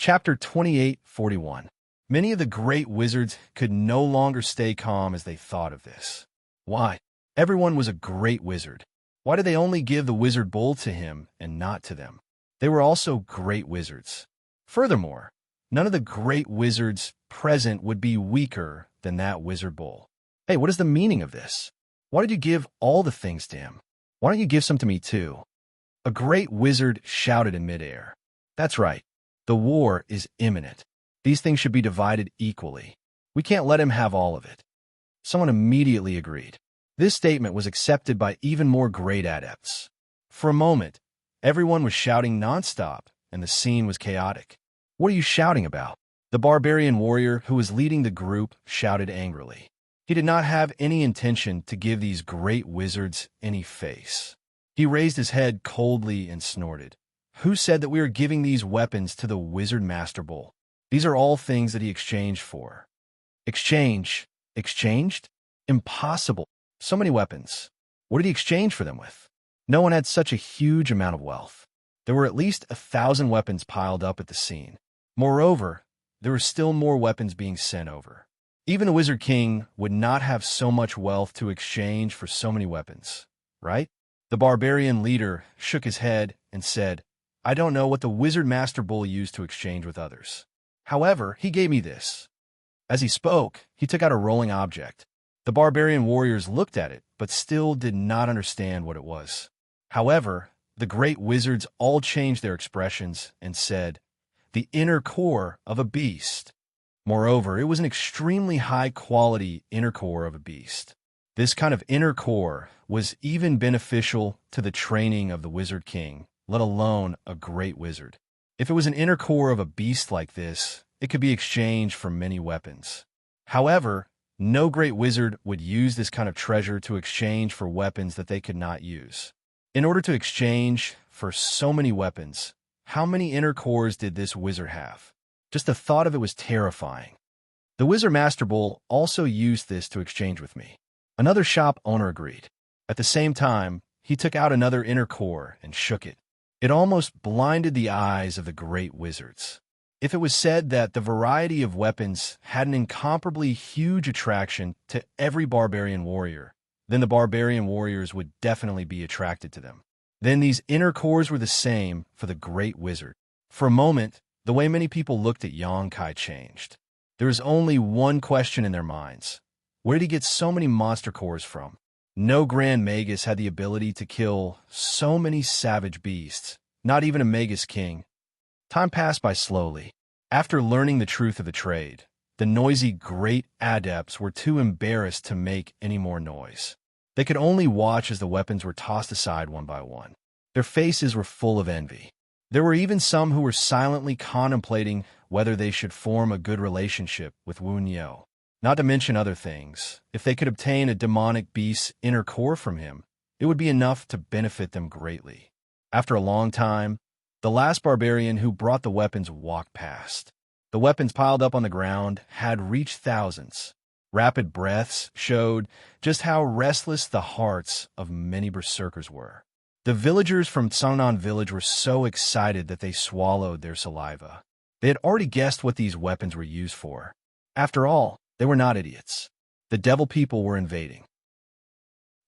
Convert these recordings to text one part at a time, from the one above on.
Chapter 28:41. Many of the great wizards could no longer stay calm as they thought of this. Why? Everyone was a great wizard. Why did they only give the wizard bowl to him and not to them? They were also great wizards. Furthermore, none of the great wizards present would be weaker than that wizard bowl. Hey, what is the meaning of this? Why did you give all the things to him? Why don't you give some to me too? A great wizard shouted in midair. That's right. The war is imminent. These things should be divided equally. We can't let him have all of it. Someone immediately agreed. This statement was accepted by even more great adepts. For a moment, everyone was shouting nonstop, and the scene was chaotic. What are you shouting about? The barbarian warrior who was leading the group shouted angrily. He did not have any intention to give these great wizards any face. He raised his head coldly and snorted. Who said that we are giving these weapons to the wizard master bowl? These are all things that he exchanged for. Exchange? Exchanged? Impossible. So many weapons. What did he exchange for them with? No one had such a huge amount of wealth. There were at least 1,000 weapons piled up at the scene. Moreover, there were still more weapons being sent over. Even the Wizard King would not have so much wealth to exchange for so many weapons, right? The barbarian leader shook his head and said, I don't know what the Wizard Master Bull used to exchange with others. However, he gave me this. As he spoke, he took out a rolling object. The barbarian warriors looked at it, but still did not understand what it was. However, the great wizards all changed their expressions and said, the inner core of a beast. Moreover, it was an extremely high-quality inner core of a beast. This kind of inner core was even beneficial to the training of the Wizard King, let alone a great wizard. If it was an inner core of a beast like this, it could be exchanged for many weapons. However, no great wizard would use this kind of treasure to exchange for weapons that they could not use. In order to exchange for so many weapons, how many inner cores did this wizard have? Just the thought of it was terrifying. The Wizard Master Bull also used this to exchange with me. Another shop owner agreed. At the same time, he took out another inner core and shook it. It almost blinded the eyes of the great wizards. If it was said that the variety of weapons had an incomparably huge attraction to every barbarian warrior, then the barbarian warriors would definitely be attracted to them. Then these inner cores were the same for the great wizard. For a moment, the way many people looked at Xianxia changed. There was only one question in their minds. Where did he get so many monster cores from? No Grand Magus had the ability to kill so many savage beasts, not even a Magus King. Time passed by slowly. After learning the truth of the trade, the noisy great adepts were too embarrassed to make any more noise. They could only watch as the weapons were tossed aside one by one. Their faces were full of envy. There were even some who were silently contemplating whether they should form a good relationship with Wuxia. Not to mention other things, if they could obtain a demonic beast's inner core from him, it would be enough to benefit them greatly. After a long time, the last barbarian who brought the weapons walked past. The weapons piled up on the ground had reached thousands. Rapid breaths showed just how restless the hearts of many berserkers were. The villagers from Tsangnan village were so excited that they swallowed their saliva. They had already guessed what these weapons were used for. After all, they were not idiots. The devil people were invading.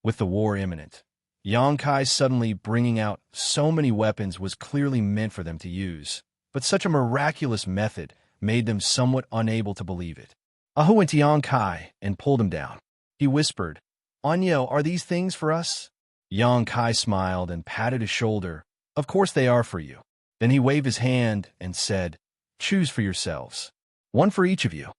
With the war imminent, Xianxia suddenly bringing out so many weapons was clearly meant for them to use, but such a miraculous method made them somewhat unable to believe it. Ahu went to Xianxia and pulled him down. He whispered, Anyo, are these things for us? Xianxia smiled and patted his shoulder. Of course they are for you. Then he waved his hand and said, choose for yourselves. One for each of you.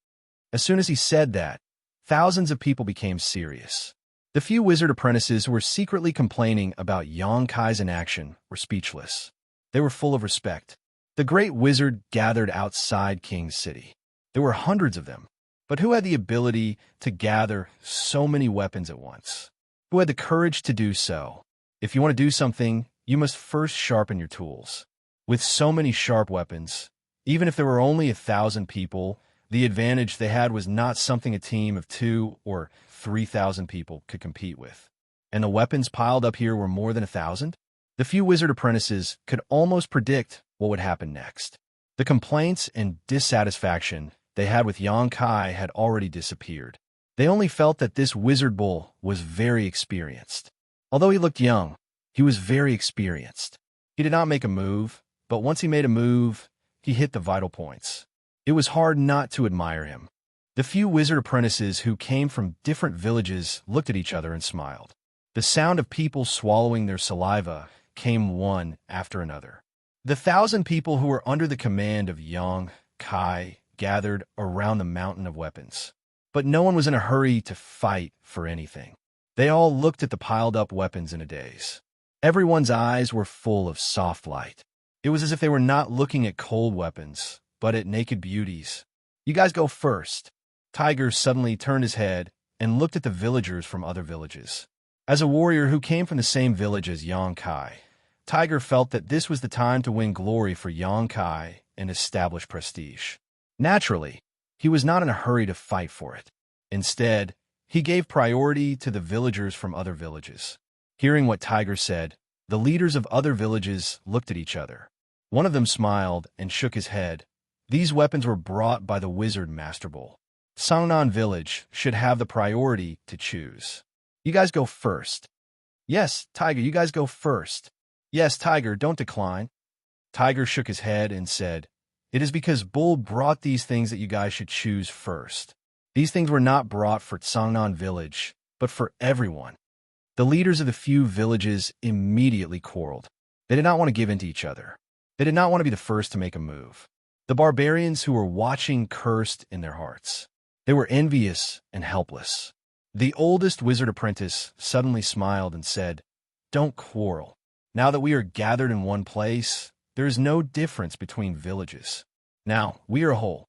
As soon as he said that, thousands of people became serious. The few wizard apprentices who were secretly complaining about Xianxia's inaction were speechless. They were full of respect. The great wizard gathered outside King's City. There were hundreds of them. But who had the ability to gather so many weapons at once? Who had the courage to do so? If you want to do something, you must first sharpen your tools. With so many sharp weapons, even if there were only 1,000 people, the advantage they had was not something a team of 2,000 or 3,000 people could compete with. And the weapons piled up here were more than 1,000? The few wizard apprentices could almost predict what would happen next. The complaints and dissatisfaction they had with Xianxia had already disappeared. They only felt that this wizard bull was very experienced. Although he looked young, he was very experienced. He did not make a move, but once he made a move, he hit the vital points. It was hard not to admire him. The few wizard apprentices who came from different villages looked at each other and smiled. The sound of people swallowing their saliva came one after another. The 1,000 people who were under the command of Xianxia gathered around the mountain of weapons. But no one was in a hurry to fight for anything. They all looked at the piled-up weapons in a daze. Everyone's eyes were full of soft light. It was as if they were not looking at cold weapons, but at naked beauties. "You guys go first." Tiger suddenly turned his head and looked at the villagers from other villages. As a warrior who came from the same village as Xianxia, Tiger felt that this was the time to win glory for Xianxia and establish prestige. Naturally, he was not in a hurry to fight for it. Instead, he gave priority to the villagers from other villages. Hearing what Tiger said, the leaders of other villages looked at each other. One of them smiled and shook his head. These weapons were brought by the wizard Master Bull. Sangnan village should have the priority to choose. "You guys go first." "Yes, Tiger, you guys go first." "Yes, Tiger, don't decline." Tiger shook his head and said, "It is because Bull brought these things that you guys should choose first. These things were not brought for Sangnan village, but for everyone." The leaders of the few villages immediately quarreled. They did not want to give in to each other. They did not want to be the first to make a move. The barbarians who were watching cursed in their hearts. They were envious and helpless. The oldest wizard apprentice suddenly smiled and said, "Don't quarrel. Now that we are gathered in one place, there is no difference between villages. Now, we are whole.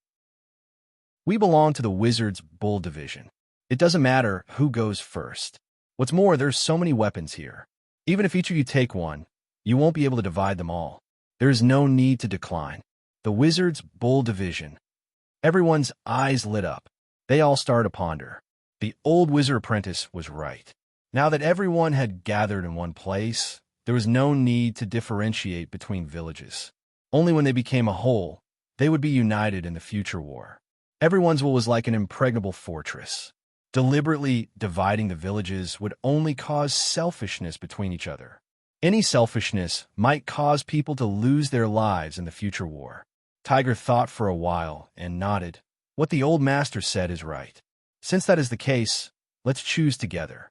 We belong to the Wizard's Bull Division. It doesn't matter who goes first. What's more, there's so many weapons here. Even if each of you take one, you won't be able to divide them all. There is no need to decline. The Wizard's Bull Division." Everyone's eyes lit up. They all started to ponder. The old wizard apprentice was right. Now that everyone had gathered in one place, there was no need to differentiate between villages. Only when they became a whole, they would be united in the future war. Everyone's will was like an impregnable fortress. Deliberately dividing the villages would only cause selfishness between each other. Any selfishness might cause people to lose their lives in the future war. Tiger thought for a while and nodded. What the old master said is right. Since that is the case, let's choose together.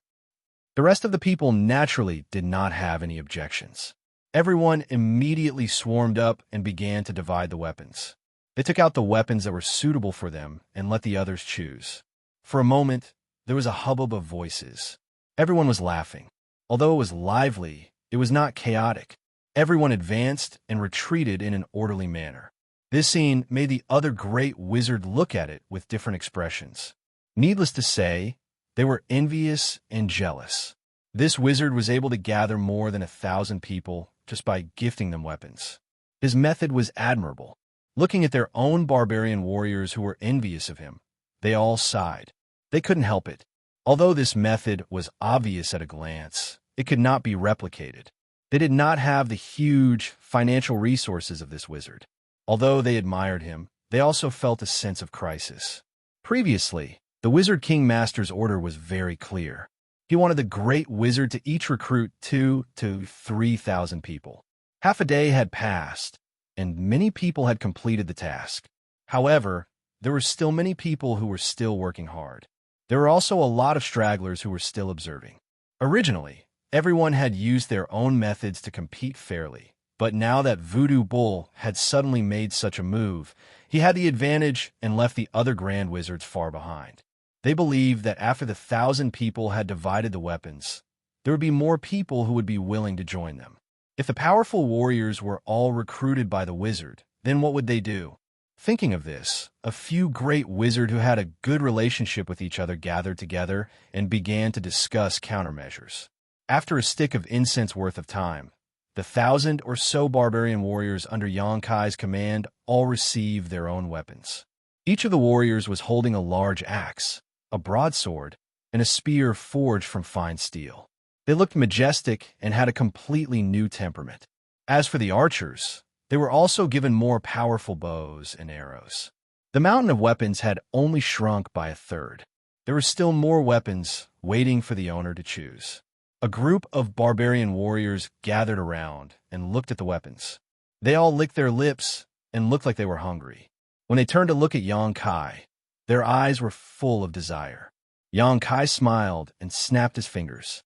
The rest of the people naturally did not have any objections. Everyone immediately swarmed up and began to divide the weapons. They took out the weapons that were suitable for them and let the others choose. For a moment, there was a hubbub of voices. Everyone was laughing. Although it was lively, it was not chaotic. Everyone advanced and retreated in an orderly manner. This scene made the other great wizard look at it with different expressions. Needless to say, they were envious and jealous. This wizard was able to gather more than 1,000 people just by gifting them weapons. His method was admirable. Looking at their own barbarian warriors who were envious of him, they all sighed. They couldn't help it. Although this method was obvious at a glance, it could not be replicated. They did not have the huge financial resources of this wizard. Although they admired him, they also felt a sense of crisis. Previously, the Wizard King Master's order was very clear. He wanted the great wizard to each recruit 2,000 to 3,000 people. Half a day had passed, and many people had completed the task. However, there were still many people who were still working hard. There were also a lot of stragglers who were still observing. Originally, everyone had used their own methods to compete fairly. But now that Voodoo Bull had suddenly made such a move, he had the advantage and left the other grand wizards far behind. They believed that after the 1,000 people had divided the weapons, there would be more people who would be willing to join them. If the powerful warriors were all recruited by the wizard, then what would they do? Thinking of this, a few great wizards who had a good relationship with each other gathered together and began to discuss countermeasures. After a stick of incense worth of time, the 1,000 or so barbarian warriors under Xianxia's command all received their own weapons. Each of the warriors was holding a large axe, a broadsword, and a spear forged from fine steel. They looked majestic and had a completely new temperament. As for the archers, They were also given more powerful bows and arrows. The mountain of weapons had only shrunk by a third. There were still more weapons waiting for the owner to choose. A group of barbarian warriors gathered around and looked at the weapons. They all licked their lips and looked like they were hungry. When they turned to look at Xianxia, their eyes were full of desire. Xianxia smiled and snapped his fingers.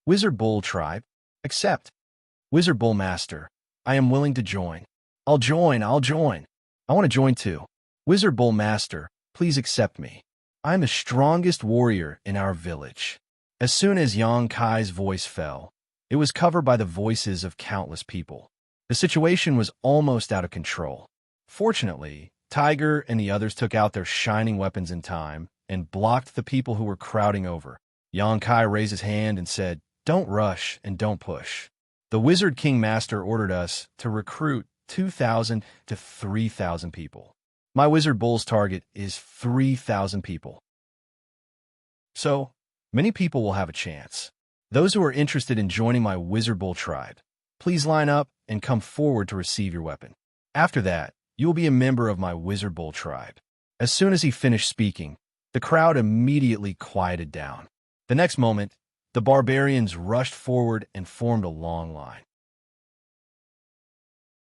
Wizard Bull Tribe, accept. Wizard Bull Master, I am willing to join. I'll join. I want to join too. Wizard Bull Master, please accept me. I am the strongest warrior in our village. As soon as Xianxia's voice fell, it was covered by the voices of countless people. The situation was almost out of control. Fortunately, Tiger and the others took out their shining weapons in time and blocked the people who were crowding over. Xianxia raised his hand and said, "Don't rush and don't push. The Wizard King Master ordered us to recruit 2,000 to 3,000 people. My Wizard Bull's target is 3,000 people. So, many people will have a chance. Those who are interested in joining my Wizard Bull tribe, please line up and come forward to receive your weapon. After that, you will be a member of my Wizard Bull tribe." As soon as he finished speaking, the crowd immediately quieted down. The next moment, the barbarians rushed forward and formed a long line.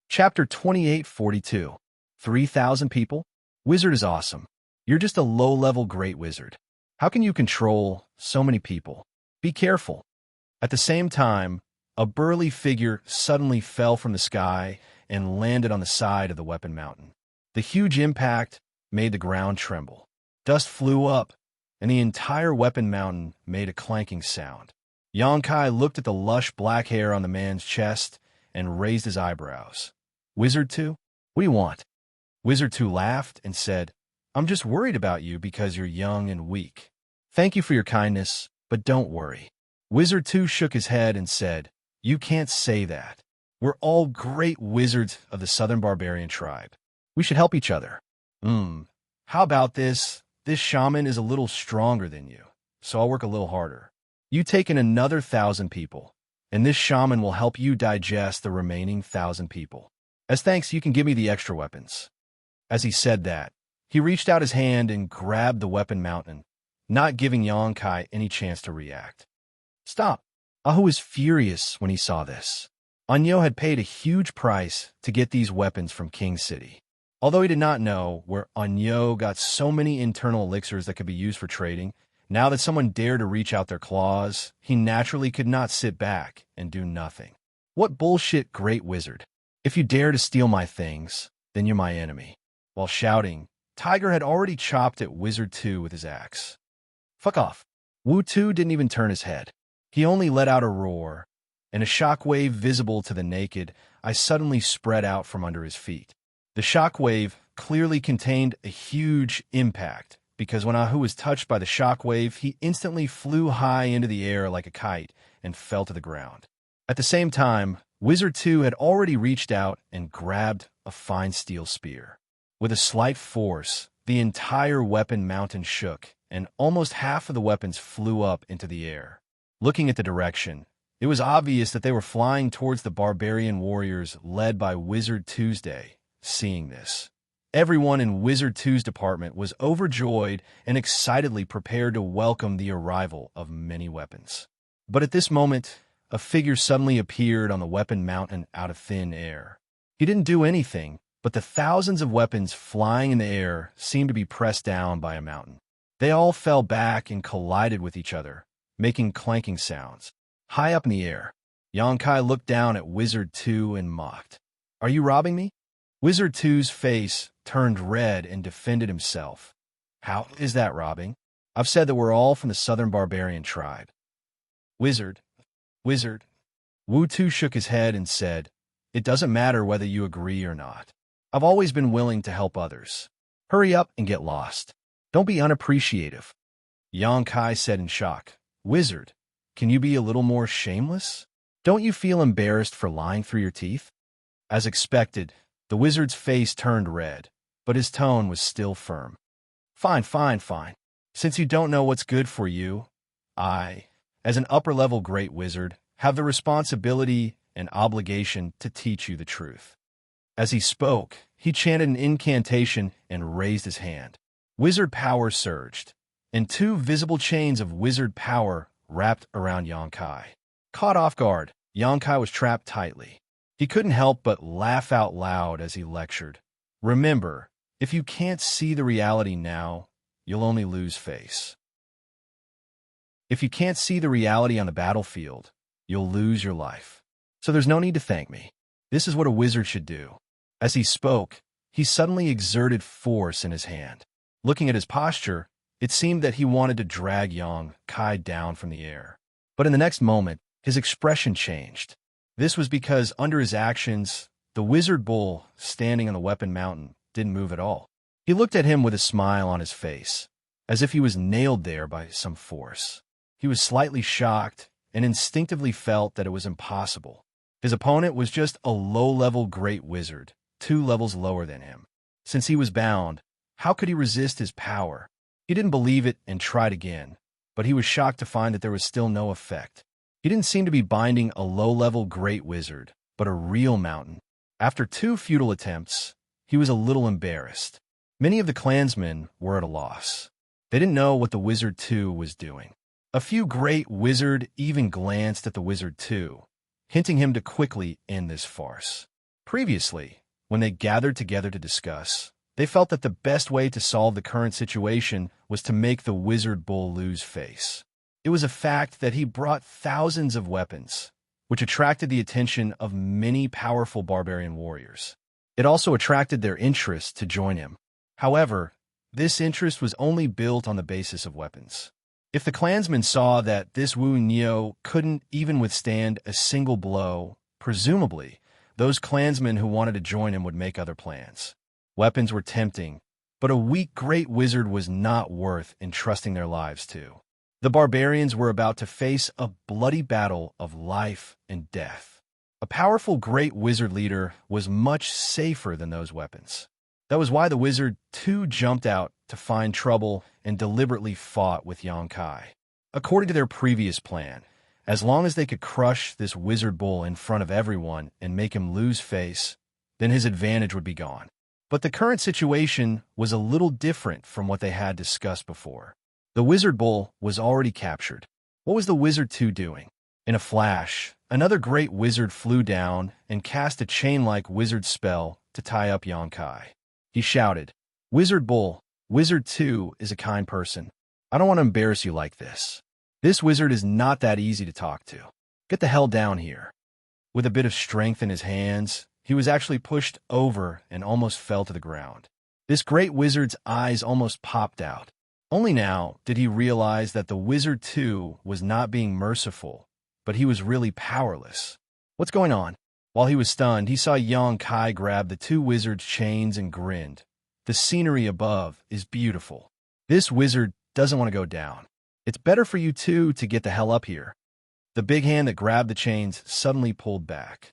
Chapter 2842. 3,000 people? Wizard is awesome. You're just a low-level great wizard. How can you control so many people? Be careful. At the same time, a burly figure suddenly fell from the sky and landed on the side of the weapon mountain. The huge impact made the ground tremble. Dust flew up, and the entire weapon mountain made a clanking sound. Xianxia looked at the lush black hair on the man's chest and raised his eyebrows. "Wizard 2? What do you want?" Wizard 2 laughed and said, "I'm just worried about you because you're young and weak. Thank you for your kindness, but don't worry." Wizard 2 shook his head and said, "You can't say that. We're all great wizards of the Southern Barbarian tribe. We should help each other." How about this? This shaman is a little stronger than you, so I'll work a little harder. You take in another 1,000 people, and this shaman will help you digest the remaining 1,000 people. As thanks, you can give me the extra weapons." As he said that, he reached out his hand and grabbed the weapon mountain, not giving Xianxia any chance to react. "Stop!" Ahu was furious when he saw this. Anyo had paid a huge price to get these weapons from King City. Although he did not know where Anyo got so many internal elixirs that could be used for trading, now that someone dared to reach out their claws, he naturally could not sit back and do nothing. "What bullshit, great wizard. If you dare to steal my things, then you're my enemy." While shouting, Tiger had already chopped at Wizard 2 with his axe. "Fuck off." Wu 2 didn't even turn his head. He only let out a roar, and a shockwave visible to the naked eye suddenly spread out from under his feet. The shockwave clearly contained a huge impact, because when Ahu was touched by the shockwave, he instantly flew high into the air like a kite and fell to the ground. At the same time, Wizard 2 had already reached out and grabbed a fine steel spear. With a slight force, the entire weapon mountain shook, and almost half of the weapons flew up into the air. Looking at the direction, it was obvious that they were flying towards the barbarian warriors led by Wizard Tuesday. Seeing this, everyone in Wizard 2's department was overjoyed and excitedly prepared to welcome the arrival of many weapons. But at this moment, a figure suddenly appeared on the weapon mountain out of thin air. He didn't do anything, but the thousands of weapons flying in the air seemed to be pressed down by a mountain. They all fell back and collided with each other, making clanking sounds. High up in the air, Xianxia looked down at Wizard 2 and mocked. "Are you robbing me?" Wizard 2's face turned red and defended himself. "How is that robbing? I've said that we're all from the Southern Barbarian tribe." Wizard. Wu 2 shook his head and said, "It doesn't matter whether you agree or not. I've always been willing to help others. Hurry up and get lost. Don't be unappreciative." Xianxia said in shock, "Wizard, can you be a little more shameless? Don't you feel embarrassed for lying through your teeth?" As expected, the wizard's face turned red, but his tone was still firm. Fine. Since you don't know what's good for you, I, as an upper-level great wizard, have the responsibility and obligation to teach you the truth. As he spoke, he chanted an incantation and raised his hand. Wizard power surged, and two visible chains of wizard power wrapped around Xianxia. Caught off guard, Xianxia was trapped tightly. He couldn't help but laugh out loud as he lectured. Remember, if you can't see the reality now, you'll only lose face. If you can't see the reality on the battlefield, you'll lose your life. So there's no need to thank me. This is what a wizard should do. As he spoke, he suddenly exerted force in his hand. Looking at his posture, it seemed that he wanted to drag Xianxia down from the air. But in the next moment, his expression changed. This was because under his actions, the wizard bull standing on the weapon mountain didn't move at all. He looked at him with a smile on his face, as if he was nailed there by some force. He was slightly shocked and instinctively felt that it was impossible. His opponent was just a low-level great wizard, 2 levels lower than him. Since he was bound, how could he resist his power? He didn't believe it and tried again, but he was shocked to find that there was still no effect. He didn't seem to be binding a low-level great wizard, but a real mountain. After 2 futile attempts, he was a little embarrassed. Many of the clansmen were at a loss. They didn't know what the Wizard 2 was doing. A few great wizard even glanced at the Wizard 2, hinting him to quickly end this farce. Previously, when they gathered together to discuss, they felt that the best way to solve the current situation was to make the wizard bull lose face. It was a fact that he brought thousands of weapons, which attracted the attention of many powerful barbarian warriors. It also attracted their interest to join him. However, this interest was only built on the basis of weapons. If the clansmen saw that this Wu Neo couldn't even withstand a single blow, presumably, those clansmen who wanted to join him would make other plans. Weapons were tempting, but a weak great wizard was not worth entrusting their lives to. The barbarians were about to face a bloody battle of life and death. A powerful great wizard leader was much safer than those weapons. That was why the Wizard 2 jumped out to find trouble and deliberately fought with Xianxia. According to their previous plan, as long as they could crush this wizard bull in front of everyone and make him lose face, then his advantage would be gone. But the current situation was a little different from what they had discussed before. The wizard bull was already captured. What was the Wizard 2 doing? In a flash, another great wizard flew down and cast a chain-like wizard spell to tie up Xianxia. He shouted, "Wizard Bull, Wizard 2 is a kind person. I don't want to embarrass you like this. This wizard is not that easy to talk to. Get the hell down here." With a bit of strength in his hands, he was actually pushed over and almost fell to the ground. This great wizard's eyes almost popped out. Only now did he realize that the Wizard 2 was not being merciful, but he was really powerless. What's going on? While he was stunned, he saw Xianxia grab the 2 wizards' chains and grinned. The scenery above is beautiful. This wizard doesn't want to go down. It's better for you 2 to get the hell up here. The big hand that grabbed the chains suddenly pulled back.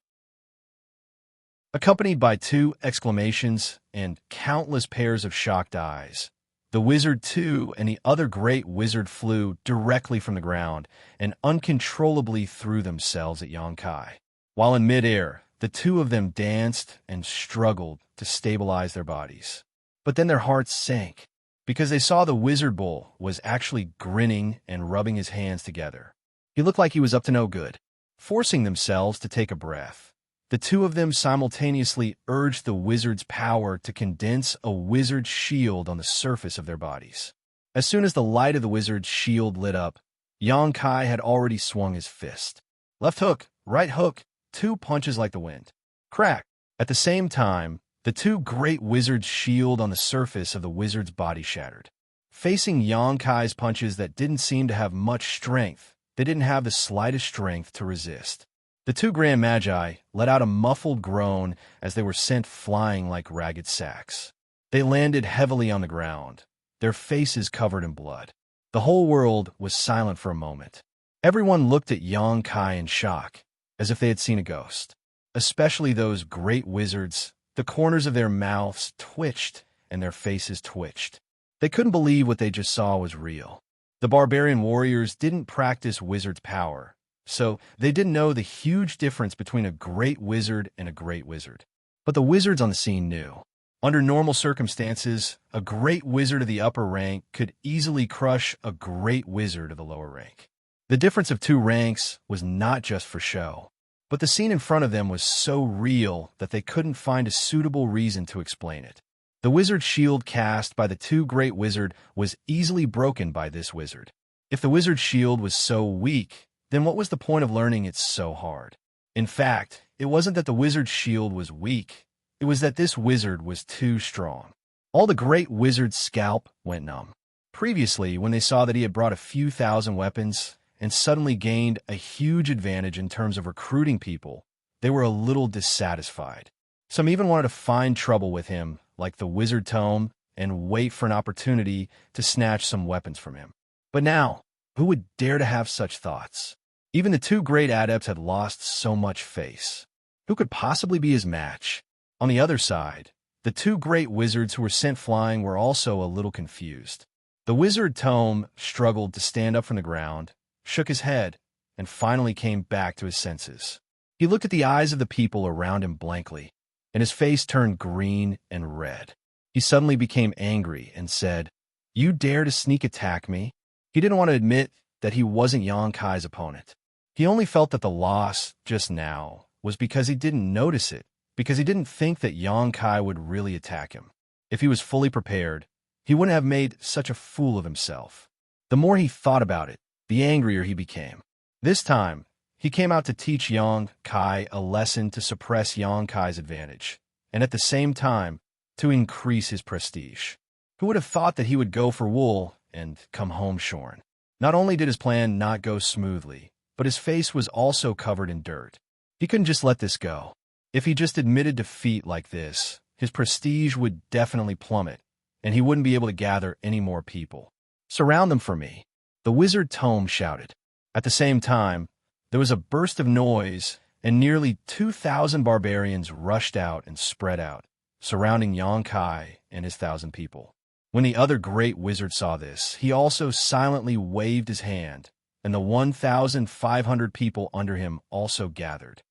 Accompanied by 2 exclamations and countless pairs of shocked eyes, the Wizard 2 and the other great wizard flew directly from the ground and uncontrollably threw themselves at Xianxia. While in midair, the 2 of them danced and struggled to stabilize their bodies. But then their hearts sank, because they saw the wizard bull was actually grinning and rubbing his hands together. He looked like he was up to no good. Forcing themselves to take a breath, the 2 of them simultaneously urged the wizard's power to condense a wizard's shield on the surface of their bodies. As soon as the light of the wizard's shield lit up, Xianxia had already swung his fist. Left hook, right hook, 2 punches like the wind. Crack! At the same time, the 2 great wizards' shield on the surface of the wizard's body shattered. Facing Xianxia's punches that didn't seem to have much strength, they didn't have the slightest strength to resist. The 2 Grand Magi let out a muffled groan as they were sent flying like ragged sacks. They landed heavily on the ground, their faces covered in blood. The whole world was silent for a moment. Everyone looked at Xianxia in shock, as if they had seen a ghost. Especially those great wizards, the corners of their mouths twitched and their faces twitched. They couldn't believe what they just saw was real. The barbarian warriors didn't practice wizard's power, so they didn't know the huge difference between a great wizard and a great wizard. But the wizards on the scene knew. Under normal circumstances, a great wizard of the upper rank could easily crush a great wizard of the lower rank. The difference of two ranks was not just for show, but the scene in front of them was so real that they couldn't find a suitable reason to explain it. The wizard shield cast by the two great wizard was easily broken by this wizard. If the wizard's shield was so weak, then what was the point of learning it so hard? In fact, it wasn't that the wizard's shield was weak. It was that this wizard was too strong. All the great wizard's scalp went numb. Previously, when they saw that he had brought a few thousand weapons and suddenly gained a huge advantage in terms of recruiting people, they were a little dissatisfied. Some even wanted to find trouble with him, like the wizard tome, and wait for an opportunity to snatch some weapons from him. But now, who would dare to have such thoughts? Even the two great adepts had lost so much face. Who could possibly be his match? On the other side, the two great wizards who were sent flying were also a little confused. The wizard tome struggled to stand up from the ground, shook his head, and finally came back to his senses. He looked at the eyes of the people around him blankly, and his face turned green and red. He suddenly became angry and said, "You dare to sneak attack me?" He didn't want to admit that he wasn't Xianxia's opponent. He only felt that the loss just now was because he didn't notice it, because he didn't think that Xianxia would really attack him. If he was fully prepared, he wouldn't have made such a fool of himself. The more he thought about it, the angrier he became. This time, he came out to teach Xianxia a lesson to suppress Xianxia's advantage, and at the same time, to increase his prestige. Who would have thought that he would go for wool and come home shorn? Not only did his plan not go smoothly, but his face was also covered in dirt. He couldn't just let this go. If he just admitted defeat like this, his prestige would definitely plummet, and he wouldn't be able to gather any more people. "Surround them for me," the wizard tome shouted. At the same time, there was a burst of noise, and nearly 2,000 barbarians rushed out and spread out, surrounding Xianxia and his 1,000 people. When the other great wizard saw this, he also silently waved his hand, and the 1,500 people under him also gathered.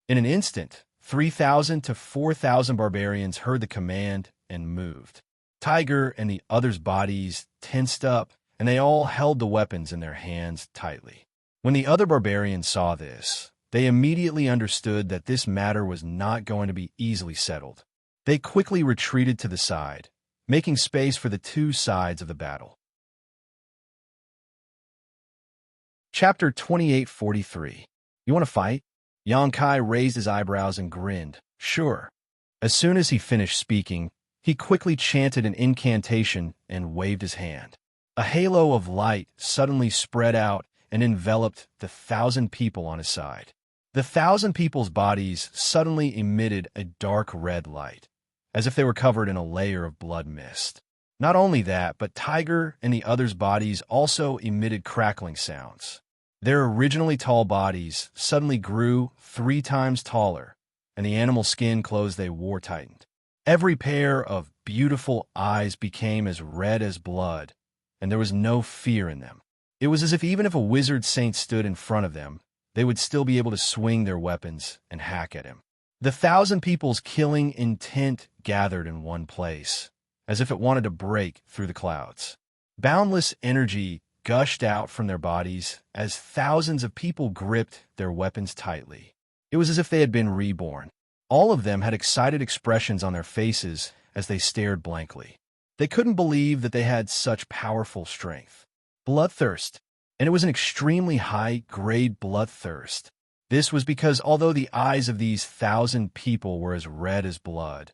In an instant, 3,000 to 4,000 barbarians heard the command and moved. Tiger and the others' bodies tensed up, and they all held the weapons in their hands tightly. When the other barbarians saw this, they immediately understood that this matter was not going to be easily settled. They quickly retreated to the side, making space for the two sides of the battle. Chapter 2843. You want to fight? Xianxia raised his eyebrows and grinned. Sure. As soon as he finished speaking, he quickly chanted an incantation and waved his hand. A halo of light suddenly spread out and enveloped the 1,000 people on his side. The 1,000 people's bodies suddenly emitted a dark red light, as if they were covered in a layer of blood mist. Not only that, but Tiger and the others' bodies also emitted crackling sounds. Their originally tall bodies suddenly grew 3 times taller, and the animal skin clothes they wore tightened. Every pair of beautiful eyes became as red as blood, and there was no fear in them. It was as if even if a wizard saint stood in front of them, they would still be able to swing their weapons and hack at him. The 1,000 people's killing intent gathered in one place, as if it wanted to break through the clouds. Boundless energy gushed out from their bodies as thousands of people gripped their weapons tightly. It was as if they had been reborn. All of them had excited expressions on their faces as they stared blankly. They couldn't believe that they had such powerful strength. Bloodthirst, and it was an extremely high-grade bloodthirst. This was because although the eyes of these 1,000 people were as red as blood,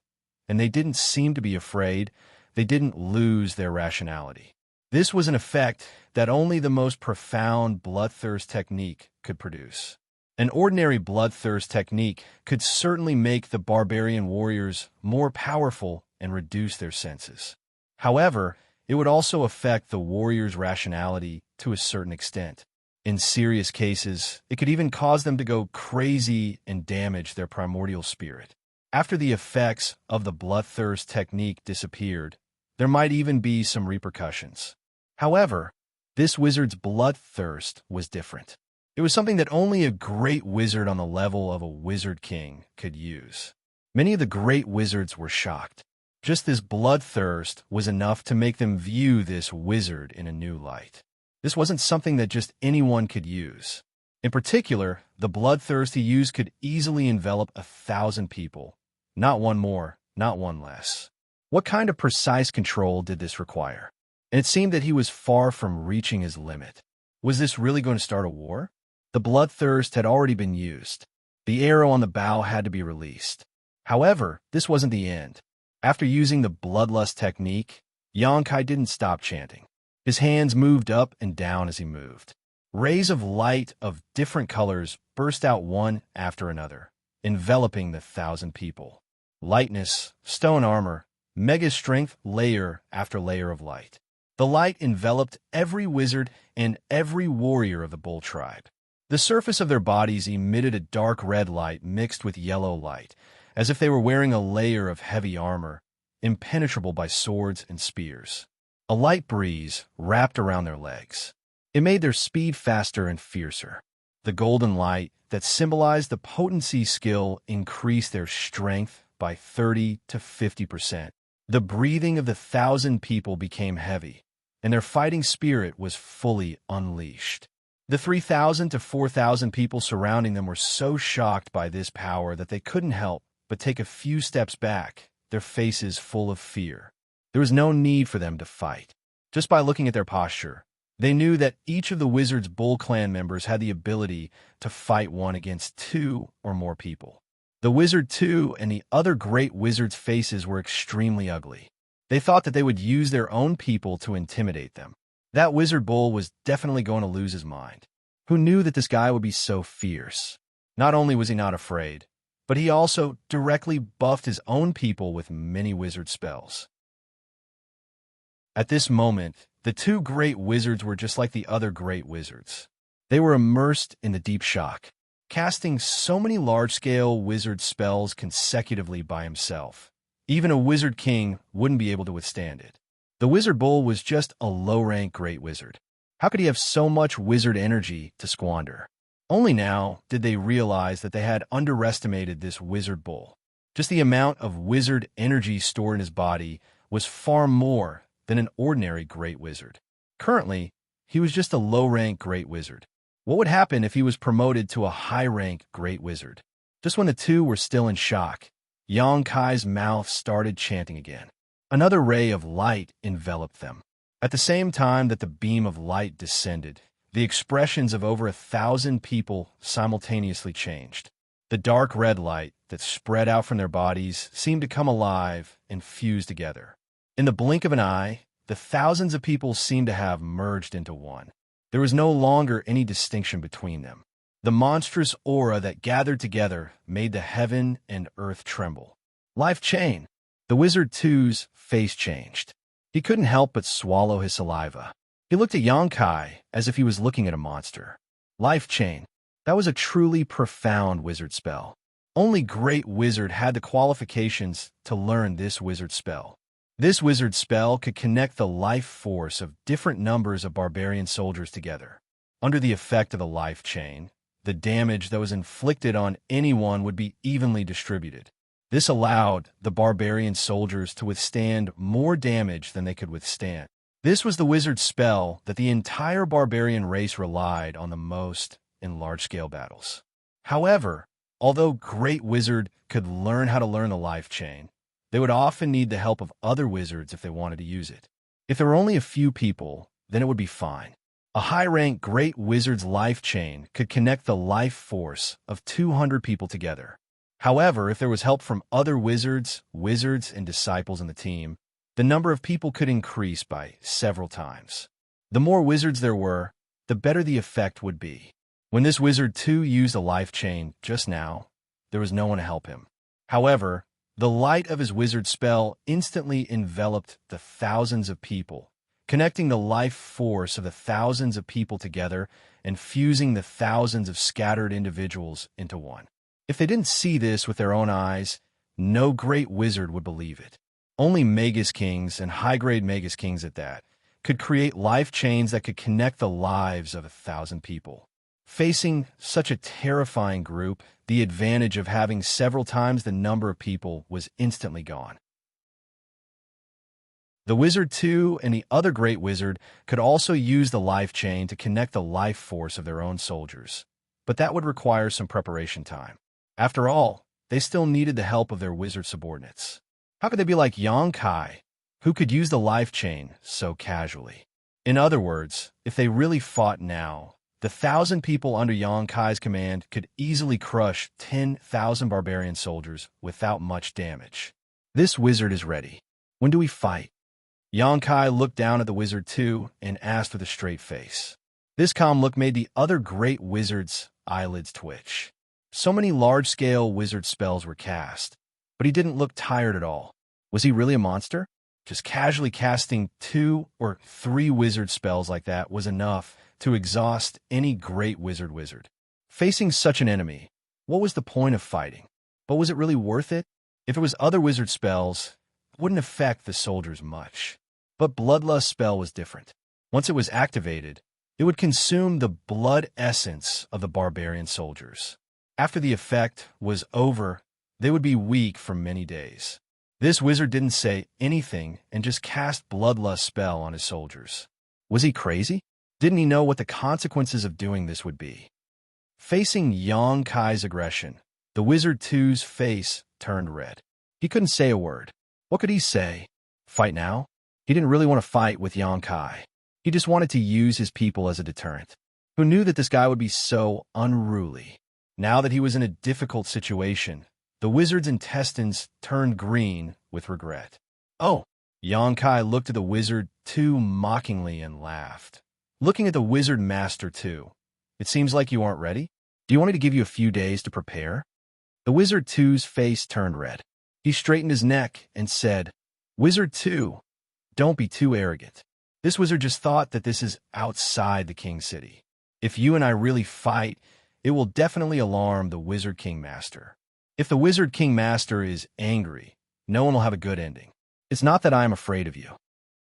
and they didn't seem to be afraid, they didn't lose their rationality. This was an effect that only the most profound bloodthirst technique could produce. An ordinary bloodthirst technique could certainly make the barbarian warriors more powerful and reduce their senses. However, it would also affect the warriors' rationality to a certain extent. In serious cases, it could even cause them to go crazy and damage their primordial spirit. After the effects of the bloodthirst technique disappeared, there might even be some repercussions. However, this wizard's bloodthirst was different. It was something that only a great wizard on the level of a wizard king could use. Many of the great wizards were shocked. Just this bloodthirst was enough to make them view this wizard in a new light. This wasn't something that just anyone could use. In particular, the bloodthirst he used could easily envelop 1,000 people. Not one more, not one less. What kind of precise control did this require? And it seemed that he was far from reaching his limit. Was this really going to start a war? The bloodthirst had already been used. The arrow on the bow had to be released. However, this wasn't the end. After using the bloodlust technique, Xianxia didn't stop chanting. His hands moved up and down as he moved. Rays of light of different colors burst out one after another, enveloping the 1,000 people. Lightness, stone armor, mega strength, layer after layer of light. The light enveloped every wizard and every warrior of the bull tribe. The surface of their bodies emitted a dark red light mixed with yellow light, as if they were wearing a layer of heavy armor, impenetrable by swords and spears. A light breeze wrapped around their legs. It made their speed faster and fiercer. The golden light that symbolized the potency skill increased their strength by 30 to 50%. The breathing of the 1,000 people became heavy, and their fighting spirit was fully unleashed. The 3,000 to 4,000 people surrounding them were so shocked by this power that they couldn't help but take a few steps back, their faces full of fear. There was no need for them to fight. Just by looking at their posture, they knew that each of the wizard's bull clan members had the ability to fight one against 2 or more people. The wizard 2 and the other great wizards' faces were extremely ugly. They thought that they would use their own people to intimidate them. That wizard bull was definitely going to lose his mind. Who knew that this guy would be so fierce? Not only was he not afraid, but he also directly buffed his own people with many wizard spells. At this moment, the 2 great wizards were just like the other great wizards. They were immersed in the deep shock, casting so many large-scale wizard spells consecutively by himself. Even a wizard king wouldn't be able to withstand it. The wizard bull was just a low-rank great wizard. How could he have so much wizard energy to squander? Only now did they realize that they had underestimated this wizard bull. Just the amount of wizard energy stored in his body was far more than an ordinary great wizard. Currently, he was just a low-rank great wizard. What would happen if he was promoted to a high-rank great wizard? Just when the 2 were still in shock, Xianxia's mouth started chanting again. Another ray of light enveloped them. At the same time that the beam of light descended, the expressions of over 1,000 people simultaneously changed. The dark red light that spread out from their bodies seemed to come alive and fuse together. In the blink of an eye, the thousands of people seemed to have merged into one. There was no longer any distinction between them. The monstrous aura that gathered together made the heaven and earth tremble. Life chain. The Wizard 2's face changed. He couldn't help but swallow his saliva. He looked at Xianxia as if he was looking at a monster. Life chain. That was a truly profound wizard spell. Only great wizard had the qualifications to learn this wizard spell. This wizard spell could connect the life force of different numbers of barbarian soldiers together. Under the effect of the life chain, the damage that was inflicted on anyone would be evenly distributed. This allowed the barbarian soldiers to withstand more damage than they could withstand. This was the wizard spell that the entire barbarian race relied on the most in large-scale battles. However, although Great Wizard could learn how to learn the life chain, they would often need the help of other wizards if they wanted to use it. If there were only a few people, then it would be fine. A high-rank Great Wizard's life chain could connect the life force of 200 people together. However, if there was help from other wizards, and disciples in the team, the number of people could increase by several times. The more wizards there were, the better the effect would be. When this Wizard 2 used a life chain just now, there was no one to help him. However, the light of his wizard spell instantly enveloped the thousands of people, connecting the life force of the thousands of people together and fusing the thousands of scattered individuals into one. If they didn't see this with their own eyes, no great wizard would believe it. Only Magus Kings, and high-grade Magus Kings at that, could create life chains that could connect the lives of 1,000 people. Facing such a terrifying group, the advantage of having several times the number of people was instantly gone. The Wizard 2 and the other great wizard could also use the life chain to connect the life force of their own soldiers, but that would require some preparation time. After all, they still needed the help of their wizard subordinates. How could they be like Xianxia, who could use the life chain so casually? In other words, if they really fought now, the 1,000 people under Xianxia's command could easily crush 10,000 barbarian soldiers without much damage. This wizard is ready. When do we fight? Xianxia looked down at the Wizard 2 and asked with a straight face. This calm look made the other great wizard's eyelids twitch. So many large-scale wizard spells were cast, but he didn't look tired at all. Was he really a monster? Just casually casting 2 or 3 wizard spells like that was enough to exhaust any great wizard. Facing such an enemy, what was the point of fighting? But was it really worth it? If it was other wizard spells, it wouldn't affect the soldiers much. But Bloodlust spell was different. Once it was activated, it would consume the blood essence of the barbarian soldiers. After the effect was over, they would be weak for many days. This wizard didn't say anything and just cast Bloodlust spell on his soldiers. Was he crazy? Didn't he know what the consequences of doing this would be? Facing Xianxia's aggression, the Wizard 2's face turned red. He couldn't say a word. What could he say? Fight now? He didn't really want to fight with Xianxia. He just wanted to use his people as a deterrent. Who knew that this guy would be so unruly? Now that he was in a difficult situation, the wizard's intestines turned green with regret. Oh! Xianxia looked at the Wizard 2 mockingly and laughed. Looking at the Wizard Master 2, it seems like you aren't ready? Do you want me to give you a few days to prepare? The Wizard 2's face turned red. He straightened his neck and said, Wizard 2, don't be too arrogant. This wizard just thought that this is outside the King City. If you and I really fight, it will definitely alarm the Wizard King Master. If the Wizard King Master is angry, no one will have a good ending. It's not that I am afraid of you.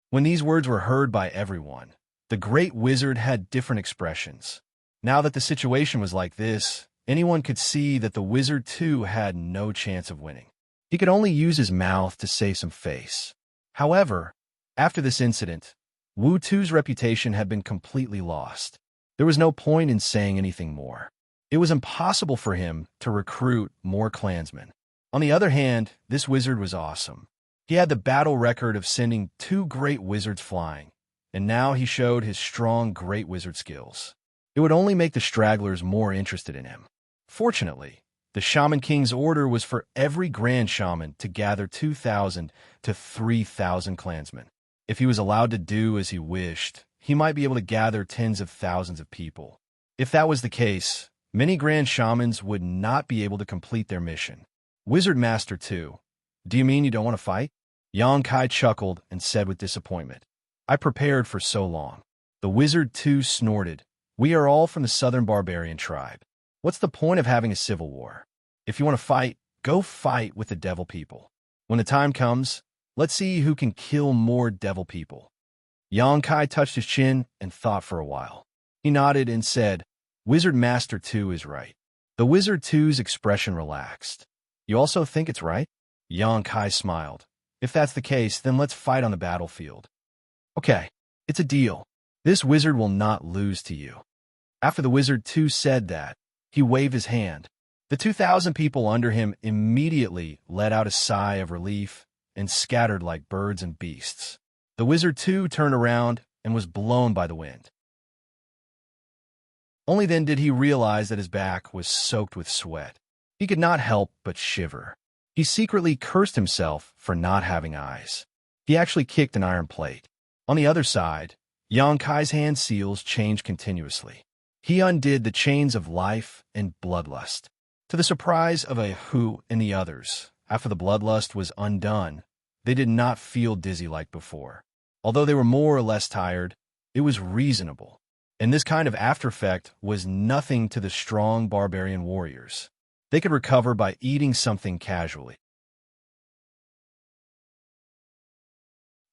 When these words were heard by everyone, the great wizard had different expressions. Now that the situation was like this, anyone could see that the Wizard 2 had no chance of winning. He could only use his mouth to save some face. However, after this incident, Wu Tu's reputation had been completely lost. There was no point in saying anything more. It was impossible for him to recruit more clansmen. On the other hand, this wizard was awesome. He had the battle record of sending 2 great wizards flying, and now he showed his strong great wizard skills. It would only make the stragglers more interested in him. Fortunately, the Shaman King's order was for every Grand Shaman to gather 2,000 to 3,000 clansmen. If he was allowed to do as he wished, he might be able to gather tens of thousands of people. If that was the case, many Grand Shamans would not be able to complete their mission. Wizard Master 2, do you mean you don't want to fight? Xianxia chuckled and said with disappointment, I prepared for so long. The Wizard 2 snorted, we are all from the Southern Barbarian tribe. What's the point of having a civil war? If you want to fight, go fight with the devil people. When the time comes, let's see who can kill more devil people. Xianxia touched his chin and thought for a while. He nodded and said, Wizard Master 2 is right. The Wizard 2's expression relaxed. You also think it's right? Xianxia smiled. If that's the case, then let's fight on the battlefield. Okay, it's a deal. This wizard will not lose to you. After the Wizard 2 said that, he waved his hand. The 2,000 people under him immediately let out a sigh of relief and scattered like birds and beasts. The Wizard 2 turned around and was blown by the wind. Only then did he realize that his back was soaked with sweat. He could not help but shiver. He secretly cursed himself for not having eyes. He actually kicked an iron plate. On the other side, Xianxia's hand seals changed continuously. He undid the chains of life and bloodlust. To the surprise of a Hu and the others, after the bloodlust was undone, they did not feel dizzy like before. Although they were more or less tired, it was reasonable. And this kind of aftereffect was nothing to the strong barbarian warriors. They could recover by eating something casually.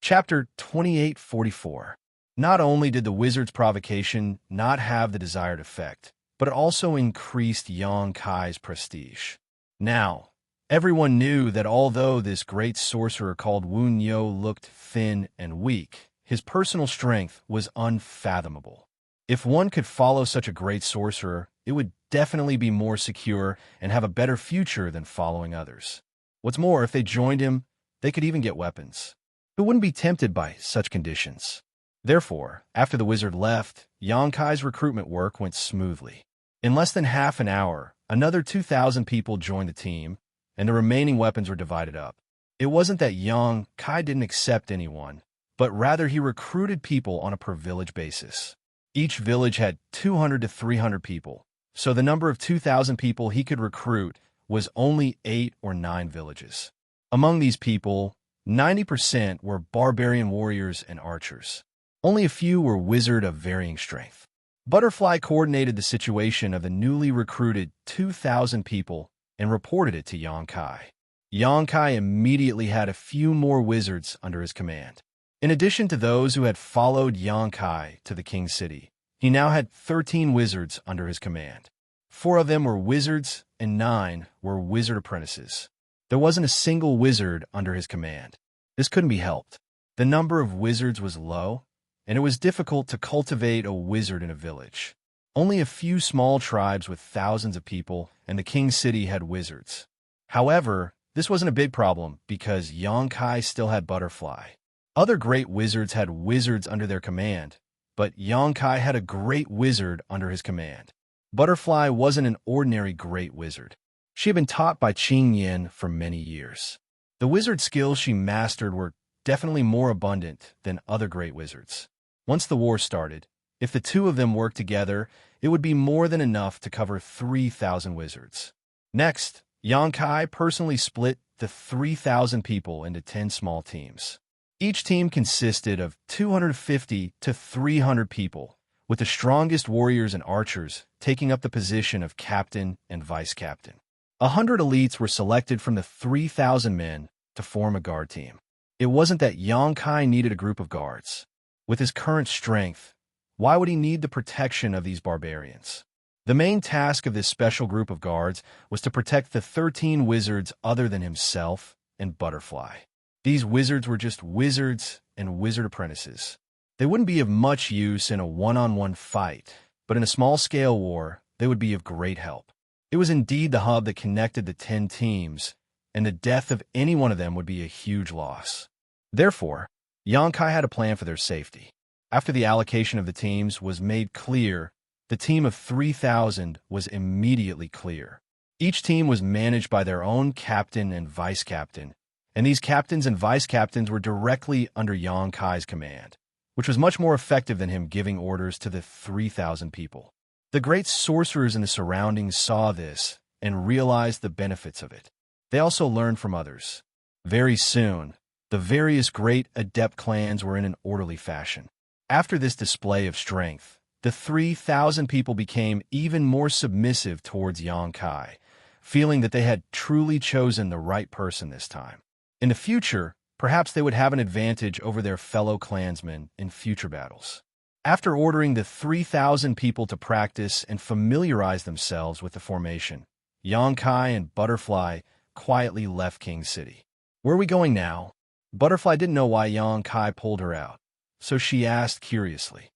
Chapter 2844. Not only did the wizard's provocation not have the desired effect, but it also increased Yang Kai's prestige. Now, everyone knew that although this great sorcerer called Wu Yo looked thin and weak, his personal strength was unfathomable. If one could follow such a great sorcerer, it would definitely be more secure and have a better future than following others. What's more, if they joined him, they could even get weapons. Who wouldn't be tempted by such conditions? Therefore, after the wizard left, Yang Kai's recruitment work went smoothly. In less than half an hour, another 2,000 people joined the team, and the remaining weapons were divided up. It wasn't that Yang Kai didn't accept anyone, but rather he recruited people on a per-village basis. Each village had 200 to 300 people, so the number of 2,000 people he could recruit was only 8 or 9 villages. Among these people, 90% were barbarian warriors and archers. Only a few were wizards of varying strength. Butterfly coordinated the situation of the newly recruited 2,000 people and reported it to Yang Kai. Yang Kai immediately had a few more wizards under his command. In addition to those who had followed Yang Kai to the king's city, he now had 13 wizards under his command. 4 of them were wizards and 9 were wizard apprentices. There wasn't a single wizard under his command. This couldn't be helped. The number of wizards was low, and it was difficult to cultivate a wizard in a village. Only a few small tribes with thousands of people and the king's city had wizards. However, this wasn't a big problem because Yang Kai still had Butterfly. Other great wizards had wizards under their command, but Yang Kai had a great wizard under his command. Butterfly wasn't an ordinary great wizard. She had been taught by Qing Yin for many years. The wizard skills she mastered were definitely more abundant than other great wizards. Once the war started, if the two of them worked together, it would be more than enough to cover 3,000 wizards. Next, Yang Kai personally split the 3,000 people into 10 small teams. Each team consisted of 250 to 300 people, with the strongest warriors and archers taking up the position of captain and vice-captain. 100 elites were selected from the 3,000 men to form a guard team. It wasn't that Yang Kai needed a group of guards. With his current strength, why would he need the protection of these barbarians? The main task of this special group of guards was to protect the 13 wizards other than himself and Butterfly. These wizards were just wizards and wizard apprentices. They wouldn't be of much use in a one-on-one fight, but in a small-scale war, they would be of great help. It was indeed the hub that connected the 10 teams, and the death of any one of them would be a huge loss. Therefore, Yang Kai had a plan for their safety. After the allocation of the teams was made clear, the team of 3,000 was immediately clear. Each team was managed by their own captain and vice-captain, and these captains and vice-captains were directly under Yang Kai's command, which was much more effective than him giving orders to the 3,000 people. The great sorcerers in the surroundings saw this and realized the benefits of it. They also learned from others. Very soon, the various great adept clans were in an orderly fashion. After this display of strength, the 3,000 people became even more submissive towards Yang Kai, feeling that they had truly chosen the right person this time. In the future, perhaps they would have an advantage over their fellow clansmen in future battles. After ordering the 3,000 people to practice and familiarize themselves with the formation, Yang Kai and Butterfly quietly left King City. "Where are we going now?" Butterfly didn't know why Yang Kai pulled her out, so she asked curiously.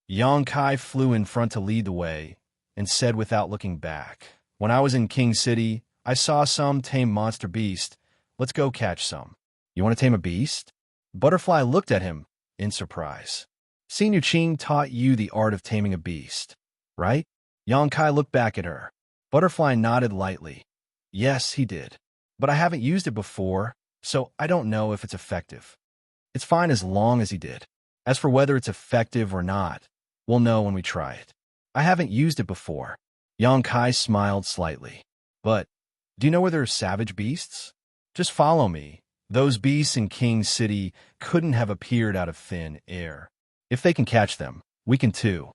Yang Kai flew in front to lead the way and said without looking back, "When I was in King City, I saw some tame monster beast. Let's go catch some." "You want to tame a beast?" Butterfly looked at him in surprise. "Senior Qing taught you the art of taming a beast, right?" Yang Kai looked back at her. Butterfly nodded lightly. "Yes, he did. But I haven't used it before, so I don't know if it's effective." "It's fine as long as he did. As for whether it's effective or not, we'll know when we try it. I haven't used it before." Yang Kai smiled slightly. "But, do you know where there are savage beasts? Just follow me. Those beasts in King City couldn't have appeared out of thin air. If they can catch them, we can too."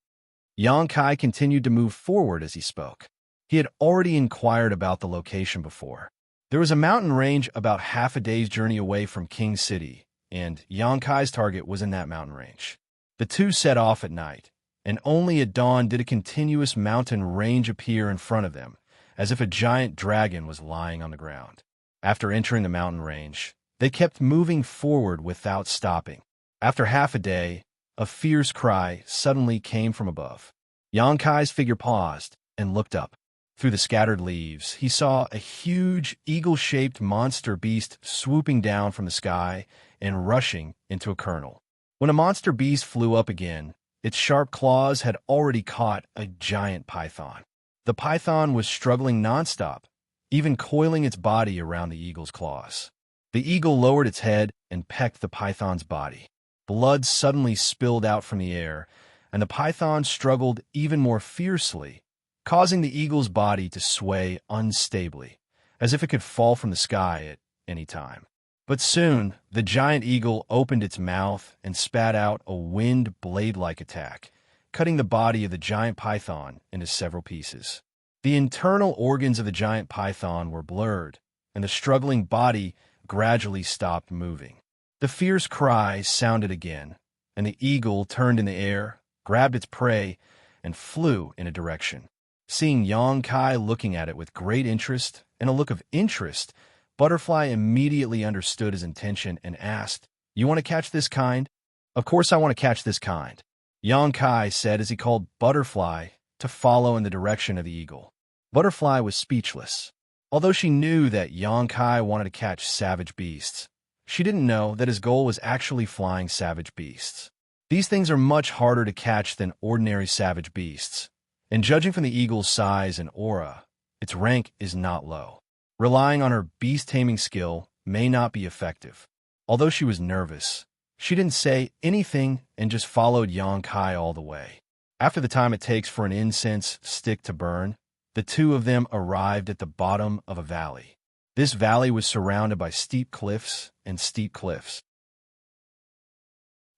Yang Kai continued to move forward as he spoke. He had already inquired about the location before. There was a mountain range about half a day's journey away from King City, and Yang Kai's target was in that mountain range. The two set off at night, and only at dawn did a continuous mountain range appear in front of them, as if a giant dragon was lying on the ground. After entering the mountain range, they kept moving forward without stopping. After half a day, a fierce cry suddenly came from above. Xianxia's figure paused and looked up. Through the scattered leaves, he saw a huge eagle-shaped monster beast swooping down from the sky and rushing into a kernel. When a monster beast flew up again, its sharp claws had already caught a giant python. The python was struggling nonstop, even coiling its body around the eagle's claws. The eagle lowered its head and pecked the python's body. Blood suddenly spilled out from the air, and the python struggled even more fiercely, causing the eagle's body to sway unstably, as if it could fall from the sky at any time. But soon, the giant eagle opened its mouth and spat out a winged blade-like attack, cutting the body of the giant python into several pieces. The internal organs of the giant python were blurred, and the struggling body gradually stopped moving. The fierce cry sounded again, and the eagle turned in the air, grabbed its prey, and flew in a direction. Seeing Xianxia looking at it with great interest and a look of interest, Butterfly immediately understood his intention and asked, "You want to catch this kind?" "Of course I want to catch this kind," Xianxia said as he called Butterfly to follow in the direction of the eagle. Butterfly was speechless. Although she knew that Xianxia wanted to catch savage beasts, she didn't know that his goal was actually flying savage beasts. These things are much harder to catch than ordinary savage beasts, and judging from the eagle's size and aura, its rank is not low. Relying on her beast-taming skill may not be effective. Although she was nervous, she didn't say anything and just followed Xianxia all the way. After the time it takes for an incense stick to burn, the two of them arrived at the bottom of a valley. This valley was surrounded by steep cliffs and steep cliffs.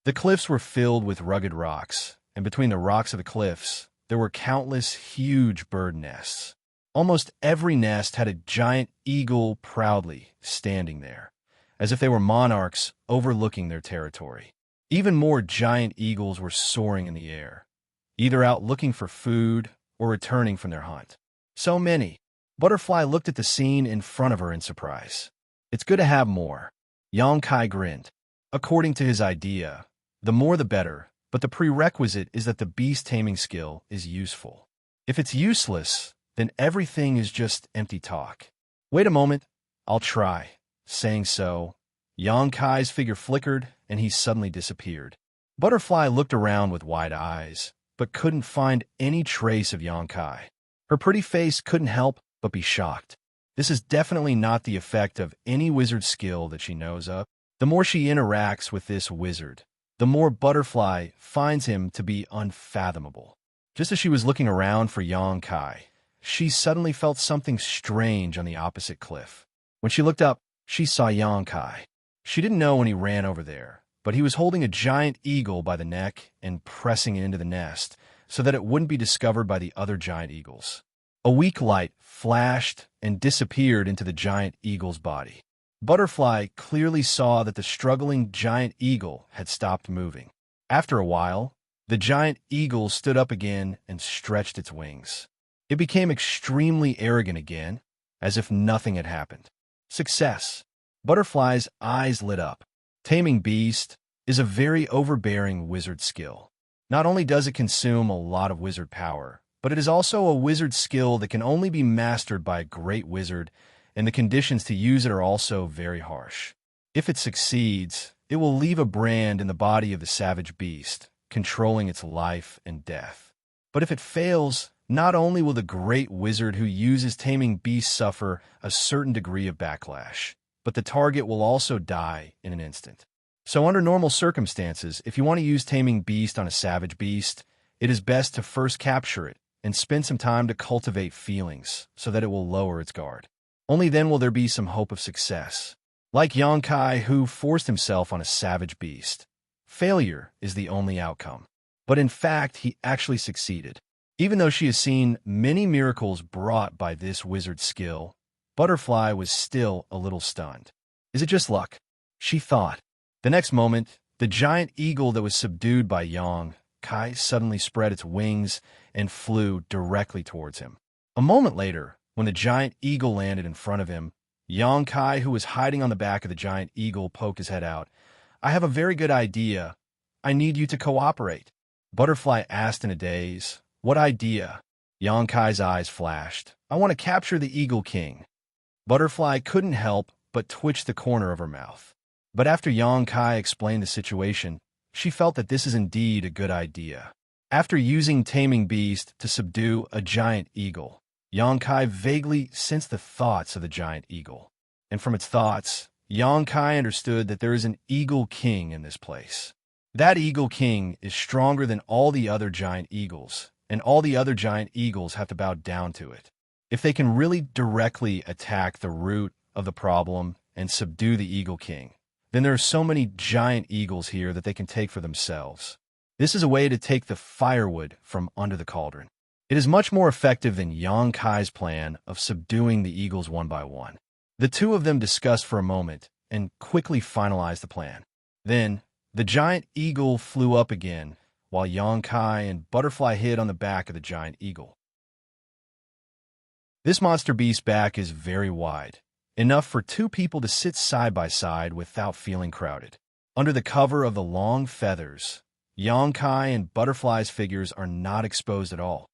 The cliffs were filled with rugged rocks, and between the rocks of the cliffs, there were countless huge bird nests. Almost every nest had a giant eagle proudly standing there, as if they were monarchs overlooking their territory. Even more giant eagles were soaring in the air, either out looking for food or returning from their hunt. So many. Butterfly looked at the scene in front of her in surprise. "It's good to have more." Xianxia grinned. According to his idea, the more the better, but the prerequisite is that the beast-taming skill is useful. If it's useless, then everything is just empty talk. "Wait a moment, I'll try." Saying so, Xianxia's figure flickered, and he suddenly disappeared. Butterfly looked around with wide eyes, but couldn't find any trace of Xianxia. Her pretty face couldn't help but be shocked. This is definitely not the effect of any wizard skill that she knows of. The more she interacts with this wizard, the more Butterfly finds him to be unfathomable. Just as she was looking around for Xianxia, she suddenly felt something strange on the opposite cliff. When she looked up, she saw Xianxia. She didn't know when he ran over there, but he was holding a giant eagle by the neck and pressing it into the nest so that it wouldn't be discovered by the other giant eagles. A weak light flashed and disappeared into the giant eagle's body. Butterfly clearly saw that the struggling giant eagle had stopped moving. After a while, the giant eagle stood up again and stretched its wings. It became extremely arrogant again, as if nothing had happened. Success. Butterfly's eyes lit up. Taming beast is a very overbearing wizard skill. Not only does it consume a lot of wizard power, but it is also a wizard skill that can only be mastered by a great wizard, and the conditions to use it are also very harsh. If it succeeds, it will leave a brand in the body of the savage beast, controlling its life and death. But if it fails, not only will the great wizard who uses taming beasts suffer a certain degree of backlash, but the target will also die in an instant. So under normal circumstances, if you want to use taming beast on a savage beast, it is best to first capture it and spend some time to cultivate feelings so that it will lower its guard. Only then will there be some hope of success. Like Xianxia, who forced himself on a savage beast, failure is the only outcome. But in fact, he actually succeeded. Even though she has seen many miracles brought by this wizard skill, Butterfly was still a little stunned. Is it just luck? She thought. The next moment, the giant eagle that was subdued by Xianxia Kai suddenly spread its wings and flew directly towards him. A moment later, when the giant eagle landed in front of him, Kai, who was hiding on the back of the giant eagle, poked his head out. "I have a very good idea. I need you to cooperate." Butterfly asked in a daze. "What idea?" Kai's eyes flashed. "I want to capture the Eagle King." Butterfly couldn't help but twitch the corner of her mouth. But after Kai explained the situation, she felt that this is indeed a good idea. After using Taming Beast to subdue a giant eagle, Kai vaguely sensed the thoughts of the giant eagle. And from its thoughts, Kai understood that there is an Eagle King in this place. That Eagle King is stronger than all the other giant eagles, and all the other giant eagles have to bow down to it. If they can really directly attack the root of the problem and subdue the Eagle King, then there are so many giant eagles here that they can take for themselves. This is a way to take the firewood from under the cauldron. It is much more effective than Kai's plan of subduing the eagles one by one. The two of them discussed for a moment and quickly finalized the plan. Then, the giant eagle flew up again, while Kai and Butterfly hid on the back of the giant eagle. This monster beast's back is very wide, enough for two people to sit side by side without feeling crowded. Under the cover of the long feathers, Kai and Butterfly's figures are not exposed at all.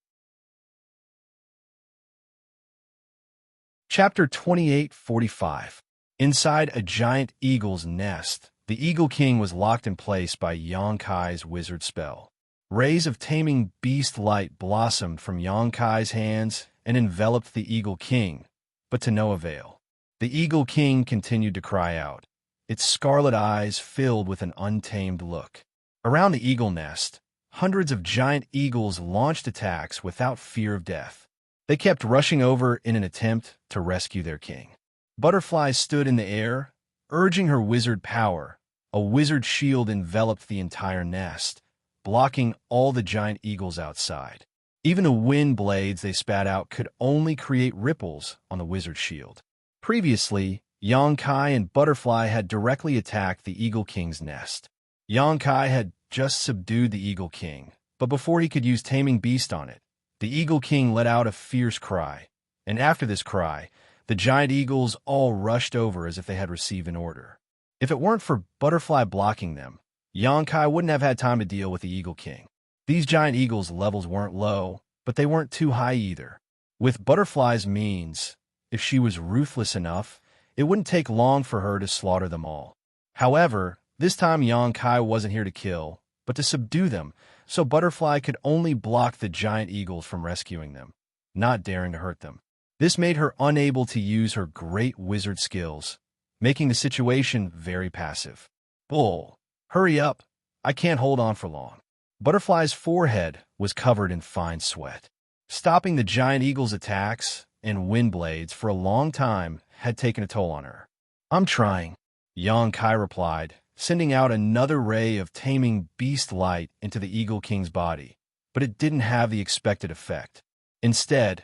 Chapter 28:45. Inside a giant eagle's nest, the Eagle King was locked in place by Kai's wizard spell. Rays of Taming Beast light blossomed from Kai's hands and enveloped the Eagle King, but to no avail. The Eagle King continued to cry out, its scarlet eyes filled with an untamed look. Around the eagle nest, hundreds of giant eagles launched attacks without fear of death. They kept rushing over in an attempt to rescue their king. Butterfly stood in the air, urging her wizard power. A wizard shield enveloped the entire nest, blocking all the giant eagles outside. Even the wind blades they spat out could only create ripples on the wizard shield. Previously, Kai and Butterfly had directly attacked the Eagle King's nest. Kai had just subdued the Eagle King, but before he could use Taming Beast on it, the Eagle King let out a fierce cry, and after this cry, the giant eagles all rushed over as if they had received an order. If it weren't for Butterfly blocking them, Kai wouldn't have had time to deal with the Eagle King. These giant eagles' levels weren't low, but they weren't too high either. With Butterfly's means, if she was ruthless enough, it wouldn't take long for her to slaughter them all. However, this time Kai wasn't here to kill, but to subdue them, so Butterfly could only block the giant eagles from rescuing them, not daring to hurt them. This made her unable to use her great wizard skills, making the situation very passive. "Bull, hurry up. I can't hold on for long." Butterfly's forehead was covered in fine sweat. Stopping the giant eagle's attacks and wind blades for a long time had taken a toll on her. "I'm trying," Kai replied, sending out another ray of Taming Beast light into the Eagle King's body, but it didn't have the expected effect. Instead,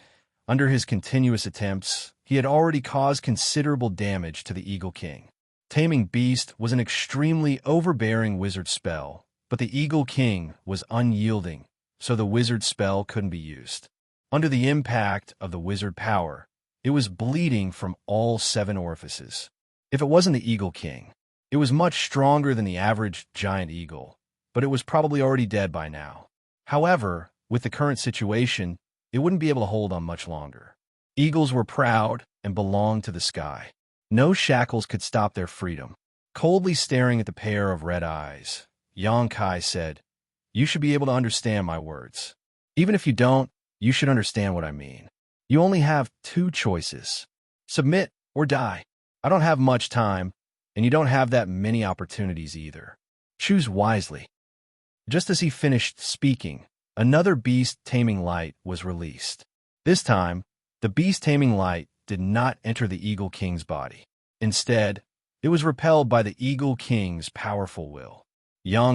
under his continuous attempts, he had already caused considerable damage to the Eagle King. Taming Beast was an extremely overbearing wizard spell, but the Eagle King was unyielding, so the wizard spell couldn't be used. Under the impact of the wizard power, it was bleeding from all 7 orifices. If it wasn't the Eagle King, it was much stronger than the average giant eagle, but it was probably already dead by now. However, with the current situation, it wouldn't be able to hold on much longer. Eagles were proud and belonged to the sky. No shackles could stop their freedom. Coldly staring at the pair of red eyes, Kai said, "You should be able to understand my words. Even if you don't, you should understand what I mean. You only have 2 choices. Submit or die. I don't have much time, and you don't have that many opportunities either. Choose wisely." Just as he finished speaking, another beast taming light was released. This time, the beast taming light did not enter the Eagle King's body. Instead, it was repelled by the Eagle King's powerful will.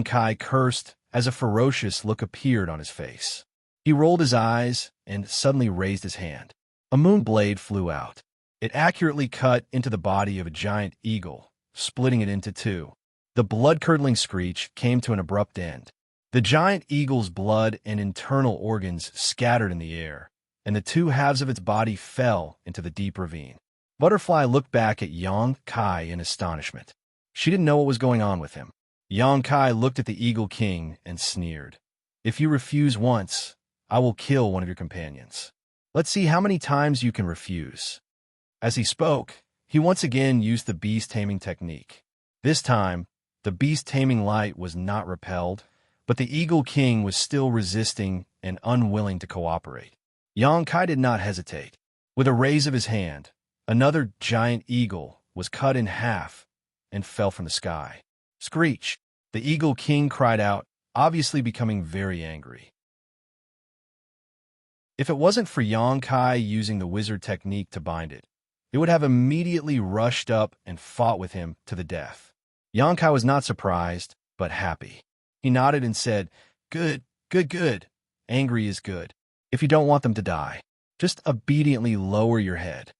Kai cursed as a ferocious look appeared on his face. He rolled his eyes and suddenly raised his hand. A moon blade flew out. It accurately cut into the body of a giant eagle, splitting it into 2. The blood-curdling screech came to an abrupt end. The giant eagle's blood and internal organs scattered in the air, and the two halves of its body fell into the deep ravine. Butterfly looked back at Yang Kai in astonishment. She didn't know what was going on with him. Yang Kai looked at the Eagle King and sneered. "If you refuse once, I will kill one of your companions. Let's see how many times you can refuse." As he spoke, he once again used the beast-taming technique. This time, the beast-taming light was not repelled, but the Eagle King was still resisting and unwilling to cooperate. Yang Kai did not hesitate. With a raise of his hand, another giant eagle was cut in half and fell from the sky. Screech! The Eagle King cried out, obviously becoming very angry. If it wasn't for Yang Kai using the wizard technique to bind it, it would have immediately rushed up and fought with him to the death. Yang Kai was not surprised, but happy. He nodded and said, "Good, good, good. Angry is good. If you don't want them to die, just obediently lower your head."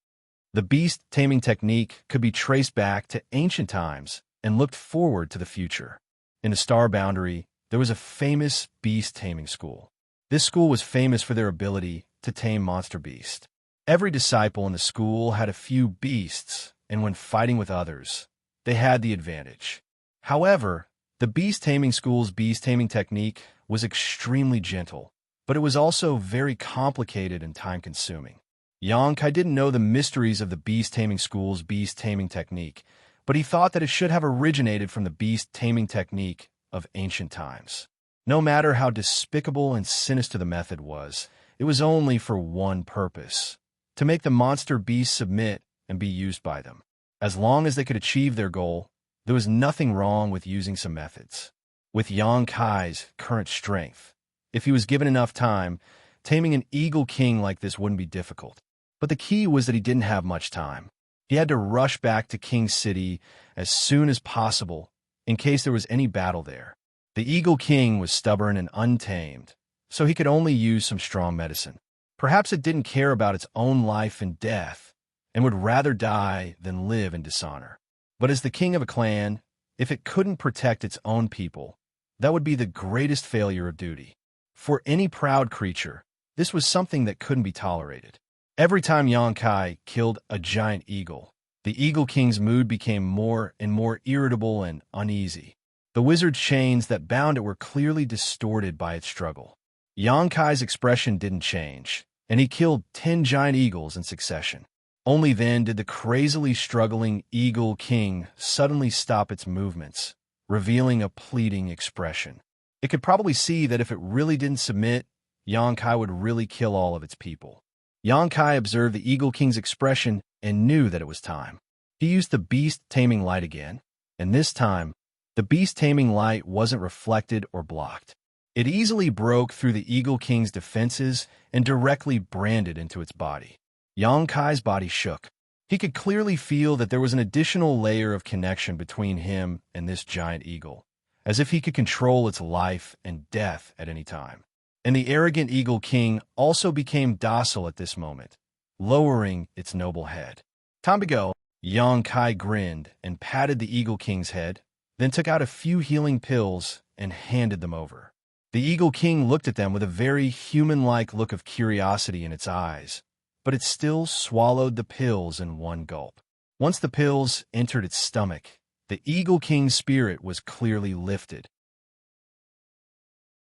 The beast-taming technique could be traced back to ancient times and looked forward to the future. In the Star Boundary, there was a famous beast-taming school. This school was famous for their ability to tame monster beasts. Every disciple in the school had a few beasts, and when fighting with others, they had the advantage. However, the beast-taming school's beast-taming technique was extremely gentle, but it was also very complicated and time-consuming. Yang Kai didn't know the mysteries of the beast-taming school's beast-taming technique, but he thought that it should have originated from the beast-taming technique of ancient times. No matter how despicable and sinister the method was, it was only for one purpose: to make the monster beasts submit and be used by them. As long as they could achieve their goal, there was nothing wrong with using some methods. With Yang Kai's current strength, if he was given enough time, taming an Eagle King like this wouldn't be difficult. But the key was that he didn't have much time. He had to rush back to King City as soon as possible in case there was any battle there. The Eagle King was stubborn and untamed, so he could only use some strong medicine. Perhaps it didn't care about its own life and death and would rather die than live in dishonor. But as the king of a clan, if it couldn't protect its own people, that would be the greatest failure of duty. For any proud creature, this was something that couldn't be tolerated. Every time Yang Kai killed a giant eagle, the Eagle King's mood became more and more irritable and uneasy. The wizard's chains that bound it were clearly distorted by its struggle. Yang Kai's expression didn't change, and he killed 10 giant eagles in succession. Only then did the crazily struggling Eagle King suddenly stop its movements, revealing a pleading expression. It could probably see that if it really didn't submit, Yang Kai would really kill all of its people. Yang Kai observed the Eagle King's expression and knew that it was time. He used the beast-taming light again, and this time, the beast-taming light wasn't reflected or blocked. It easily broke through the Eagle King's defenses and directly branded into its body. Yang Kai's body shook. He could clearly feel that there was an additional layer of connection between him and this giant eagle, as if he could control its life and death at any time. And the arrogant Eagle King also became docile at this moment, lowering its noble head. "Time to go." Yang Kai grinned and patted the Eagle King's head, then took out a few healing pills and handed them over. The Eagle King looked at them with a very human-like look of curiosity in its eyes, but it still swallowed the pills in one gulp. Once the pills entered its stomach, the Eagle King's spirit was clearly lifted.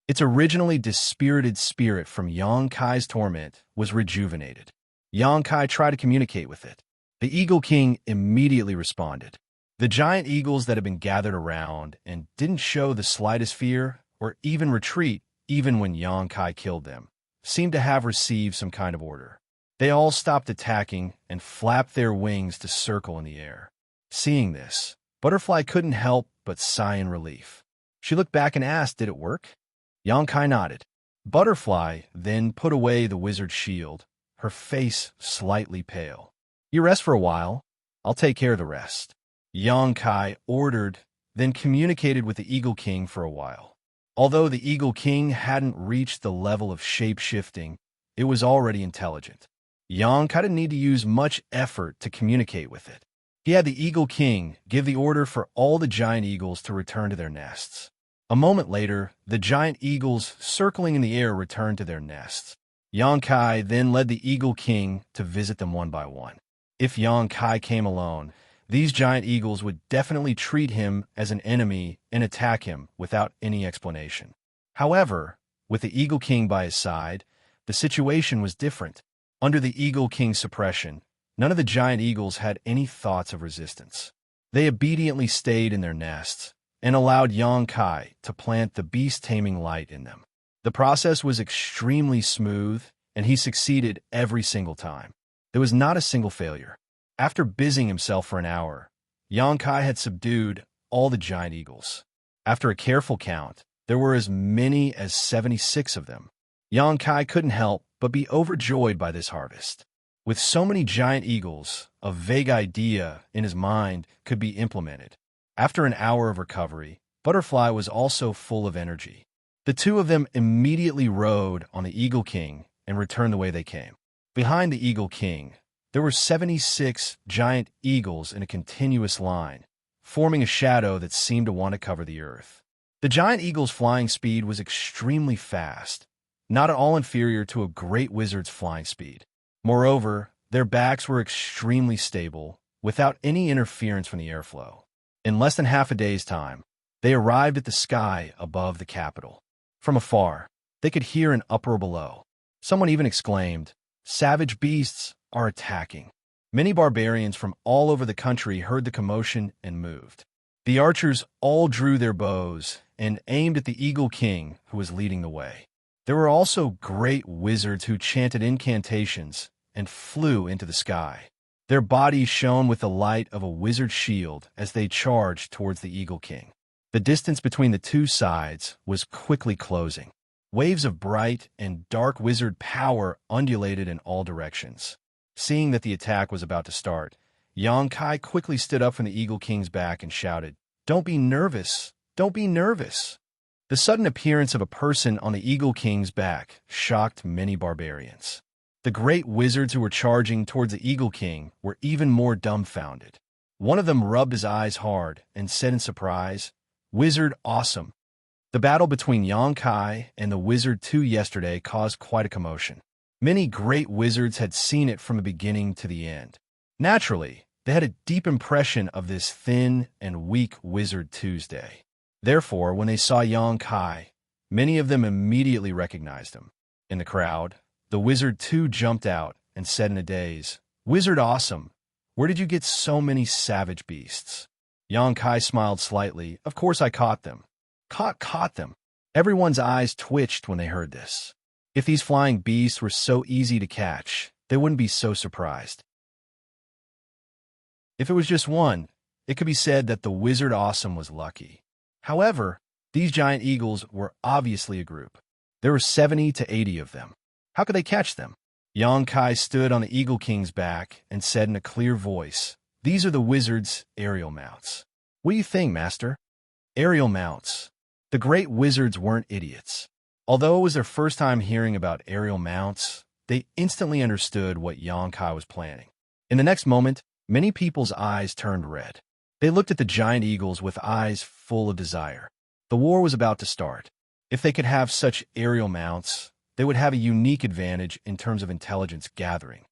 Its originally dispirited spirit from Yang Kai's torment was rejuvenated. Yang Kai tried to communicate with it. The Eagle King immediately responded. The giant eagles that had been gathered around and didn't show the slightest fear or even retreat even when Yang Kai killed them seemed to have received some kind of order. They all stopped attacking and flapped their wings to circle in the air. Seeing this, Butterfly couldn't help but sigh in relief. She looked back and asked, "Did it work?" Yang Kai nodded. Butterfly then put away the wizard's shield, her face slightly pale. "You rest for a while. I'll take care of the rest." Yang Kai ordered, then communicated with the Eagle King for a while. Although the Eagle King hadn't reached the level of shape-shifting, it was already intelligent. Yang Kai didn't need to use much effort to communicate with it. He had the Eagle King give the order for all the giant eagles to return to their nests. A moment later, the giant eagles circling in the air returned to their nests. Xianxia then led the Eagle King to visit them one by one. If Xianxia came alone, these giant eagles would definitely treat him as an enemy and attack him without any explanation. However, with the Eagle King by his side, the situation was different. Under the Eagle King's suppression, none of the giant eagles had any thoughts of resistance. They obediently stayed in their nests and allowed Xianxia to plant the beast-taming light in them. The process was extremely smooth, and he succeeded every single time. There was not a single failure. After busying himself for an hour, Xianxia had subdued all the giant eagles. After a careful count, there were as many as 76 of them. Xianxia couldn't help but be overjoyed by this harvest. With so many giant eagles, a vague idea in his mind could be implemented. After an hour of recovery, Butterfly was also full of energy. The two of them immediately rode on the Eagle King and returned the way they came. Behind the Eagle King, there were 76 giant eagles in a continuous line, forming a shadow that seemed to want to cover the earth. The giant eagle's flying speed was extremely fast, not at all inferior to a great wizard's flying speed. Moreover, their backs were extremely stable, without any interference from the airflow. In less than half a day's time, they arrived at the sky above the capital. From afar, they could hear an uproar below. Someone even exclaimed, "Savage beasts are attacking." Many barbarians from all over the country heard the commotion and moved. The archers all drew their bows and aimed at the Eagle King, who was leading the way. There were also great wizards who chanted incantations and flew into the sky. Their bodies shone with the light of a wizard's shield as they charged towards the Eagle King. The distance between the two sides was quickly closing. Waves of bright and dark wizard power undulated in all directions. Seeing that the attack was about to start, Xianxia quickly stood up from the Eagle King's back and shouted, "Don't be nervous! Don't be nervous!" The sudden appearance of a person on the Eagle King's back shocked many barbarians. The great wizards who were charging towards the Eagle King were even more dumbfounded. One of them rubbed his eyes hard and said in surprise, "Wizard awesome." The battle between Xianxia and the Wizard 2 yesterday caused quite a commotion. Many great wizards had seen it from the beginning to the end. Naturally, they had a deep impression of this thin and weak Wizard Tuesday. Therefore, when they saw Xianxia, many of them immediately recognized him. In the crowd, the Wizard 2 jumped out and said in a daze, "Wizard awesome, where did you get so many savage beasts?" Xianxia smiled slightly. "Of course I caught them." Caught them. Everyone's eyes twitched when they heard this. If these flying beasts were so easy to catch, they wouldn't be so surprised. If it was just one, it could be said that the Wizard Awesome was lucky. However, these giant eagles were obviously a group. There were 70 to 80 of them. How could they catch them? Xianxia stood on the Eagle King's back and said in a clear voice, "These are the wizard's aerial mounts." "What do you think, Master?" Aerial mounts. The great wizards weren't idiots. Although it was their first time hearing about aerial mounts, they instantly understood what Xianxia was planning. In the next moment, many people's eyes turned red. They looked at the giant eagles with eyes full of desire. The war was about to start. If they could have such aerial mounts, they would have a unique advantage in terms of intelligence gathering.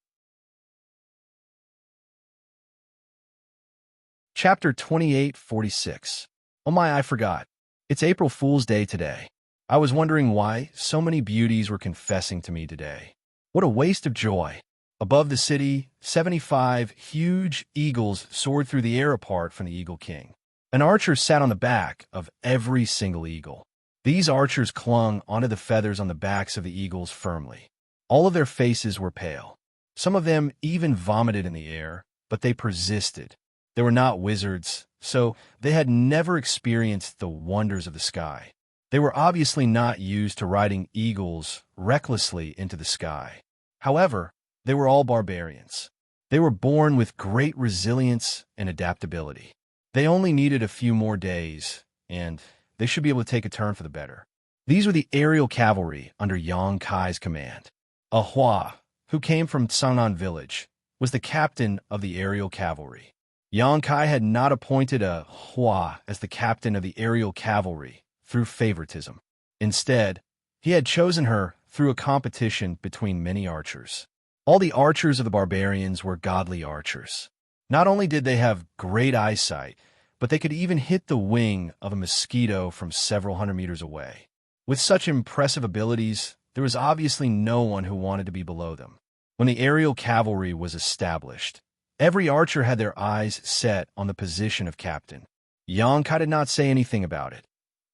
Chapter 2846. Oh my, I forgot. It's April Fool's Day today. I was wondering why so many beauties were confessing to me today. What a waste of joy. Above the city, 75 huge eagles soared through the air apart from the Eagle King. An archer sat on the back of every single eagle. These archers clung onto the feathers on the backs of the eagles firmly. All of their faces were pale. Some of them even vomited in the air, but they persisted. They were not wizards, so they had never experienced the wonders of the sky. They were obviously not used to riding eagles recklessly into the sky. However, they were all barbarians. They were born with great resilience and adaptability. They only needed a few more days, and they should be able to take a turn for the better. These were the aerial cavalry under Xianxia's command. A Hua, who came from Sangnan village, was the captain of the aerial cavalry. Xianxia had not appointed a Hua as the captain of the aerial cavalry through favoritism. Instead, he had chosen her through a competition between many archers. All the archers of the barbarians were godly archers. Not only did they have great eyesight, but they could even hit the wing of a mosquito from several hundred meters away. With such impressive abilities, there was obviously no one who wanted to be below them. When the aerial cavalry was established, every archer had their eyes set on the position of captain. Xianxia did not say anything about it,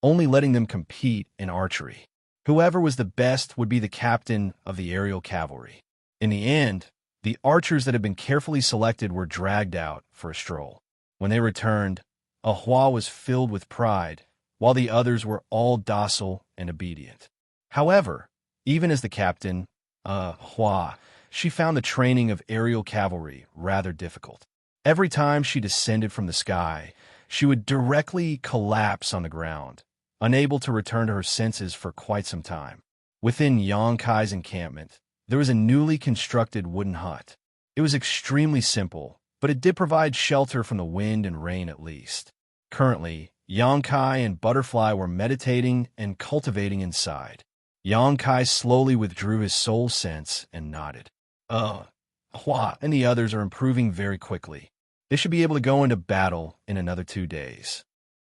only letting them compete in archery. Whoever was the best would be the captain of the aerial cavalry. In the end, the archers that had been carefully selected were dragged out for a stroll. When they returned, Ahua was filled with pride, while the others were all docile and obedient. However, even as the captain, Ahua, she found the training of aerial cavalry rather difficult. Every time she descended from the sky, she would directly collapse on the ground, unable to return to her senses for quite some time. Within Xianxia's encampment, there was a newly constructed wooden hut. It was extremely simple, but it did provide shelter from the wind and rain at least. Currently, Xianxia and Butterfly were meditating and cultivating inside. Xianxia slowly withdrew his soul sense and nodded. Hua and the others are improving very quickly. They should be able to go into battle in another 2 days.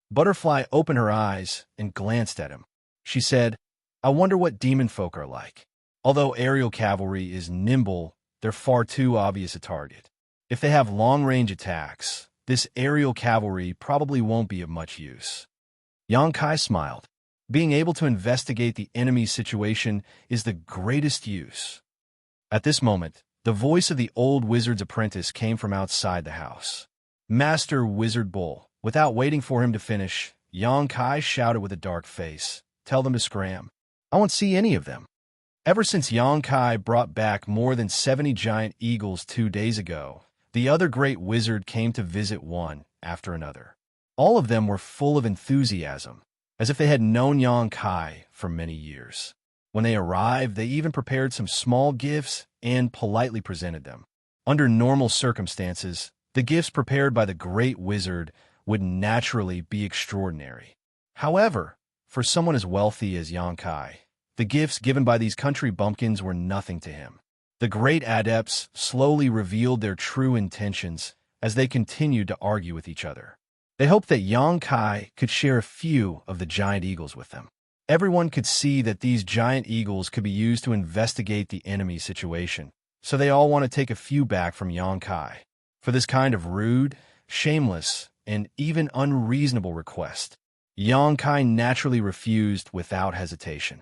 Butterfly opened her eyes and glanced at him. She said, I wonder what demon folk are like. Although aerial cavalry is nimble, they're far too obvious a target. If they have long-range attacks, this aerial cavalry probably won't be of much use. Xianxia smiled. Being able to investigate the enemy's situation is the greatest use. At this moment, the voice of the old wizard's apprentice came from outside the house. Master Wizard Bull. Without waiting for him to finish, Xianxia shouted with a dark face, Tell them to scram. I won't see any of them. Ever since Xianxia brought back more than 70 giant eagles 2 days ago, the other great wizard came to visit one after another. All of them were full of enthusiasm, as if they had known Xianxia for many years. When they arrived, they even prepared some small gifts and politely presented them. Under normal circumstances, the gifts prepared by the great wizard would naturally be extraordinary. However, for someone as wealthy as Xianxia, the gifts given by these country bumpkins were nothing to him. The great adepts slowly revealed their true intentions as they continued to argue with each other. They hoped that Xianxia could share a few of the giant eagles with them. Everyone could see that these giant eagles could be used to investigate the enemy's situation, so they all want to take a few back from Xianxia. For this kind of rude, shameless, and even unreasonable request, Xianxia naturally refused without hesitation.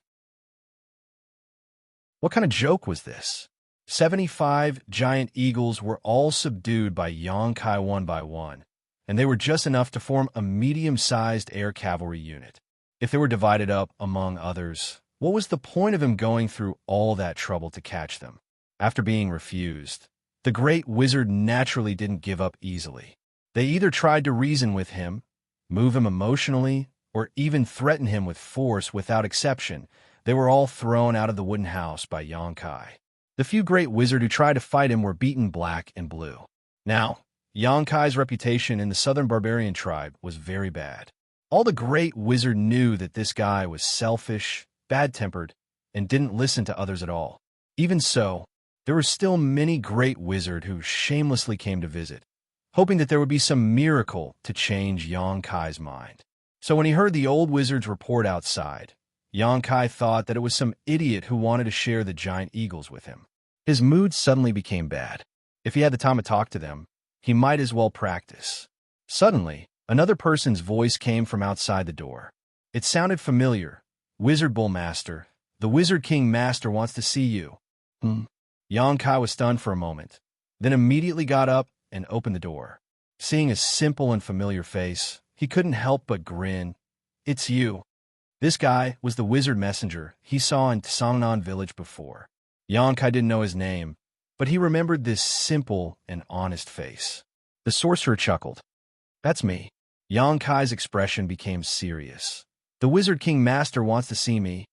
What kind of joke was this? 75 giant eagles were all subdued by Xianxia one by one, and they were just enough to form a medium-sized air cavalry unit. If they were divided up among others, what was the point of him going through all that trouble to catch them? After being refused, the great wizard naturally didn't give up easily. They either tried to reason with him, move him emotionally, or even threaten him with force. Without exception, they were all thrown out of the wooden house by Xianxia. The few great wizards who tried to fight him were beaten black and blue. Now, Xianxia's reputation in the southern barbarian tribe was very bad. All the great wizard knew that this guy was selfish, bad-tempered, and didn't listen to others at all. Even so, there were still many great wizards who shamelessly came to visit, hoping that there would be some miracle to change Xianxia's mind. So when he heard the old wizard's report outside, Xianxia thought that it was some idiot who wanted to share the giant eagles with him. His mood suddenly became bad. If he had the time to talk to them, he might as well practice. Suddenly, another person's voice came from outside the door. It sounded familiar. Wizard Bull Master, the Wizard King Master wants to see you. Xianxia was stunned for a moment, then immediately got up and opened the door. Seeing a simple and familiar face, he couldn't help but grin. It's you. This guy was the wizard messenger he saw in Tsangnan village before. Xianxia didn't know his name, but he remembered this simple and honest face. The sorcerer chuckled. That's me. Xianxia's expression became serious. The Wizard King Master wants to see me.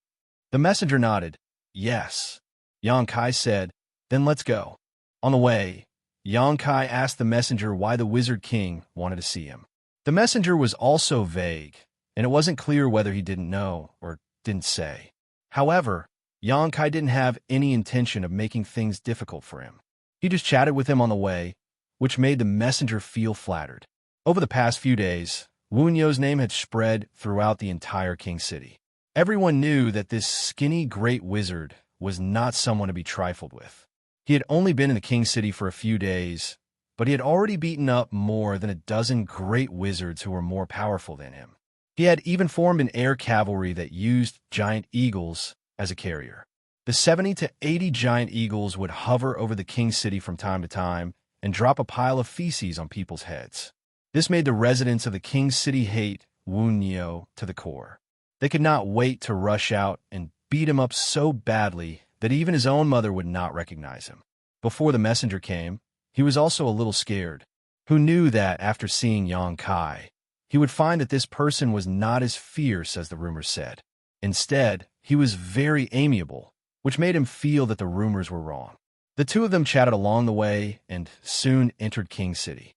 The messenger nodded. Yes. Xianxia said, then let's go. On the way, Xianxia asked the messenger why the Wizard King wanted to see him. The messenger was also vague, and it wasn't clear whether he didn't know or didn't say. However, Xianxia didn't have any intention of making things difficult for him. He just chatted with him on the way, which made the messenger feel flattered. Over the past few days, Wuxia's name had spread throughout the entire King City. Everyone knew that this skinny great wizard was not someone to be trifled with. He had only been in the King City for a few days, but he had already beaten up more than a dozen great wizards who were more powerful than him. He had even formed an air cavalry that used giant eagles as a carrier. The 70 to 80 giant eagles would hover over the King City from time to time and drop a pile of feces on people's heads. This made the residents of the King City hate Wuxia to the core. They could not wait to rush out and beat him up so badly that even his own mother would not recognize him. Before the messenger came, he was also a little scared. Who knew that after seeing Xianxia, he would find that this person was not as fierce as the rumors said. Instead, he was very amiable, which made him feel that the rumors were wrong. The two of them chatted along the way and soon entered King City.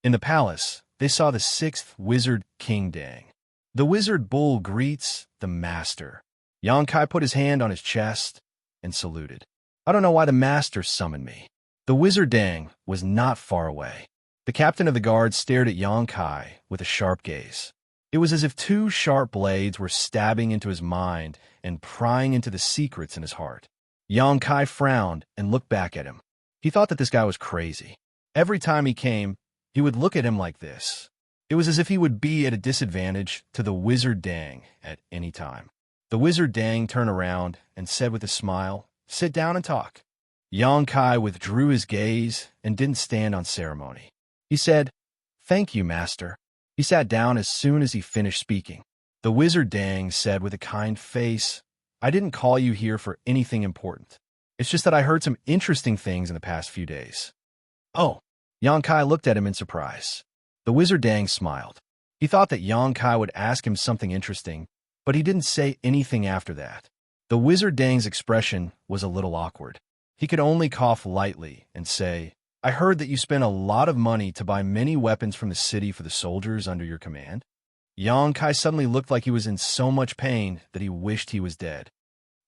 In the palace, they saw the 6th wizard, King Dang. The wizard bull greets the master. Xianxia put his hand on his chest and saluted. I don't know why the master summoned me. The wizard Dang was not far away. The captain of the guard stared at Xianxia with a sharp gaze. It was as if 2 sharp blades were stabbing into his mind and prying into the secrets in his heart. Xianxia frowned and looked back at him. He thought that this guy was crazy. Every time he came, he would look at him like this. It was as if he would be at a disadvantage to the wizard Dang at any time. The wizard Dang turned around and said with a smile, "Sit down and talk." Xianxia withdrew his gaze and didn't stand on ceremony. He said, "Thank you, master." He sat down as soon as he finished speaking. The wizard Dang said with a kind face, "I didn't call you here for anything important. It's just that I heard some interesting things in the past few days." "Oh." Xianxia looked at him in surprise. The wizard Dang smiled. He thought that Xianxia would ask him something interesting, but he didn't say anything after that. The wizard Dang's expression was a little awkward. He could only cough lightly and say, "I heard that you spent a lot of money to buy many weapons from the city for the soldiers under your command." Xianxia suddenly looked like he was in so much pain that he wished he was dead.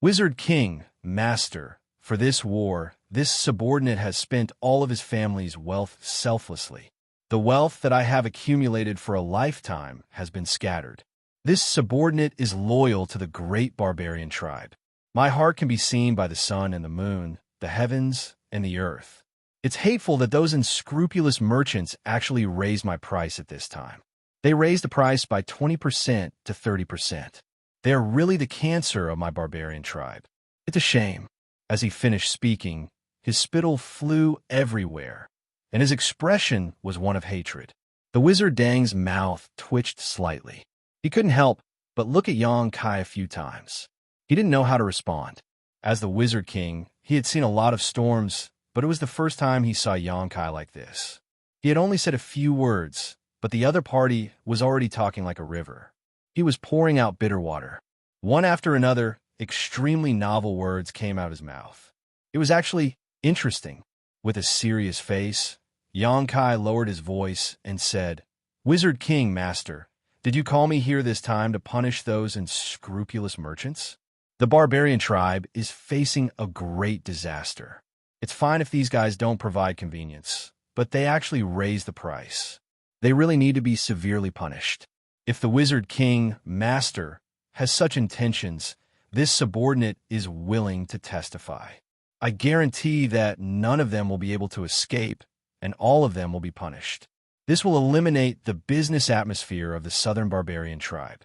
"Wizard King, Master, for this war, this subordinate has spent all of his family's wealth selflessly. The wealth that I have accumulated for a lifetime has been scattered. This subordinate is loyal to the great barbarian tribe. My heart can be seen by the sun and the moon, the heavens and the earth. It's hateful that those unscrupulous merchants actually raised my price at this time. They raised the price by 20% to 30%. They are really the cancer of my barbarian tribe. It's a shame." As he finished speaking, his spittle flew everywhere, and his expression was one of hatred. The wizard Dang's mouth twitched slightly. He couldn't help but look at Xianxia a few times. He didn't know how to respond. As the wizard king, he had seen a lot of storms, but it was the first time he saw Xianxia like this. He had only said a few words, but the other party was already talking like a river. He was pouring out bitter water. One after another, extremely novel words came out of his mouth. It was actually interesting. With a serious face, Xianxia lowered his voice and said, "Wizard King, Master, did you call me here this time to punish those unscrupulous merchants? The barbarian tribe is facing a great disaster. It's fine if these guys don't provide convenience, but they actually raise the price. They really need to be severely punished. If the Wizard King, Master, has such intentions, this subordinate is willing to testify. I guarantee that none of them will be able to escape, and all of them will be punished. This will eliminate the business atmosphere of the Southern Barbarian tribe."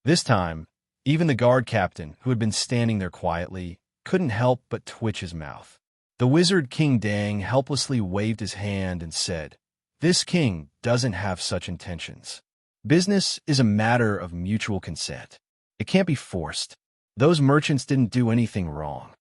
This time, even the guard captain, who had been standing there quietly, couldn't help but twitch his mouth. The wizard King Dang helplessly waved his hand and said, "This king doesn't have such intentions. Business is a matter of mutual consent. It can't be forced. Those merchants didn't do anything wrong."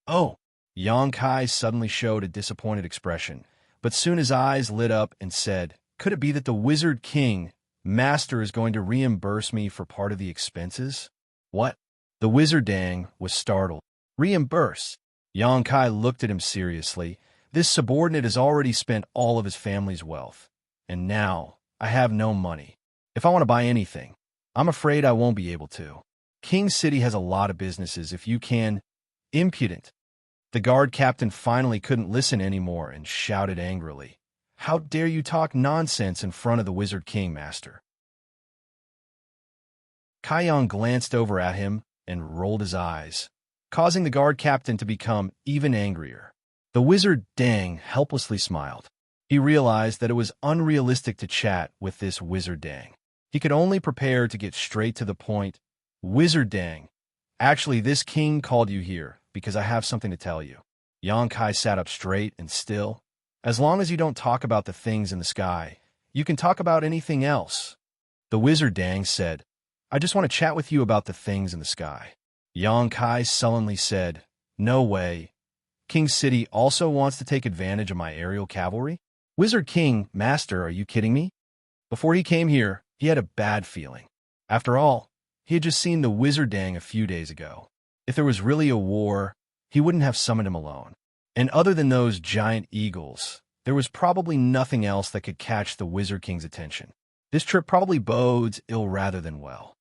"Oh!" Xianxia suddenly showed a disappointed expression, but soon his eyes lit up and said, "Could it be that the Wizard King, Master, is going to reimburse me for part of the expenses?" "What?" The wizard Dang was startled. "Reimburse?" Xianxia looked at him seriously. "This subordinate has already spent all of his family's wealth, and now I have no money. If I want to buy anything, I'm afraid I won't be able to. King City has a lot of businesses if you can. Impudent. The guard captain finally couldn't listen anymore and shouted angrily, "How dare you talk nonsense in front of the Wizard King, Master?" Kaiyang glanced over at him and rolled his eyes, causing the guard captain to become even angrier. The Wizard Dang helplessly smiled. He realized that it was unrealistic to chat with this Wizard Dang. He could only prepare to get straight to the point. "Wizard Dang, actually this king called you here because I have something to tell you." Xianxia sat up straight and still. "As long as you don't talk about the things in the sky, you can talk about anything else." The Wizard Dang said, "I just want to chat with you about the things in the sky." Xianxia sullenly said, "No way. King City also wants to take advantage of my aerial cavalry?" "Wizard King, Master, are you kidding me?" Before he came here, he had a bad feeling. After all, he had just seen the Wizard Dang a few days ago. If there was really a war, he wouldn't have summoned him alone. And other than those giant eagles, there was probably nothing else that could catch the Wizard King's attention. This trip probably bodes ill rather than well.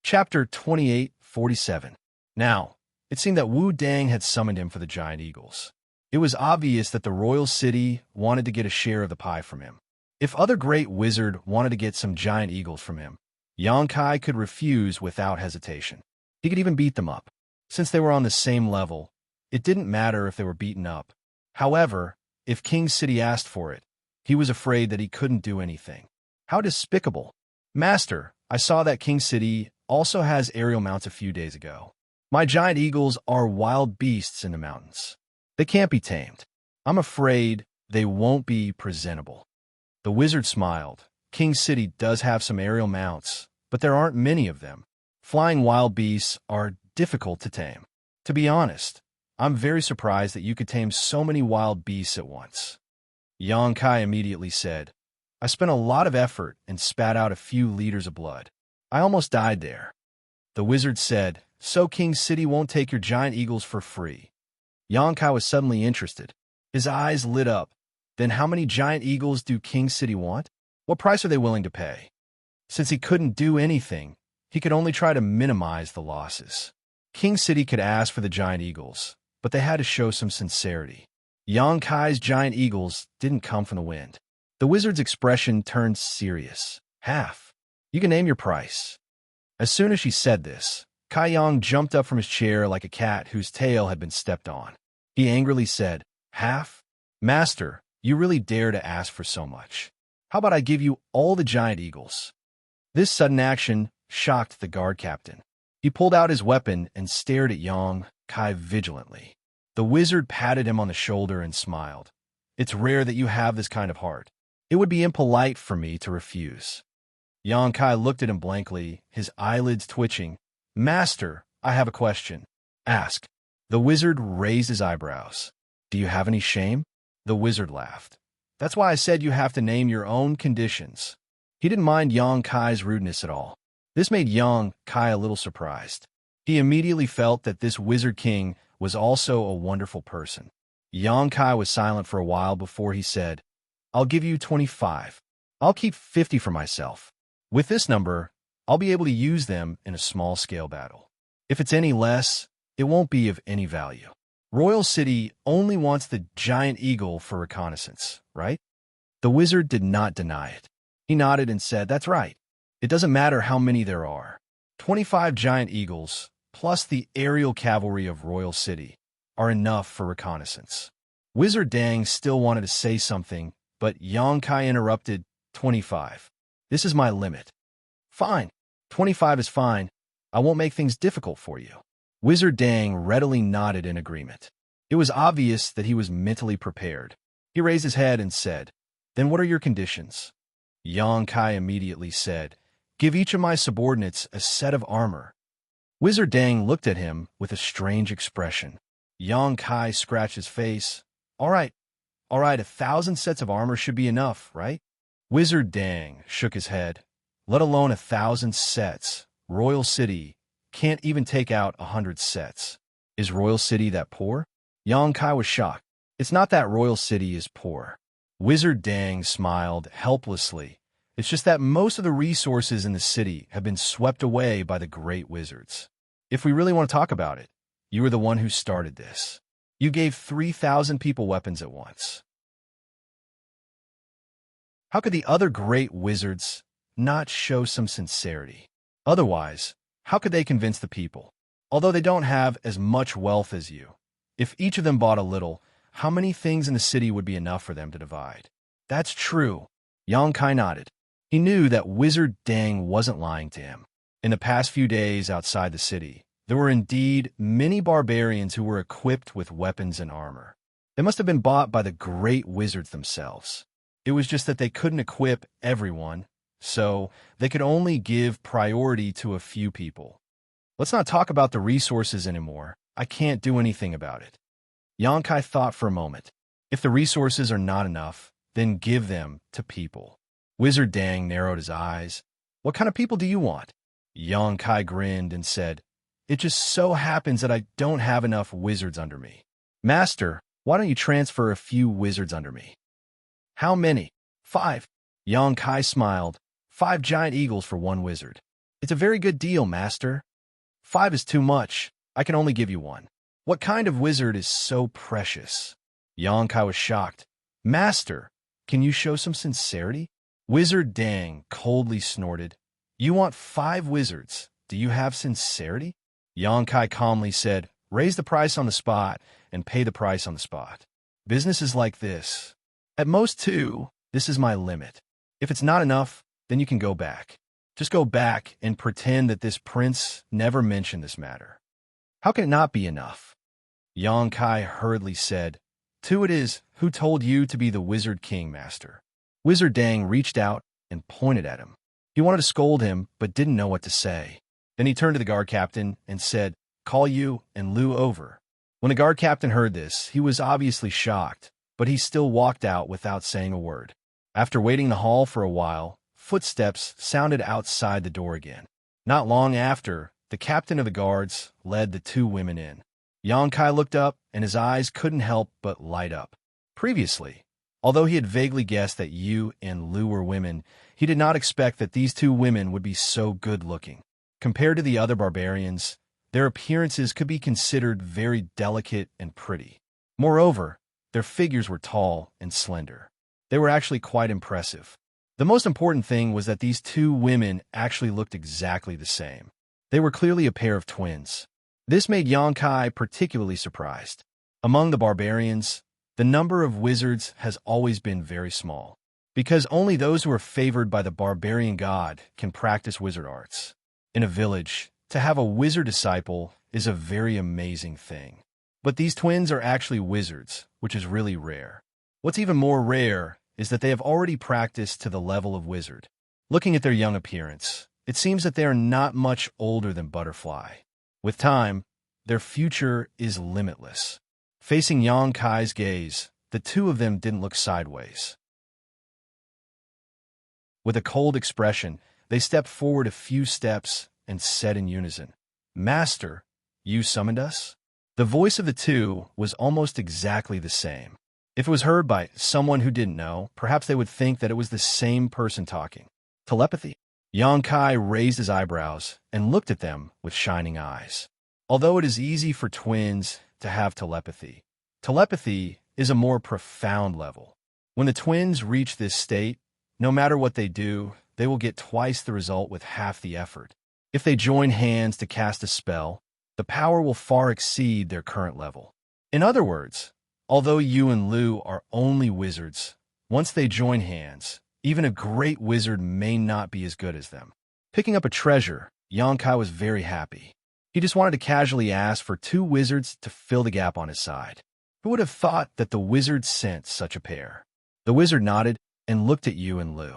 Chapter 28:47. Now, it seemed that Wu Dang had summoned him for the giant eagles. It was obvious that the royal city wanted to get a share of the pie from him. If other great wizard wanted to get some giant eagles from him, Xianxia could refuse without hesitation. He could even beat them up. Since they were on the same level, it didn't matter if they were beaten up. However, if King City asked for it, he was afraid that he couldn't do anything. How despicable. "Master, I saw that King City also has aerial mounts a few days ago. My giant eagles are wild beasts in the mountains. They can't be tamed. I'm afraid they won't be presentable." The wizard smiled. "King City does have some aerial mounts, but there aren't many of them. Flying wild beasts are difficult to tame. To be honest, I'm very surprised that you could tame so many wild beasts at once." Xianxia immediately said, "I spent a lot of effort and spat out a few liters of blood. I almost died there." The wizard said, "So King City won't take your giant eagles for free?" Xianxia was suddenly interested. His eyes lit up. "Then how many giant eagles do King City want? What price are they willing to pay?" Since he couldn't do anything, he could only try to minimize the losses. King City could ask for the giant eagles, but they had to show some sincerity. Xianxia's giant eagles didn't come from the wind. The wizard's expression turned serious. "Half. You can name your price." As soon as she said this, Kaiyang jumped up from his chair like a cat whose tail had been stepped on. He angrily said, "Half? Master, you really dare to ask for so much. How about I give you all the giant eagles?" This sudden action shocked the guard captain. He pulled out his weapon and stared at Xianxia vigilantly. The wizard patted him on the shoulder and smiled. "It's rare that you have this kind of heart. It would be impolite for me to refuse." Xianxia looked at him blankly, his eyelids twitching. "Master, I have a question." "Ask." The wizard raised his eyebrows. "Do you have any shame?" The wizard laughed. "That's why I said you have to name your own conditions." He didn't mind Xianxia's rudeness at all. This made Xianxia a little surprised. He immediately felt that this wizard king was also a wonderful person. Xianxia was silent for a while before he said, "I'll give you 25. I'll keep 50 for myself. With this number, I'll be able to use them in a small-scale battle. If it's any less, it won't be of any value. Royal City only wants the giant eagle for reconnaissance, right?" The wizard did not deny it. He nodded and said, "That's right. It doesn't matter how many there are. 25 giant eagles, plus the aerial cavalry of Royal City, are enough for reconnaissance." Wizard Dang still wanted to say something, but Xianxia interrupted. 25. This is my limit." "Fine. 25 is fine. I won't make things difficult for you." Wizard Dang readily nodded in agreement. It was obvious that he was mentally prepared. He raised his head and said, "Then what are your conditions?" Xianxia immediately said, "Give each of my subordinates a set of armor." Wizard Dang looked at him with a strange expression. Xianxia scratched his face. All right, 1,000 sets of armor should be enough, right?" Wizard Dang shook his head. "Let alone 1,000 sets. Royal City can't even take out 100 sets. Is Royal City that poor?" Xianxia was shocked. "It's not that Royal City is poor. Wizard Dang smiled helplessly. It's just that most of the resources in the city have been swept away by the great wizards. If we really want to talk about it, you were the one who started this. You gave 3,000 people weapons at once. How could the other great wizards not show some sincerity? Otherwise, how could they convince the people? Although they don't have as much wealth as you, if each of them bought a little, how many things in the city would be enough for them to divide? That's true. Xianxia nodded. He knew that Wizard Dang wasn't lying to him. In the past few days outside the city, there were indeed many barbarians who were equipped with weapons and armor. They must have been bought by the great wizards themselves. It was just that they couldn't equip everyone, so they could only give priority to a few people. Let's not talk about the resources anymore. I can't do anything about it. Xianxia thought for a moment. If the resources are not enough, then give them to people. Wizard Dang narrowed his eyes. What kind of people do you want? Xianxia grinned and said, It just so happens that I don't have enough wizards under me. Master, why don't you transfer a few wizards under me? How many? 5. Xianxia smiled. 5 giant eagles for 1 wizard. It's a very good deal, Master. 5 is too much. I can only give you 1. What kind of wizard is so precious? Xianxia was shocked. Master, can you show some sincerity? Wizard Dang coldly snorted. You want 5 wizards. Do you have sincerity? Xianxia calmly said, Raise the price on the spot and pay the price on the spot. Business is like this. At most 2, this is my limit. If it's not enough, then you can go back. Just go back and pretend that this prince never mentioned this matter. How can it not be enough? Xianxia hurriedly said, 2 it is. Who told you to be the Wizard King, Master? Wizard Dang reached out and pointed at him. He wanted to scold him, but didn't know what to say. Then he turned to the guard captain and said, Call you and Lu over. When the guard captain heard this, he was obviously shocked, but he still walked out without saying a word. After waiting in the hall for a while, footsteps sounded outside the door again. Not long after, the captain of the guards led the 2 women in. Xianxia looked up, and his eyes couldn't help but light up. Previously, although he had vaguely guessed that Yu and Lu were women, he did not expect that these 2 women would be so good-looking. Compared to the other barbarians, their appearances could be considered very delicate and pretty. Moreover, their figures were tall and slender. They were actually quite impressive. The most important thing was that these 2 women actually looked exactly the same. They were clearly a pair of twins. This made Xianxia particularly surprised. Among the barbarians, the number of wizards has always been very small, because only those who are favored by the barbarian god can practice wizard arts. In a village, to have a wizard disciple is a very amazing thing. But these twins are actually wizards, which is really rare. What's even more rare is that they have already practiced to the level of wizard. Looking at their young appearance, it seems that they are not much older than Butterfly. With time, their future is limitless. Facing Xianxia's gaze, the 2 of them didn't look sideways. With a cold expression, they stepped forward a few steps and said in unison, Master, you summoned us? The voice of the 2 was almost exactly the same. If it was heard by someone who didn't know, perhaps they would think that it was the same person talking. Telepathy? Xianxia raised his eyebrows and looked at them with shining eyes. Although it is easy for twins to have telepathy, telepathy is a more profound level. When the twins reach this state, no matter what they do, they will get twice the result with half the effort. If they join hands to cast a spell, the power will far exceed their current level. In other words, although Yu and Lu are only wizards, once they join hands, even a great wizard may not be as good as them. Picking up a treasure, Xianxia was very happy. He just wanted to casually ask for 2 wizards to fill the gap on his side. Who would have thought that the wizard sent such a pair? The wizard nodded and looked at Yu and Lu.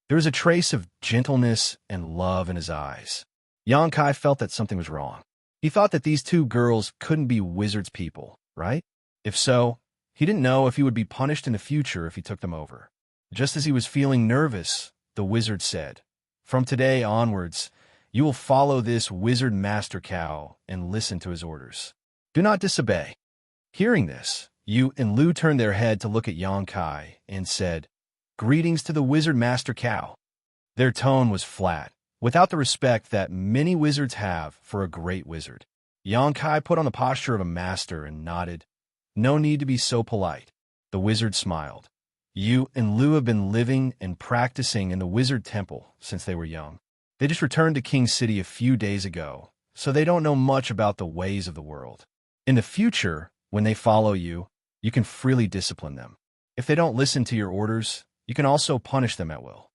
There was a trace of gentleness and love in his eyes. Xianxia felt that something was wrong. He thought that these 2 girls couldn't be wizards' people, right? If so, he didn't know if he would be punished in the future if he took them over. Just as he was feeling nervous, the wizard said, From today onwards, you will follow this wizard master cow and listen to his orders. Do not disobey. Hearing this, Yu and Lu turned their head to look at Xianxia and said, "Greetings to the wizard master cow." Their tone was flat, without the respect that many wizards have for a great wizard. Xianxia put on the posture of a master and nodded. "No need to be so polite." The wizard smiled. "Yu and Lu have been living and practicing in the wizard temple since they were young. They just returned to King City a few days ago, so they don't know much about the ways of the world. In the future, when they follow you, you can freely discipline them. If they don't listen to your orders, you can also punish them at will."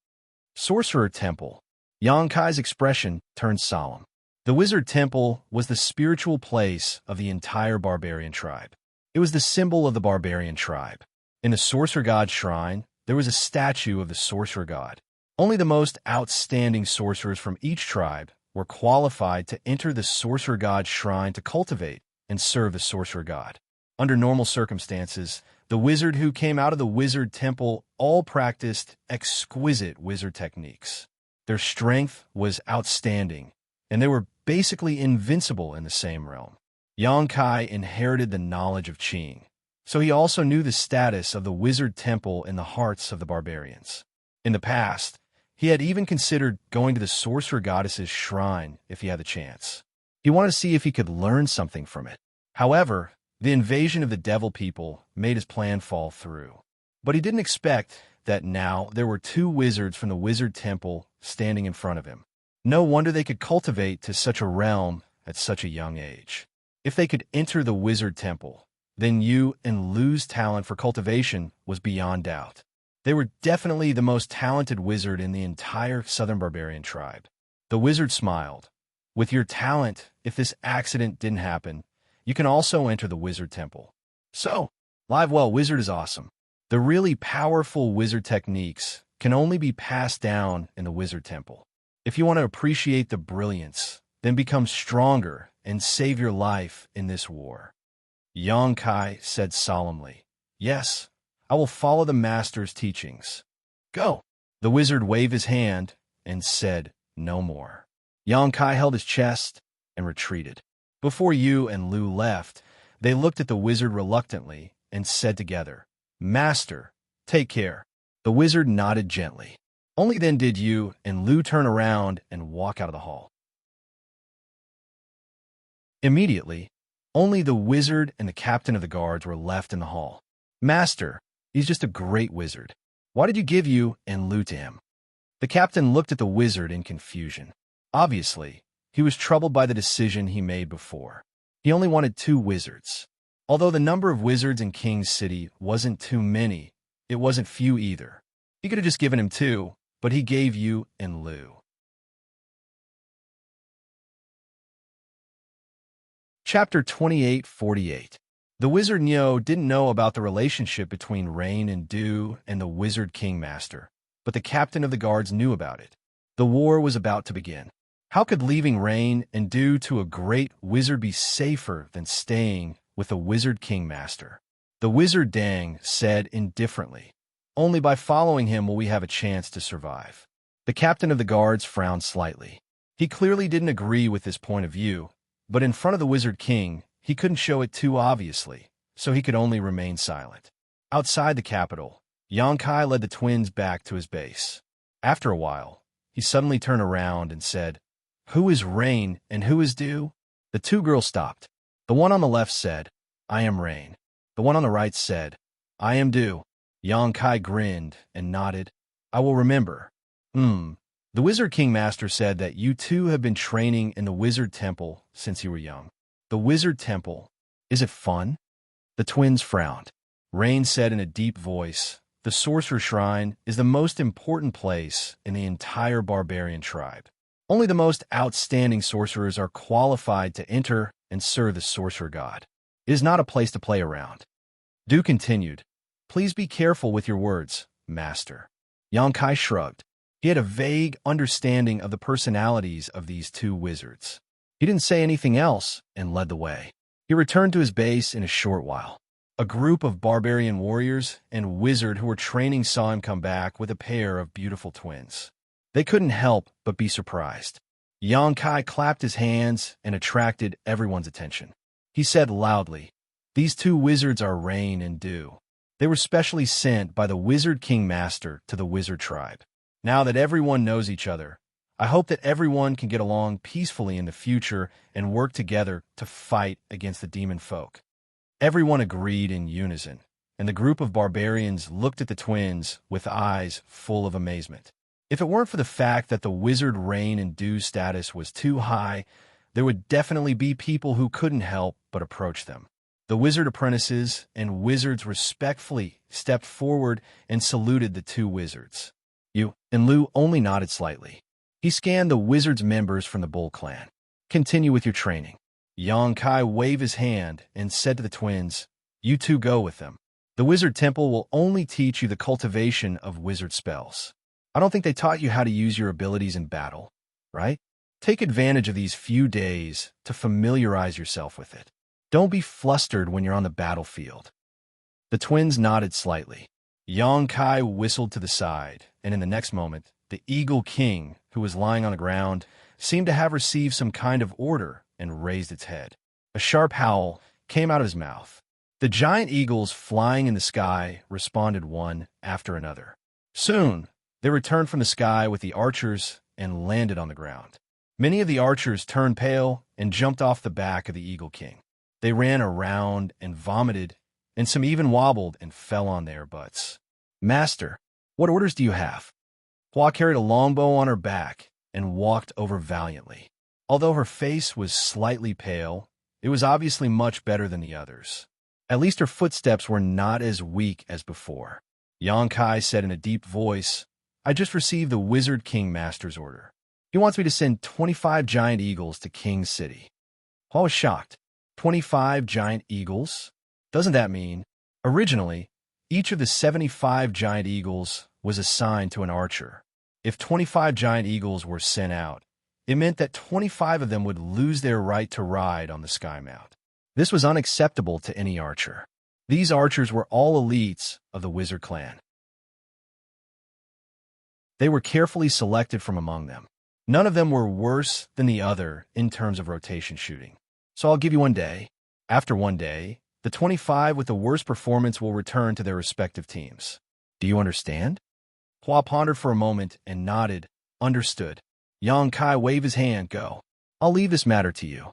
Sorcerer Temple. Xianxia's expression turned solemn. The Wizard Temple was the spiritual place of the entire barbarian tribe. It was the symbol of the barbarian tribe. In the Sorcerer God's shrine, there was a statue of the Sorcerer God. Only the most outstanding sorcerers from each tribe were qualified to enter the Sorcerer God's shrine to cultivate and serve the Sorcerer God. Under normal circumstances, the wizard who came out of the Wizard Temple all practiced exquisite wizard techniques. Their strength was outstanding, and they were basically invincible in the same realm. Xianxia inherited the knowledge of Qing, so he also knew the status of the Wizard Temple in the hearts of the barbarians. In the past, he had even considered going to the Sorcerer Goddess's shrine if he had the chance. He wanted to see if he could learn something from it. However, the invasion of the Devil People made his plan fall through. But he didn't expect that now there were two wizards from the Wizard Temple standing in front of him. No wonder they could cultivate to such a realm at such a young age. If they could enter the Wizard Temple, then Yu and Lu's talent for cultivation was beyond doubt. They were definitely the most talented wizard in the entire Southern Barbarian tribe. The wizard smiled. "With your talent, if this accident didn't happen, you can also enter the Wizard Temple." So, Live Well Wizard is awesome. The really powerful wizard techniques can only be passed down in the Wizard Temple. If you want to appreciate the brilliance, then become stronger and save your life in this war. Xianxia said solemnly, "Yes, I will follow the master's teachings. Go." The wizard waved his hand and said no more. Xianxia held his chest and retreated. Before Yu and Lu left, they looked at the wizard reluctantly and said together, "Master, take care." The wizard nodded gently. Only then did Yu and Lu turn around and walk out of the hall. Immediately, only the wizard and the captain of the guards were left in the hall. "Master, he's just a great wizard. Why did you give Yu and Lu to him?" The captain looked at the wizard in confusion. Obviously, he was troubled by the decision he made before. He only wanted two wizards. Although the number of wizards in King's City wasn't too many, it wasn't few either. He could have just given him two, but he gave Yu and Lu. Chapter 28:48. The wizard Nyo didn't know about the relationship between Rain and Dew and the wizard Kingmaster, but the captain of the guards knew about it. The war was about to begin. How could leaving Rain and Dew to a great wizard be safer than staying with the wizard Kingmaster? The wizard Dang said indifferently, "Only by following him will we have a chance to survive." The captain of the guards frowned slightly. He clearly didn't agree with this point of view, but in front of the Wizard King, he couldn't show it too obviously, so he could only remain silent. Outside the capital, Xianxia led the twins back to his base. After a while, he suddenly turned around and said, "Who is Rain and who is Dew?" The two girls stopped. The one on the left said, "I am Rain." The one on the right said, "I am Dew." Xianxia grinned and nodded. "I will remember." The Wizard Kingmaster said that you two have been training in the Wizard Temple since you were young. The Wizard Temple, is it fun? The twins frowned. Rain said in a deep voice, "The Sorcerer Shrine is the most important place in the entire barbarian tribe. Only the most outstanding sorcerers are qualified to enter and serve the Sorcerer God. It is not a place to play around." Dew continued, "Please be careful with your words, Master." Xianxia shrugged. He had a vague understanding of the personalities of these two wizards. He didn't say anything else and led the way. He returned to his base in a short while. A group of barbarian warriors and wizard who were training saw him come back with a pair of beautiful twins. They couldn't help but be surprised. Xianxia clapped his hands and attracted everyone's attention. He said loudly, These two wizards are Rain and Dew. They were specially sent by the Wizard King Master to the wizard tribe. Now that everyone knows each other, I hope that everyone can get along peacefully in the future and work together to fight against the demon folk. Everyone agreed in unison, and the group of barbarians looked at the twins with eyes full of amazement. If it weren't for the fact that the wizard Rain and Dew status was too high, there would definitely be people who couldn't help but approach them. The wizard apprentices and wizards respectfully stepped forward and saluted the two wizards. Yu and Lu only nodded slightly. He scanned the wizard's members from the Bull clan. Continue with your training. Xianxia waved his hand and said to the twins, you two go with them. The wizard temple will only teach you the cultivation of wizard spells. I don't think they taught you how to use your abilities in battle, right? Take advantage of these few days to familiarize yourself with it. Don't be flustered when you're on the battlefield. The twins nodded slightly. Xianxia whistled to the side, and in the next moment, the Eagle King, who was lying on the ground, seemed to have received some kind of order and raised its head. A sharp howl came out of his mouth. The giant eagles flying in the sky responded one after another. Soon, they returned from the sky with the archers and landed on the ground. Many of the archers turned pale and jumped off the back of the Eagle King. They ran around and vomited, and some even wobbled and fell on their butts. Master, what orders do you have? Hua carried a longbow on her back and walked over valiantly. Although her face was slightly pale, it was obviously much better than the others. At least her footsteps were not as weak as before. Xianxia said in a deep voice, I just received the Wizard King Master's order. He wants me to send 25 giant eagles to King's City. Hua was shocked. 25 giant eagles? Doesn't that mean? Originally, each of the 75 giant eagles was assigned to an archer. If 25 giant eagles were sent out, it meant that 25 of them would lose their right to ride on the Sky Mount. This was unacceptable to any archer. These archers were all elites of the wizard clan. They were carefully selected from among them. None of them were worse than the other in terms of rotation shooting. So I'll give you 1 day. After 1 day, the 25 with the worst performance will return to their respective teams. Do you understand? Hua pondered for a moment and nodded. Understood. Xianxia waved his hand. Go. I'll leave this matter to you.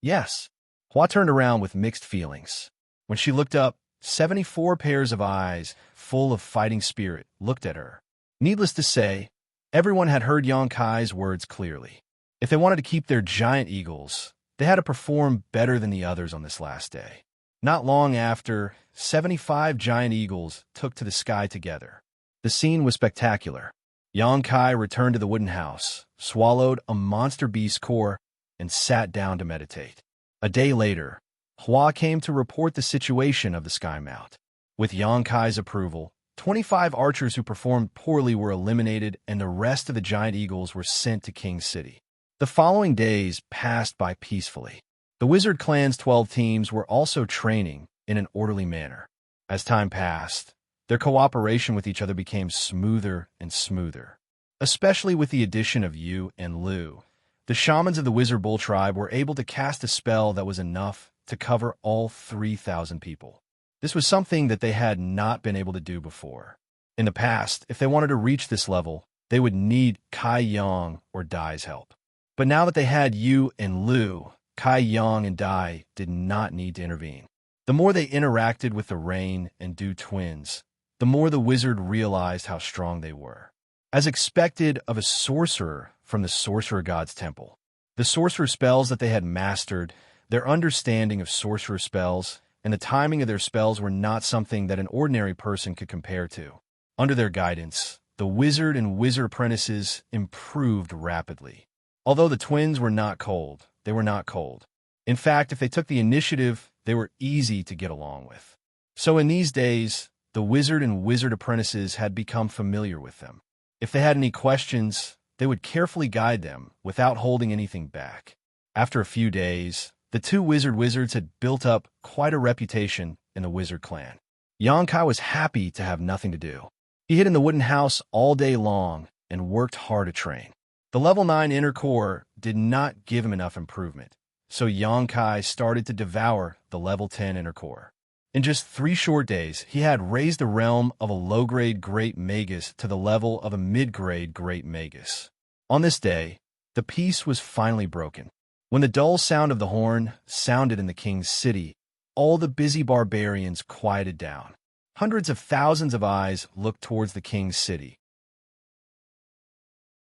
Yes. Hua turned around with mixed feelings. When she looked up, 74 pairs of eyes, full of fighting spirit, looked at her. Needless to say, everyone had heard Xianxia's words clearly. If they wanted to keep their giant eagles, they had to perform better than the others on this last day. Not long after, 75 giant eagles took to the sky together. The scene was spectacular. Xianxia returned to the wooden house, swallowed a monster beast core, and sat down to meditate. A day later, Hua came to report the situation of the Sky Mount. With Xianxia's approval, 25 archers who performed poorly were eliminated and the rest of the giant eagles were sent to King's City. The following days passed by peacefully. The wizard clan's 12 teams were also training in an orderly manner. As time passed, their cooperation with each other became smoother and smoother. Especially with the addition of Yu and Lu, the shamans of the Wizard Bull tribe were able to cast a spell that was enough to cover all 3,000 people. This was something that they had not been able to do before. In the past, if they wanted to reach this level, they would need Kai Yang or Dai's help. But now that they had Yu and Lu, Kai Yang and Dai did not need to intervene. The more they interacted with the Rain and Dew twins, the more the wizard realized how strong they were. As expected of a sorcerer from the Sorcerer God's Temple, the sorcerer spells that they had mastered, their understanding of sorcerer spells, and the timing of their spells were not something that an ordinary person could compare to. Under their guidance, the wizard and wizard apprentices improved rapidly. Although the twins were not cold, they were not cold. In fact, if they took the initiative, they were easy to get along with. So in these days, the wizard and wizard apprentices had become familiar with them. If they had any questions, they would carefully guide them without holding anything back. After a few days, the two wizards had built up quite a reputation in the wizard clan. Xianxia was happy to have nothing to do. He hid in the wooden house all day long and worked hard to train. The level 9 inner core did not give him enough improvement, so Xianxia started to devour the level 10 inner core. In just 3 short days, he had raised the realm of a low-grade Great Magus to the level of a mid-grade Great Magus. On this day, the peace was finally broken. When the dull sound of the horn sounded in the king's city, all the busy barbarians quieted down. Hundreds of thousands of eyes looked towards the king's city.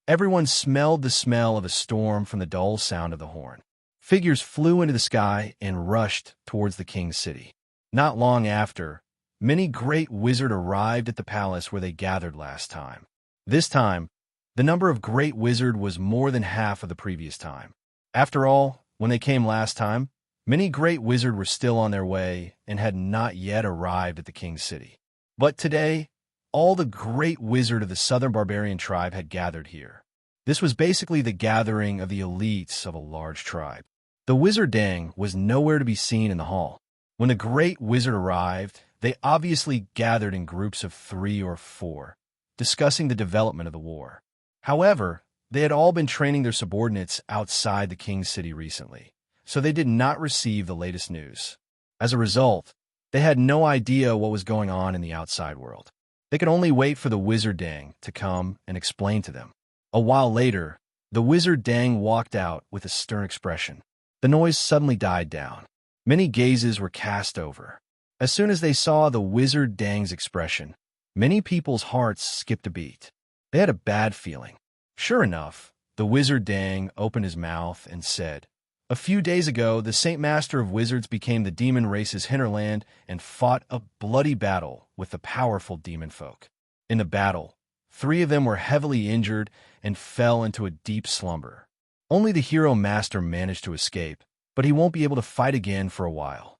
Everyone smelled the smell of a storm from the dull sound of the horn. Figures flew into the sky and rushed towards the king's city. Not long after, many great wizards arrived at the palace where they gathered last time. This time, the number of great wizards was more than half of the previous time. After all, when they came last time, many great wizards were still on their way and had not yet arrived at the king's city. But today, all the great wizards of the southern barbarian tribe had gathered here. This was basically the gathering of the elites of a large tribe. The wizard Dang was nowhere to be seen in the hall. When the great wizard arrived, they obviously gathered in groups of 3 or 4, discussing the development of the war. However, they had all been training their subordinates outside the king's city recently, so they did not receive the latest news. As a result, they had no idea what was going on in the outside world. They could only wait for the wizard Dang to come and explain to them. A while later, the wizard Dang walked out with a stern expression. The noise suddenly died down. Many gazes were cast over. As soon as they saw the wizard Dang's expression, many people's hearts skipped a beat. They had a bad feeling. Sure enough, the wizard Dang opened his mouth and said, "A few days ago, the Saint Master of Wizards became the demon race's hinterland and fought a bloody battle with the powerful demon folk. In the battle, 3 of them were heavily injured and fell into a deep slumber. Only the hero master managed to escape, but he won't be able to fight again for a while."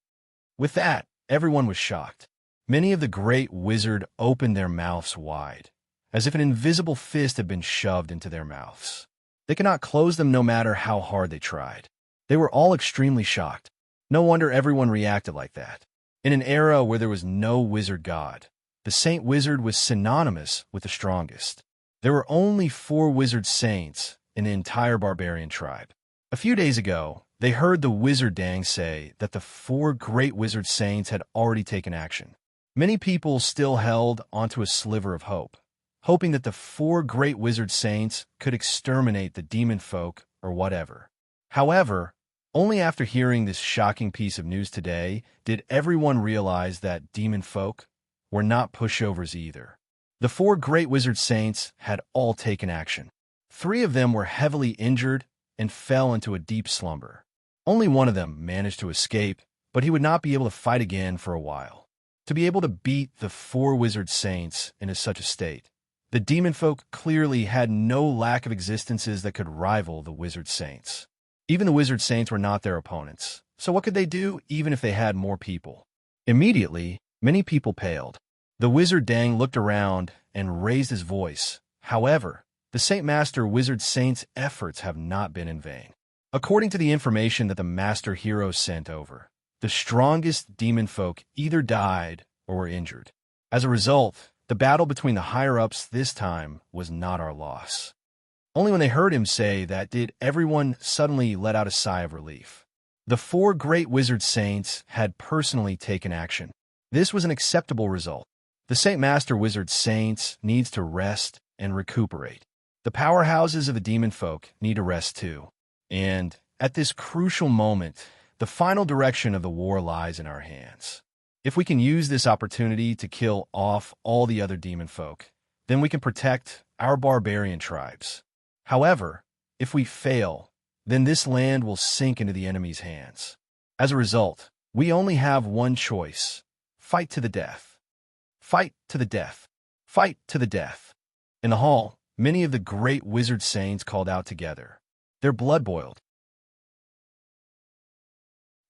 With that, everyone was shocked. Many of the great wizards opened their mouths wide, as if an invisible fist had been shoved into their mouths. They could not close them no matter how hard they tried. They were all extremely shocked. No wonder everyone reacted like that. In an era where there was no wizard god, the saint wizard was synonymous with the strongest. There were only 4 wizard saints in the entire barbarian tribe. A few days ago, they heard the wizard Dang say that the 4 great wizard saints had already taken action. Many people still held onto a sliver of hope, hoping that the 4 great wizard saints could exterminate the demon folk or whatever. However, only after hearing this shocking piece of news today did everyone realize that demon folk were not pushovers either. The 4 great wizard saints had all taken action. 3 of them were heavily injured and fell into a deep slumber. Only one of them managed to escape, but he would not be able to fight again for a while. To be able to beat the 4 wizard saints in such a state, the demon folk clearly had no lack of existences that could rival the wizard saints. Even the wizard saints were not their opponents, so what could they do even if they had more people? Immediately, many people paled. The wizard Dang looked around and raised his voice. However, the Saint Master Wizard Saint's efforts have not been in vain. According to the information that the Master Hero sent over, the strongest demon folk either died or were injured. As a result, the battle between the higher-ups this time was not our loss. Only when they heard him say that did everyone suddenly let out a sigh of relief. The 4 great wizard saints had personally taken action. This was an acceptable result. The Saint Master Wizard Saints needs to rest and recuperate. The powerhouses of the demon folk need to rest too. And at this crucial moment, the final direction of the war lies in our hands. If we can use this opportunity to kill off all the other demon folk, then we can protect our barbarian tribes. However, if we fail, then this land will sink into the enemy's hands. As a result, we only have one choice: fight to the death. Fight to the death. Fight to the death. In the hall, many of the great wizard saints called out together. Their blood boiled.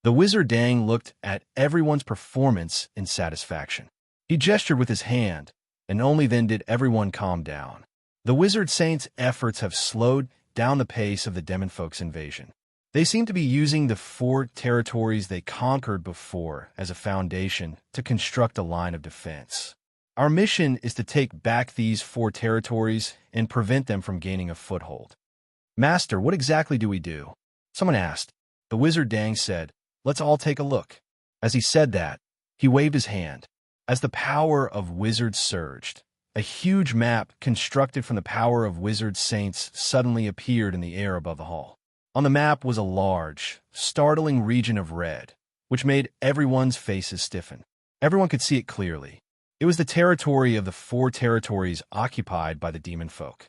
The wizard Dang looked at everyone's performance in satisfaction. He gestured with his hand, and only then did everyone calm down. The wizard saints' efforts have slowed down the pace of the demon folk's invasion. They seem to be using the 4 territories they conquered before as a foundation to construct a line of defense. Our mission is to take back these 4 territories and prevent them from gaining a foothold. Master, what exactly do we do? Someone asked. The wizard Dang said, "Let's all take a look." As he said that, he waved his hand. As the power of wizards surged, a huge map constructed from the power of wizard saints suddenly appeared in the air above the hall. On the map was a large, startling region of red, which made everyone's faces stiffen. Everyone could see it clearly. It was the territory of the 4 territories occupied by the demon folk.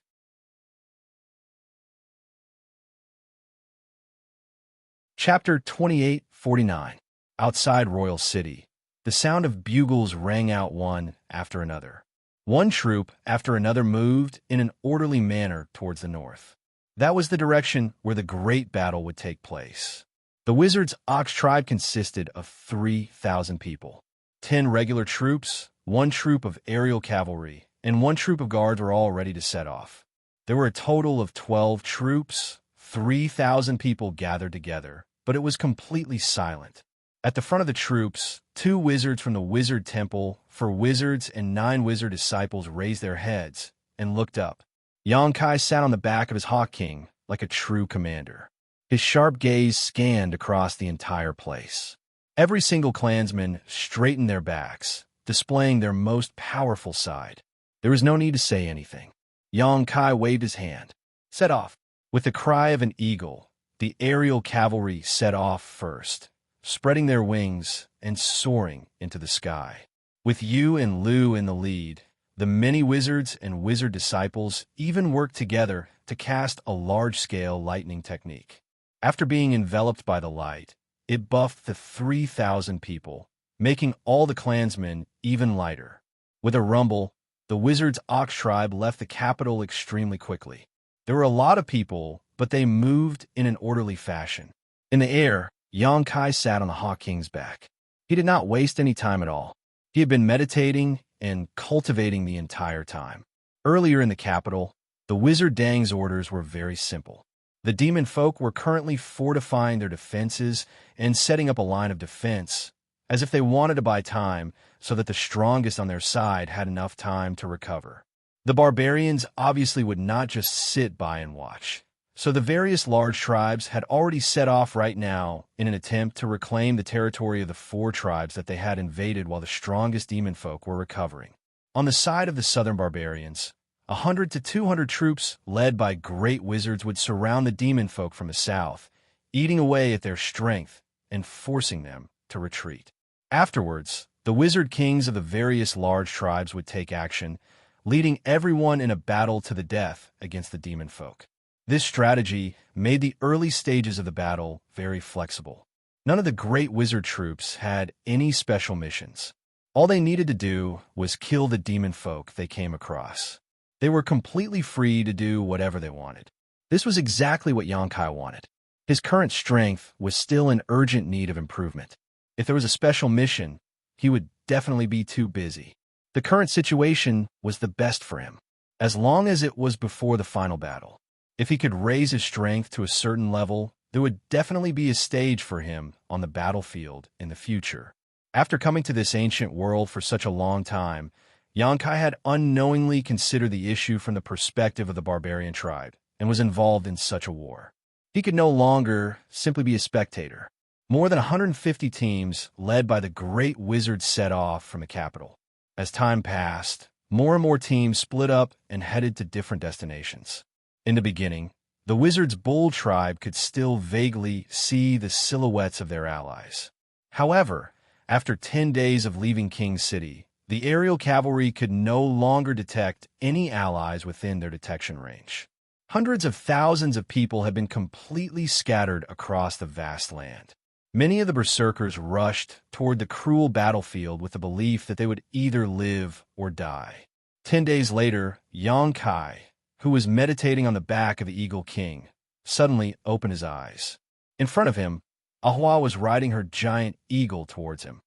Chapter 2849. Outside Royal City, the sound of bugles rang out one after another. One troop after another moved in an orderly manner towards the north. That was the direction where the great battle would take place. The wizards' ox tribe consisted of 3,000 people. 10 regular troops, 1 troop of aerial cavalry, and 1 troop of guards were all ready to set off. There were a total of 12 troops, 3,000 people gathered together, but it was completely silent. At the front of the troops, 2 wizards from the wizard temple for wizards and 9 wizard disciples raised their heads and looked up. Xianxia sat on the back of his hawk king like a true commander. His sharp gaze scanned across the entire place. Every single clansman straightened their backs, displaying their most powerful side. There was no need to say anything. Xianxia waved his hand. Set off. With the cry of an eagle, the aerial cavalry set off first, spreading their wings and soaring into the sky. With Yu and Lu in the lead, the many wizards and wizard disciples even worked together to cast a large-scale lightning technique. After being enveloped by the light, it buffed the 3,000 people, making all the clansmen even lighter. With a rumble, the wizards' ox tribe left the capital extremely quickly. There were a lot of people, but they moved in an orderly fashion. In the air, Xianxia sat on the Hawk King's back. He did not waste any time at all. He had been meditating and cultivating the entire time. Earlier in the capital, the wizard Dang's orders were very simple. The demon folk were currently fortifying their defenses and setting up a line of defense, as if they wanted to buy time so that the strongest on their side had enough time to recover. The barbarians obviously would not just sit by and watch. So the various large tribes had already set off right now in an attempt to reclaim the territory of the 4 tribes that they had invaded while the strongest demon folk were recovering. On the side of the southern barbarians, 100 to 200 troops led by great wizards would surround the demon folk from the south, eating away at their strength and forcing them to retreat. Afterwards, the wizard kings of the various large tribes would take action, leading everyone in a battle to the death against the demon folk. This strategy made the early stages of the battle very flexible. None of the great wizard troops had any special missions. All they needed to do was kill the demon folk they came across. They were completely free to do whatever they wanted. This was exactly what Xianxia wanted. His current strength was still in urgent need of improvement. If there was a special mission, he would definitely be too busy. The current situation was the best for him, as long as it was before the final battle. If he could raise his strength to a certain level, there would definitely be a stage for him on the battlefield in the future. After coming to this ancient world for such a long time, Xianxia had unknowingly considered the issue from the perspective of the barbarian tribe and was involved in such a war. He could no longer simply be a spectator. More than 150 teams, led by the great wizards, set off from the capital. As time passed, more and more teams split up and headed to different destinations. In the beginning, the wizards' bull tribe could still vaguely see the silhouettes of their allies. However, after 10 days of leaving King City, the aerial cavalry could no longer detect any allies within their detection range. Hundreds of thousands of people had been completely scattered across the vast land. Many of the berserkers rushed toward the cruel battlefield with the belief that they would either live or die. 10 days later, Xianxia, who was meditating on the back of the Eagle King, suddenly opened his eyes. In front of him, Ahua was riding her giant eagle towards him.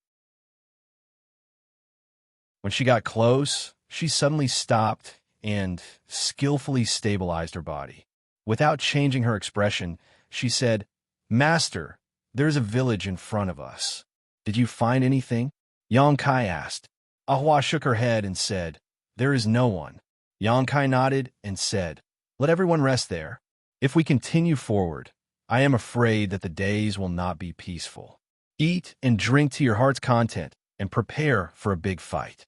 When she got close, she suddenly stopped and skillfully stabilized her body. Without changing her expression, she said, "Master, there's a village in front of us. Did you find anything?" Xianxia asked. Ahua shook her head and said, "There is no one." Xianxia nodded and said, "Let everyone rest there. If we continue forward, I am afraid that the days will not be peaceful. Eat and drink to your heart's content and prepare for a big fight."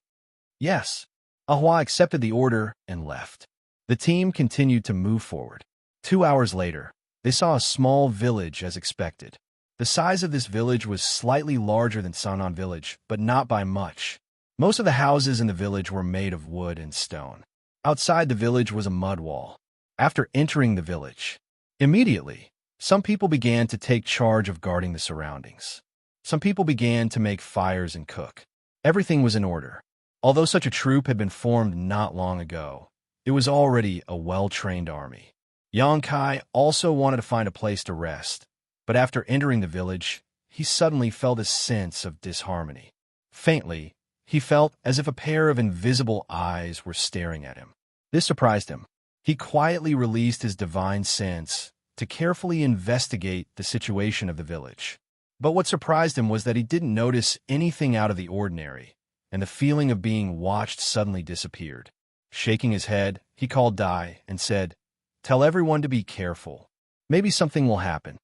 Yes. Ahua accepted the order and left. The team continued to move forward. 2 hours later, they saw a small village as expected. The size of this village was slightly larger than Sanan village, but not by much. Most of the houses in the village were made of wood and stone. Outside the village was a mud wall. After entering the village, immediately, some people began to take charge of guarding the surroundings. Some people began to make fires and cook. Everything was in order. Although such a troop had been formed not long ago, it was already a well-trained army. Xianxia also wanted to find a place to rest, but after entering the village, he suddenly felt a sense of disharmony. Faintly, he felt as if a pair of invisible eyes were staring at him. This surprised him. He quietly released his divine sense to carefully investigate the situation of the village. But what surprised him was that he didn't notice anything out of the ordinary, and the feeling of being watched suddenly disappeared. Shaking his head, he called Dai and said, "Tell everyone to be careful. Maybe something will happen."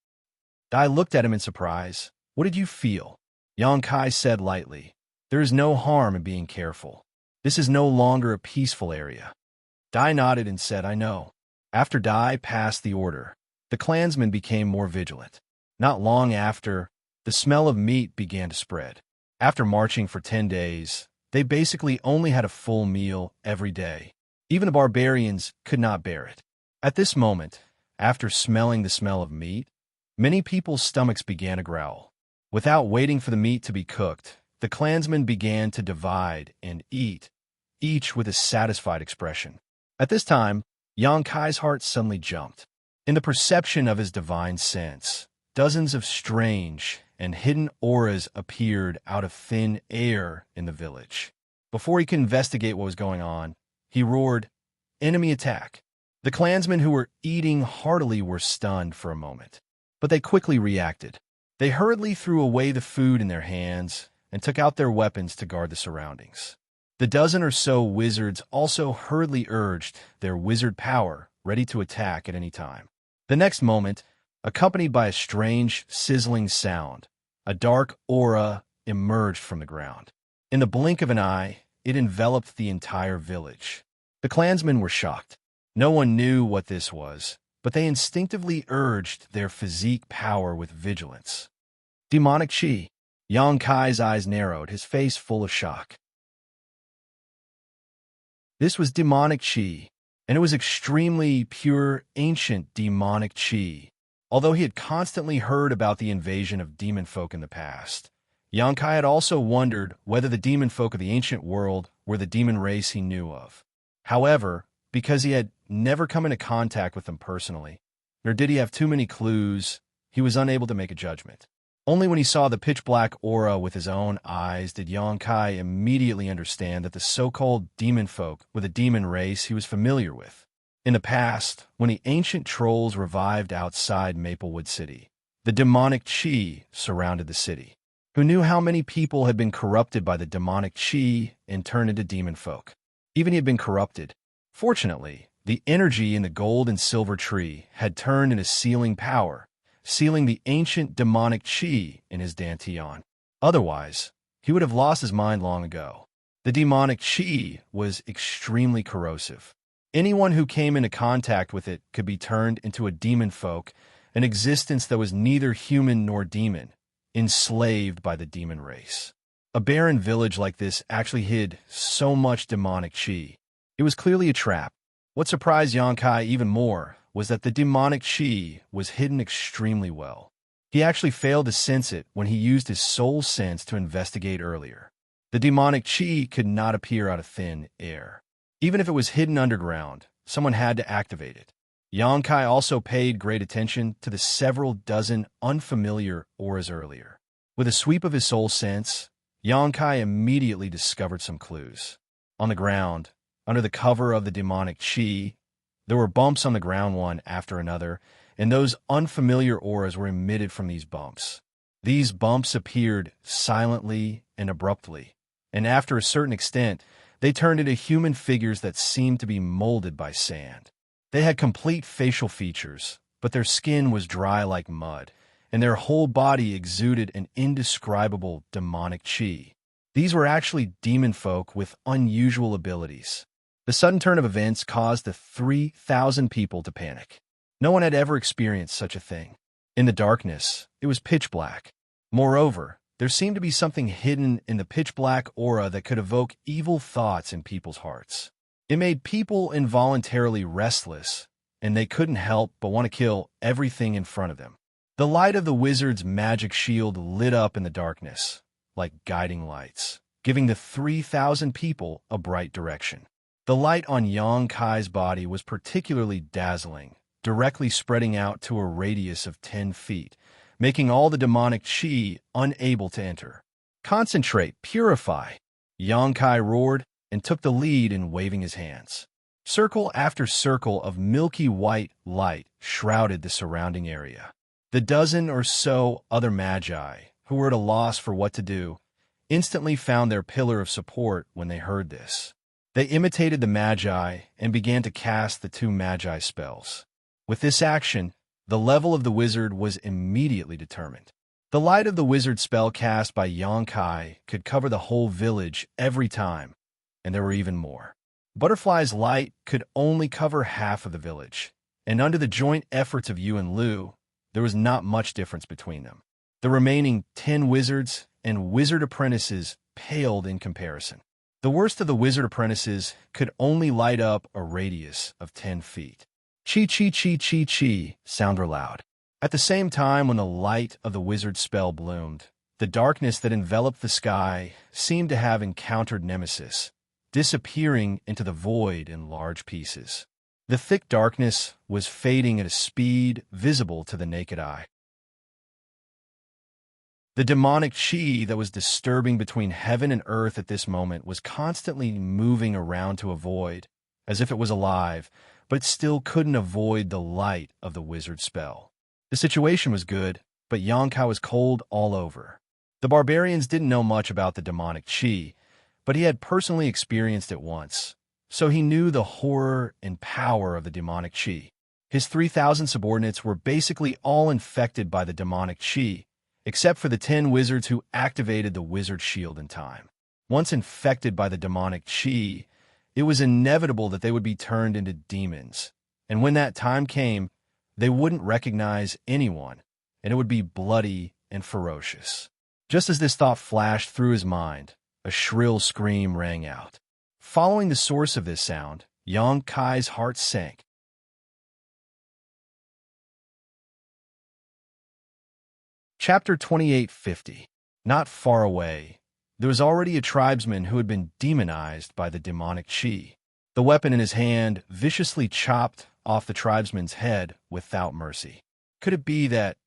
Dai looked at him in surprise. "What did you feel?" Xianxia said lightly, "There is no harm in being careful. This is no longer a peaceful area." Dai nodded and said, "I know." After Dai passed the order, the clansmen became more vigilant. Not long after, the smell of meat began to spread. After marching for 10 days, they basically only had a full meal every day. Even the barbarians could not bear it. At this moment, after smelling the smell of meat, many people's stomachs began to growl. Without waiting for the meat to be cooked, the clansmen began to divide and eat, each with a satisfied expression. At this time, Xianxia's heart suddenly jumped. In the perception of his divine sense, dozens of strange and hidden auras appeared out of thin air in the village. Before he could investigate what was going on, he roared, "Enemy attack!" The clansmen who were eating heartily were stunned for a moment, but they quickly reacted. They hurriedly threw away the food in their hands and took out their weapons to guard the surroundings. The dozen or so wizards also hurriedly urged their wizard power, ready to attack at any time. The next moment, accompanied by a strange, sizzling sound, a dark aura emerged from the ground. In the blink of an eye, it enveloped the entire village. The clansmen were shocked. No one knew what this was, but they instinctively urged their physique power with vigilance. Demonic chi. Xianxia's eyes narrowed, his face full of shock. This was demonic chi, and it was extremely pure, ancient demonic chi. Although he had constantly heard about the invasion of demon folk in the past, Xianxia had also wondered whether the demon folk of the ancient world were the demon race he knew of. However, because he had never come into contact with them personally, nor did he have too many clues, he was unable to make a judgment. Only when he saw the pitch-black aura with his own eyes did Xianxia immediately understand that the so-called demon folk were the demon race he was familiar with. In the past, when the ancient trolls revived outside Maplewood City, the demonic chi surrounded the city. Who knew how many people had been corrupted by the demonic chi and turned into demon folk? Even he had been corrupted. Fortunately, the energy in the gold and silver tree had turned into sealing power, sealing the ancient demonic chi in his dantian. Otherwise, he would have lost his mind long ago. The demonic chi was extremely corrosive. Anyone who came into contact with it could be turned into a demon folk, an existence that was neither human nor demon, enslaved by the demon race. A barren village like this actually hid so much demonic chi. It was clearly a trap. What surprised Xianxia even more was that the demonic chi was hidden extremely well. He actually failed to sense it when he used his soul sense to investigate earlier. The demonic chi could not appear out of thin air. Even if it was hidden underground, someone had to activate it. Xianxia also paid great attention to the several dozen unfamiliar auras earlier. With a sweep of his soul sense, Xianxia immediately discovered some clues. On the ground, under the cover of the demonic chi, there were bumps on the ground one after another, and those unfamiliar auras were emitted from these bumps. These bumps appeared silently and abruptly, and after a certain extent, they turned into human figures that seemed to be molded by sand. They had complete facial features, but their skin was dry like mud, and their whole body exuded an indescribable demonic qi. These were actually demon folk with unusual abilities. The sudden turn of events caused the 3,000 people to panic. No one had ever experienced such a thing. In the darkness, it was pitch black. Moreover, there seemed to be something hidden in the pitch-black aura that could evoke evil thoughts in people's hearts. It made people involuntarily restless, and they couldn't help but want to kill everything in front of them. The light of the wizard's magic shield lit up in the darkness, like guiding lights, giving the 3,000 people a bright direction. The light on Xianxia's body was particularly dazzling, directly spreading out to a radius of 10 feet, making all the demonic qi unable to enter. "Concentrate, purify!" Xianxia roared and took the lead in waving his hands. Circle after circle of milky white light shrouded the surrounding area. The dozen or so other magi, who were at a loss for what to do, instantly found their pillar of support when they heard this. They imitated the magi and began to cast the 2 magi spells. With this action, the level of the wizard was immediately determined. The light of the wizard spell cast by Xianxia could cover the whole village every time, and there were even more. Butterfly's light could only cover half of the village, and under the joint efforts of Yu and Lu, there was not much difference between them. The remaining 10 wizards and wizard apprentices paled in comparison. The worst of the wizard apprentices could only light up a radius of 10 feet. Chi chi chi chi chi sounded loud. At the same time when the light of the wizard's spell bloomed, the darkness that enveloped the sky seemed to have encountered nemesis, disappearing into the void in large pieces. The thick darkness was fading at a speed visible to the naked eye. The demonic qi that was disturbing between heaven and earth at this moment was constantly moving around to avoid, as if it was alive, but it still couldn't avoid the light of the wizard's spell. The situation was good, but Xianxia was cold all over. The barbarians didn't know much about the demonic qi, but he had personally experienced it once, so he knew the horror and power of the demonic qi. His 3,000 subordinates were basically all infected by the demonic qi, except for the 10 wizards who activated the wizard shield in time. Once infected by the demonic qi, it was inevitable that they would be turned into demons, and when that time came, they wouldn't recognize anyone, and it would be bloody and ferocious. Just as this thought flashed through his mind, a shrill scream rang out. Following the source of this sound, Xianxia's heart sank. Chapter 2850. Not far away, there was already a tribesman who had been demonized by the demonic qi. The weapon in his hand viciously chopped off the tribesman's head without mercy. Could it be that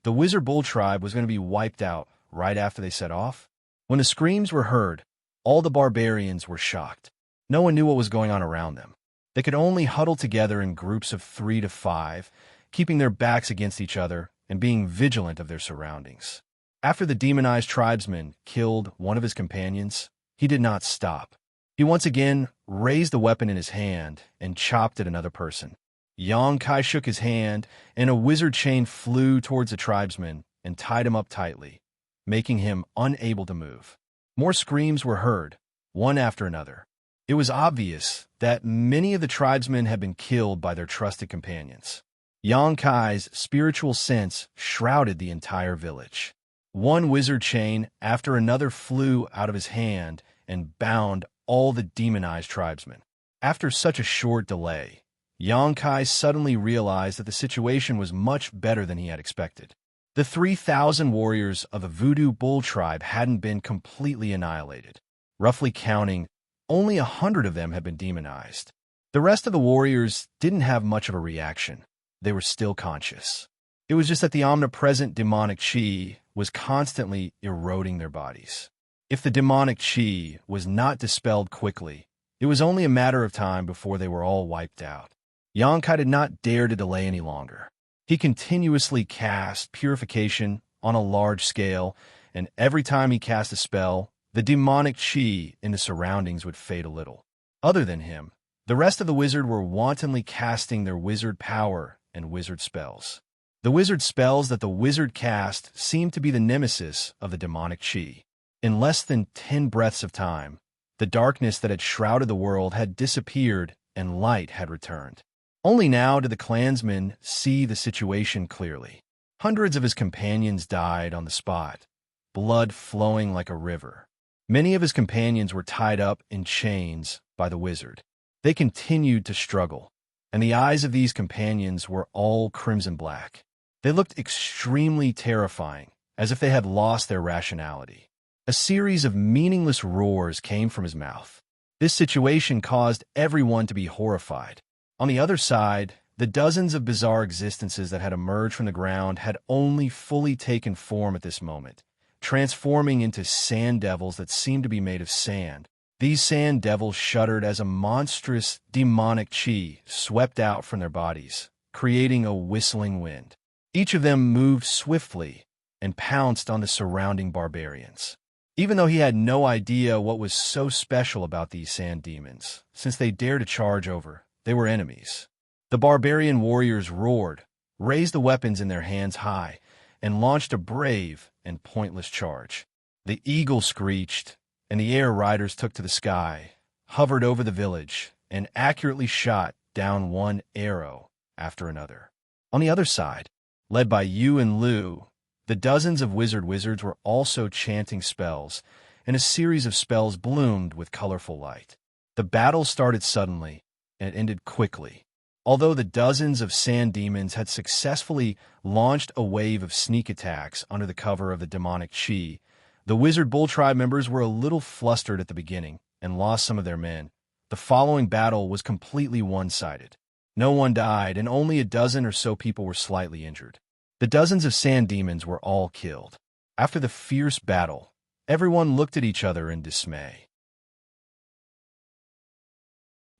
the Wizard Bull tribe was going to be wiped out right after they set off? When the screams were heard, all the barbarians were shocked. No one knew what was going on around them. They could only huddle together in groups of 3 to 5, keeping their backs against each other and being vigilant of their surroundings. After the demonized tribesman killed one of his companions, he did not stop. He once again raised the weapon in his hand and chopped at another person. Xianxia shook his hand, and a wizard chain flew towards the tribesman and tied him up tightly, making him unable to move. More screams were heard, one after another. It was obvious that many of the tribesmen had been killed by their trusted companions. Xianxia's spiritual sense shrouded the entire village. One wizard chain after another flew out of his hand and bound all the demonized tribesmen. After such a short delay, Xianxia suddenly realized that the situation was much better than he had expected. The 3,000 warriors of the Voodoo Bull tribe hadn't been completely annihilated. Roughly counting, only 100 of them had been demonized. The rest of the warriors didn't have much of a reaction. They were still conscious. It was just that the omnipresent demonic qi was constantly eroding their bodies. If the demonic qi was not dispelled quickly, it was only a matter of time before they were all wiped out. Xianxia did not dare to delay any longer. He continuously cast purification on a large scale, and every time he cast a spell, the demonic qi in the surroundings would fade a little. Other than him, the rest of the wizard were wantonly casting their wizard power and wizard spells. The wizard spells that the wizard cast seemed to be the nemesis of the demonic chi. In less than 10 breaths of time, the darkness that had shrouded the world had disappeared and light had returned. Only now did the clansman see the situation clearly. Hundreds of his companions died on the spot, blood flowing like a river. Many of his companions were tied up in chains by the wizard. They continued to struggle, and the eyes of these companions were all crimson black. They looked extremely terrifying, as if they had lost their rationality. A series of meaningless roars came from his mouth. This situation caused everyone to be horrified. On the other side, the dozens of bizarre existences that had emerged from the ground had only fully taken form at this moment, transforming into sand devils that seemed to be made of sand. These sand devils shuddered as a monstrous, demonic chi swept out from their bodies, creating a whistling wind. Each of them moved swiftly and pounced on the surrounding barbarians. Even though he had no idea what was so special about these sand demons, since they dared to charge over, they were enemies. The barbarian warriors roared, raised the weapons in their hands high, and launched a brave and pointless charge. The eagle screeched, and the air riders took to the sky, hovered over the village, and accurately shot down one arrow after another. On the other side, led by Yu and Lu, the dozens of wizards were also chanting spells, and a series of spells bloomed with colorful light. The battle started suddenly, and it ended quickly. Although the dozens of sand demons had successfully launched a wave of sneak attacks under the cover of the demonic chi, the Wizard Bull Tribe members were a little flustered at the beginning and lost some of their men. The following battle was completely one-sided. No one died, and only a dozen or so people were slightly injured. The dozens of sand demons were all killed. After the fierce battle, everyone looked at each other in dismay.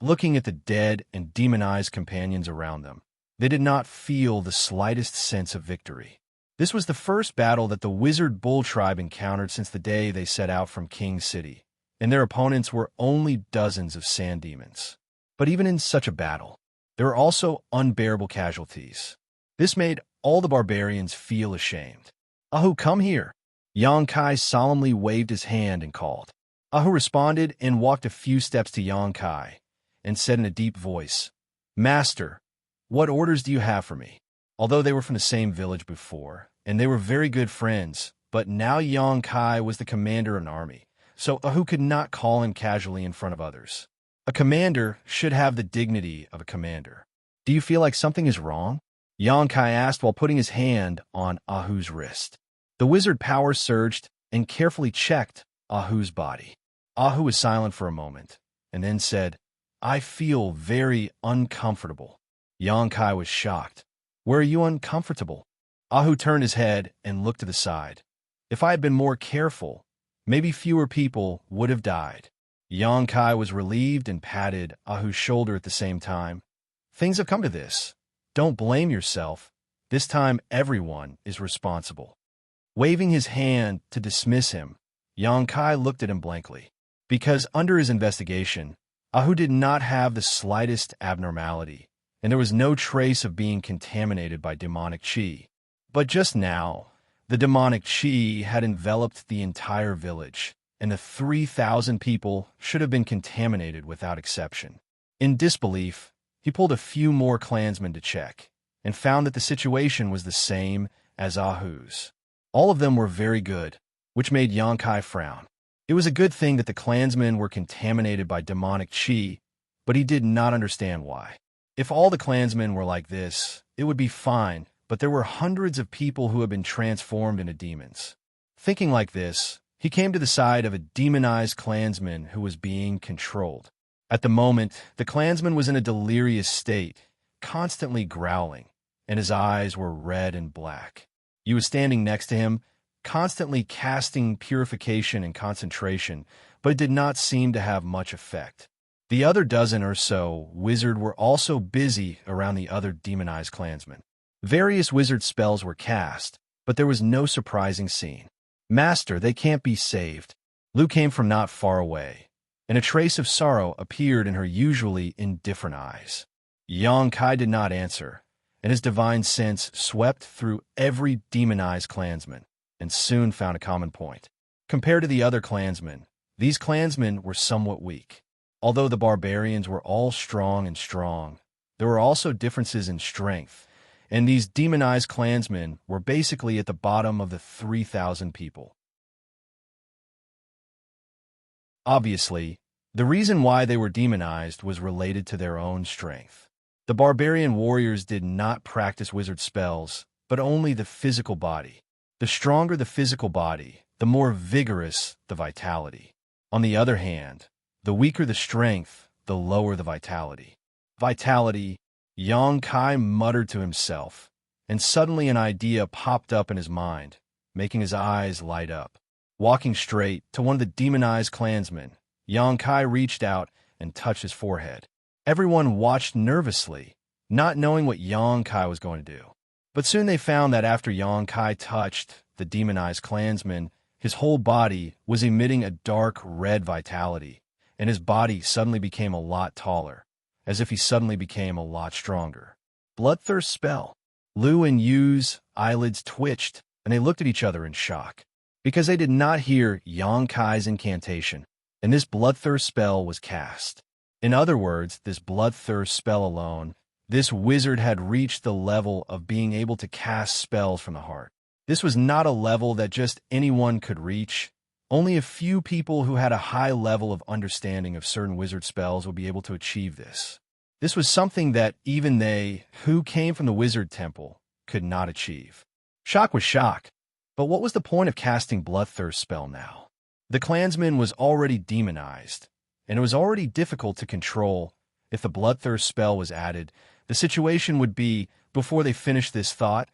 Looking at the dead and demonized companions around them, they did not feel the slightest sense of victory. This was the first battle that the Wizard Bull Tribe encountered since the day they set out from King City, and their opponents were only dozens of sand demons. But even in such a battle, there were also unbearable casualties. This made all the barbarians feel ashamed. "Ahu, come here!" Xianxia solemnly waved his hand and called. Ahu responded and walked a few steps to Xianxia and said in a deep voice, "Master, what orders do you have for me?" Although they were from the same village before, and they were very good friends, but now Xianxia was the commander of an army, so Ahu could not call him casually in front of others. A commander should have the dignity of a commander. "Do you feel like something is wrong?" Xianxia asked while putting his hand on Ahu's wrist. The wizard power surged and carefully checked Ahu's body. Ahu was silent for a moment, and then said, "I feel very uncomfortable." Xianxia was shocked. "Where are you uncomfortable?" Ahu turned his head and looked to the side. "If I had been more careful, maybe fewer people would have died." Xianxia was relieved and patted Ahu's shoulder at the same time. "Things have come to this. Don't blame yourself. This time everyone is responsible." Waving his hand to dismiss him, Xianxia looked at him blankly. Because under his investigation, Ahu did not have the slightest abnormality, and there was no trace of being contaminated by demonic chi. But just now, the demonic chi had enveloped the entire village, and the 3,000 people should have been contaminated without exception. In disbelief, he pulled a few more clansmen to check, and found that the situation was the same as Ahu's. All of them were very good, which made Xianxia frown. It was a good thing that the clansmen were contaminated by demonic chi, but he did not understand why. If all the clansmen were like this, it would be fine, but there were hundreds of people who had been transformed into demons. Thinking like this, he came to the side of a demonized clansman who was being controlled. At the moment, the clansman was in a delirious state, constantly growling, and his eyes were red and black. He was standing next to him, constantly casting purification and concentration, but it did not seem to have much effect. The other dozen or so wizard were also busy around the other demonized clansmen. Various wizard spells were cast, but there was no surprising scene. "Master, they can't be saved." Lu came from not far away, and a trace of sorrow appeared in her usually indifferent eyes. Xianxia did not answer, and his divine sense swept through every demonized clansman and soon found a common point. Compared to the other clansmen, these clansmen were somewhat weak. Although the barbarians were all strong, there were also differences in strength, and these demonized clansmen were basically at the bottom of the 3,000 people. Obviously, the reason why they were demonized was related to their own strength. The barbarian warriors did not practice wizard spells, but only the physical body. The stronger the physical body, the more vigorous the vitality. On the other hand, the weaker the strength, the lower the vitality. Vitality, Xianxia muttered to himself, and suddenly an idea popped up in his mind, making his eyes light up. Walking straight to one of the demonized clansmen, Xianxia reached out and touched his forehead. Everyone watched nervously, not knowing what Xianxia was going to do. But soon they found that after Xianxia touched the demonized clansman, his whole body was emitting a dark red vitality, and his body suddenly became a lot taller, as if he suddenly became a lot stronger. Bloodthirst spell. Lu and Yu's eyelids twitched, and they looked at each other in shock, because they did not hear Xianxia's incantation, and this bloodthirst spell was cast. In other words, this bloodthirst spell alone, this wizard had reached the level of being able to cast spells from the heart. This was not a level that just anyone could reach. Only a few people who had a high level of understanding of certain wizard spells would be able to achieve this. This was something that even they, who came from the wizard temple, could not achieve. Shock was shock, but what was the point of casting bloodthirst spell now? The clansman was already demonized, and it was already difficult to control. If the bloodthirst spell was added, the situation would be, before they finished this thought,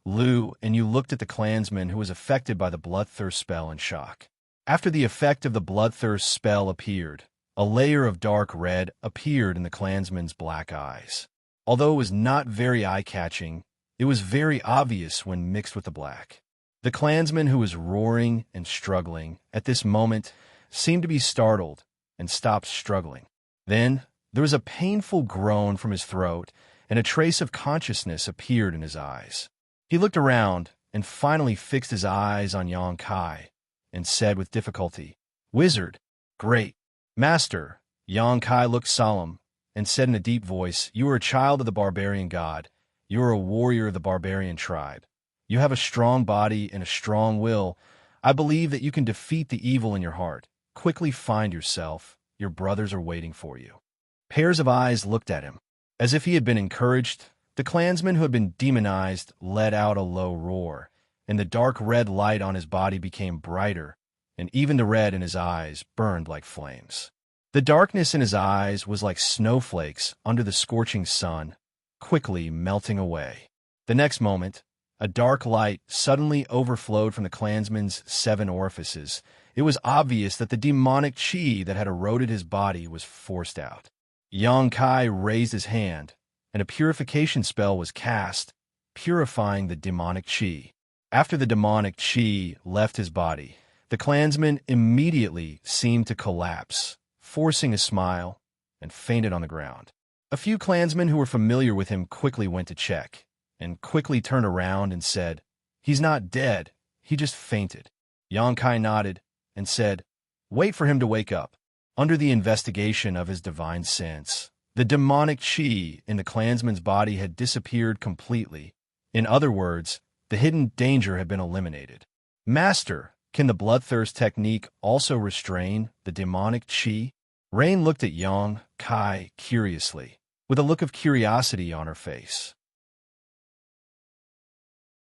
Lu and Yu looked at the clansman who was affected by the bloodthirst spell in shock. After the effect of the bloodthirst spell appeared, a layer of dark red appeared in the clansman's black eyes. Although it was not very eye-catching, it was very obvious when mixed with the black. The clansman, who was roaring and struggling at this moment, seemed to be startled and stopped struggling. Then there was a painful groan from his throat, and a trace of consciousness appeared in his eyes. He looked around and finally fixed his eyes on Xianxia and said with difficulty, "Wizard, great. Master." Xianxia looked solemn and said in a deep voice, "You are a child of the barbarian god. You are a warrior of the barbarian tribe. You have a strong body and a strong will. I believe that you can defeat the evil in your heart. Quickly find yourself. Your brothers are waiting for you." Pairs of eyes looked at him. As if he had been encouraged, the clansman who had been demonized let out a low roar, and the dark red light on his body became brighter, and even the red in his eyes burned like flames. The darkness in his eyes was like snowflakes under the scorching sun, quickly melting away. The next moment, a dark light suddenly overflowed from the clansman's 7 orifices. It was obvious that the demonic qi that had eroded his body was forced out. Xianxia raised his hand, and a purification spell was cast, purifying the demonic qi. After the demonic qi left his body, the clansman immediately seemed to collapse, forcing a smile, and fainted on the ground. A few clansmen who were familiar with him quickly went to check, and quickly turned around and said, "He's not dead, he just fainted." Xianxia nodded and said, "Wait for him to wake up." Under the investigation of his divine sense, the demonic qi in the clansman's body had disappeared completely. In other words, the hidden danger had been eliminated. "Master, can the bloodthirst technique also restrain the demonic qi?" Rain looked at Xianxia curiously, with a look of curiosity on her face.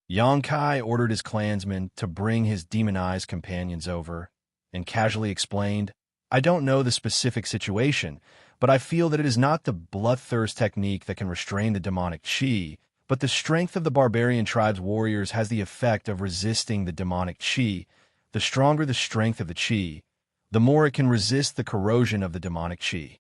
Xianxia ordered his clansmen to bring his demonized companions over, and casually explained, "I don't know the specific situation, but I feel that it is not the bloodthirst technique that can restrain the demonic qi, but the strength of the barbarian tribe's warriors has the effect of resisting the demonic qi. The stronger the strength of the qi, the more it can resist the corrosion of the demonic qi."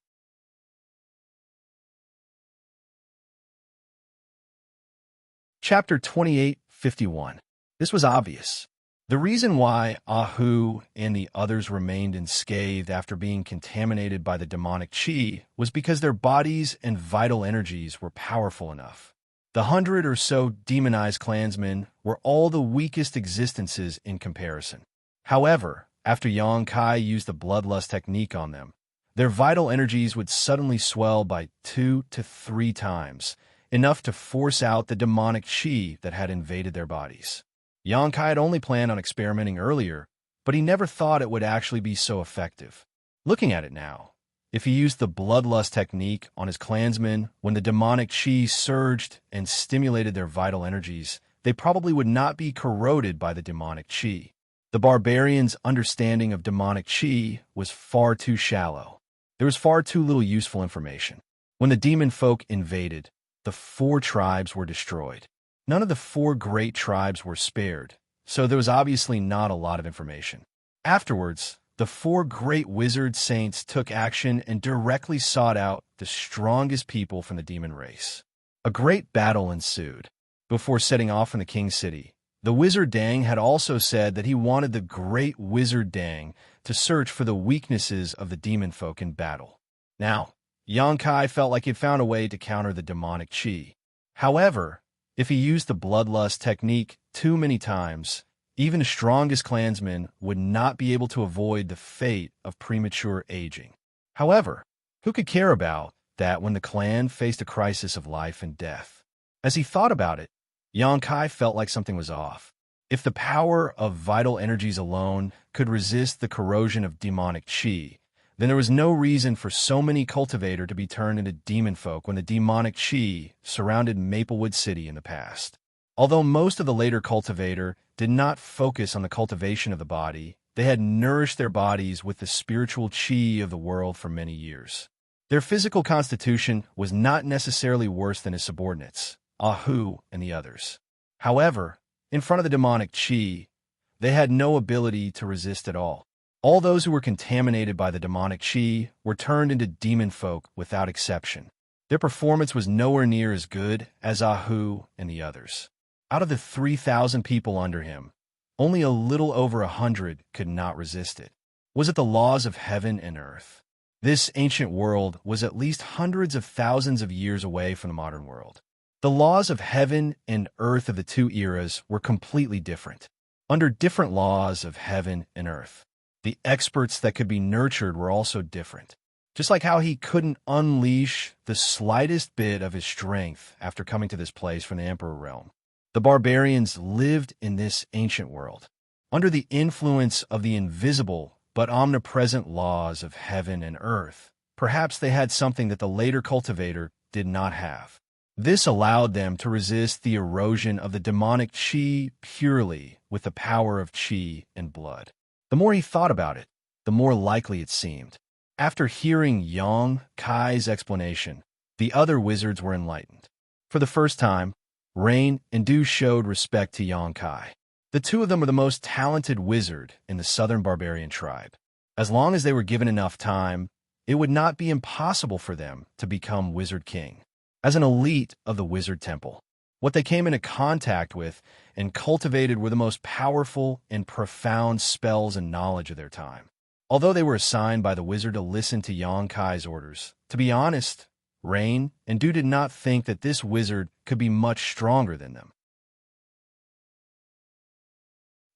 Chapter 28:51. This was obvious. The reason why Ahu and the others remained unscathed after being contaminated by the demonic qi was because their bodies and vital energies were powerful enough. The 100 or so demonized clansmen were all the weakest existences in comparison. However, after Xianxia used the bloodlust technique on them, their vital energies would suddenly swell by 2 to 3 times, enough to force out the demonic qi that had invaded their bodies. Xianxia had only planned on experimenting earlier, but he never thought it would actually be so effective. Looking at it now, if he used the bloodlust technique on his clansmen when the demonic qi surged and stimulated their vital energies, they probably would not be corroded by the demonic qi. The barbarians' understanding of demonic qi was far too shallow. There was far too little useful information. When the demon folk invaded, the 4 tribes were destroyed. None of the 4 great tribes were spared, so there was obviously not a lot of information. Afterwards, the 4 great wizard saints took action and directly sought out the strongest people from the demon race. A great battle ensued. Before setting off from the king's city, the wizard Dang had also said that he wanted the great wizard Dang to search for the weaknesses of the demon folk in battle. Now, Xianxia felt like he had found a way to counter the demonic qi. However, if he used the bloodlust technique too many times, even the strongest clansmen would not be able to avoid the fate of premature aging. However, who could care about that when the clan faced a crisis of life and death? As he thought about it, Xianxia felt like something was off. If the power of vital energies alone could resist the corrosion of demonic qi, then there was no reason for so many cultivators to be turned into demon folk when the demonic qi surrounded Maplewood City in the past. Although most of the later cultivator did not focus on the cultivation of the body, they had nourished their bodies with the spiritual qi of the world for many years. Their physical constitution was not necessarily worse than his subordinates, Ahu and the others. However, in front of the demonic qi, they had no ability to resist at all. All those who were contaminated by the demonic qi were turned into demon folk without exception. Their performance was nowhere near as good as Ahu and the others. Out of the 3,000 people under him, only a little over 100 could not resist it. Was it the laws of heaven and earth? This ancient world was at least hundreds of thousands of years away from the modern world. The laws of heaven and earth of the 2 eras were completely different. Under different laws of heaven and earth, the experts that could be nurtured were also different. Just like how he couldn't unleash the slightest bit of his strength after coming to this place from the Emperor realm. The barbarians lived in this ancient world, under the influence of the invisible but omnipresent laws of heaven and earth. Perhaps they had something that the later cultivator did not have. This allowed them to resist the erosion of the demonic qi purely with the power of qi and blood. The more he thought about it, the more likely it seemed. After hearing Xianxia's explanation, the other wizards were enlightened. For the first time, Rain and Dew showed respect to Xianxia. The 2 of them were the most talented wizard in the southern barbarian tribe. As long as they were given enough time, it would not be impossible for them to become wizard king. As an elite of the wizard temple, what they came into contact with and cultivated were the most powerful and profound spells and knowledge of their time. Although they were assigned by the wizard to listen to Xianxia's orders, to be honest, Rain and Dew did not think that this wizard could be much stronger than them.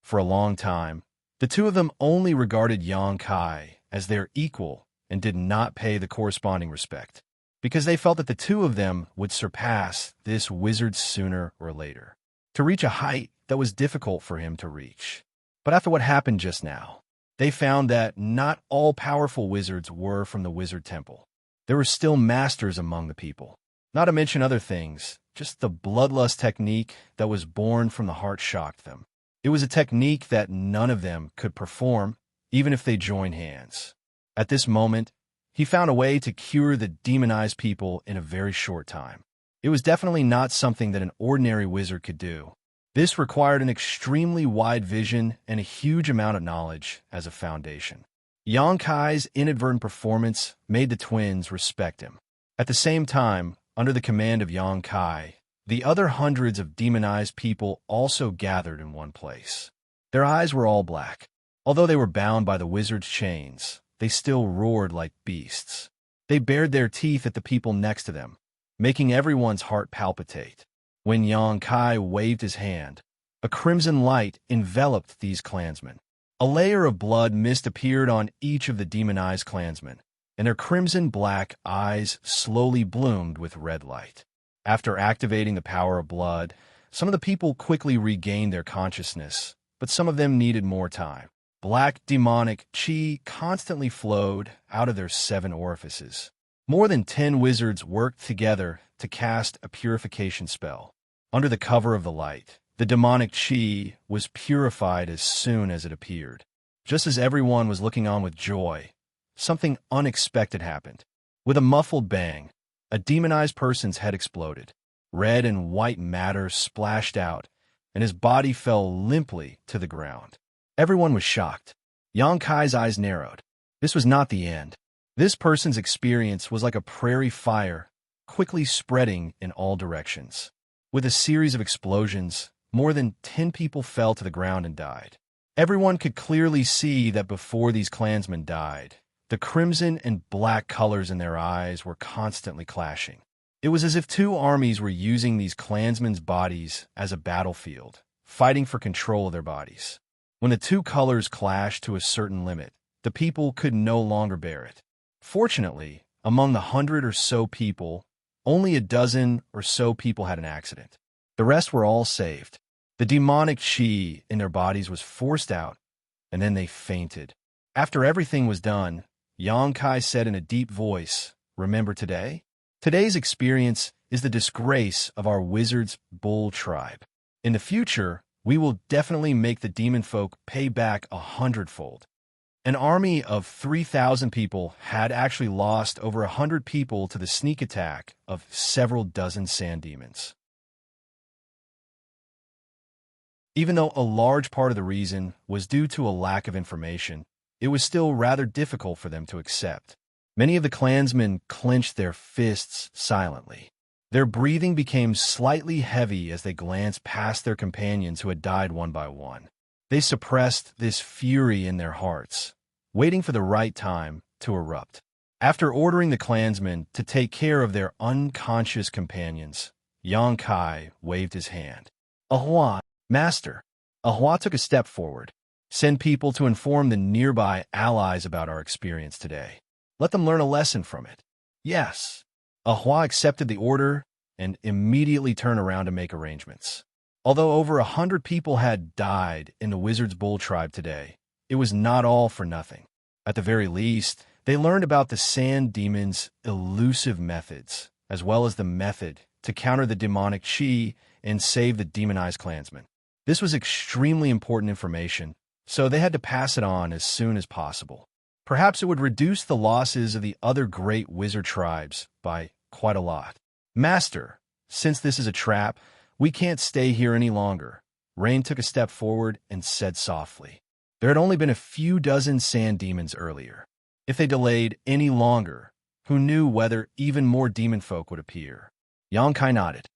For a long time, the 2 of them only regarded Xianxia as their equal and did not pay the corresponding respect, because they felt that the 2 of them would surpass this wizard sooner or later, to reach a height that was difficult for him to reach. But after what happened just now, they found that not all powerful wizards were from the wizard temple. There were still masters among the people. Not to mention other things, just the bloodlust technique that was born from the heart shocked them. It was a technique that none of them could perform, even if they joined hands. At this moment, he found a way to cure the demonized people in a very short time. It was definitely not something that an ordinary wizard could do. This required an extremely wide vision and a huge amount of knowledge as a foundation. Xianxia's inadvertent performance made the twins respect him. At the same time, under the command of Xianxia, the other hundreds of demonized people also gathered in one place. Their eyes were all black. Although they were bound by the wizard's chains, they still roared like beasts. They bared their teeth at the people next to them, making everyone's heart palpitate. When Xianxia waved his hand, a crimson light enveloped these clansmen. A layer of blood mist appeared on each of the demonized clansmen, and their crimson-black eyes slowly bloomed with red light. After activating the power of blood, some of the people quickly regained their consciousness, but some of them needed more time. Black demonic qi constantly flowed out of their 7 orifices. More than 10 wizards worked together to cast a purification spell. Under the cover of the light, the demonic qi was purified as soon as it appeared. Just as everyone was looking on with joy, something unexpected happened. With a muffled bang, a demonized person's head exploded. Red and white matter splashed out, and his body fell limply to the ground. Everyone was shocked. Xianxia's eyes narrowed. This was not the end. This person's experience was like a prairie fire, quickly spreading in all directions. With a series of explosions, more than 10 people fell to the ground and died. Everyone could clearly see that before these clansmen died, the crimson and black colors in their eyes were constantly clashing. It was as if 2 armies were using these clansmen's bodies as a battlefield, fighting for control of their bodies. When the 2 colors clashed to a certain limit, the people could no longer bear it. Fortunately, among the 100 or so people, only a dozen or so people had an accident. The rest were all saved. The demonic qi in their bodies was forced out, and then they fainted. After everything was done, Xianxia said in a deep voice, "Remember today? Today's experience is the disgrace of our wizard's bull tribe. In the future, we will definitely make the demon folk pay back 100-fold." An army of 3,000 people had actually lost over 100 people to the sneak attack of several dozen sand demons. Even though a large part of the reason was due to a lack of information, it was still rather difficult for them to accept. Many of the clansmen clenched their fists silently. Their breathing became slightly heavy as they glanced past their companions who had died one by one. They suppressed this fury in their hearts, waiting for the right time to erupt. After ordering the clansmen to take care of their unconscious companions, Xianxia waved his hand. "Ahua, Master." Ahua took a step forward. "Send people to inform the nearby allies about our experience today. Let them learn a lesson from it." "Yes." Ahua accepted the order and immediately turned around to make arrangements. Although over 100 people had died in the Wizard's Bull tribe today, it was not all for nothing. At the very least, they learned about the sand demon's elusive methods, as well as the method to counter the demonic qi and save the demonized clansmen. This was extremely important information, so they had to pass it on as soon as possible. Perhaps it would reduce the losses of the other great wizard tribes by quite a lot. "Master, since this is a trap, we can't stay here any longer." Rain took a step forward and said softly. There had only been a few dozen sand demons earlier. If they delayed any longer, who knew whether even more demon folk would appear? Xianxia nodded.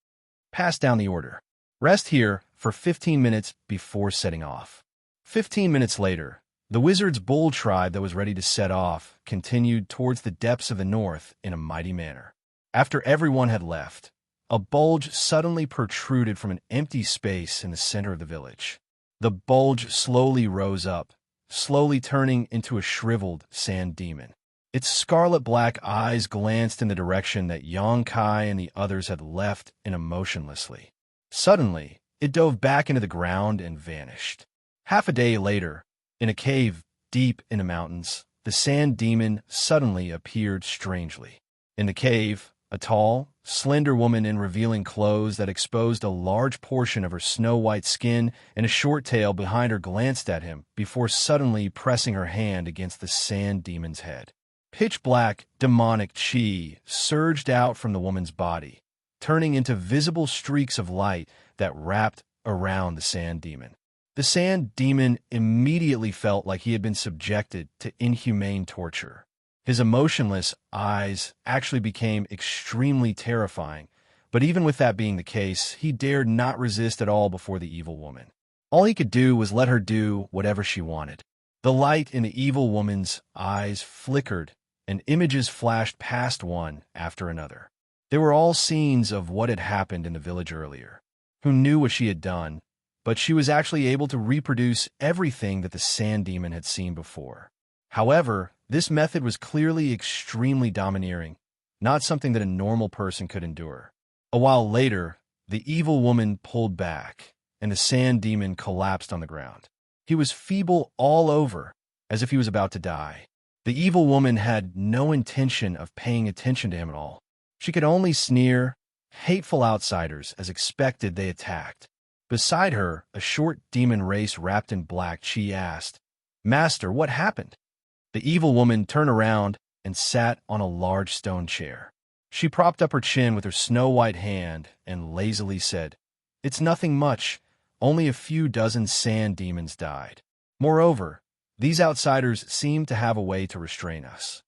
"Pass down the order. Rest here for 15 minutes before setting off." 15 minutes later, the Wizard's Bull tribe that was ready to set off continued towards the depths of the north in a mighty manner. After everyone had left, a bulge suddenly protruded from an empty space in the center of the village. The bulge slowly rose up, slowly turning into a shriveled sand demon. Its scarlet-black eyes glanced in the direction that Xianxia and the others had left emotionlessly. Suddenly, it dove back into the ground and vanished. Half a day later, in a cave deep in the mountains, the sand demon suddenly appeared strangely. In the cave, a tall, slender woman in revealing clothes that exposed a large portion of her snow-white skin and a short tail behind her glanced at him before suddenly pressing her hand against the sand demon's head. Pitch-black, demonic qi surged out from the woman's body, turning into visible streaks of light that wrapped around the sand demon. The sand demon immediately felt like he had been subjected to inhumane torture. His emotionless eyes actually became extremely terrifying, but even with that being the case, he dared not resist at all before the evil woman. All he could do was let her do whatever she wanted. The light in the evil woman's eyes flickered, and images flashed past one after another. They were all scenes of what had happened in the village earlier. Who knew what she had done, but she was actually able to reproduce everything that the sand demon had seen before. However, this method was clearly extremely domineering, not something that a normal person could endure. A while later, the evil woman pulled back, and the sand demon collapsed on the ground. He was feeble all over, as if he was about to die. The evil woman had no intention of paying attention to him at all. She could only sneer. Hateful outsiders, as expected, they attacked. Beside her, a short demon race wrapped in black, she asked, "Master, what happened?" The evil woman turned around and sat on a large stone chair. She propped up her chin with her snow-white hand and lazily said, "It's nothing much. Only a few dozen sand demons died. Moreover, these outsiders seem to have a way to restrain us."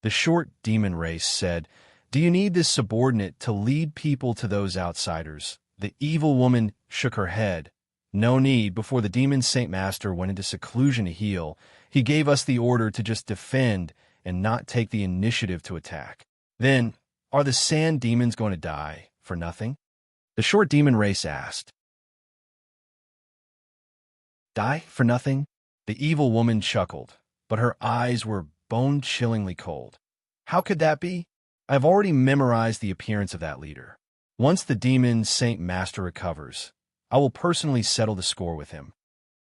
The short demon race said, "Do you need this subordinate to lead people to those outsiders?" The evil woman shook her head. "No need. Before the demon Saint Master went into seclusion to heal, he gave us the order to just defend and not take the initiative to attack. Then, are the sand demons going to die for nothing?" The short demon race asked. "Die for nothing?" The evil woman chuckled, but her eyes were bone-chillingly cold. "How could that be? I've already memorized the appearance of that leader. Once the demon Saint Master recovers, I will personally settle the score with him."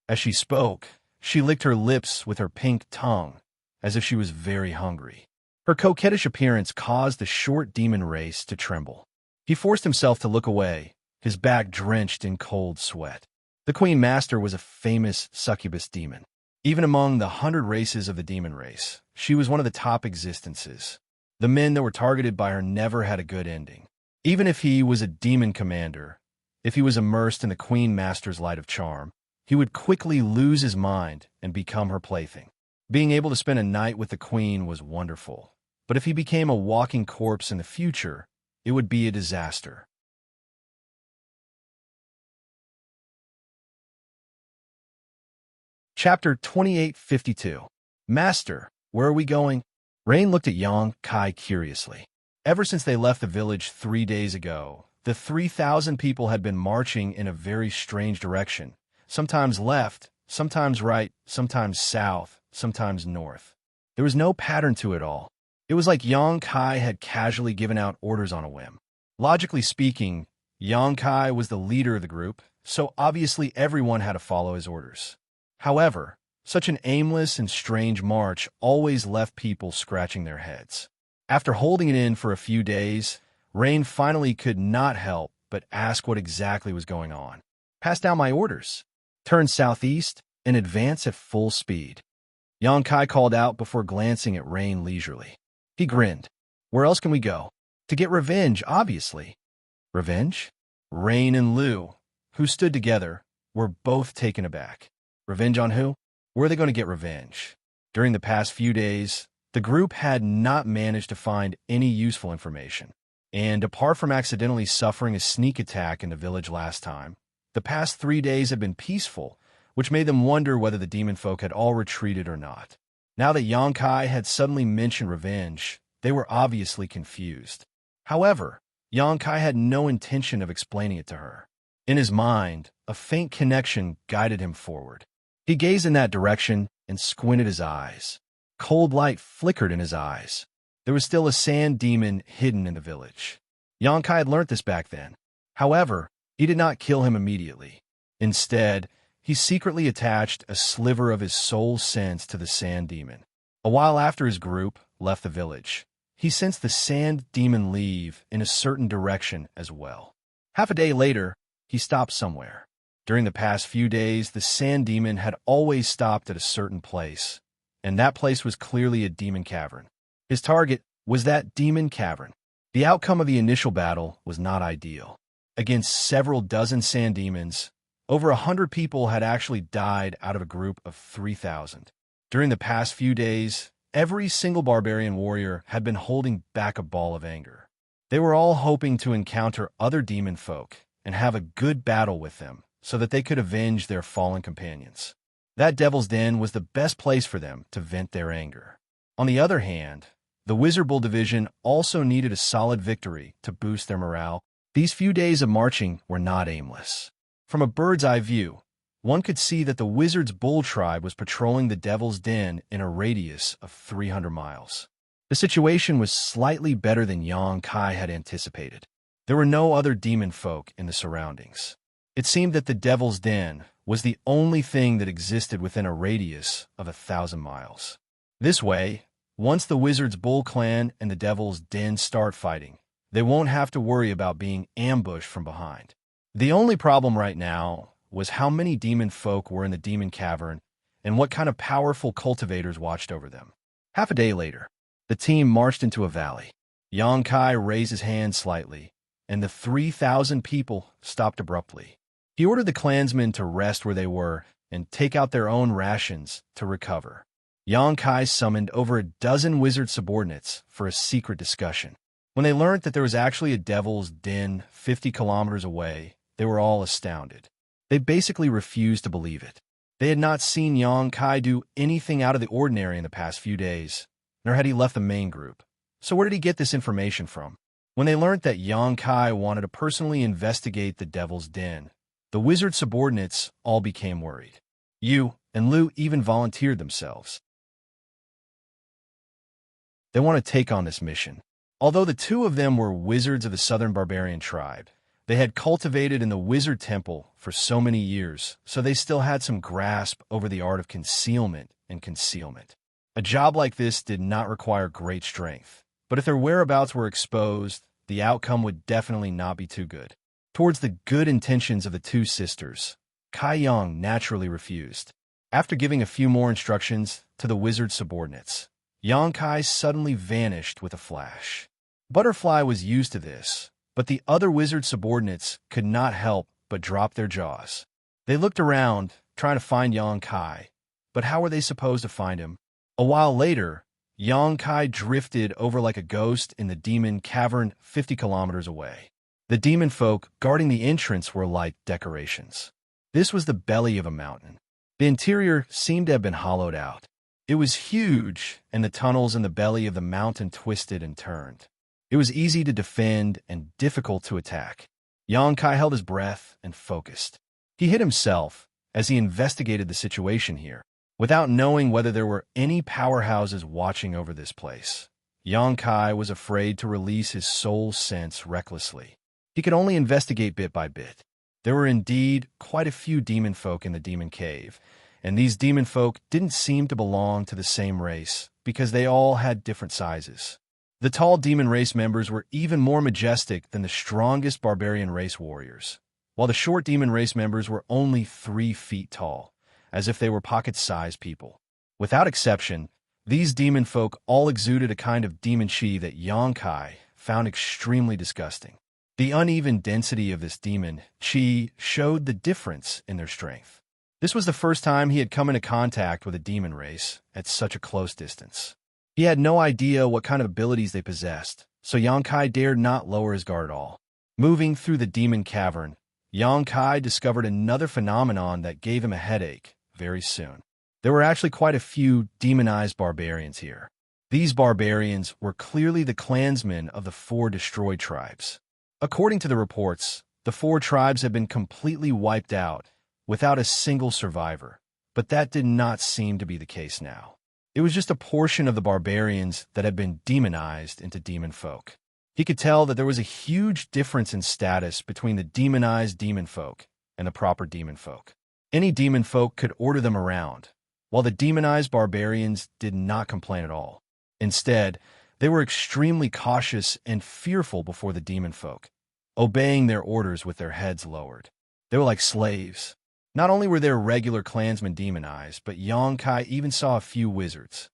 As she spoke, she licked her lips with her pink tongue, as if she was very hungry. Her coquettish appearance caused the short demon race to tremble. He forced himself to look away, his back drenched in cold sweat. The Queen Master was a famous succubus demon. Even among the 100 races of the demon race, she was one of the top existences. The men that were targeted by her never had a good ending. Even if he was a demon commander, if he was immersed in the Queen Master's light of charm, he would quickly lose his mind and become her plaything. Being able to spend a night with the Queen was wonderful, but if he became a walking corpse in the future, it would be a disaster. Chapter 2852. Master, where are we going? Rain looked at Xianxia curiously. Ever since they left the village 3 days ago, the 3,000 people had been marching in a very strange direction, sometimes left, sometimes right, sometimes south, sometimes north. There was no pattern to it all. It was like Xianxia had casually given out orders on a whim. Logically speaking, Xianxia was the leader of the group, so obviously everyone had to follow his orders. However, such an aimless and strange march always left people scratching their heads. After holding it in for a few days, Rain finally could not help but ask what exactly was going on. "Pass down my orders. Turn southeast and advance at full speed," Xianxia called out before glancing at Rain leisurely. He grinned. "Where else can we go?" "To get revenge, obviously." "Revenge?" Rain and Liu, who stood together, were both taken aback. Revenge on who? Where are they going to get revenge? During the past few days, the group had not managed to find any useful information. And apart from accidentally suffering a sneak attack in the village last time, the past 3 days had been peaceful, which made them wonder whether the demon folk had all retreated or not. Now that Xianxia had suddenly mentioned revenge, they were obviously confused. However, Xianxia had no intention of explaining it to her. In his mind, a faint connection guided him forward. He gazed in that direction and squinted his eyes. Cold light flickered in his eyes. There was still a sand demon hidden in the village. Xianxia had learnt this back then. However, he did not kill him immediately. Instead, he secretly attached a sliver of his soul sense to the sand demon. A while after his group left the village, he sensed the sand demon leave in a certain direction as well. Half a day later, he stopped somewhere. During the past few days, the sand demon had always stopped at a certain place, and that place was clearly a demon cavern. His target was that demon cavern. The outcome of the initial battle was not ideal. Against several dozen sand demons, over 100 people had actually died out of a group of 3,000. During the past few days, every single barbarian warrior had been holding back a ball of anger. They were all hoping to encounter other demon folk and have a good battle with them so that they could avenge their fallen companions. That Devil's Den was the best place for them to vent their anger. On the other hand, The Wizard Bull division also needed a solid victory to boost their morale. These few days of marching were not aimless. From a bird's-eye view, one could see that the Wizard's Bull tribe was patrolling the Devil's Den in a radius of 300 miles. The situation was slightly better than Xianxia had anticipated. There were no other demon folk in the surroundings. It seemed that the Devil's Den was the only thing that existed within a radius of 1,000 miles. This way, once the Wizard's Bull clan and the Devil's Den start fighting, they won't have to worry about being ambushed from behind. The only problem right now was how many demon folk were in the demon cavern and what kind of powerful cultivators watched over them. Half a day later, the team marched into a valley. Xianxia raised his hand slightly, and the 3,000 people stopped abruptly. He ordered the clansmen to rest where they were and take out their own rations to recover. Xianxia summoned over a dozen wizard subordinates for a secret discussion. When they learned that there was actually a Devil's Den 50 kilometers away, they were all astounded. They basically refused to believe it. They had not seen Xianxia do anything out of the ordinary in the past few days, nor had he left the main group. So where did he get this information from? When they learned that Xianxia wanted to personally investigate the Devil's Den, the wizard subordinates all became worried. Yu and Lu even volunteered themselves. They want to take on this mission. Although the two of them were wizards of the Southern Barbarian tribe, they had cultivated in the Wizard Temple for so many years, so they still had some grasp over the art of concealment and concealment. A job like this did not require great strength, but if their whereabouts were exposed, the outcome would definitely not be too good. Towards the good intentions of the two sisters, Kai Yang naturally refused. After giving a few more instructions to the wizard subordinates, Xianxia suddenly vanished with a flash. Butterfly was used to this, but the other wizard subordinates could not help but drop their jaws. They looked around, trying to find Xianxia, but how were they supposed to find him? A while later, Xianxia drifted over like a ghost in the demon cavern 50 kilometers away. The demon folk guarding the entrance were like decorations. This was the belly of a mountain. The interior seemed to have been hollowed out. It was huge, and the tunnels in the belly of the mountain twisted and turned. It was easy to defend and difficult to attack. Xianxia held his breath and focused. He hid himself as he investigated the situation here, without knowing whether there were any powerhouses watching over this place. Xianxia was afraid to release his soul sense recklessly. He could only investigate bit by bit. There were indeed quite a few demon folk in the demon cave, and these demon folk didn't seem to belong to the same race because they all had different sizes. The tall demon race members were even more majestic than the strongest barbarian race warriors, while the short demon race members were only 3 feet tall, as if they were pocket-sized people. Without exception, these demon folk all exuded a kind of demon chi that Xianxia found extremely disgusting. The uneven density of this demon chi showed the difference in their strength. This was the first time he had come into contact with a demon race at such a close distance. He had no idea what kind of abilities they possessed, so Xianxia dared not lower his guard at all. Moving through the demon cavern, Xianxia discovered another phenomenon that gave him a headache very soon. There were actually quite a few demonized barbarians here. These barbarians were clearly the clansmen of the 4 destroyed tribes. According to the reports, the 4 tribes had been completely wiped out, without a single survivor, but that did not seem to be the case now. It was just a portion of the barbarians that had been demonized into demon folk. He could tell that there was a huge difference in status between the demonized demon folk and the proper demon folk. Any demon folk could order them around, while the demonized barbarians did not complain at all. Instead, they were extremely cautious and fearful before the demon folk, obeying their orders with their heads lowered. They were like slaves. Not only were their regular clansmen demonized, but Xianxia even saw a few wizards.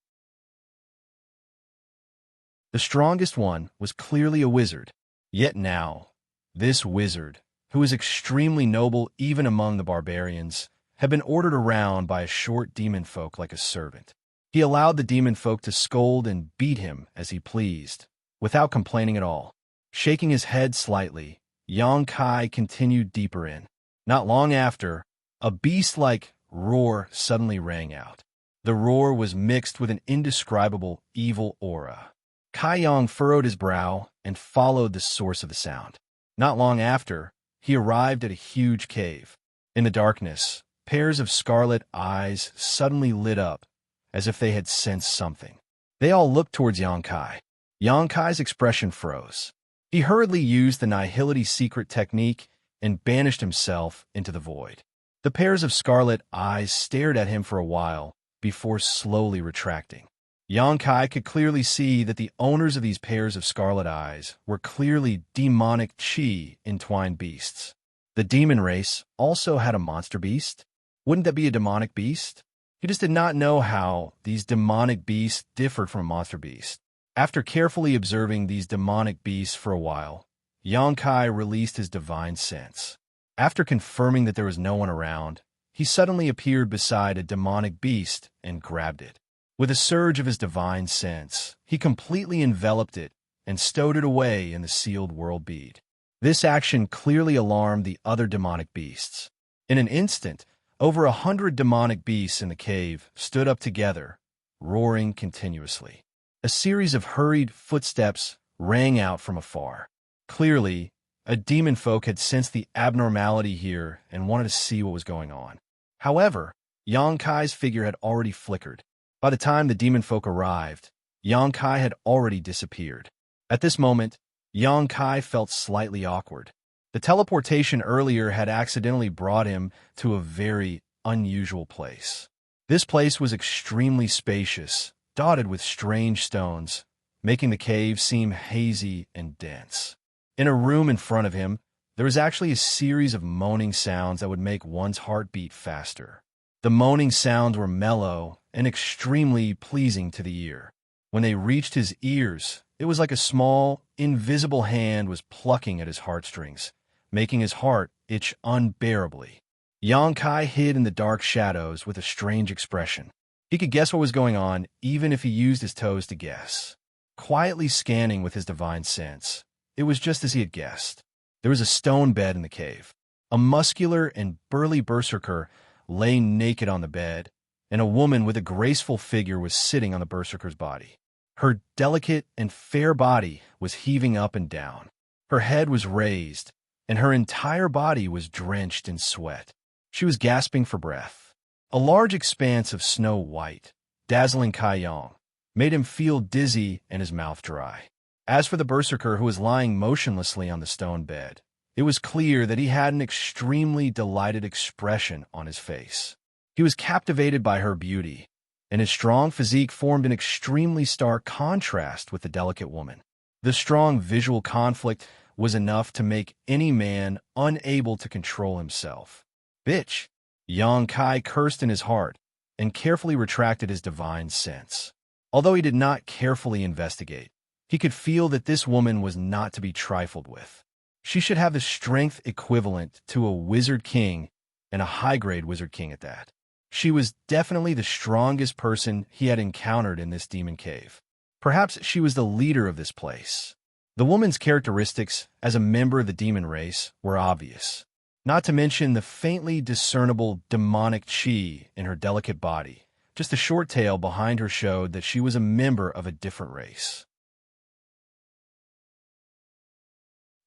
The strongest one was clearly a wizard. Yet now, this wizard, who was extremely noble even among the barbarians, had been ordered around by a short demon folk like a servant. He allowed the demon folk to scold and beat him as he pleased, without complaining at all. Shaking his head slightly, Xianxia continued deeper in. Not long after, a beast-like roar suddenly rang out. The roar was mixed with an indescribable evil aura. Kai Yang furrowed his brow and followed the source of the sound. Not long after, he arrived at a huge cave. In the darkness, pairs of scarlet eyes suddenly lit up, as if they had sensed something. They all looked towards Yang Kai. Yang Kai's expression froze. He hurriedly used the nihility secret technique and banished himself into the void. The pairs of scarlet eyes stared at him for a while before slowly retracting. Yang Kai could clearly see that the owners of these pairs of scarlet eyes were clearly demonic chi-entwined beasts. The demon race also had a monster beast? Wouldn't that be a demonic beast? He just did not know how these demonic beasts differed from a monster beast. After carefully observing these demonic beasts for a while, Yang Kai released his divine sense. After confirming that there was no one around, he suddenly appeared beside a demonic beast and grabbed it. With a surge of his divine sense, he completely enveloped it and stowed it away in the sealed world bead. This action clearly alarmed the other demonic beasts. In an instant, over 100 demonic beasts in the cave stood up together, roaring continuously. A series of hurried footsteps rang out from afar. Clearly, a demon folk had sensed the abnormality here and wanted to see what was going on. However, Yang Kai's figure had already flickered. By the time the demon folk arrived, Yang Kai had already disappeared. At this moment, Yang Kai felt slightly awkward. The teleportation earlier had accidentally brought him to a very unusual place. This place was extremely spacious, dotted with strange stones, making the cave seem hazy and dense. In a room in front of him, there was actually a series of moaning sounds that would make one's heart beat faster. The moaning sounds were mellow and extremely pleasing to the ear. When they reached his ears, it was like a small, invisible hand was plucking at his heartstrings, making his heart itch unbearably. Yang Kai hid in the dark shadows with a strange expression. He could guess what was going on, even if he used his toes to guess. Quietly scanning with his divine sense, it was just as he had guessed. There was a stone bed in the cave. A muscular and burly berserker lay naked on the bed, and a woman with a graceful figure was sitting on the berserker's body. Her delicate and fair body was heaving up and down. Her head was raised, and her entire body was drenched in sweat. She was gasping for breath. A large expanse of snow white, dazzling Kai Yang, made him feel dizzy and his mouth dry. As for the berserker who was lying motionlessly on the stone bed, it was clear that he had an extremely delighted expression on his face. He was captivated by her beauty, and his strong physique formed an extremely stark contrast with the delicate woman. The strong visual conflict was enough to make any man unable to control himself. Bitch! Yang Kai cursed in his heart and carefully retracted his divine sense. Although he did not carefully investigate, he could feel that this woman was not to be trifled with. She should have the strength equivalent to a wizard king, and a high-grade wizard king at that. She was definitely the strongest person he had encountered in this demon cave. Perhaps she was the leader of this place. The woman's characteristics as a member of the demon race were obvious, not to mention the faintly discernible demonic chi in her delicate body. Just a short tail behind her showed that she was a member of a different race.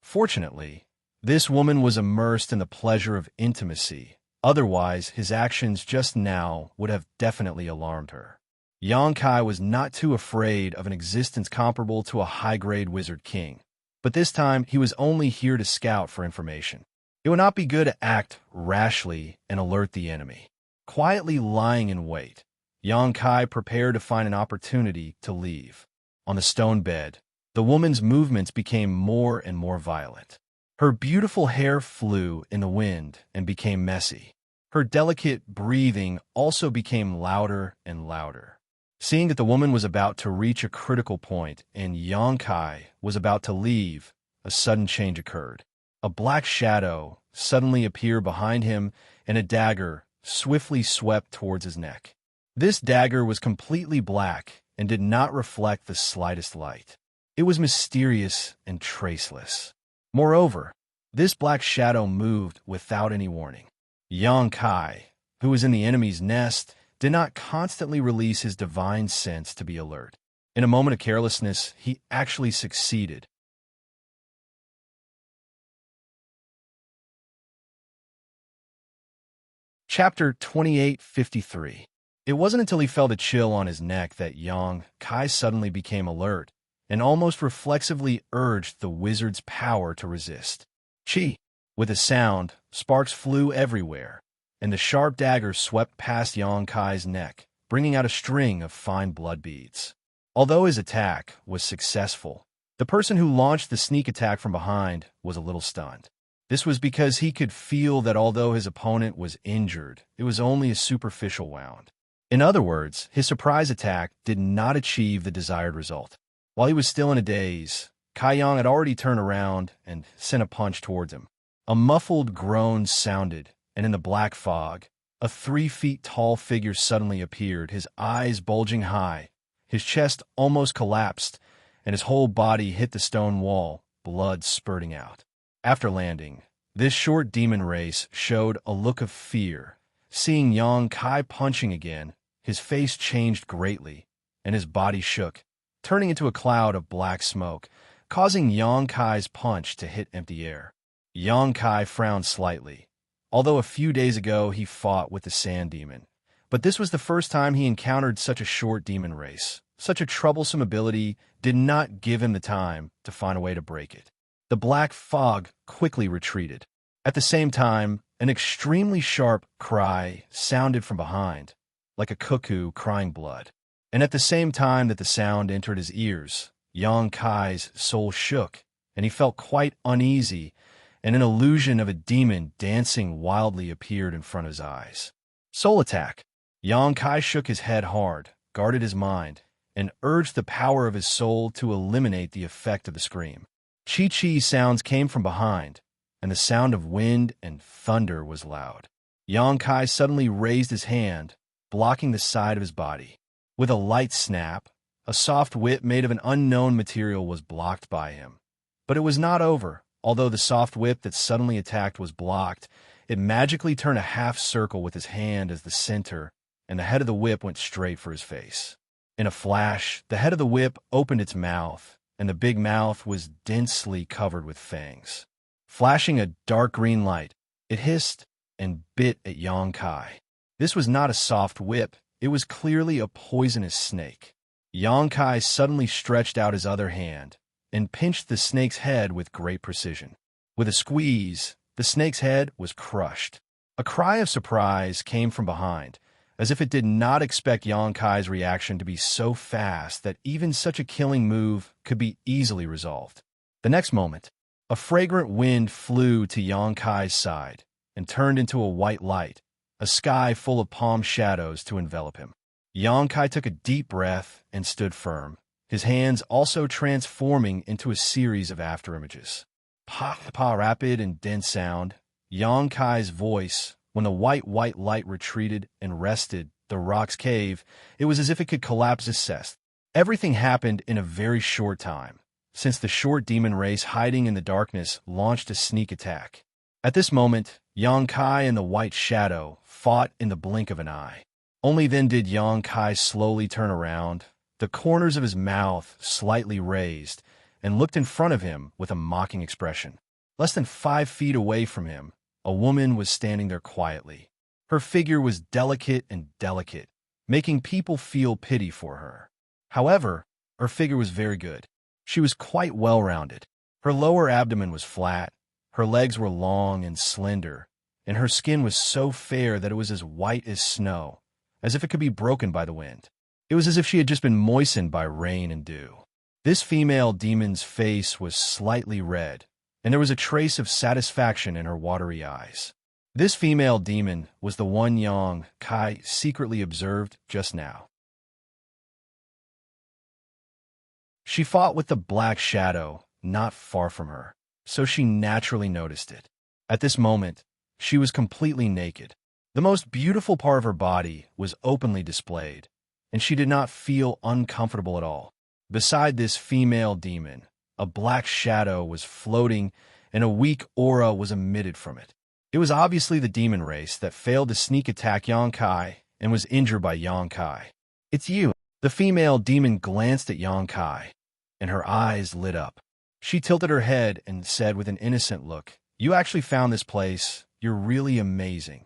Fortunately, this woman was immersed in the pleasure of intimacy. Otherwise, his actions just now would have definitely alarmed her. Yang Kai was not too afraid of an existence comparable to a high-grade wizard king, but this time he was only here to scout for information. It would not be good to act rashly and alert the enemy. Quietly lying in wait, Yang Kai prepared to find an opportunity to leave. On the stone bed, the woman's movements became more and more violent. Her beautiful hair flew in the wind and became messy. Her delicate breathing also became louder and louder. Seeing that the woman was about to reach a critical point and Yang Kai was about to leave, a sudden change occurred. A black shadow suddenly appeared behind him, and a dagger swiftly swept towards his neck. This dagger was completely black and did not reflect the slightest light. It was mysterious and traceless. Moreover, this black shadow moved without any warning. Yang Kai, who was in the enemy's nest, did not constantly release his divine sense to be alert. In a moment of carelessness, he actually succeeded. Chapter 2853. It wasn't until he felt a chill on his neck that Yang Kai suddenly became alert and almost reflexively urged the wizard's power to resist. Chi! With a sound, sparks flew everywhere, and the sharp dagger swept past Yang Kai's neck, bringing out a string of fine blood beads. Although his attack was successful, the person who launched the sneak attack from behind was a little stunned. This was because he could feel that although his opponent was injured, it was only a superficial wound. In other words, his surprise attack did not achieve the desired result. While he was still in a daze, Kai Yang had already turned around and sent a punch towards him. A muffled groan sounded, and in the black fog, a 3-feet-tall figure suddenly appeared, his eyes bulging high. His chest almost collapsed, and his whole body hit the stone wall, blood spurting out. After landing, this short demon race showed a look of fear. Seeing Yang Kai punching again, his face changed greatly, and his body shook, turning into a cloud of black smoke, causing Yang Kai's punch to hit empty air. Yang Kai frowned slightly, although a few days ago he fought with the sand demon. But this was the first time he encountered such a short demon race. Such a troublesome ability did not give him the time to find a way to break it. The black fog quickly retreated. At the same time, an extremely sharp cry sounded from behind, like a cuckoo crying blood. And at the same time that the sound entered his ears, Yang Kai's soul shook, and he felt quite uneasy, and an illusion of a demon dancing wildly appeared in front of his eyes. Soul attack! Yang Kai shook his head hard, guarded his mind, and urged the power of his soul to eliminate the effect of the scream. Chi-chi sounds came from behind, and the sound of wind and thunder was loud. Yang Kai suddenly raised his hand, blocking the side of his body. With a light snap, a soft whip made of an unknown material was blocked by him. But it was not over. Although the soft whip that suddenly attacked was blocked, it magically turned a half circle with his hand as the center, and the head of the whip went straight for his face. In a flash, the head of the whip opened its mouth, and the big mouth was densely covered with fangs. Flashing a dark green light, it hissed and bit at Yang Kai. This was not a soft whip, it was clearly a poisonous snake. Yang Kai suddenly stretched out his other hand and pinched the snake's head with great precision. With a squeeze, the snake's head was crushed. A cry of surprise came from behind, as if it did not expect Yang Kai's reaction to be so fast that even such a killing move could be easily resolved. The next moment, a fragrant wind flew to Yang Kai's side and turned into a white light, a sky full of palm shadows to envelop him. Yang Kai took a deep breath and stood firm, his hands also transforming into a series of afterimages. Pa, rapid and dense sound, Yang Kai's voice. When the white light retreated and rested the rock's cave, it was as if it could collapse its chest. Everything happened in a very short time, since the short demon race hiding in the darkness launched a sneak attack. At this moment, Yang Kai and the white shadow fought in the blink of an eye. Only then did Yang Kai slowly turn around, the corners of his mouth slightly raised, and looked in front of him with a mocking expression. Less than 5 feet away from him, a woman was standing there quietly. Her figure was delicate, making people feel pity for her. However, her figure was very good. She was quite well-rounded. Her lower abdomen was flat, her legs were long and slender, and her skin was so fair that it was as white as snow, as if it could be broken by the wind. It was as if she had just been moistened by rain and dew. This female demon's face was slightly red, and there was a trace of satisfaction in her watery eyes. This female demon was the one Yang Kai secretly observed just now. She fought with the black shadow not far from her, so she naturally noticed it. At this moment, she was completely naked. The most beautiful part of her body was openly displayed, and she did not feel uncomfortable at all. Beside this female demon, a black shadow was floating, and a weak aura was emitted from it. It was obviously the demon race that failed to sneak attack Yang Kai and was injured by Yang Kai. "It's you," The female demon glanced at Kai, and her eyes lit up. She tilted her head and said with an innocent look, "You actually found this place. You're really amazing."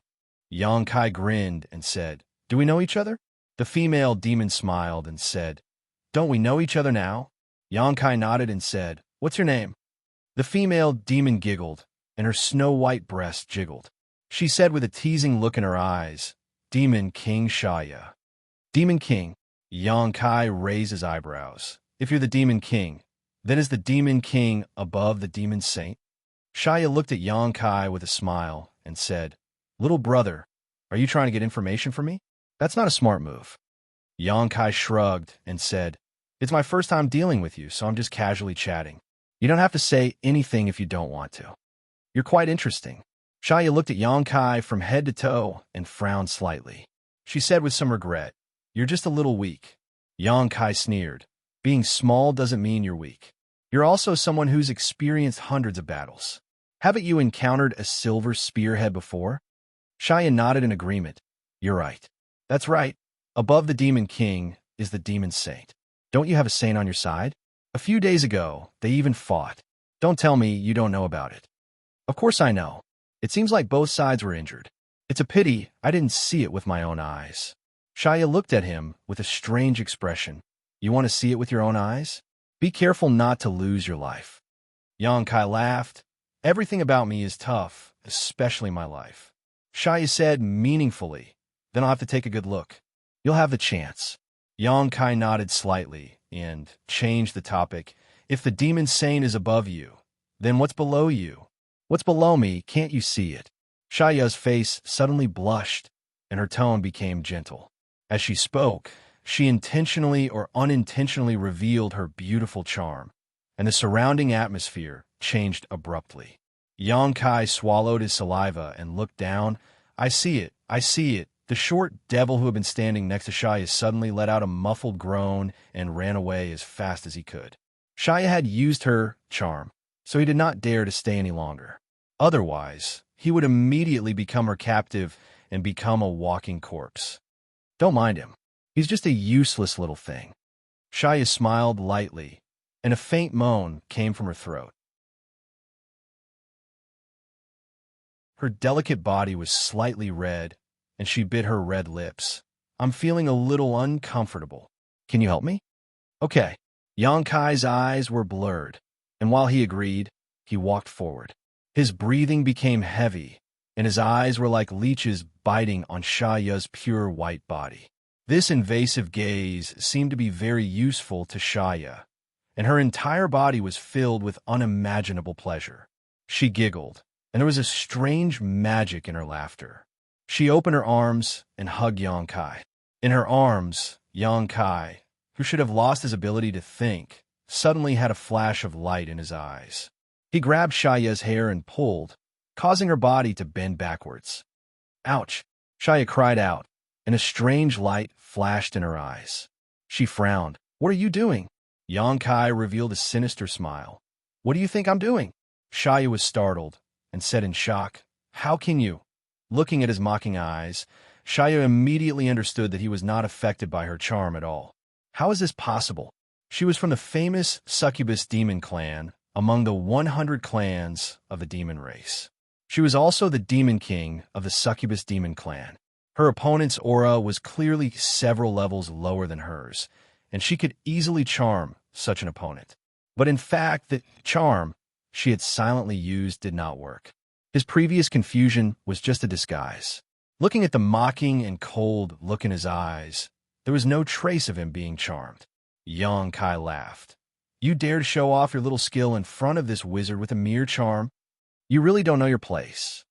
Kai grinned and said, "Do we know each other?" The female demon smiled and said, "Don't we know each other now?" Kai nodded and said, "What's your name?" The female demon giggled, and her snow-white breast jiggled. She said with a teasing look in her eyes, "Demon King Xianxia." "Demon King?" Kai raised his eyebrows. "If you're the Demon King, then is the Demon King above the Demon Saint?" Xianxia looked at Kai with a smile and said, "Little brother, are you trying to get information from me? That's not a smart move." Kai shrugged and said, "It's my first time dealing with you, so I'm just casually chatting. You don't have to say anything if you don't want to." "You're quite interesting." Xianxia looked at Kai from head to toe and frowned slightly. She said with some regret, "You're just a little weak." Kai sneered, "Being small doesn't mean you're weak. You're also someone who's experienced hundreds of battles. Haven't you encountered a silver spearhead before?" Xianxia nodded in agreement. "You're right." "That's right. Above the Demon King is the Demon Saint. Don't you have a saint on your side? A few days ago, they even fought. Don't tell me you don't know about it." "Of course I know. It seems like both sides were injured. It's a pity I didn't see it with my own eyes." Xianxia looked at him with a strange expression. "You want to see it with your own eyes? Be careful not to lose your life." Kai laughed. "Everything about me is tough, especially my life." Xianxia said meaningfully, "Then I'll have to take a good look." "You'll have the chance." Kai nodded slightly and changed the topic. "If the Demon Saint is above you, then what's below you? What's below me, can't you see it?" Xianxia's face suddenly blushed, and her tone became gentle. As she spoke, she intentionally or unintentionally revealed her beautiful charm, and the surrounding atmosphere changed abruptly. Kai swallowed his saliva and looked down. "I see it, I see it." The short devil who had been standing next to Xianxia suddenly let out a muffled groan and ran away as fast as he could. Xianxia had used her charm, so he did not dare to stay any longer. Otherwise, he would immediately become her captive and become a walking corpse. "Don't mind him. He's just a useless little thing." Xianxia smiled lightly, and a faint moan came from her throat. Her delicate body was slightly red, and she bit her red lips. "I'm feeling a little uncomfortable. Can you help me?" "Okay." Kai's eyes were blurred, and while he agreed, he walked forward. His breathing became heavy, and his eyes were like leeches biting on Xianxia's pure white body. This invasive gaze seemed to be very useful to Xianxia, and her entire body was filled with unimaginable pleasure. She giggled, and there was a strange magic in her laughter. She opened her arms and hugged Kai. In her arms, Kai, who should have lost his ability to think, suddenly had a flash of light in his eyes. He grabbed Xianxia's hair and pulled, causing her body to bend backwards. "Ouch!" Xianxia cried out, and a strange light flashed in her eyes. She frowned. "What are you doing?" Kai revealed a sinister smile. "What do you think I'm doing?" Xianxia was startled and said in shock, "How can you?" Looking at his mocking eyes, Xianxia immediately understood that he was not affected by her charm at all. How is this possible? She was from the famous succubus demon clan, among the 100 clans of the demon race. She was also the demon king of the succubus demon clan. Her opponent's aura was clearly several levels lower than hers, and she could easily charm such an opponent. But in fact, the charm she had silently used did not work. His previous confusion was just a disguise. Looking at the mocking and cold look in his eyes, there was no trace of him being charmed. Kai laughed. "You dare to show off your little skill in front of this wizard with a mere charm? You really don't know your place."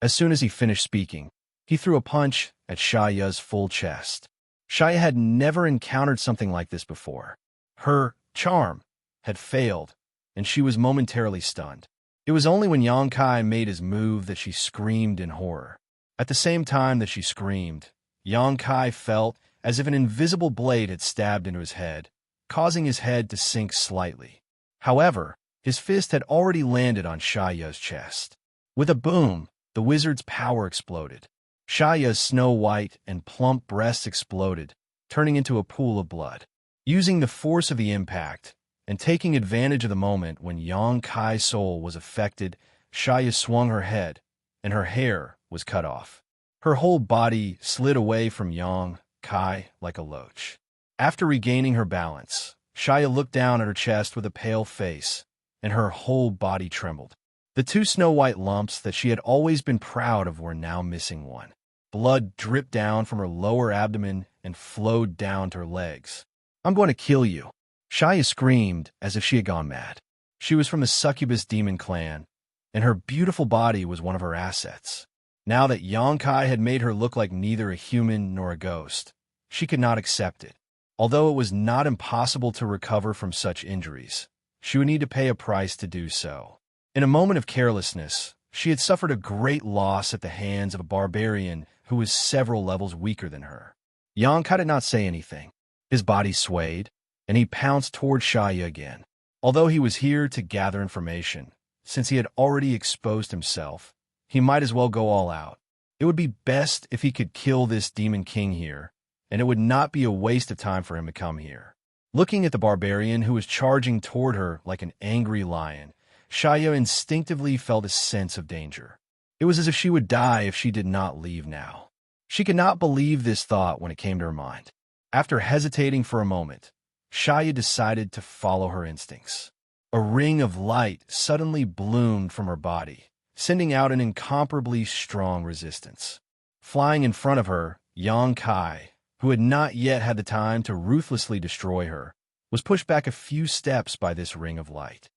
As soon as he finished speaking, he threw a punch at Xianxia's full chest. Xianxia had never encountered something like this before. Her charm had failed, and she was momentarily stunned. It was only when Kai made his move that she screamed in horror. At the same time that she screamed, Kai felt as if an invisible blade had stabbed into his head, causing his head to sink slightly. However, his fist had already landed on Xianxia's chest. With a boom, the wizard's power exploded. Xianxia's snow-white and plump breasts exploded, turning into a pool of blood. Using the force of the impact and taking advantage of the moment when Yang Kai's soul was affected, Xianxia swung her head, and her hair was cut off. Her whole body slid away from Yang Kai like a loach. After regaining her balance, Xianxia looked down at her chest with a pale face, and her whole body trembled. The two snow-white lumps that she had always been proud of were now missing one. Blood dripped down from her lower abdomen and flowed down to her legs. "I'm going to kill you!" Xianxia screamed as if she had gone mad. She was from the succubus demon clan, and her beautiful body was one of her assets. Now that Yang Kai had made her look like neither a human nor a ghost, she could not accept it. Although it was not impossible to recover from such injuries, she would need to pay a price to do so. In a moment of carelessness, she had suffered a great loss at the hands of a barbarian who was several levels weaker than her. Yang Kai did not say anything. His body swayed, and he pounced toward Xianxia again. Although he was here to gather information, since he had already exposed himself, he might as well go all out. It would be best if he could kill this demon king here, and it would not be a waste of time for him to come here. Looking at the barbarian who was charging toward her like an angry lion, Xianxia instinctively felt a sense of danger. It was as if she would die if she did not leave now. She could not believe this thought when it came to her mind. After hesitating for a moment, Xianxia decided to follow her instincts. A ring of light suddenly bloomed from her body, sending out an incomparably strong resistance. Flying in front of her, Yang Kai, who had not yet had the time to ruthlessly destroy her, was pushed back a few steps by this ring of light.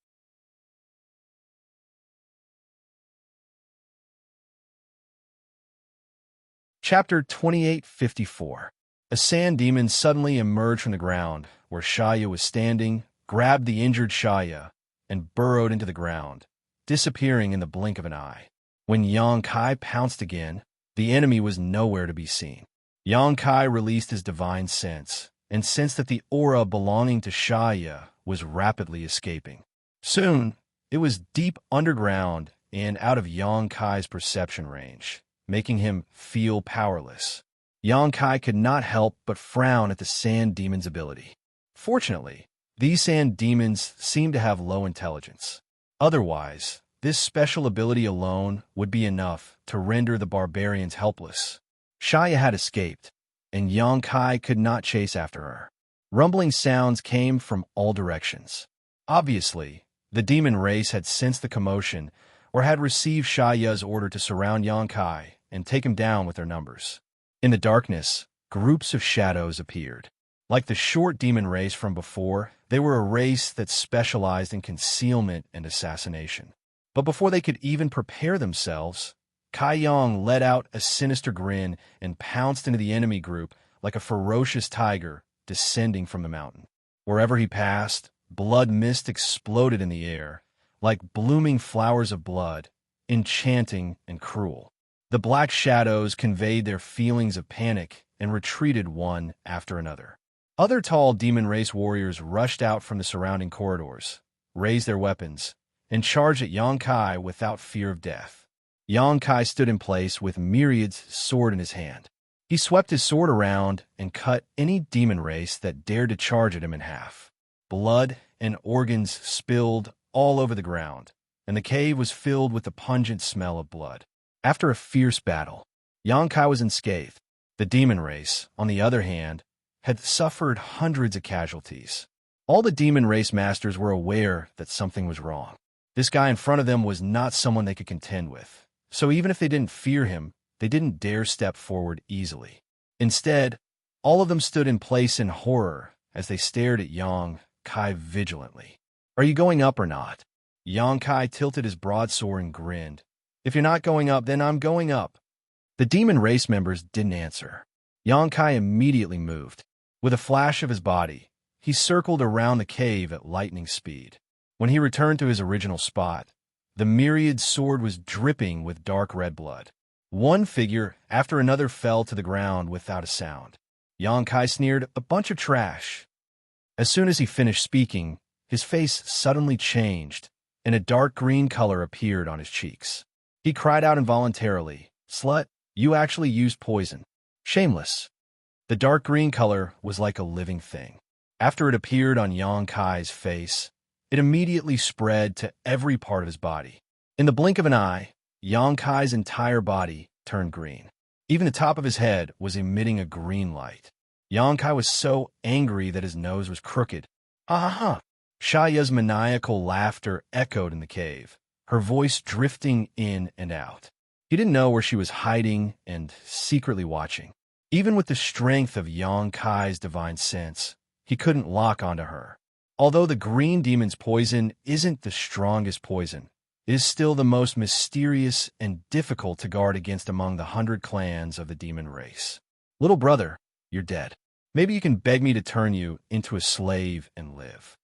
Chapter 2854. A sand demon suddenly emerged from the ground where Xianxia was standing, grabbed the injured Xianxia, and burrowed into the ground, disappearing in the blink of an eye. When Yang Kai pounced again, the enemy was nowhere to be seen. Yang Kai released his divine sense and sensed that the aura belonging to Xianxia was rapidly escaping. Soon, it was deep underground and out of Yang Kai's perception range, making him feel powerless. Yang Kai could not help but frown at the sand demon's ability. Fortunately, these sand demons seemed to have low intelligence. Otherwise, this special ability alone would be enough to render the barbarians helpless. Xianxia had escaped, and Yang Kai could not chase after her. Rumbling sounds came from all directions. Obviously, the demon race had sensed the commotion or had received Xianxia's order to surround Yang Kai and take him down with their numbers. In the darkness, groups of shadows appeared. Like the short demon race from before, they were a race that specialized in concealment and assassination. But before they could even prepare themselves, Kai Yang let out a sinister grin and pounced into the enemy group like a ferocious tiger descending from the mountain. Wherever he passed, blood mist exploded in the air, like blooming flowers of blood, enchanting and cruel. The black shadows conveyed their feelings of panic and retreated one after another. Other tall demon race warriors rushed out from the surrounding corridors, raised their weapons, and charged at Yang Kai without fear of death. Yang Kai stood in place with Myriad's sword in his hand. He swept his sword around and cut any demon race that dared to charge at him in half. Blood and organs spilled all over the ground, and the cave was filled with the pungent smell of blood. After a fierce battle, Yang Kai was unscathed. The demon race, on the other hand, had suffered hundreds of casualties. All the demon race masters were aware that something was wrong. This guy in front of them was not someone they could contend with. So even if they didn't fear him, they didn't dare step forward easily. Instead, all of them stood in place in horror as they stared at Yang Kai vigilantly. "Are you going up or not?" Yang Kai tilted his broadsword and grinned. "If you're not going up, then I'm going up." The demon race members didn't answer. Yang Kai immediately moved. With a flash of his body, he circled around the cave at lightning speed. When he returned to his original spot, the myriad sword was dripping with dark red blood. One figure after another fell to the ground without a sound. Yang Kai sneered, "A bunch of trash." As soon as he finished speaking, his face suddenly changed, and a dark green color appeared on his cheeks. He cried out involuntarily, "Slut, you actually used poison. Shameless." The dark green color was like a living thing. After it appeared on Xianxia's face, it immediately spread to every part of his body. In the blink of an eye, Xianxia's entire body turned green. Even the top of his head was emitting a green light. Xianxia was so angry that his nose was crooked. Ah! Xiaoya's maniacal laughter echoed in the cave, her voice drifting in and out. He didn't know where she was hiding and secretly watching. Even with the strength of Xianxia's divine sense, he couldn't lock onto her. Although the green demon's poison isn't the strongest poison, it is still the most mysterious and difficult to guard against among the 100 clans of the demon race. Little brother, you're dead. Maybe you can beg me to turn you into a slave and live.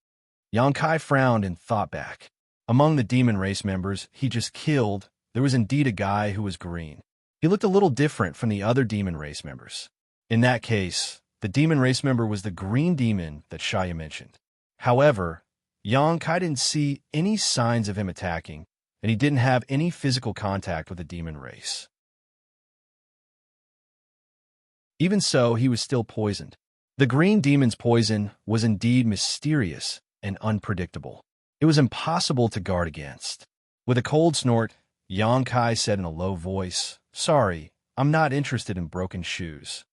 Xianxia frowned and thought back. Among the demon race members he just killed, there was indeed a guy who was green. He looked a little different from the other demon race members. In that case, the demon race member was the green demon that Xiaoya mentioned. However, Xianxia didn't see any signs of him attacking, and he didn't have any physical contact with the demon race. Even so, he was still poisoned. The green demon's poison was indeed mysterious and unpredictable. It was impossible to guard against. With a cold snort, Xianxia said in a low voice, "Sorry, I'm not interested in broken shoes."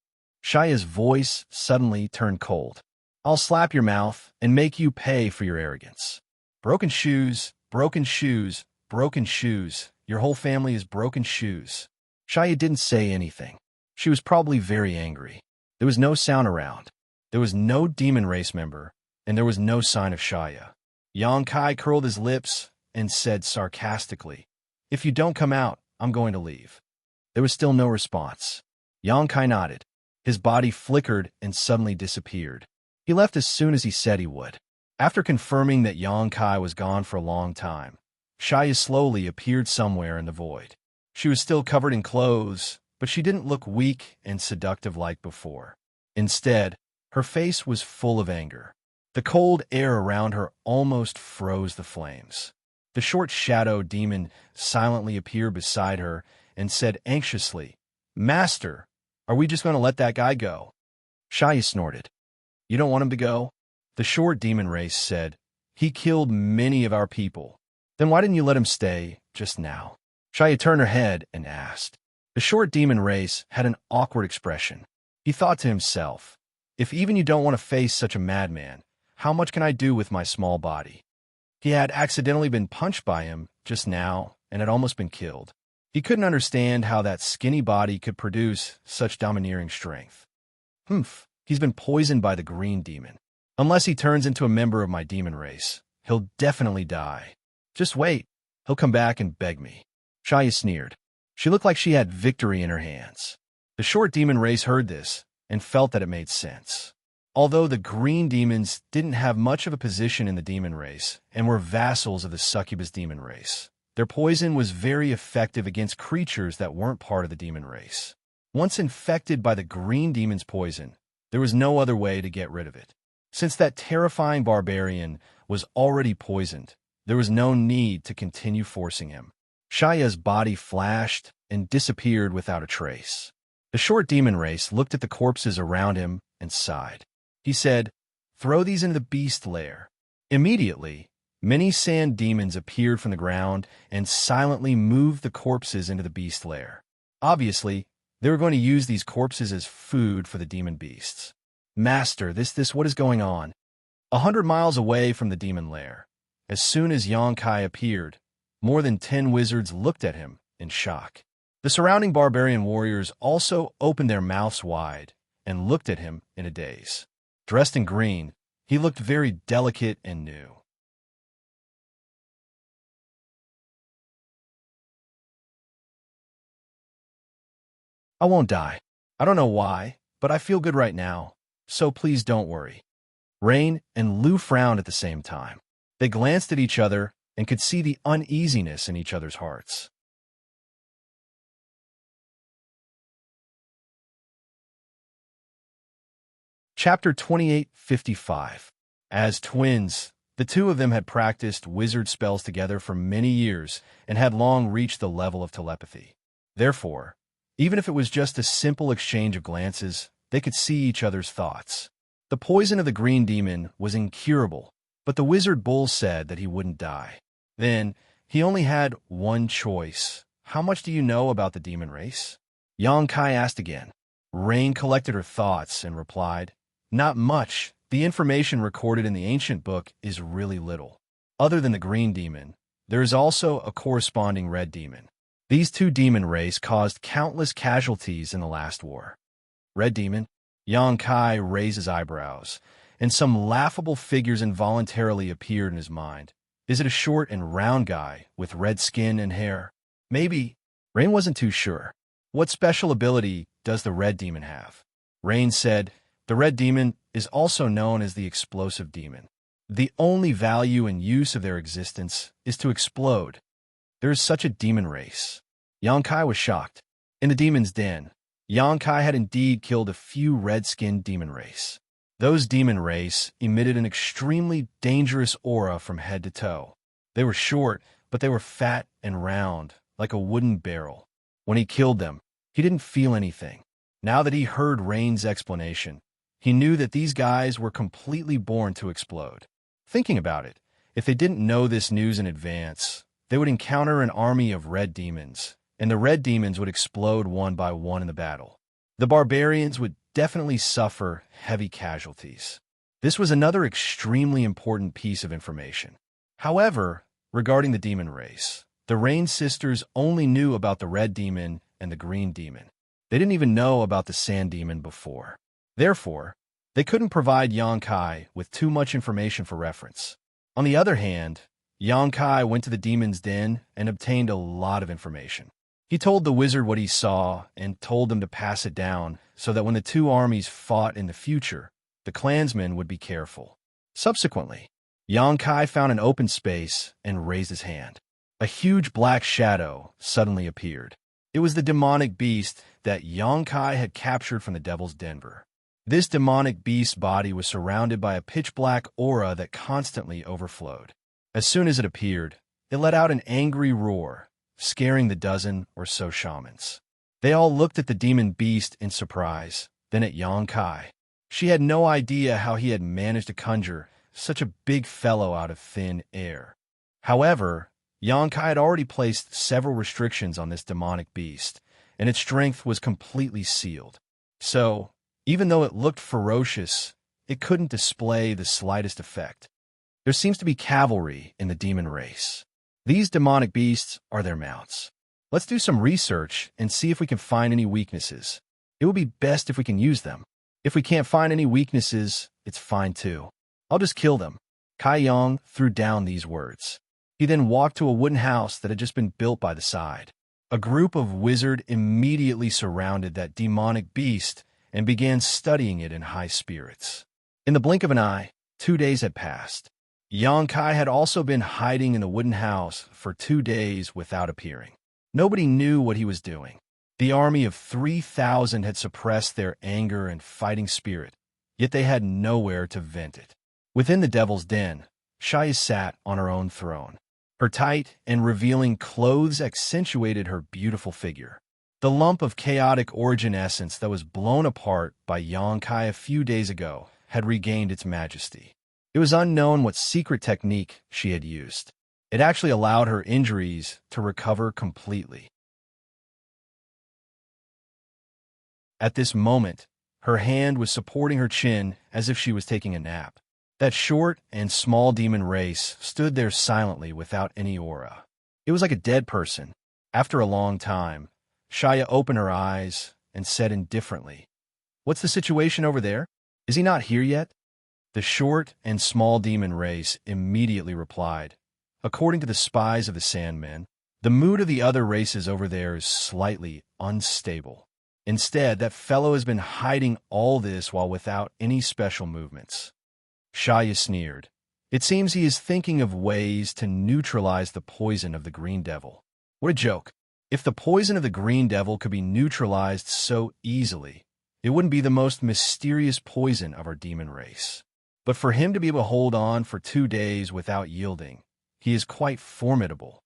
Xiaoya's voice suddenly turned cold. "I'll slap your mouth and make you pay for your arrogance." Broken shoes, broken shoes, broken shoes. Your whole family is broken shoes. Xiaoya didn't say anything. She was probably very angry. There was no sound around. There was no demon race member, and there was no sign of Xiaoya. Xianxia curled his lips and said sarcastically, "If you don't come out, I'm going to leave." There was still no response. Xianxia nodded. His body flickered and suddenly disappeared. He left as soon as he said he would. After confirming that Xianxia was gone for a long time, Xiaoya slowly appeared somewhere in the void. She was still covered in clothes, but she didn't look weak and seductive like before. Instead, her face was full of anger. The cold air around her almost froze the flames. The short shadow demon silently appeared beside her and said anxiously, "Master, are we just going to let that guy go?" Xiaoya snorted. "You don't want him to go?" The short demon race said, "He killed many of our people. Then why didn't you let him stay just now?" Xiaoya turned her head and asked. The short demon race had an awkward expression. He thought to himself, "If even you don't want to face such a madman, how much can I do with my small body?" He had accidentally been punched by him just now and had almost been killed. He couldn't understand how that skinny body could produce such domineering strength. He's been poisoned by the green demon. Unless he turns into a member of my demon race, he'll definitely die. Just wait. He'll come back and beg me. Xiaoya sneered. She looked like she had victory in her hands. The short demon race heard this and felt that it made sense. Although the green demons didn't have much of a position in the demon race and were vassals of the succubus demon race, their poison was very effective against creatures that weren't part of the demon race. Once infected by the green demon's poison, there was no other way to get rid of it. Since that terrifying barbarian was already poisoned, there was no need to continue forcing him. Xiaoya's body flashed and disappeared without a trace. The short demon race looked at the corpses around him and sighed. He said, "Throw these into the beast lair." Immediately, many sand demons appeared from the ground and silently moved the corpses into the beast lair. Obviously, they were going to use these corpses as food for the demon beasts. "Master, what is going on?" 100 miles away from the demon lair, as soon as Xianxia appeared, more than 10 wizards looked at him in shock. The surrounding barbarian warriors also opened their mouths wide and looked at him in a daze. Dressed in green, he looked very delicate and new. "I won't die. I don't know why, but I feel good right now, so please don't worry." Rain and Lu frowned at the same time. They glanced at each other and could see the uneasiness in each other's hearts. Chapter 2855. As twins, the two of them had practiced wizard spells together for many years and had long reached the level of telepathy. Therefore, even if it was just a simple exchange of glances, They could see each other's thoughts. The poison of the green demon was incurable, but the wizard bull said that he wouldn't die. Then, he only had one choice. How much do you know about the demon race? Xianxia asked again. Rain collected her thoughts and replied, Not much. The information recorded in the ancient book is really little. Other than the green demon, there is also a corresponding red demon. These two demon race caused countless casualties in the last war. Red demon? Xianxia raised his eyebrows, and some laughable figures involuntarily appeared in his mind. Is it a short and round guy with red skin and hair? Maybe. Rain wasn't too sure. What special ability does the red demon have? Rain said, the red demon is also known as the explosive demon. The only value and use of their existence is to explode. There is such a demon race. Xianxia was shocked. In the demon's den, Xianxia had indeed killed a few red-skinned demon race. Those demon race emitted an extremely dangerous aura from head to toe. They were short, but they were fat and round, like a wooden barrel. When he killed them, he didn't feel anything. Now that he heard Rain's explanation, he knew that these guys were completely born to explode. Thinking about it, if they didn't know this news in advance, they would encounter an army of red demons, and the red demons would explode one by one in the battle. The barbarians would definitely suffer heavy casualties. This was another extremely important piece of information. However, regarding the demon race, the Rain sisters only knew about the red demon and the green demon. They didn't even know about the sand demon before. Therefore, they couldn't provide Xianxia with too much information for reference. On the other hand, Xianxia went to the demon's den and obtained a lot of information. He told the wizard what he saw and told them to pass it down so that when the two armies fought in the future, the clansmen would be careful. Subsequently, Xianxia found an open space and raised his hand. A huge black shadow suddenly appeared. It was the demonic beast that Xianxia had captured from the Devil's Denver. This demonic beast's body was surrounded by a pitch-black aura that constantly overflowed. As soon as it appeared, it let out an angry roar, scaring the dozen or so shamans. They all looked at the demon beast in surprise, then at Xianxia. She had no idea how he had managed to conjure such a big fellow out of thin air. However, Xianxia had already placed several restrictions on this demonic beast, and its strength was completely sealed. So, even though it looked ferocious, it couldn't display the slightest effect. There seems to be cavalry in the demon race. These demonic beasts are their mounts. Let's do some research and see if we can find any weaknesses. It would be best if we can use them. If we can't find any weaknesses, it's fine too. I'll just kill them. Kai Yang threw down these words. He then walked to a wooden house that had just been built by the side. A group of wizards immediately surrounded that demonic beast and began studying it in high spirits. In the blink of an eye, 2 days had passed. Xianxia had also been hiding in the wooden house for 2 days without appearing. Nobody knew what he was doing. The army of 3,000 had suppressed their anger and fighting spirit, yet they had nowhere to vent it. Within the Devil's Den, Xianxia sat on her own throne. Her tight and revealing clothes accentuated her beautiful figure. The lump of chaotic origin essence that was blown apart by Xianxia a few days ago had regained its majesty. It was unknown what secret technique she had used. It actually allowed her injuries to recover completely. At this moment, her hand was supporting her chin as if she was taking a nap. That short and small demon race stood there silently without any aura. It was like a dead person. After a long time, Xianxia opened her eyes and said indifferently, "What's the situation over there? Is he not here yet?" The short and small demon race immediately replied, "According to the spies of the Sandmen, the mood of the other races over there is slightly unstable. Instead, that fellow has been hiding all this while without any special movements." Xianxia sneered. It seems he is thinking of ways to neutralize the poison of the Green Devil. What a joke. If the poison of the Green Devil could be neutralized so easily, it wouldn't be the most mysterious poison of our demon race. But for him to be able to hold on for 2 days without yielding, he is quite formidable.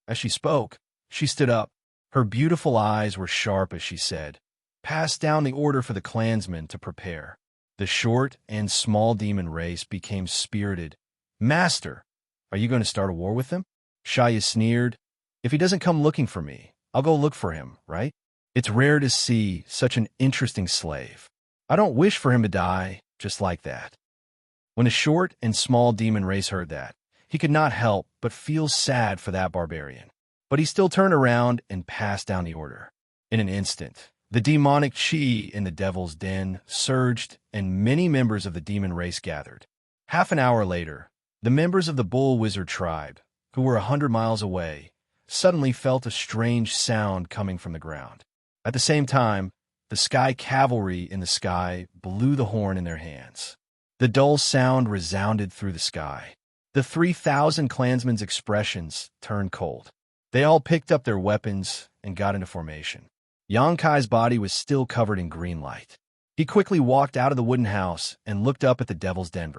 As she spoke, she stood up. Her beautiful eyes were sharp as she said, passed down the order for the clansmen to prepare. The short and small demon race became spirited. "Master, are you going to start a war with him?" Xianxia sneered. "If he doesn't come looking for me, I'll go look for him, right? It's rare to see such an interesting slave. I don't wish for him to die just like that." When the short and small demon race heard that, he could not help but feel sad for that barbarian. But he still turned around and passed down the order. In an instant, the demonic chi in the devil's den surged, and many members of the demon race gathered. Half an hour later, the members of the bull wizard tribe, who were 100 miles away, suddenly felt a strange sound coming from the ground. At the same time, the sky cavalry in the sky blew the horn in their hands. The dull sound resounded through the sky. The 3,000 clansmen's expressions turned cold. They all picked up their weapons and got into formation. Xianxia's body was still covered in green light. He quickly walked out of the wooden house and looked up at the devil's den.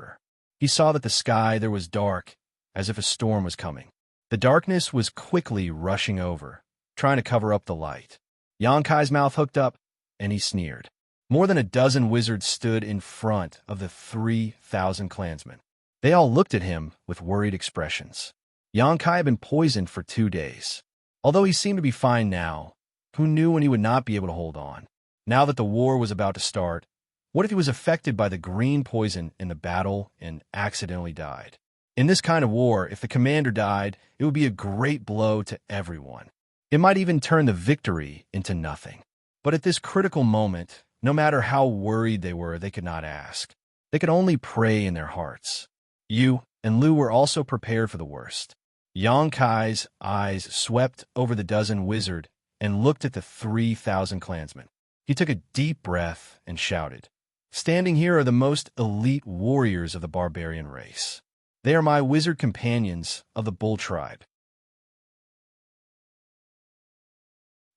He saw that the sky there was dark, as if a storm was coming. The darkness was quickly rushing over, trying to cover up the light. Xianxia's mouth hooked up, and he sneered. More than a dozen wizards stood in front of the 3,000 clansmen. They all looked at him with worried expressions. Xianxia had been poisoned for 2 days. Although he seemed to be fine now, who knew when he would not be able to hold on? Now that the war was about to start, what if he was affected by the green poison in the battle and accidentally died? In this kind of war, if the commander died, it would be a great blow to everyone. It might even turn the victory into nothing. But at this critical moment, no matter how worried they were, they could not ask. They could only pray in their hearts. Yu and Lu were also prepared for the worst. Xianxia's eyes swept over the dozen wizard and looked at the 3,000 clansmen. He took a deep breath and shouted, "Standing here are the most elite warriors of the barbarian race. They are my wizard companions of the bull tribe.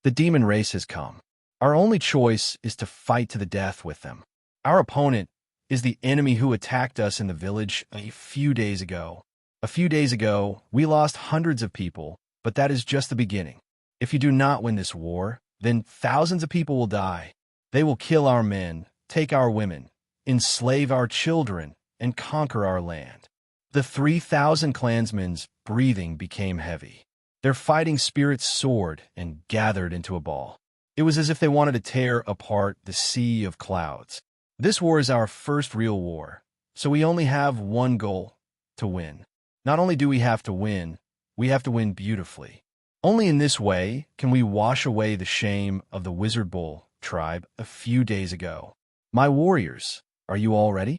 The demon race has come. Our only choice is to fight to the death with them. Our opponent is the enemy who attacked us in the village a few days ago. A few days ago, we lost hundreds of people, but that is just the beginning. If you do not win this war, then thousands of people will die. They will kill our men, take our women, enslave our children, and conquer our land." The 3,000 clansmen's breathing became heavy. Their fighting spirits soared and gathered into a ball. It was as if they wanted to tear apart the sea of clouds. This war is our first real war, so we only have one goal: to win. Not only do we have to win beautifully. Only in this way can we wash away the shame of the Wizard Bull tribe a few days ago. My warriors, are you all ready?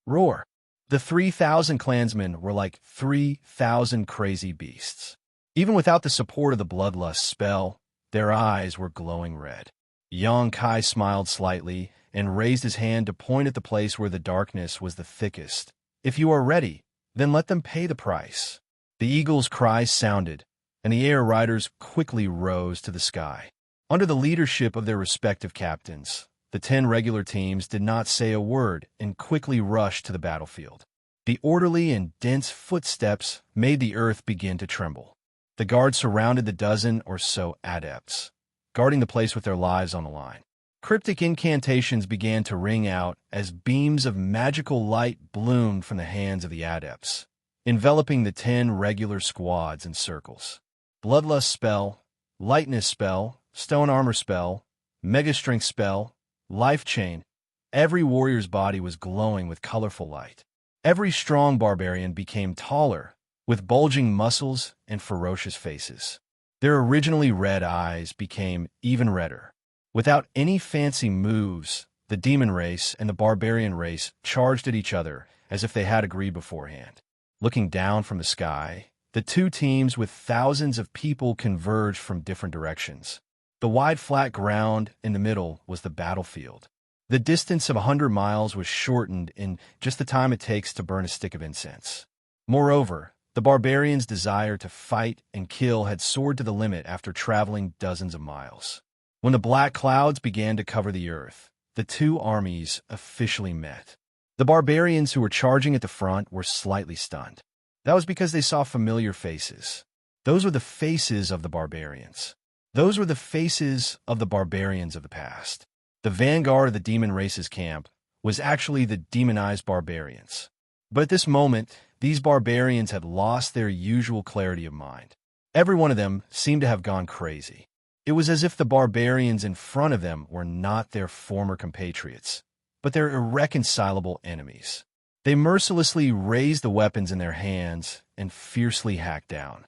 Roar. The 3,000 clansmen were like 3,000 crazy beasts. Even without the support of the bloodlust spell, their eyes were glowing red. Xianxia smiled slightly and raised his hand to point at the place where the darkness was the thickest. "If you are ready, then let them pay the price." The eagle's cry sounded, and the air riders quickly rose to the sky. Under the leadership of their respective captains, the 10 regular teams did not say a word and quickly rushed to the battlefield. The orderly and dense footsteps made the earth begin to tremble. The guards surrounded the dozen or so adepts, guarding the place with their lives on the line. Cryptic incantations began to ring out as beams of magical light bloomed from the hands of the adepts, enveloping the 10 regular squads in circles. Bloodlust spell, lightness spell, stone armor spell, mega strength spell, life chain. Every warrior's body was glowing with colorful light. Every strong barbarian became taller, with bulging muscles and ferocious faces. Their originally red eyes became even redder. Without any fancy moves, the demon race and the barbarian race charged at each other as if they had agreed beforehand. Looking down from the sky, the two teams with thousands of people converged from different directions. The wide flat ground in the middle was the battlefield. The distance of 100 miles was shortened in just the time it takes to burn a stick of incense. Moreover, the barbarians' desire to fight and kill had soared to the limit after traveling dozens of miles. When the black clouds began to cover the earth, the two armies officially met. The barbarians who were charging at the front were slightly stunned. That was because they saw familiar faces. Those were the faces of the barbarians. Those were the faces of the barbarians of the past. The vanguard of the demon race's camp was actually the demonized barbarians. But at this moment, these barbarians had lost their usual clarity of mind. Every one of them seemed to have gone crazy. It was as if the barbarians in front of them were not their former compatriots, but their irreconcilable enemies. They mercilessly raised the weapons in their hands and fiercely hacked down.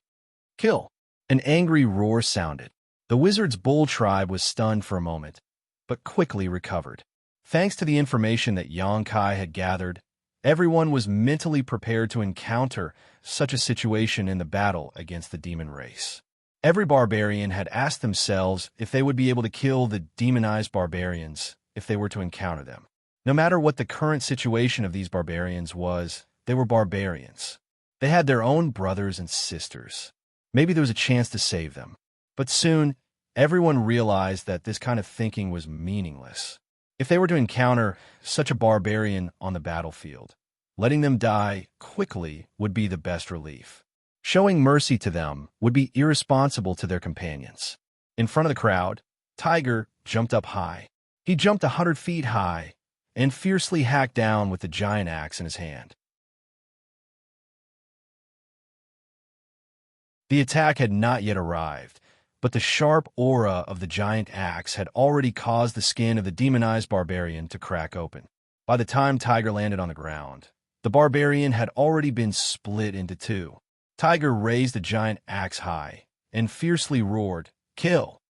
Kill! An angry roar sounded. The wizard's bull tribe was stunned for a moment, but quickly recovered. Thanks to the information that Xianxia had gathered, everyone was mentally prepared to encounter such a situation in the battle against the demon race. Every barbarian had asked themselves if they would be able to kill the demonized barbarians if they were to encounter them. No matter what the current situation of these barbarians was, they were barbarians. They had their own brothers and sisters. Maybe there was a chance to save them. But soon, everyone realized that this kind of thinking was meaningless. If they were to encounter such a barbarian on the battlefield, letting them die quickly would be the best relief. Showing mercy to them would be irresponsible to their companions. In front of the crowd, Tiger jumped up high. He jumped 100 feet high and fiercely hacked down with the giant axe in his hand. The attack had not yet arrived, but the sharp aura of the giant axe had already caused the skin of the demonized barbarian to crack open. By the time Tiger landed on the ground, the barbarian had already been split into two. Tiger raised the giant axe high and fiercely roared, "Kill!"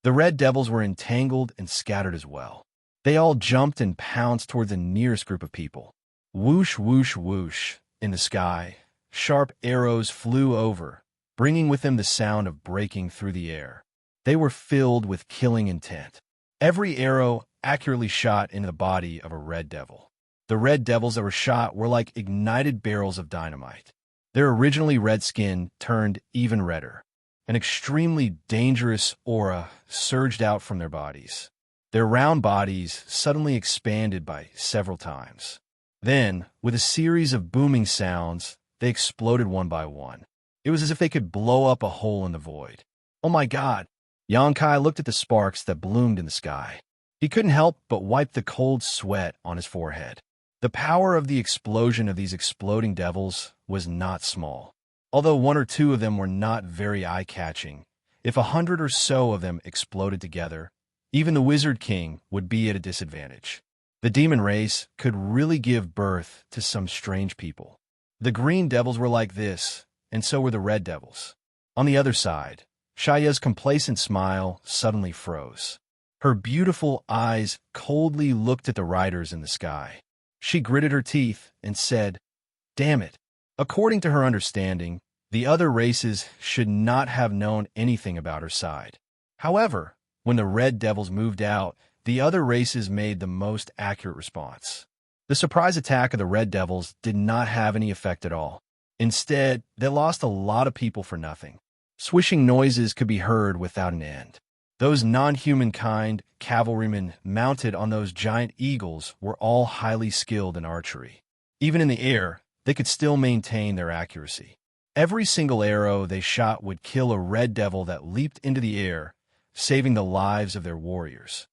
The red devils were entangled and scattered as well. They all jumped and pounced toward the nearest group of people. Whoosh, whoosh, whoosh. In the sky, sharp arrows flew over, bringing with them the sound of breaking through the air. They were filled with killing intent. Every arrow accurately shot into the body of a red devil. The red devils that were shot were like ignited barrels of dynamite. Their originally red skin turned even redder. An extremely dangerous aura surged out from their bodies. Their round bodies suddenly expanded by several times. Then, with a series of booming sounds, they exploded one by one. It was as if they could blow up a hole in the void. Oh my God! Xianxia looked at the sparks that bloomed in the sky. He couldn't help but wipe the cold sweat on his forehead. The power of the explosion of these exploding devils was not small. Although one or two of them were not very eye-catching, if 100 or so of them exploded together, even the Wizard King would be at a disadvantage. The demon race could really give birth to some strange people. The green devils were like this, and so were the red devils. On the other side, Xiaxia's complacent smile suddenly froze. Her beautiful eyes coldly looked at the riders in the sky. She gritted her teeth and said, "Damn it." According to her understanding, the other races should not have known anything about her side. However, when the red devils moved out, the other races made the most accurate response. The surprise attack of the red devils did not have any effect at all. Instead, they lost a lot of people for nothing. Swishing noises could be heard without an end. Those non-humankind cavalrymen mounted on those giant eagles were all highly skilled in archery. Even in the air, they could still maintain their accuracy. Every single arrow they shot would kill a red devil that leaped into the air, saving the lives of their warriors.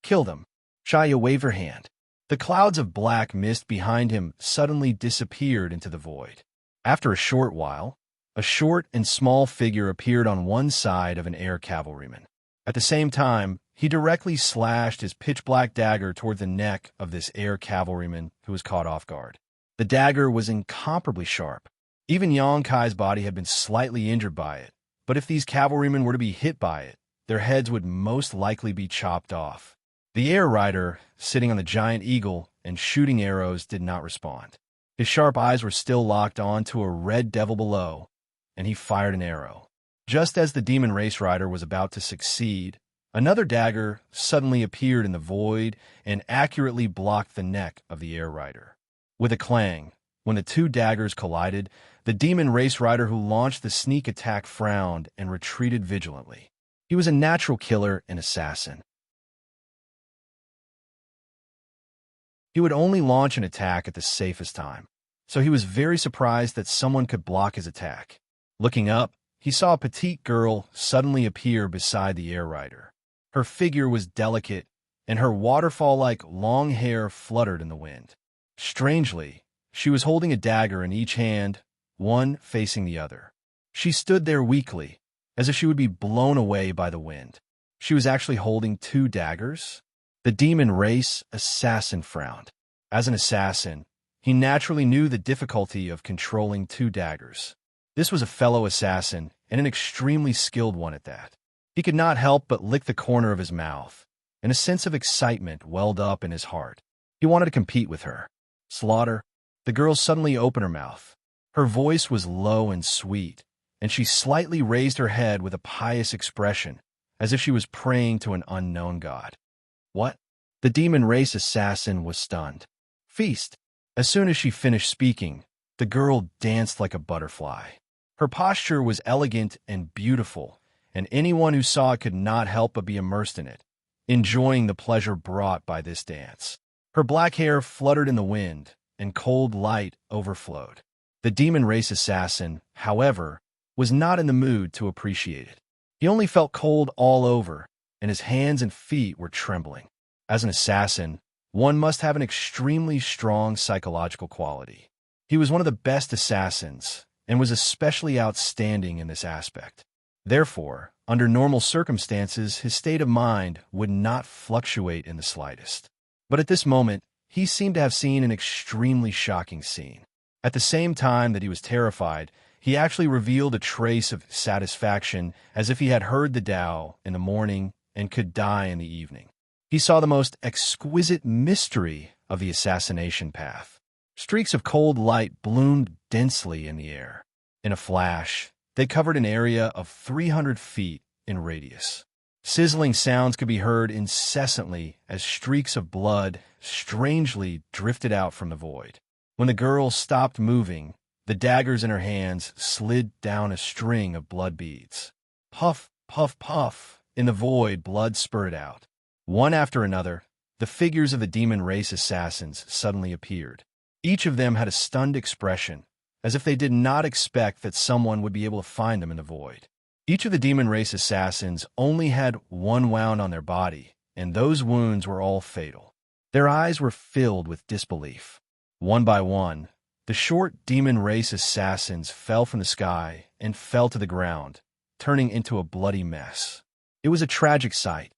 "Kill them." Xianxia waved her hand. The clouds of black mist behind him suddenly disappeared into the void. After a short while, a short and small figure appeared on one side of an air cavalryman. At the same time, he directly slashed his pitch-black dagger toward the neck of this air cavalryman who was caught off guard. The dagger was incomparably sharp. Even Xianxia's body had been slightly injured by it, but if these cavalrymen were to be hit by it, their heads would most likely be chopped off. The air rider, sitting on the giant eagle and shooting arrows, did not respond. His sharp eyes were still locked on to a red devil below, and he fired an arrow. Just as the demon race rider was about to succeed, another dagger suddenly appeared in the void and accurately blocked the neck of the air rider. With a clang, when the two daggers collided, the demon race rider who launched the sneak attack frowned and retreated vigilantly. He was a natural killer and assassin. He would only launch an attack at the safest time, so he was very surprised that someone could block his attack. Looking up, he saw a petite girl suddenly appear beside the air rider. Her figure was delicate, and her waterfall-like long hair fluttered in the wind. Strangely, she was holding a dagger in each hand, one facing the other. She stood there weakly, as if she would be blown away by the wind. She was actually holding 2 daggers? The demon race assassin frowned. As an assassin, he naturally knew the difficulty of controlling 2 daggers. This was a fellow assassin, and an extremely skilled one at that. He could not help but lick the corner of his mouth, and a sense of excitement welled up in his heart. He wanted to compete with her. Slaughter. The girl suddenly opened her mouth. Her voice was low and sweet, and she slightly raised her head with a pious expression, as if she was praying to an unknown god. What? The demon race assassin was stunned. Feast. As soon as she finished speaking, the girl danced like a butterfly. Her posture was elegant and beautiful, and anyone who saw it could not help but be immersed in it, enjoying the pleasure brought by this dance. Her black hair fluttered in the wind, and cold light overflowed. The demon race assassin, however, was not in the mood to appreciate it. He only felt cold all over, and his hands and feet were trembling. As an assassin, one must have an extremely strong psychological quality. He was one of the best assassins, and was especially outstanding in this aspect. Therefore, under normal circumstances, his state of mind would not fluctuate in the slightest. But at this moment, he seemed to have seen an extremely shocking scene. At the same time that he was terrified, he actually revealed a trace of satisfaction, as if he had heard the Tao in the morning and could die in the evening. He saw the most exquisite mystery of the assassination path. Streaks of cold light bloomed densely in the air. In a flash, they covered an area of 300 feet in radius. Sizzling sounds could be heard incessantly as streaks of blood strangely drifted out from the void. When the girl stopped moving, the daggers in her hands slid down a string of blood beads. Puff, puff, puff. In the void, blood spurted out. One after another, the figures of the demon race assassins suddenly appeared. Each of them had a stunned expression, as if they did not expect that someone would be able to find them in the void. Each of the demon race assassins only had one wound on their body, and those wounds were all fatal. Their eyes were filled with disbelief. One by one, the short demon race assassins fell from the sky and fell to the ground, turning into a bloody mess. It was a tragic sight.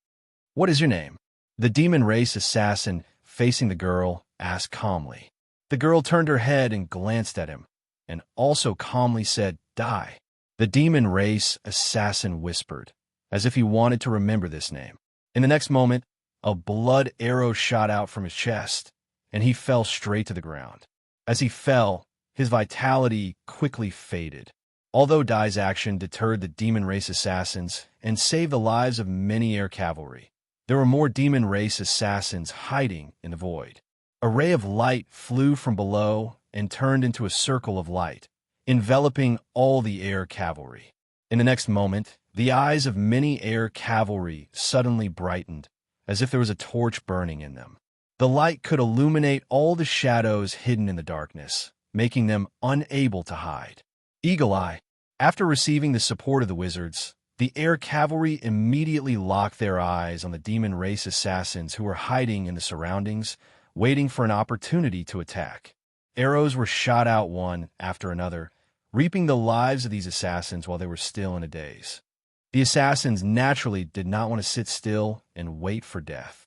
"What is your name?" The demon race assassin, facing the girl, asked calmly. The girl turned her head and glanced at him, and also calmly said, "Die." The demon race assassin whispered, as if he wanted to remember this name. In the next moment, a blood arrow shot out from his chest, and he fell straight to the ground. As he fell, his vitality quickly faded. Although Dai's action deterred the demon race assassins and saved the lives of many air cavalry, there were more demon race assassins hiding in the void. A ray of light flew from below and turned into a circle of light, enveloping all the air cavalry. In the next moment, the eyes of many air cavalry suddenly brightened, as if there was a torch burning in them. The light could illuminate all the shadows hidden in the darkness, making them unable to hide. Eagle Eye. After receiving the support of the wizards, the air cavalry immediately locked their eyes on the demon race assassins who were hiding in the surroundings, waiting for an opportunity to attack. Arrows were shot out one after another, reaping the lives of these assassins while they were still in a daze. The assassins naturally did not want to sit still and wait for death.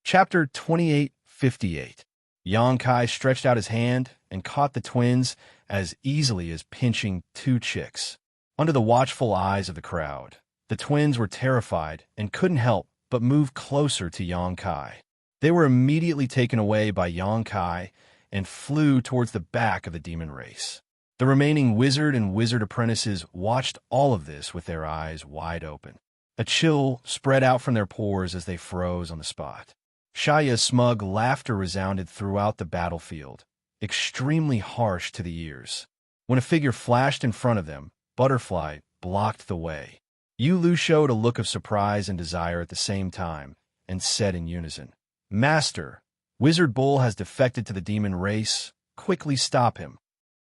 Chapter 2858. Yongkai stretched out his hand and caught the twins as easily as pinching 2 chicks. Under the watchful eyes of the crowd, the twins were terrified and couldn't help but move closer to Yongkai. They were immediately taken away by Yongkai and flew towards the back of the demon race. The remaining wizard and wizard apprentices watched all of this with their eyes wide open. A chill spread out from their pores as they froze on the spot. Xianxia's smug laughter resounded throughout the battlefield, extremely harsh to the ears. When a figure flashed in front of them, Butterfly blocked the way. Yulu showed a look of surprise and desire at the same time, and said in unison, "Master, Wizard Bull has defected to the demon race. Quickly stop him."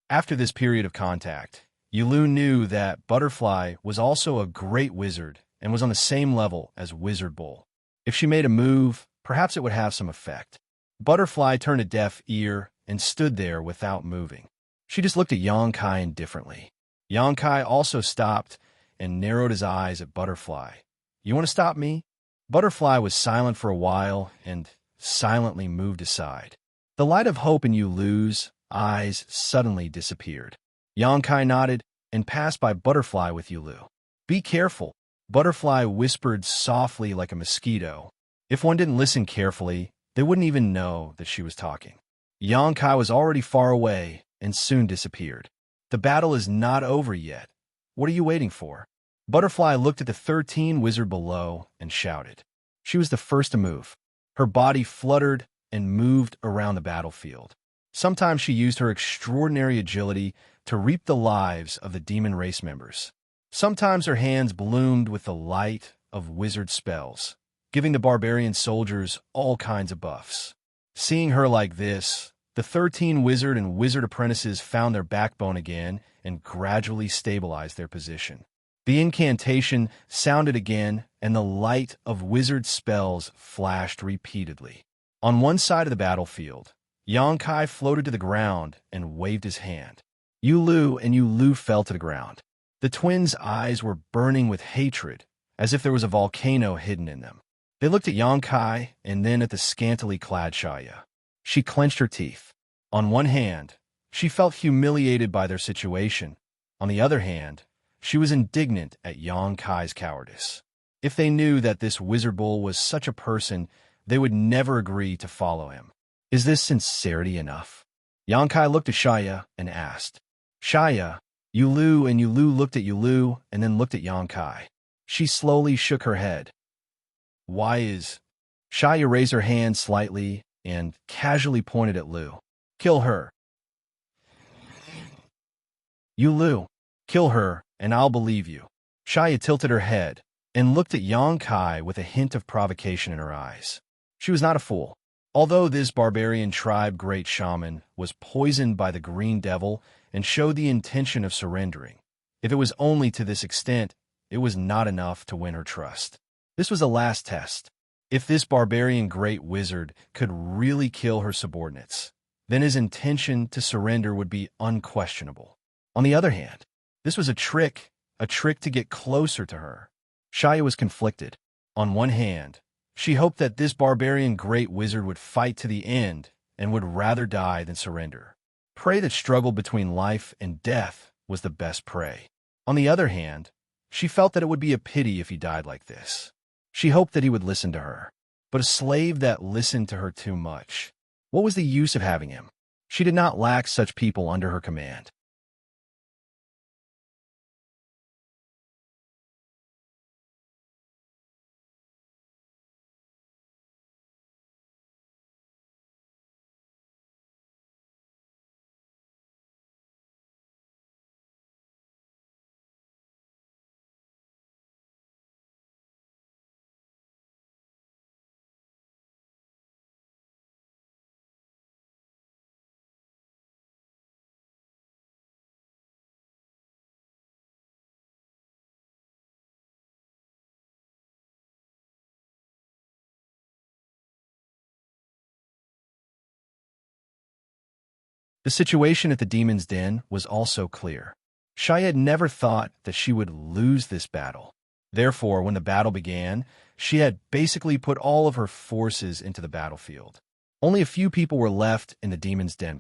After this period of contact, Yulu knew that Butterfly was also a great wizard and was on the same level as Wizard Bull. If she made a move, perhaps it would have some effect. Butterfly turned a deaf ear and stood there without moving. She just looked at Xianxia indifferently. Xianxia also stopped and narrowed his eyes at Butterfly. "You want to stop me?" Butterfly was silent for a while and silently moved aside. The light of hope in Yulu's eyes suddenly disappeared. Xianxia nodded and passed by Butterfly with Yulu. "Be careful," Butterfly whispered softly like a mosquito. If one didn't listen carefully, they wouldn't even know that she was talking. Xianxia was already far away and soon disappeared. "The battle is not over yet. What are you waiting for?" Butterfly looked at the 13 wizard below and shouted. She was the first to move. Her body fluttered and moved around the battlefield. Sometimes she used her extraordinary agility to reap the lives of the demon race members. Sometimes her hands bloomed with the light of wizard spells, giving the barbarian soldiers all kinds of buffs. Seeing her like this, the 13 wizard and wizard apprentices found their backbone again and gradually stabilized their position. The incantation sounded again, and the light of wizard spells flashed repeatedly. On one side of the battlefield, Xianxia floated to the ground and waved his hand. Yulu fell to the ground. The twins' eyes were burning with hatred, as if there was a volcano hidden in them. They looked at Xianxia and then at the scantily clad Xianxia. She clenched her teeth. On one hand, she felt humiliated by their situation. On the other hand, she was indignant at Xianxia's cowardice. If they knew that this wizard bull was such a person, they would never agree to follow him. Is this sincerity enough? Xianxia looked at Xianxia and asked. "Xianxia," Yulu looked at Yulu and then looked at Xianxia. She slowly shook her head. "Why is—" Xianxia raised her hand slightly and casually pointed at Lu. "Kill her." "Yulu, kill her, and I'll believe you." Xianxia tilted her head and looked at Xianxia with a hint of provocation in her eyes. She was not a fool. Although this barbarian tribe great shaman was poisoned by the green devil and showed the intention of surrendering, if it was only to this extent, it was not enough to win her trust. This was a last test. If this barbarian great wizard could really kill her subordinates, then his intention to surrender would be unquestionable. On the other hand, this was a trick to get closer to her. Xianxia was conflicted. On one hand, she hoped that this barbarian great wizard would fight to the end and would rather die than surrender. Prey that struggled between life and death was the best prey. On the other hand, she felt that it would be a pity if he died like this. She hoped that he would listen to her, but a slave that listened to her too much. What was the use of having him? She did not lack such people under her command. The situation at the demon's den was also clear. Xianxia had never thought that she would lose this battle. Therefore, when the battle began, she had basically put all of her forces into the battlefield. Only a few people were left in the demon's den.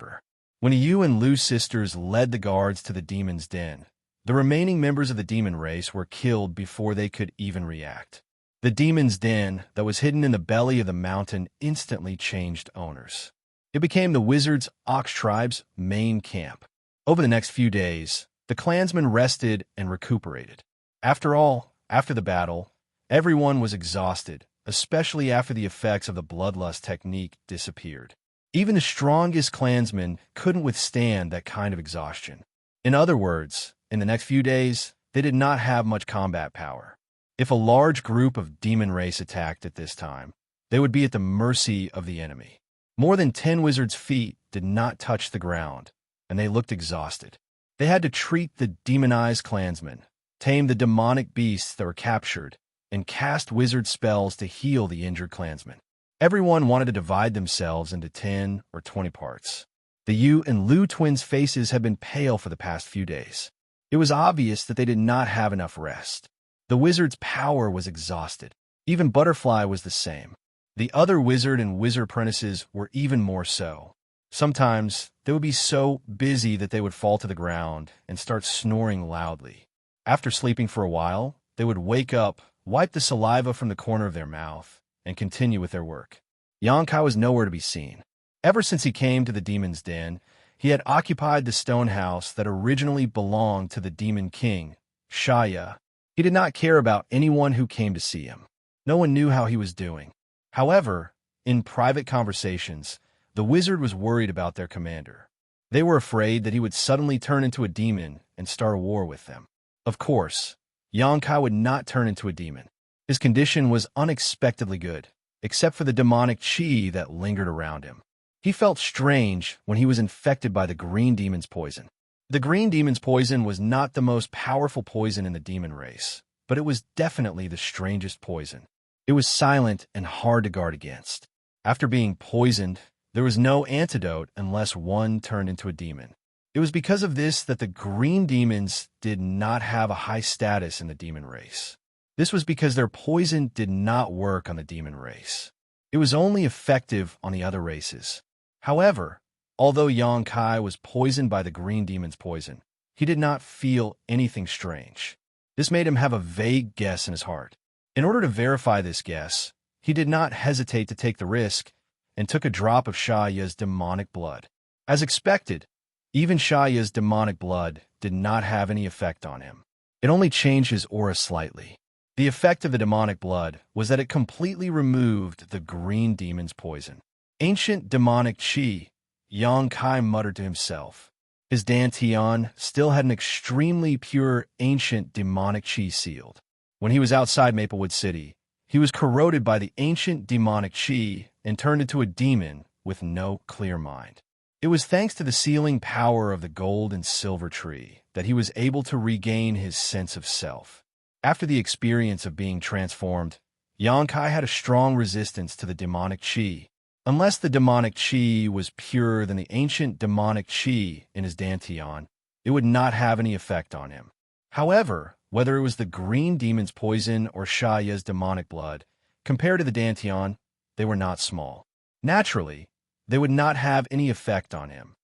When Yu and Lu's sisters led the guards to the demon's den, the remaining members of the demon race were killed before they could even react. The demon's den that was hidden in the belly of the mountain instantly changed owners. It became the wizards' Ox tribe's main camp. Over the next few days, the clansmen rested and recuperated. After all, after the battle, everyone was exhausted, especially after the effects of the bloodlust technique disappeared. Even the strongest clansmen couldn't withstand that kind of exhaustion. In other words, in the next few days, they did not have much combat power. If a large group of demon race attacked at this time, they would be at the mercy of the enemy. More than 10 wizards' feet did not touch the ground, and they looked exhausted. They had to treat the demonized clansmen, tame the demonic beasts that were captured, and cast wizard spells to heal the injured clansmen. Everyone wanted to divide themselves into 10 or 20 parts. The Yu and Lu twins' faces had been pale for the past few days. It was obvious that they did not have enough rest. The wizard's power was exhausted. Even Butterfly was the same. The other wizard and wizard apprentices were even more so. Sometimes they would be so busy that they would fall to the ground and start snoring loudly. After sleeping for a while, they would wake up, wipe the saliva from the corner of their mouth, and continue with their work. Xianxia was nowhere to be seen. Ever since he came to the demon's den, he had occupied the stone house that originally belonged to the demon king, Xianxia. He did not care about anyone who came to see him. No one knew how he was doing. However, in private conversations, the wizard was worried about their commander. They were afraid that he would suddenly turn into a demon and start a war with them. Of course, Xianxia would not turn into a demon. His condition was unexpectedly good, except for the demonic qi that lingered around him. He felt strange when he was infected by the green demon's poison. The green demon's poison was not the most powerful poison in the demon race, but it was definitely the strangest poison. It was silent and hard to guard against. After being poisoned, there was no antidote unless one turned into a demon. It was because of this that the green demons did not have a high status in the demon race. This was because their poison did not work on the demon race. It was only effective on the other races. However, although Xianxia was poisoned by the green demon's poison, he did not feel anything strange. This made him have a vague guess in his heart. In order to verify this guess, he did not hesitate to take the risk and took a drop of Xianxia's demonic blood. As expected, even Xianxia's demonic blood did not have any effect on him. It only changed his aura slightly. The effect of the demonic blood was that it completely removed the green demon's poison. Ancient demonic qi, Xianxia muttered to himself. His dantian still had an extremely pure ancient demonic qi sealed. When he was outside Maplewood City, he was corroded by the ancient demonic qi and turned into a demon with no clear mind. It was thanks to the sealing power of the gold and silver tree that he was able to regain his sense of self. After the experience of being transformed, Xianxia had a strong resistance to the demonic qi. Unless the demonic qi was purer than the ancient demonic qi in his dantian, it would not have any effect on him. However, whether it was the green demon's poison or Xianxia's demonic blood, compared to the dantian, they were not small. Naturally, they would not have any effect on him.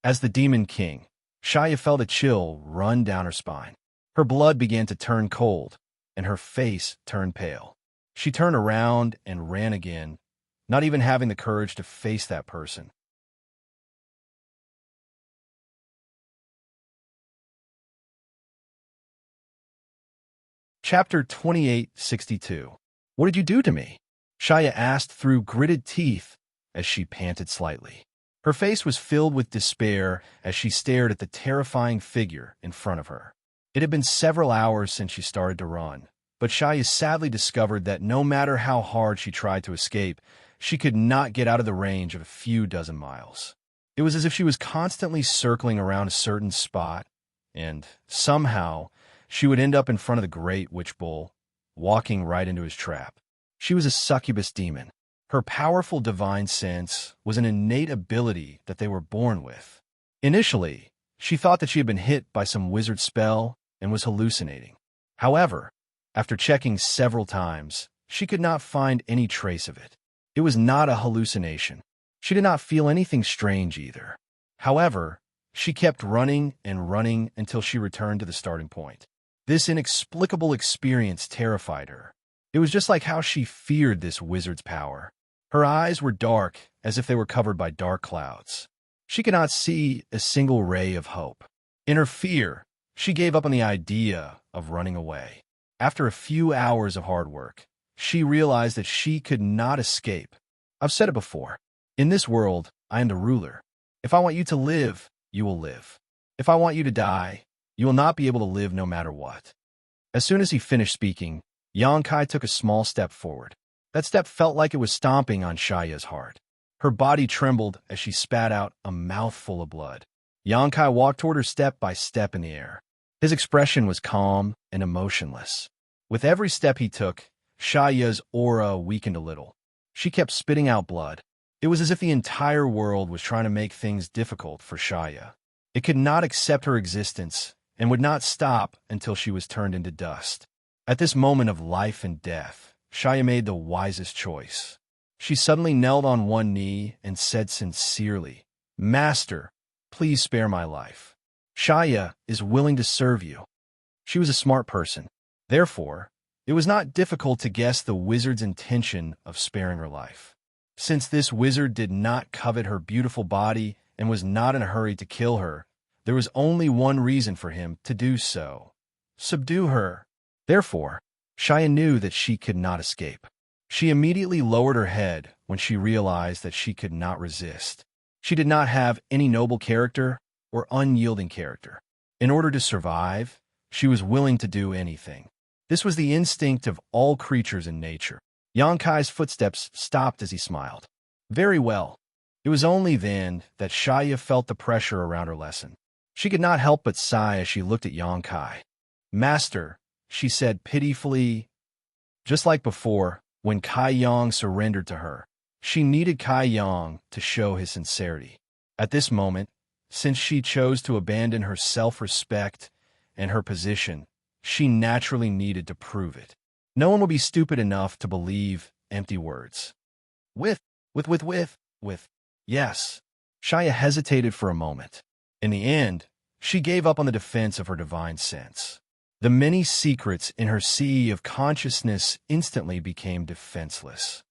As the demon king, Xianxia felt a chill run down her spine. Her blood began to turn cold, and her face turned pale. She turned around and ran again, not even having the courage to face that person. Chapter 2862. What did you do to me? Xianxia asked through gritted teeth as she panted slightly. Her face was filled with despair as she stared at the terrifying figure in front of her. It had been several hours since she started to run, but Xianxia sadly discovered that no matter how hard she tried to escape, she could not get out of the range of a few dozen miles. It was as if she was constantly circling around a certain spot, and somehow she would end up in front of the great witch bull, walking right into his trap. She was a succubus demon. Her powerful divine sense was an innate ability that they were born with. Initially, she thought that she had been hit by some wizard spell and was hallucinating. However, after checking several times, she could not find any trace of it. It was not a hallucination. She did not feel anything strange either. However, she kept running and running until she returned to the starting point. This inexplicable experience terrified her. It was just like how she feared this wizard's power. Her eyes were dark, as if they were covered by dark clouds. She could not see a single ray of hope. In her fear, she gave up on the idea of running away. After a few hours of hard work, she realized that she could not escape. I've said it before. In this world, I am the ruler. If I want you to live, you will live. If I want you to die, you will not be able to live no matter what. As soon as he finished speaking, Xianxia took a small step forward. That step felt like it was stomping on Xiaoya's heart. Her body trembled as she spat out a mouthful of blood. Xianxia walked toward her step by step in the air. His expression was calm and emotionless. With every step he took, Xiaoya's aura weakened a little. She kept spitting out blood. It was as if the entire world was trying to make things difficult for Xiaoya. It could not accept her existence and would not stop until she was turned into dust. At this moment of life and death, Xiaoya made the wisest choice. She suddenly knelt on one knee and said sincerely, "Master, please spare my life. Xiaoya is willing to serve you." She was a smart person. Therefore, it was not difficult to guess the wizard's intention of sparing her life. Since this wizard did not covet her beautiful body and was not in a hurry to kill her, there was only one reason for him to do so: subdue her. Therefore, Xiaoya knew that she could not escape. She immediately lowered her head when she realized that she could not resist. She did not have any noble character or unyielding character. In order to survive, she was willing to do anything. This was the instinct of all creatures in nature. Xianxia's footsteps stopped as he smiled. Very well. It was only then that Xiaoya felt the pressure around her lesson. She could not help but sigh as she looked at Xianxia. "Master," she said pitifully. Just like before, when Kai Yang surrendered to her, she needed Kai Yang to show his sincerity. At this moment, since she chose to abandon her self-respect and her position, she naturally needed to prove it. No one will be stupid enough to believe empty words. With. Yes. Xiaoya hesitated for a moment. In the end, she gave up on the defense of her divine sense. The many secrets in her sea of consciousness instantly became defenseless.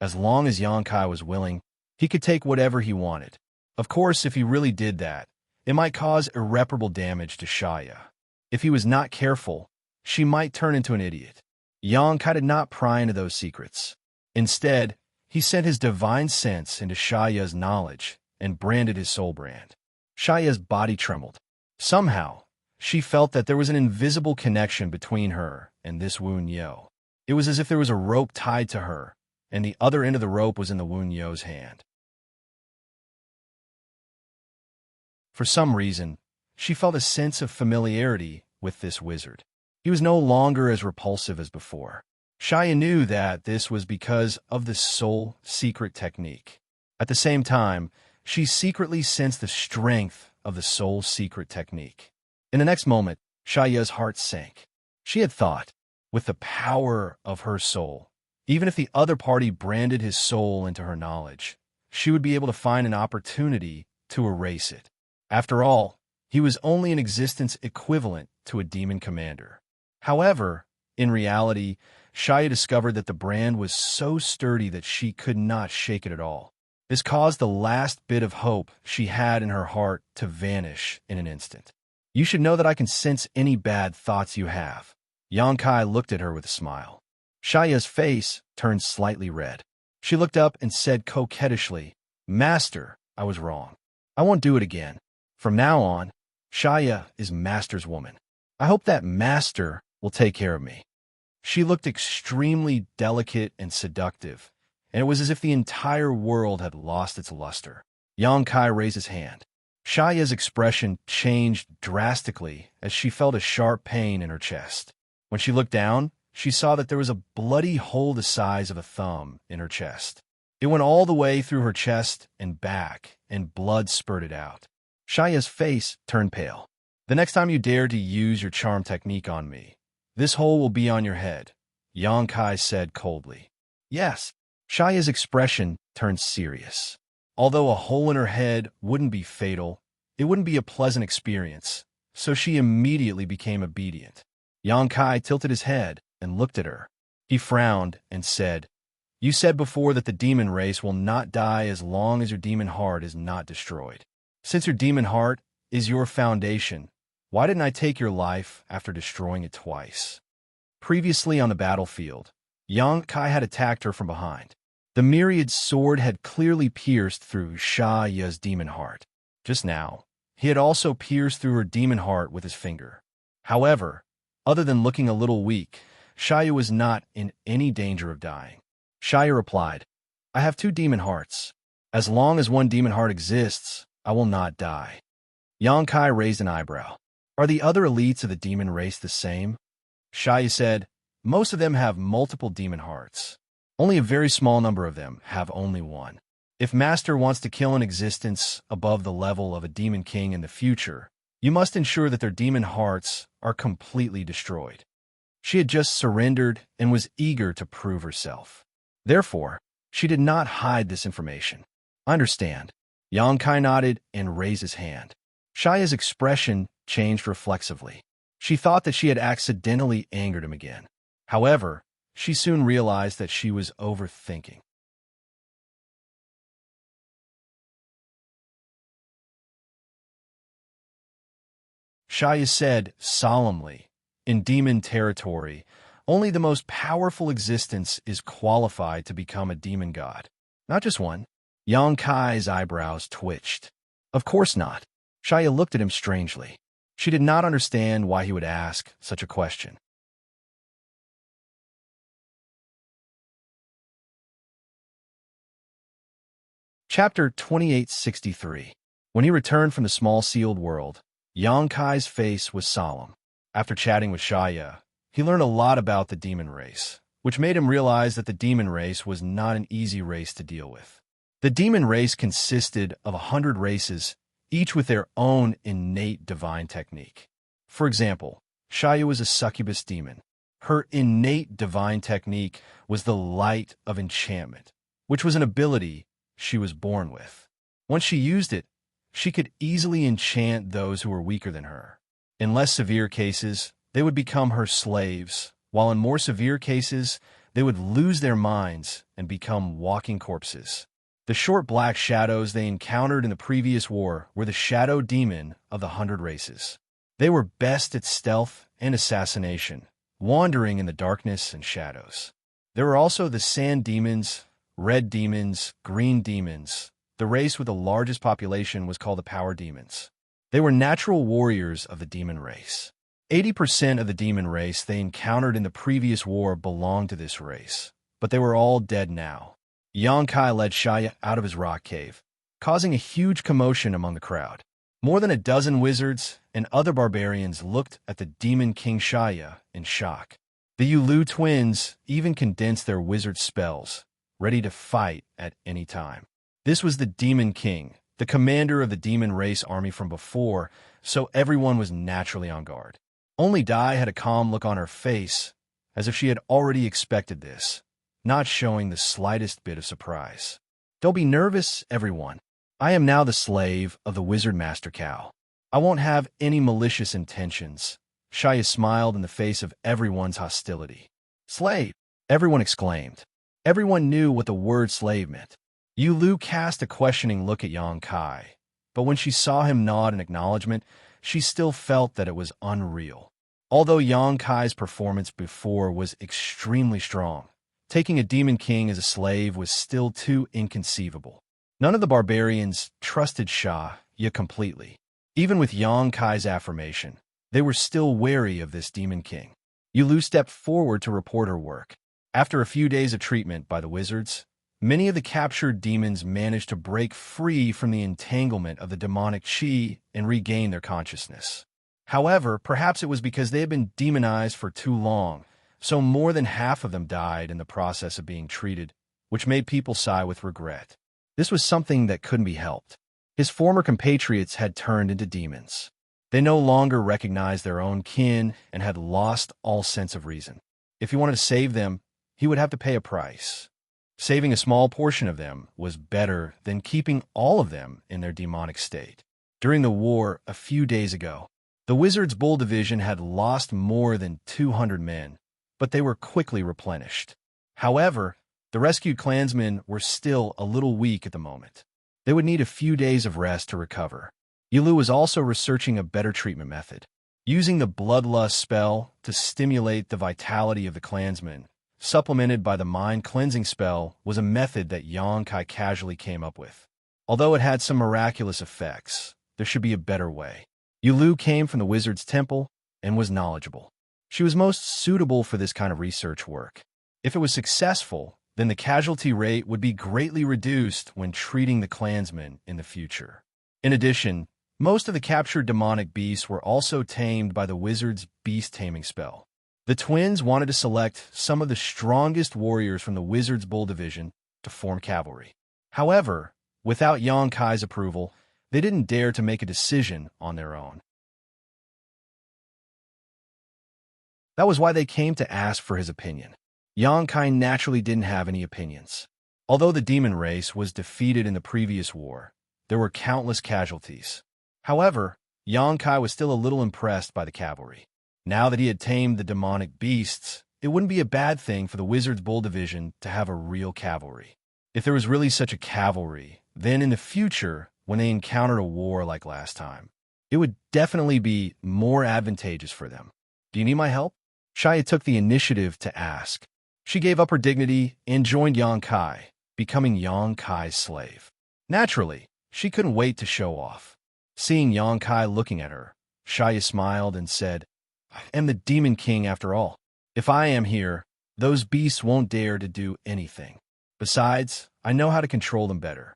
As long as Xianxia was willing, he could take whatever he wanted. Of course, if he really did that, it might cause irreparable damage to Xiaoya. If he was not careful, she might turn into an idiot. Xianxia did not pry into those secrets. Instead, he sent his divine sense into Xiaoya's knowledge and branded his soul brand. Xiaoya's body trembled. Somehow, she felt that there was an invisible connection between her and this Wuxia. It was as if there was a rope tied to her, and the other end of the rope was in the Wuxia's hand. For some reason, she felt a sense of familiarity with this wizard. He was no longer as repulsive as before. Xiaoya knew that this was because of the soul secret technique. At the same time, she secretly sensed the strength of the soul secret technique. In the next moment, Xiaoya's heart sank. She had thought, with the power of her soul, even if the other party branded his soul into her knowledge, she would be able to find an opportunity to erase it. After all, he was only an existence equivalent to a demon commander. However, in reality, Xiaoya discovered that the brand was so sturdy that she could not shake it at all. This caused the last bit of hope she had in her heart to vanish in an instant. "You should know that I can sense any bad thoughts you have." Xianxia looked at her with a smile. Xiaoya's face turned slightly red. She looked up and said coquettishly, "Master, I was wrong. I won't do it again. From now on, Xiaoya is Master's woman. I hope that Master will take care of me." She looked extremely delicate and seductive, and it was as if the entire world had lost its luster. Xianxia raised his hand. Xiaoya's expression changed drastically as she felt a sharp pain in her chest. When she looked down, she saw that there was a bloody hole the size of a thumb in her chest. It went all the way through her chest and back, and blood spurted out. Xiaoya's face turned pale. The next time you dare to use your charm technique on me, this hole will be on your head, Xianxia said coldly. Yes, Xiaoya's expression turned serious. Although a hole in her head wouldn't be fatal, it wouldn't be a pleasant experience, so she immediately became obedient. Xianxia tilted his head and looked at her. He frowned and said, "You said before that the demon race will not die as long as your demon heart is not destroyed. Since your demon heart is your foundation, why didn't I take your life after destroying it twice?" Previously on the battlefield, Xianxia had attacked her from behind. The myriad sword had clearly pierced through Xiaoya's demon heart. Just now, he had also pierced through her demon heart with his finger. However, other than looking a little weak, Xiaoya was not in any danger of dying. Xiaoya replied, "I have 2 demon hearts. As long as one demon heart exists, I will not die." Xianxia raised an eyebrow. "Are the other elites of the demon race the same?" Xiaoya said, "Most of them have multiple demon hearts. Only a very small number of them have only one. If Master wants to kill an existence above the level of a demon king in the future, you must ensure that their demon hearts are completely destroyed." She had just surrendered and was eager to prove herself. Therefore, she did not hide this information. "I understand." Xianxia nodded and raised his hand. Xiaoya's expression changed reflexively. She thought that she had accidentally angered him again. However, she soon realized that she was overthinking. Xiaoya said solemnly, "In demon territory, only the most powerful existence is qualified to become a demon god. Not just one." Xianxia's eyebrows twitched. "Of course not." Xiaoya looked at him strangely. She did not understand why he would ask such a question. Chapter 2863. When he returned from the small sealed world, Xianxia's face was solemn. After chatting with Xiaoya, he learned a lot about the demon race, which made him realize that the demon race was not an easy race to deal with. The demon race consisted of 100 races, each with their own innate divine technique. For example, Xiaoya was a succubus demon. Her innate divine technique was the light of enchantment, which was an ability she was born with. Once she used it, she could easily enchant those who were weaker than her. In less severe cases, they would become her slaves, while in more severe cases, they would lose their minds and become walking corpses. The short black shadows they encountered in the previous war were the shadow demon of the 100 races. They were best at stealth and assassination, wandering in the darkness and shadows. There were also the sand demons, red demons, green demons. The race with the largest population was called the power demons. They were natural warriors of the demon race. 80% of the demon race they encountered in the previous war belonged to this race, but they were all dead now. Xianxia led Xiaoya out of his rock cave, causing a huge commotion among the crowd. More than a dozen wizards and other barbarians looked at the demon king Xiaoya in shock. The Yulu twins even condensed their wizard spells, ready to fight at any time. This was the demon king, the commander of the demon race army from before, so everyone was naturally on guard. Only Dai had a calm look on her face, as if she had already expected this, not showing the slightest bit of surprise. "Don't be nervous, everyone. I am now the slave of the wizard master cow. I won't have any malicious intentions." Xiaoya smiled in the face of everyone's hostility. "Slave!" everyone exclaimed. Everyone knew what the word slave meant. Yulu cast a questioning look at Xianxia, but when she saw him nod in acknowledgement, she still felt that it was unreal. Although Xianxia's performance before was extremely strong, taking a demon king as a slave was still too inconceivable. None of the barbarians trusted Xiaoya completely. Even with Xianxia's affirmation, they were still wary of this demon king. Yulu stepped forward to report her work. After a few days of treatment by the wizards, many of the captured demons managed to break free from the entanglement of the demonic chi and regain their consciousness. However, perhaps it was because they had been demonized for too long, so more than half of them died in the process of being treated, which made people sigh with regret. This was something that couldn't be helped. His former compatriots had turned into demons. They no longer recognized their own kin and had lost all sense of reason. If he wanted to save them, he would have to pay a price. Saving a small portion of them was better than keeping all of them in their demonic state. During the war a few days ago, the Wizards' Bull Division had lost more than 200 men, but they were quickly replenished. However, the rescued clansmen were still a little weak at the moment. They would need a few days of rest to recover. Yilu was also researching a better treatment method. Using the Bloodlust spell to stimulate the vitality of the clansmen, supplemented by the mind-cleansing spell, was a method that Xianxia casually came up with. Although it had some miraculous effects, there should be a better way. Yilu came from the wizard's temple and was knowledgeable. She was most suitable for this kind of research work. If it was successful, then the casualty rate would be greatly reduced when treating the clansmen in the future. In addition, most of the captured demonic beasts were also tamed by the wizard's beast-taming spell. The twins wanted to select some of the strongest warriors from the Wizard's Bull Division to form cavalry. However, without Xianxia's approval, they didn't dare to make a decision on their own. That was why they came to ask for his opinion. Xianxia naturally didn't have any opinions. Although the demon race was defeated in the previous war, there were countless casualties. However, Xianxia was still a little impressed by the cavalry. Now that he had tamed the demonic beasts, it wouldn't be a bad thing for the Wizard's Bull Division to have a real cavalry. If there was really such a cavalry, then in the future, when they encountered a war like last time, it would definitely be more advantageous for them. Do you need my help? Xianxia took the initiative to ask. She gave up her dignity and joined Xianxia, becoming Xianxia's slave. Naturally, she couldn't wait to show off. Seeing Xianxia looking at her, Xianxia smiled and said, "I am the Demon King after all. If I am here, those beasts won't dare to do anything. Besides, I know how to control them better."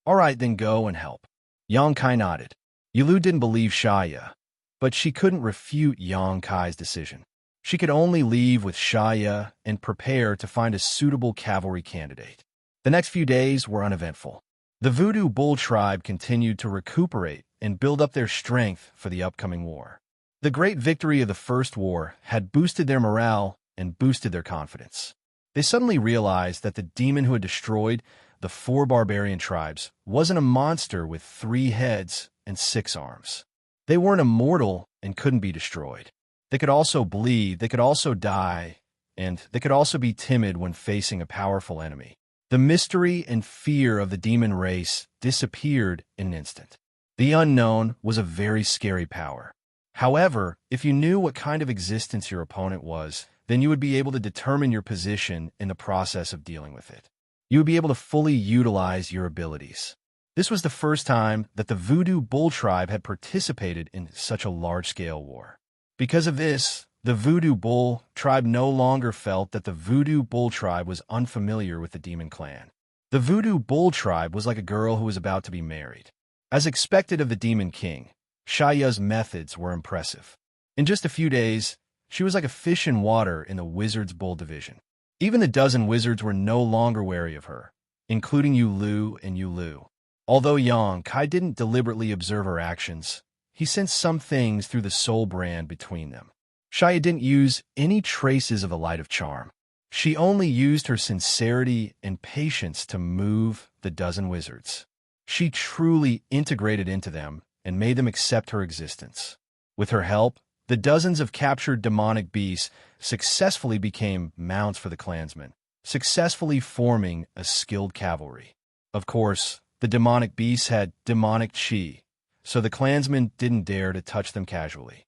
"All right, then go and help." Xianxia nodded. Yilu didn't believe Xianxia, but she couldn't refute Xianxia's decision. She could only leave with Xianxia and prepare to find a suitable cavalry candidate. The next few days were uneventful. The Voodoo Bull tribe continued to recuperate and build up their strength for the upcoming war. The great victory of the first war had boosted their morale and boosted their confidence. They suddenly realized that the demon who had destroyed the 4 barbarian tribes wasn't a monster with 3 heads and 6 arms. They weren't immortal and couldn't be destroyed. They could also bleed, they could also die, and they could also be timid when facing a powerful enemy. The mystery and fear of the demon race disappeared in an instant. The unknown was a very scary power. However, if you knew what kind of existence your opponent was, then you would be able to determine your position in the process of dealing with it. You would be able to fully utilize your abilities. This was the first time that the Voodoo Bull tribe had participated in such a large-scale war. Because of this, the Voodoo Bull tribe no longer felt that the Voodoo Bull tribe was unfamiliar with the demon clan. The Voodoo Bull tribe was like a girl who was about to be married. As expected of the Demon King, Xianxia's methods were impressive. In just a few days, she was like a fish in water in the Wizard's Bull Division. Even the dozen wizards were no longer wary of her, including Yilu and Yilu. Although Xianxia didn't deliberately observe her actions, he sensed some things through the soul brand between them. Xianxia didn't use any traces of the light of charm. She only used her sincerity and patience to move the dozen wizards. She truly integrated into them and made them accept her existence. With her help, the dozens of captured demonic beasts successfully became mounts for the clansmen, successfully forming a skilled cavalry. Of course, the demonic beasts had demonic chi, so the clansmen didn't dare to touch them casually.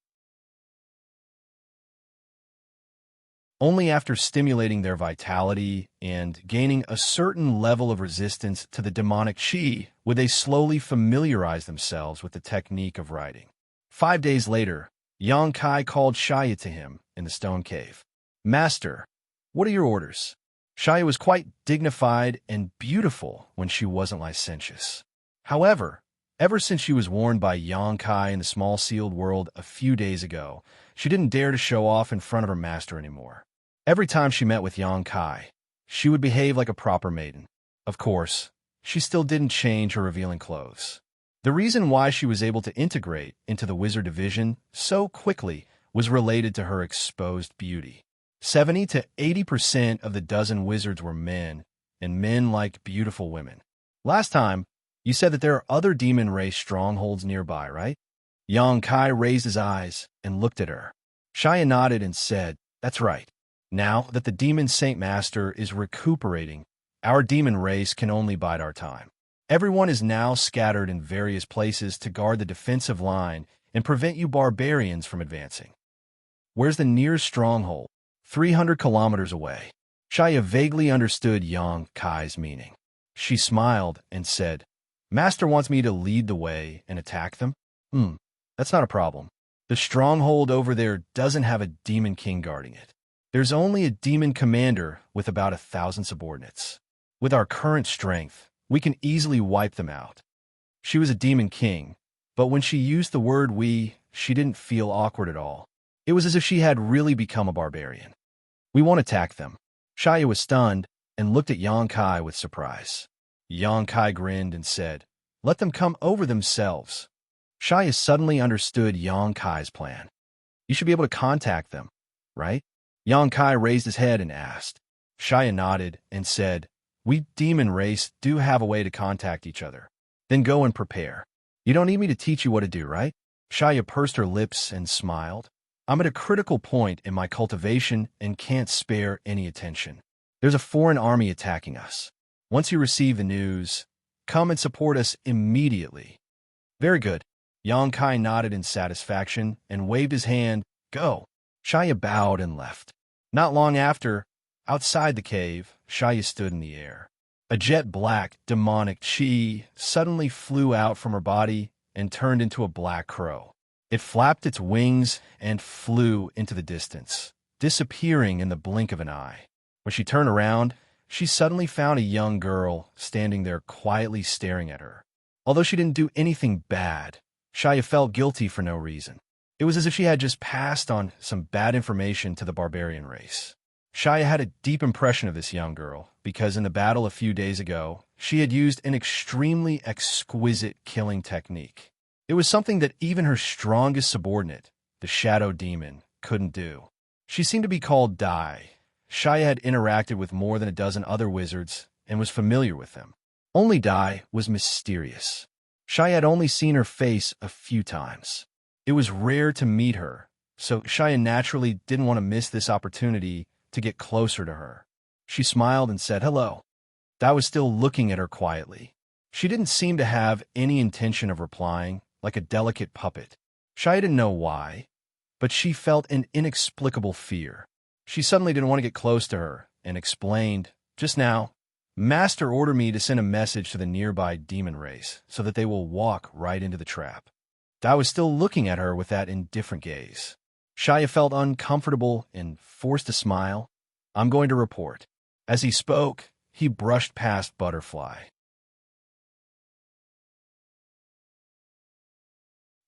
Only after stimulating their vitality and gaining a certain level of resistance to the demonic chi would they slowly familiarize themselves with the technique of riding. 5 days later, Xianxia called Xianxia to him in the stone cave. "Master, what are your orders?" Xianxia was quite dignified and beautiful when she wasn't licentious. However, ever since she was warned by Xianxia in the small sealed world a few days ago, she didn't dare to show off in front of her master anymore. Every time she met with Xianxia, she would behave like a proper maiden. Of course, she still didn't change her revealing clothes. The reason why she was able to integrate into the wizard division so quickly was related to her exposed beauty. 70 to 80% of the dozen wizards were men, and men like beautiful women. Last time, you said that there are other demon race strongholds nearby, right? Yang Kai raised his eyes and looked at her. Xianxia nodded and said, "That's right. Now that the demon Saint Master is recuperating, our demon race can only bide our time. Everyone is now scattered in various places to guard the defensive line and prevent you barbarians from advancing. Where's the nearest stronghold? 300 kilometers away." Xianxia vaguely understood Yang Kai's meaning. She smiled and said, "Master wants me to lead the way and attack them? That's not a problem. The stronghold over there doesn't have a demon king guarding it. There's only a demon commander with about 1,000 subordinates. With our current strength, we can easily wipe them out." She was a demon king, but when she used the word we, she didn't feel awkward at all. It was as if she had really become a barbarian. "We won't attack them." Xianxia was stunned and looked at Yang Kai with surprise. Yang Kai grinned and said, "Let them come over themselves." Xianxia suddenly understood Yang Kai's plan. "You should be able to contact them, right?" Yang Kai raised his head and asked. Xianxia nodded and said, "We demon race do have a way to contact each other. Then go and prepare. You don't need me to teach you what to do, right?" Xianxia pursed her lips and smiled. "I'm at a critical point in my cultivation and can't spare any attention. There's a foreign army attacking us. Once you receive the news, come and support us immediately." "Very good." Yang Kai nodded in satisfaction and waved his hand. "Go." Xianxia bowed and left. Not long after, outside the cave, Xianxia stood in the air. A jet-black, demonic chi suddenly flew out from her body and turned into a black crow. It flapped its wings and flew into the distance, disappearing in the blink of an eye. When she turned around, she suddenly found a young girl standing there quietly staring at her. Although she didn't do anything bad, Xianxia felt guilty for no reason. It was as if she had just passed on some bad information to the barbarian race. Xianxia had a deep impression of this young girl because in the battle a few days ago, she had used an extremely exquisite killing technique. It was something that even her strongest subordinate, the Shadow Demon, couldn't do. She seemed to be called Dai. Xianxia had interacted with more than a dozen other wizards and was familiar with them. Only Dai was mysterious. Xianxia had only seen her face a few times. It was rare to meet her, so Xianxia naturally didn't want to miss this opportunity to get closer to her. She smiled and said, "Hello." Dai was still looking at her quietly. She didn't seem to have any intention of replying, like a delicate puppet. Xianxia didn't know why, but she felt an inexplicable fear. She suddenly didn't want to get close to her and explained, "Just now, Master ordered me to send a message to the nearby demon race so that they will walk right into the trap." Dai was still looking at her with that indifferent gaze. Xianxia felt uncomfortable and forced a smile. "I'm going to report." As he spoke, he brushed past Butterfly.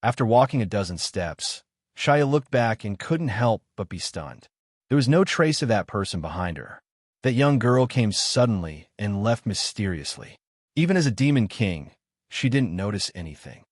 After walking a dozen steps, Xianxia looked back and couldn't help but be stunned. There was no trace of that person behind her. That young girl came suddenly and left mysteriously. Even as a demon king, she didn't notice anything.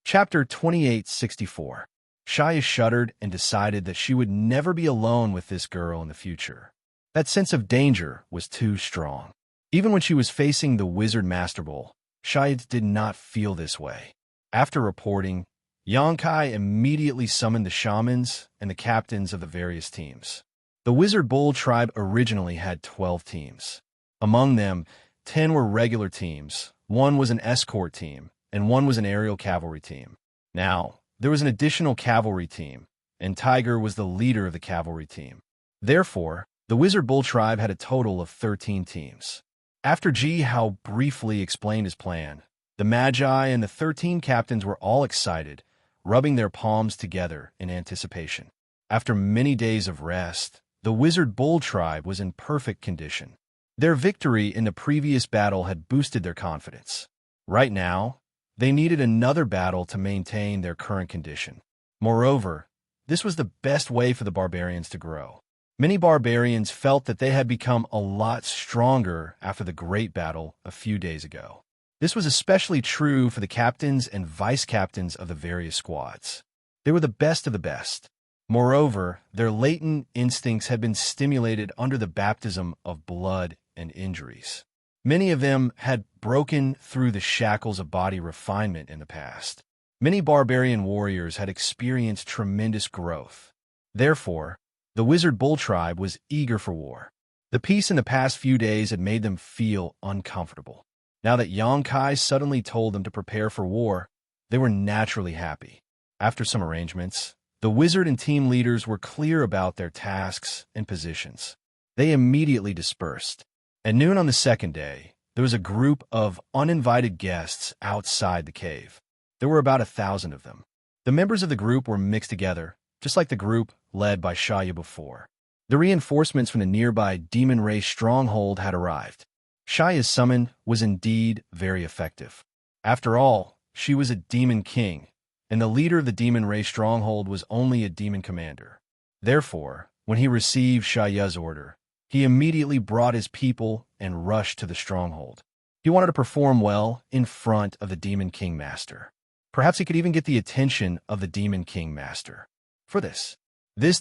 Chapter 2864. Xianxia shuddered and decided that she would never be alone with this girl in the future. That sense of danger was too strong. Even when she was facing the Wizard Master Bull, Xianxia did not feel this way. After reporting, Yang Kai immediately summoned the shamans and the captains of the various teams. The Wizard Bull tribe originally had 12 teams. Among them, 10 were regular teams, 1 was an escort team, and 1 was an aerial cavalry team. Now, there was an additional cavalry team, and Tiger was the leader of the cavalry team. Therefore, the Wizard Bull tribe had a total of 13 teams. After Ji Hao briefly explained his plan, the Magi and the 13 captains were all excited, rubbing their palms together in anticipation. After many days of rest, the Wizard Bull tribe was in perfect condition. Their victory in the previous battle had boosted their confidence. Right now, they needed another battle to maintain their current condition. Moreover, this was the best way for the barbarians to grow. Many barbarians felt that they had become a lot stronger after the great battle a few days ago. This was especially true for the captains and vice-captains of the various squads. They were the best of the best. Moreover, their latent instincts had been stimulated under the baptism of blood and injuries. Many of them had broken through the shackles of body refinement in the past. Many barbarian warriors had experienced tremendous growth. Therefore, the Wizard Bull tribe was eager for war. The peace in the past few days had made them feel uncomfortable. Now that Xianxia suddenly told them to prepare for war, they were naturally happy. After some arrangements, the wizard and team leaders were clear about their tasks and positions. They immediately dispersed. At noon on the second day, there was a group of uninvited guests outside the cave. There were about 1,000 of them. The members of the group were mixed together, just like the group led by Xianxia before. The reinforcements from the nearby demon race stronghold had arrived. Xianxia's summon was indeed very effective. After all, she was a demon king, and the leader of the demon race stronghold was only a demon commander. Therefore, when he received Xianxia's order, he immediately brought his people and rushed to the stronghold. He wanted to perform well in front of the Demon King Master. Perhaps he could even get the attention of the Demon King Master. For this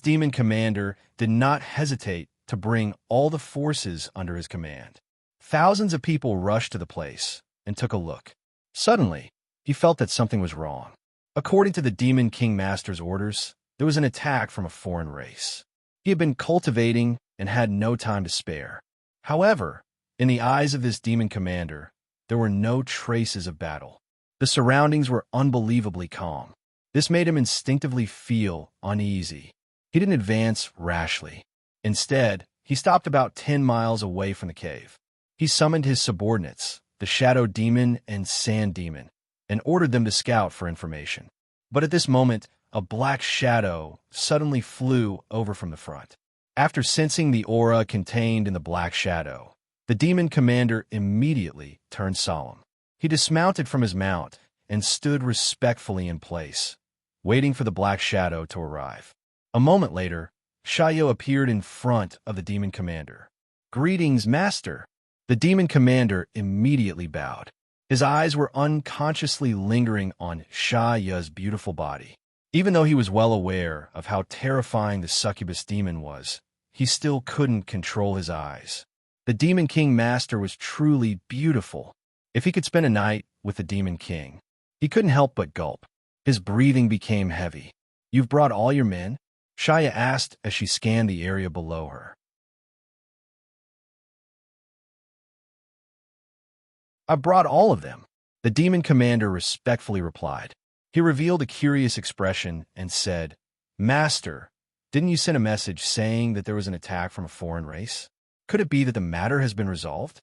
demon commander did not hesitate to bring all the forces under his command. Thousands of people rushed to the place and took a look. Suddenly, he felt that something was wrong. According to the Demon King Master's orders, there was an attack from a foreign race. He had been cultivating and had no time to spare. However, in the eyes of this demon commander, there were no traces of battle. The surroundings were unbelievably calm. This made him instinctively feel uneasy. He didn't advance rashly. Instead, he stopped about 10 miles away from the cave. He summoned his subordinates, the Shadow Demon and Sand Demon, and ordered them to scout for information. But at this moment, a black shadow suddenly flew over from the front. After sensing the aura contained in the black shadow, the demon commander immediately turned solemn. He dismounted from his mount and stood respectfully in place, waiting for the black shadow to arrive. A moment later, Xianxia appeared in front of the demon commander. "Greetings, master." The demon commander immediately bowed. His eyes were unconsciously lingering on Xianxia's beautiful body. Even though he was well aware of how terrifying the succubus demon was, he still couldn't control his eyes. The Demon King Master was truly beautiful. If he could spend a night with the Demon King, he couldn't help but gulp. His breathing became heavy. "You've brought all your men?" Xianxia asked as she scanned the area below her. "I brought all of them," the demon commander respectfully replied. He revealed a curious expression and said, "Master, didn't you send a message saying that there was an attack from a foreign race? Could it be that the matter has been resolved?"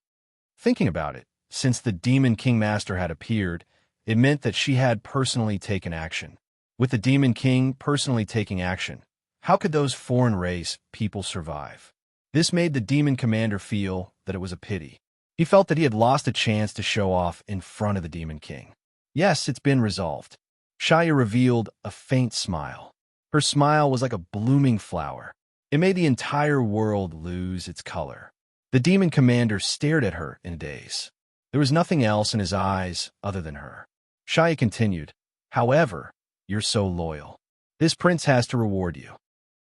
Thinking about it, since the Demon King Master had appeared, it meant that she had personally taken action. With the Demon King personally taking action, how could those foreign race people survive? This made the demon commander feel that it was a pity. He felt that he had lost a chance to show off in front of the Demon King. "Yes, it's been resolved." Xianxia revealed a faint smile. Her smile was like a blooming flower. It made the entire world lose its color. The demon commander stared at her in a daze. There was nothing else in his eyes other than her. Xianxia continued, "However, you're so loyal. This prince has to reward you."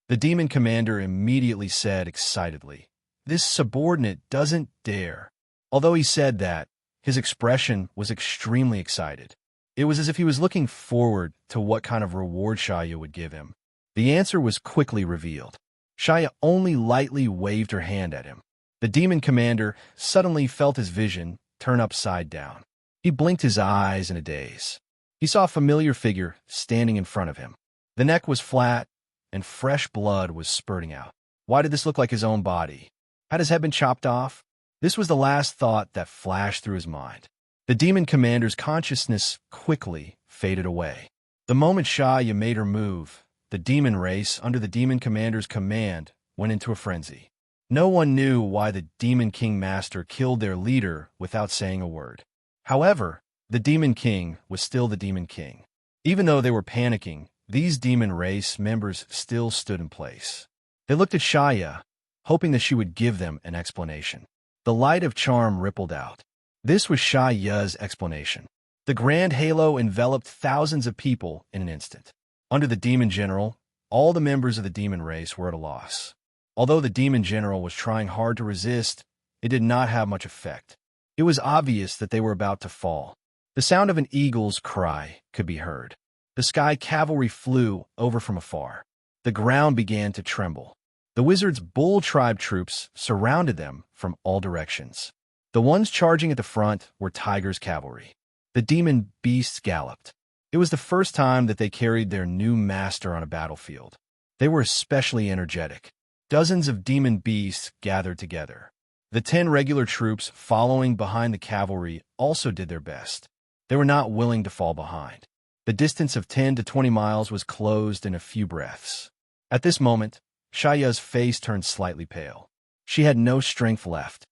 The demon commander immediately said excitedly, "This subordinate doesn't dare." Although he said that, his expression was extremely excited. It was as if he was looking forward to what kind of reward Xianxia would give him. The answer was quickly revealed. Xianxia only lightly waved her hand at him. The demon commander suddenly felt his vision turn upside down. He blinked his eyes in a daze. He saw a familiar figure standing in front of him. The neck was flat, and fresh blood was spurting out. Why did this look like his own body? Had his head been chopped off? This was the last thought that flashed through his mind. The demon commander's consciousness quickly faded away. The moment Xianxia made her move, the demon race, under the demon commander's command, went into a frenzy. No one knew why the Demon King Master killed their leader without saying a word. However, the Demon King was still the Demon King. Even though they were panicking, these demon race members still stood in place. They looked at Xianxia, hoping that she would give them an explanation. The light of charm rippled out. This was Xianxia's explanation. The grand halo enveloped thousands of people in an instant. Under the demon general, all the members of the demon race were at a loss. Although the demon general was trying hard to resist, it did not have much effect. It was obvious that they were about to fall. The sound of an eagle's cry could be heard. The sky cavalry flew over from afar. The ground began to tremble. The wizard's bull tribe troops surrounded them from all directions. The ones charging at the front were Tiger's cavalry. The demon beasts galloped. It was the first time that they carried their new master on a battlefield. They were especially energetic. Dozens of demon beasts gathered together. The 10 regular troops following behind the cavalry also did their best. They were not willing to fall behind. The distance of 10 to 20 miles was closed in a few breaths. At this moment, Xianxia's face turned slightly pale. She had no strength left.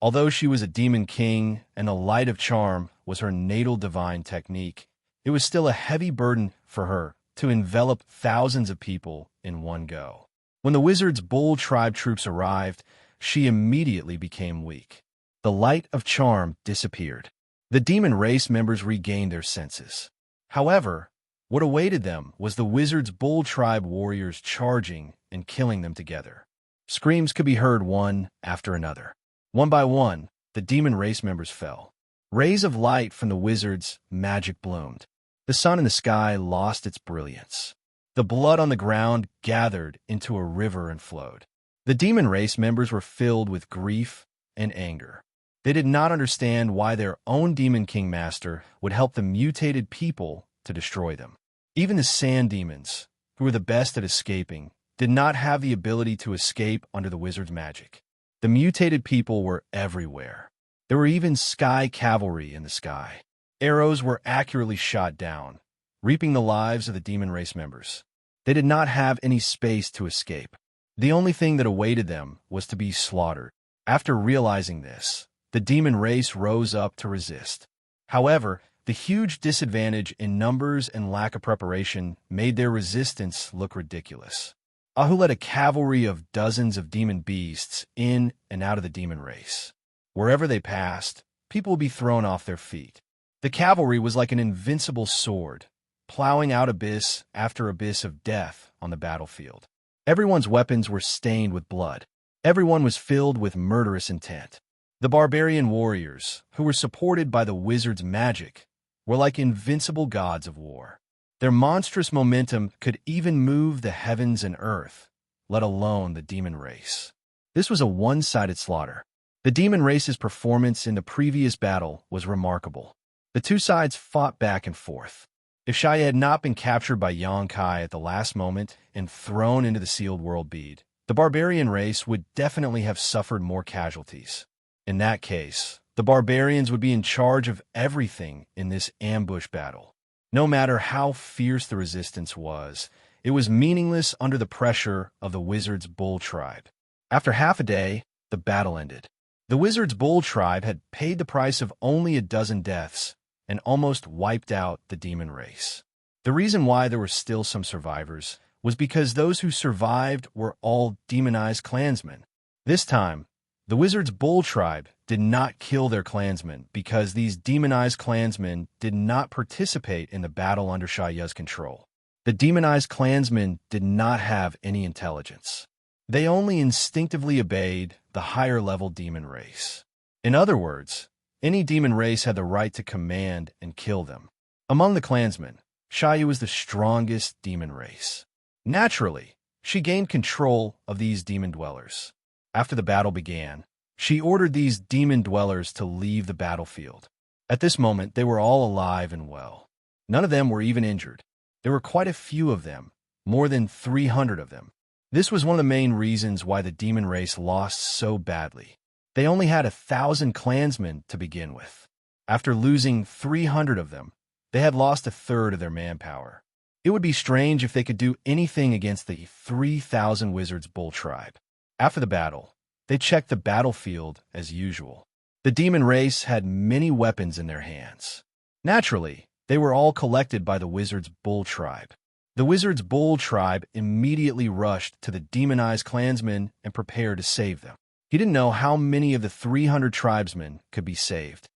Although she was a demon king and the light of charm was her natal divine technique, it was still a heavy burden for her to envelop thousands of people in one go. When the wizard's bull tribe troops arrived, she immediately became weak. The light of charm disappeared. The demon race members regained their senses. However, what awaited them was the wizard's bull tribe warriors charging and killing them together. Screams could be heard one after another. One by one, the demon race members fell. Rays of light from the wizard's magic bloomed. The sun in the sky lost its brilliance. The blood on the ground gathered into a river and flowed. The demon race members were filled with grief and anger. They did not understand why their own demon king master would help the mutated people to destroy them. Even the sand demons, who were the best at escaping, did not have the ability to escape under the wizard's magic. The mutated people were everywhere. There were even sky cavalry in the sky. Arrows were accurately shot down, reaping the lives of the demon race members. They did not have any space to escape. The only thing that awaited them was to be slaughtered. After realizing this, the demon race rose up to resist. However, the huge disadvantage in numbers and lack of preparation made their resistance look ridiculous. Ahu led a cavalry of dozens of demon beasts in and out of the demon race. Wherever they passed, people would be thrown off their feet. The cavalry was like an invincible sword, plowing out abyss after abyss of death on the battlefield. Everyone's weapons were stained with blood. Everyone was filled with murderous intent. The barbarian warriors, who were supported by the wizard's magic, were like invincible gods of war. Their monstrous momentum could even move the heavens and earth, let alone the demon race. This was a one-sided slaughter. The demon race's performance in the previous battle was remarkable. The two sides fought back and forth. If Xianxia had not been captured by Xianxia at the last moment and thrown into the sealed world bead, the barbarian race would definitely have suffered more casualties. In that case, the barbarians would be in charge of everything in this ambush battle. No matter how fierce the resistance was, it was meaningless under the pressure of the wizard's bull tribe. After half a day, the battle ended. The wizard's bull tribe had paid the price of only a dozen deaths and almost wiped out the demon race. The reason why there were still some survivors was because those who survived were all demonized clansmen. This time, the wizard's bull tribe did not kill their clansmen because these demonized clansmen did not participate in the battle under Xianxia's control. The demonized clansmen did not have any intelligence. They only instinctively obeyed the higher-level demon race. In other words, any demon race had the right to command and kill them. Among the clansmen, Xianxia was the strongest demon race. Naturally, she gained control of these demon dwellers. After the battle began, she ordered these demon dwellers to leave the battlefield. At this moment, they were all alive and well. None of them were even injured. There were quite a few of them, more than 300 of them. This was one of the main reasons why the demon race lost so badly. They only had 1,000 clansmen to begin with. After losing 300 of them, they had lost a third of their manpower. It would be strange if they could do anything against the 3,000 wizards bull tribe. After the battle, they checked the battlefield as usual. The demon race had many weapons in their hands. Naturally, They were all collected by the wizard's bull tribe. The wizard's bull tribe immediately rushed to the demonized clansmen and prepared to save them. He didn't know how many of the 300 tribesmen could be saved.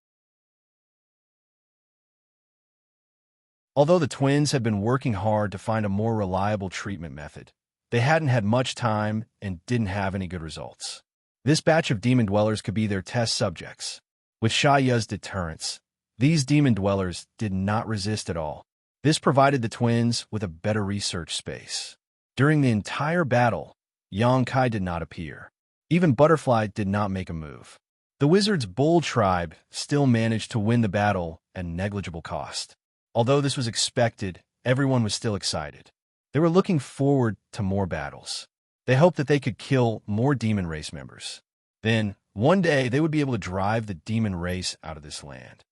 Although the twins had been working hard to find a more reliable treatment method, they hadn't had much time and didn't have any good results. This batch of demon dwellers could be their test subjects. With Xianxia's deterrence, these demon dwellers did not resist at all. This provided the twins with a better research space. During the entire battle, Xianxia did not appear. Even Butterfly did not make a move. The wizard's bull tribe still managed to win the battle at negligible cost. Although this was expected, everyone was still excited. They were looking forward to more battles. They hoped that they could kill more demon race members. Then, one day, they would be able to drive the demon race out of this land.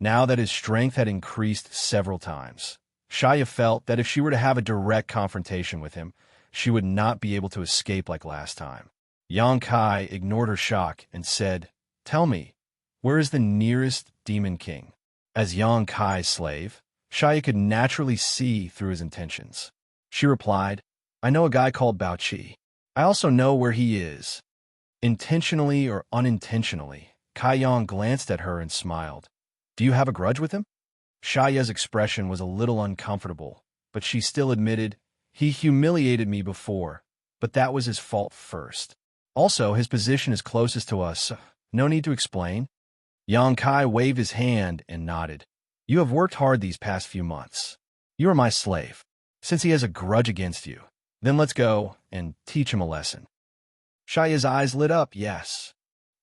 Now that his strength had increased several times, Xianxia felt that if she were to have a direct confrontation with him, she would not be able to escape like last time. Xianxia ignored her shock and said, "Tell me, where is the nearest demon king?" As Xianxia's slave, Xianxia could naturally see through his intentions. She replied, "I know a guy called Baoqi. I also know where he is." Intentionally or unintentionally, Kaiyang glanced at her and smiled. "Do you have a grudge with him?" Xianxia's expression was a little uncomfortable, but she still admitted, "He humiliated me before, but that was his fault first. Also, his position is closest to us, so no need to explain." Xianxia waved his hand and nodded. "You have worked hard these past few months. You are my slave. Since he has a grudge against you, then let's go and teach him a lesson." Xianxia's eyes lit up, yes.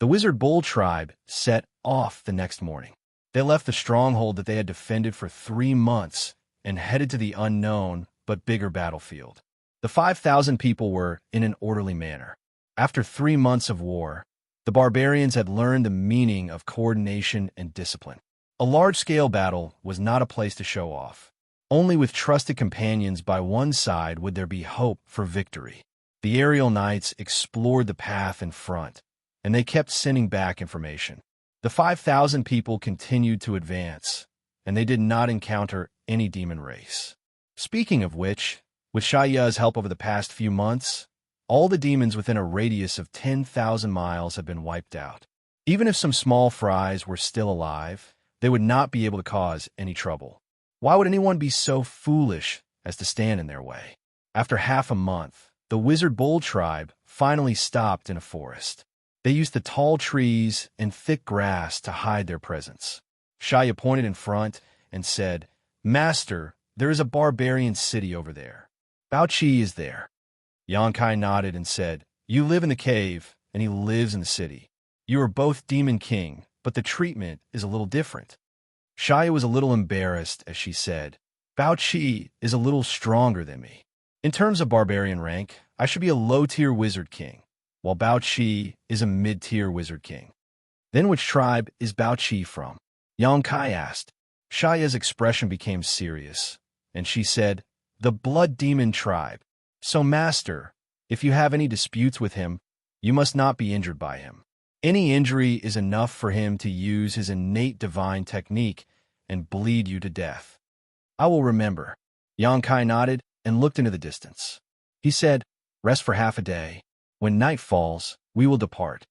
The wizard bull tribe set off the next morning. They left the stronghold that they had defended for 3 months and headed to the unknown but bigger battlefield. The 5,000 people were in an orderly manner. After 3 months of war, the barbarians had learned the meaning of coordination and discipline. A large-scale battle was not a place to show off. Only with trusted companions by one side would there be hope for victory. The aerial knights explored the path in front, and they kept sending back information. The 5,000 people continued to advance, and they did not encounter any demon race. Speaking of which, with Xianxia's help over the past few months, all the demons within a radius of 10,000 miles have been wiped out. Even if some small fries were still alive, they would not be able to cause any trouble. Why would anyone be so foolish as to stand in their way? After half a month, the wizard bull tribe finally stopped in a forest. They used the tall trees and thick grass to hide their presence. Xianxia pointed in front and said, "Master, there is a barbarian city over there. Baoqi is there." Xianxia nodded and said, "You live in the cave, and he lives in the city. You are both demon king, but the treatment is a little different." Xianxia was a little embarrassed as she said, "Baoqi is a little stronger than me. In terms of barbarian rank, I should be a low-tier wizard king, while Baoqi is a mid-tier wizard king." "Then which tribe is Baoqi from?" Xianxia asked. Xianxia's expression became serious, and she said, "The blood demon tribe. So, master, if you have any disputes with him, you must not be injured by him. Any injury is enough for him to use his innate divine technique and bleed you to death." "I will remember." Xianxia nodded and looked into the distance. He said, "Rest for half a day. When night falls, we will depart."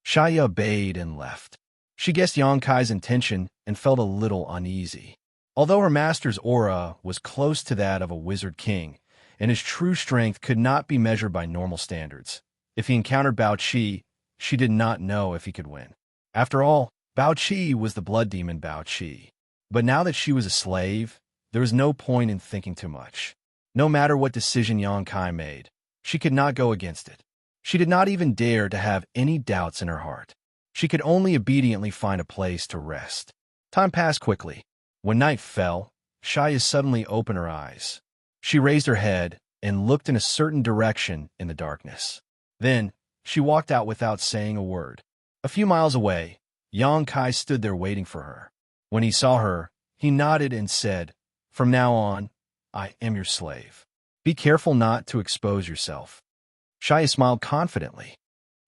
Xianxia obeyed and left. She guessed Xianxia's intention and felt a little uneasy. Although her master's aura was close to that of a wizard king, and his true strength could not be measured by normal standards, if he encountered Baoqi, she did not know if he could win. After all, Baoqi was the blood demon Baoqi. But now that she was a slave, there was no point in thinking too much. No matter what decision Xianxia made, she could not go against it. She did not even dare to have any doubts in her heart. She could only obediently find a place to rest. Time passed quickly. When night fell, Xianxia suddenly opened her eyes. She raised her head and looked in a certain direction in the darkness. Then, she walked out without saying a word. A few miles away, Xianxia stood there waiting for her. When he saw her, He nodded and said, "From now on, I am your slave. Be careful not to expose yourself." Xianxia smiled confidently.